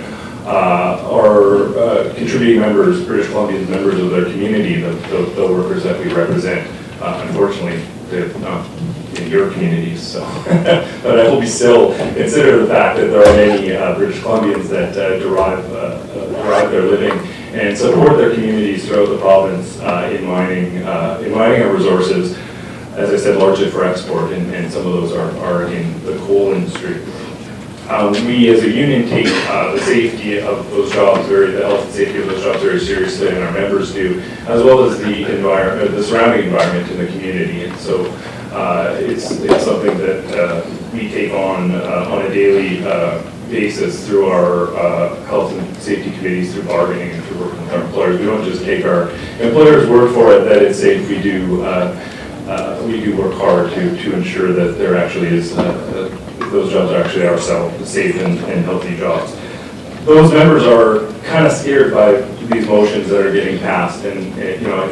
are contributing members, British Columbian members of their community, the workers that we represent. Unfortunately, they're not in your communities, so. But I hope you still consider the fact that there are many British Columbians that derive their living and support their communities throughout the province in mining our resources, as I said, largely for export, and some of those are in the coal industry. We as a union take the safety of those jobs, the health and safety of those jobs very seriously, and our members do, as well as the environment, the surrounding environment in the community. And so it's something that we take on a daily basis through our health and safety committees, through bargaining, and through working with our employers. We don't just take our employers' word for it that it's safe. We do work hard to ensure that there actually is those jobs actually are safe and healthy jobs. Those members are kind of scared by these motions that are getting passed, and you know,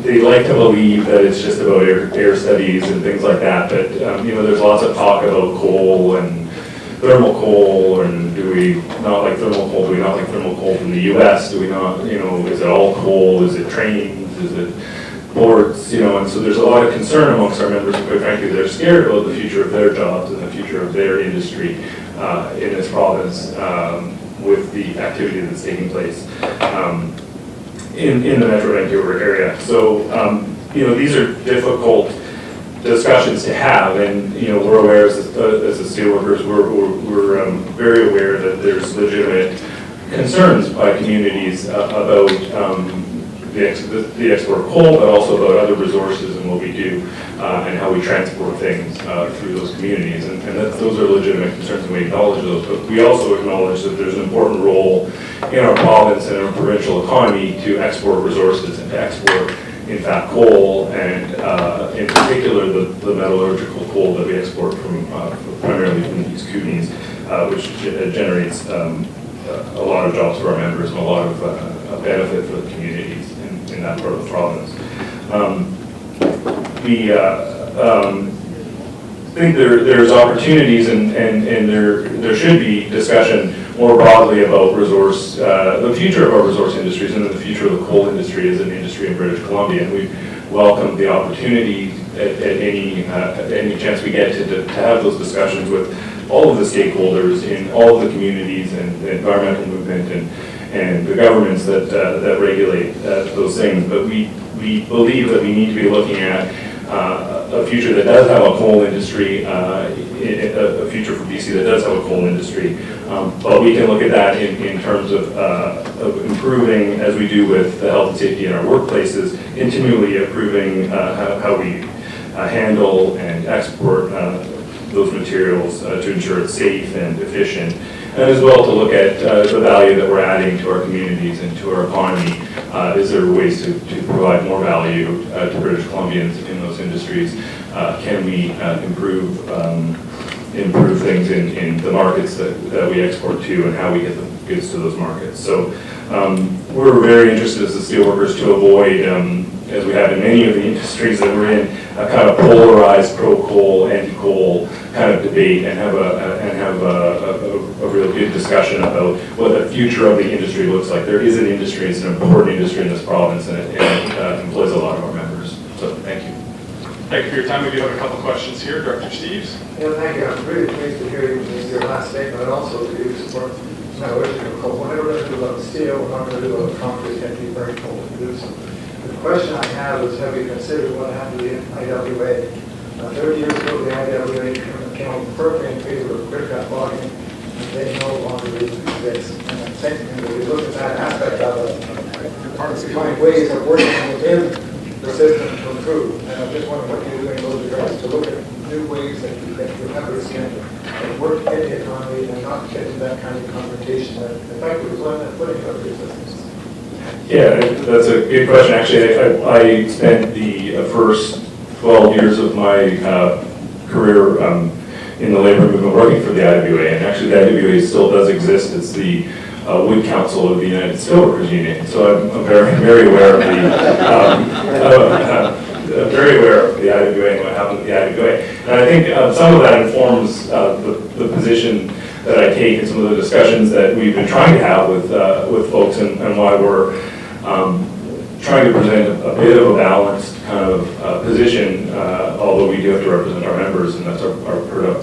they like to believe that it's just about air studies and things like that. But you know, there's lots of talk about coal and thermal coal, and do we not like thermal coal? Do we not like thermal coal from the U.S.? Do we not? You know, is it all coal? Is it trains? Is it boards, you know, and so there's a lot of concern amongst our members, and quite frankly, they're scared about the future of their jobs and the future of their industry in this province with the activity that's taking place in the Metro Vancouver area. So, you know, these are difficult discussions to have, and you know, we're aware as the steelworkers, we're very aware that there's legitimate concerns by communities about the export of coal, but also about other resources and what we do and how we transport things through those communities. And those are legitimate concerns, and we acknowledge those. But we also acknowledge that there's an important role in our province and our provincial economy to export resources and to export, in fact, coal, and in particular the metallurgical coal that we export from primarily from the East Kootenays, which generates a lot of jobs for our members and a lot of benefit for the communities in that part of the province. We think there's opportunities and there should be discussion more broadly about the future of our resource industries and the future of the coal industry as an industry in British Columbia. And we welcome the opportunity at any chance we get to have those discussions with all of the stakeholders in all of the communities and the environmental movement and the governments that regulate those things. But we believe that we need to be looking at a future that does have a coal industry, a future for BC that does have a coal industry. But we can look at that in terms of improving, as we do with the health and safety in our workplaces, continually improving how we handle and export those materials to ensure it's safe and efficient, and as well to look at the value that we're adding to our communities and to our economy. Is there ways to provide more value to British Columbians in those industries? Can we improve things in the markets that we export to, and how we get the goods to those markets? So we're very interested as the steelworkers to avoid, as we have in many of the industries that we're in, a kind of polarized pro-coal, anti-coal kind of debate, and have a real good discussion about what the future of the industry looks like. There is an industry, it's an important industry in this province, and it employs a lot of our members. So thank you. Thank you for your time. We do have a couple questions here. Director Steves. Yeah, thank you. I'm really pleased to hear your last statement, and also to you support metallurgical coal. Whenever we're going to do about steel, we're not going to do about concrete, can be very cold to do so. The question I have is, have you considered what happened to the IWA? 30 years ago, the IWA came out perfectly in favor of clear cut logging, and they no longer exist. And I think when we look at that aspect of it, to find ways of working within the system to improve. And I'm just wondering what you're doing in those regards to look at new ways that you have this and work in the economy and not get into that kind of confrontation that effectively was on that footing of your systems. Yeah, that's a good question. Actually, I spent the first 12 years of my career in the labor movement working for the IWA, and actually the IWA still does exist. It's the Wood Council of the United Steelworkers Union. So I'm very aware of the very aware of the IWA and what happened with the IWA. And I think some of that informs the position that I take in some of the discussions that we've been trying to have with folks, and why we're trying to present a bit of a balanced kind of position, although we do have to represent our members, and that's our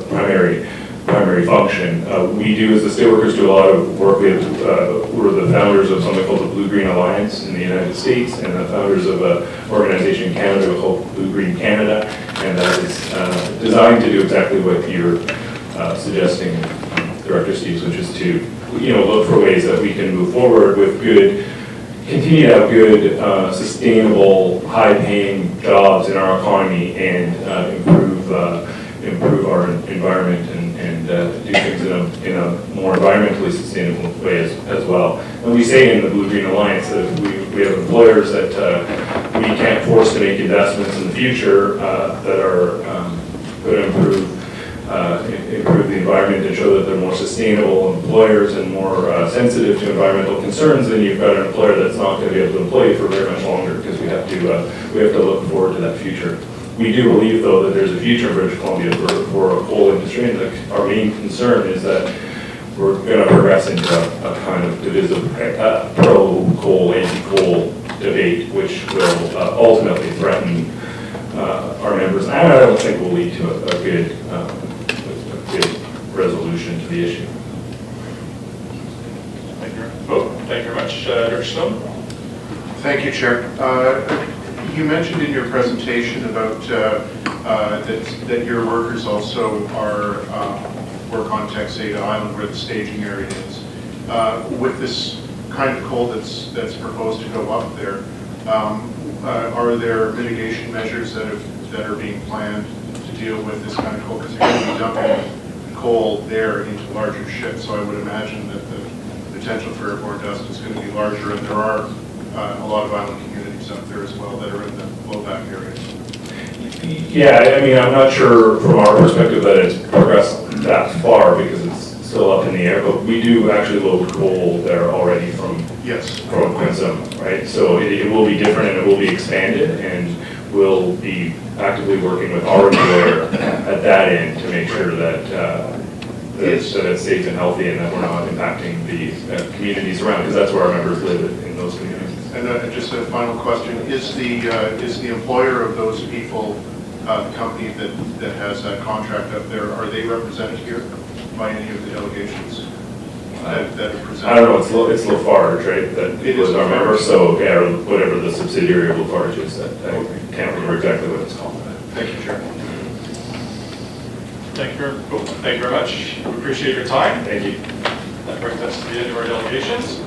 primary function. We do, as the steelworkers, do a lot of work. We're the founders of something called the Blue-Green Alliance in the United States, and the founders of an organization in Canada called Blue-Green Canada, and that is designed to do exactly what you're suggesting, Director Steves, which is to look for ways that we can move forward with continue to have good, sustainable, high-paying jobs in our economy, and improve our environment and do things in a more environmentally sustainable way as well. And we say in the Blue-Green Alliance that we have employers that we can't force to make investments in the future that are going to improve the environment and show that they're more sustainable employers and more sensitive to environmental concerns. Then you've got an employer that's not going to be able to employ you for very much longer, because we have to look forward to that future. We do believe, though, that there's a future in British Columbia for a coal industry, and our main concern is that we're going to progress into a kind of divisive pro-coal, anti-coal debate, which will ultimately threaten our members, and I don't think will lead to a good resolution to the issue. Thank you very much. Director Stone? Thank you, Chair. You mentioned in your presentation about that your workers also are work on Texada Island, where the staging area is. With this kind of coal that's proposed to go up there, are there mitigation measures that are being planned to deal with this kind of coal? Because you're going to be dumping coal there into larger ships, so I would imagine that the potential for airborne dust is going to be larger, and there are a lot of island communities up there as well that are in the blowback areas. Yeah, I mean, I'm not sure from our perspective that it's progressed that far, because it's still up in the air, but we do actually load coal there already from Quinsam, right? So it will be different, and it will be expanded, and we'll be actively working with our employer at that end to make sure that it's safe and healthy, and that we're not impacting the communities around, because that's where our members live, in those communities. And just a final question: is the employer of those people the company that has that contract up there? Are they represented here by any of the delegations that are presented? I don't know. It's Lafarge, right? That it is our member. So yeah, whatever the subsidiary of Lafarge is, I can't remember exactly what it's called. Thank you, Chair. Thank you very much. We appreciate your time. Thank you. That brings us to the end of our delegations.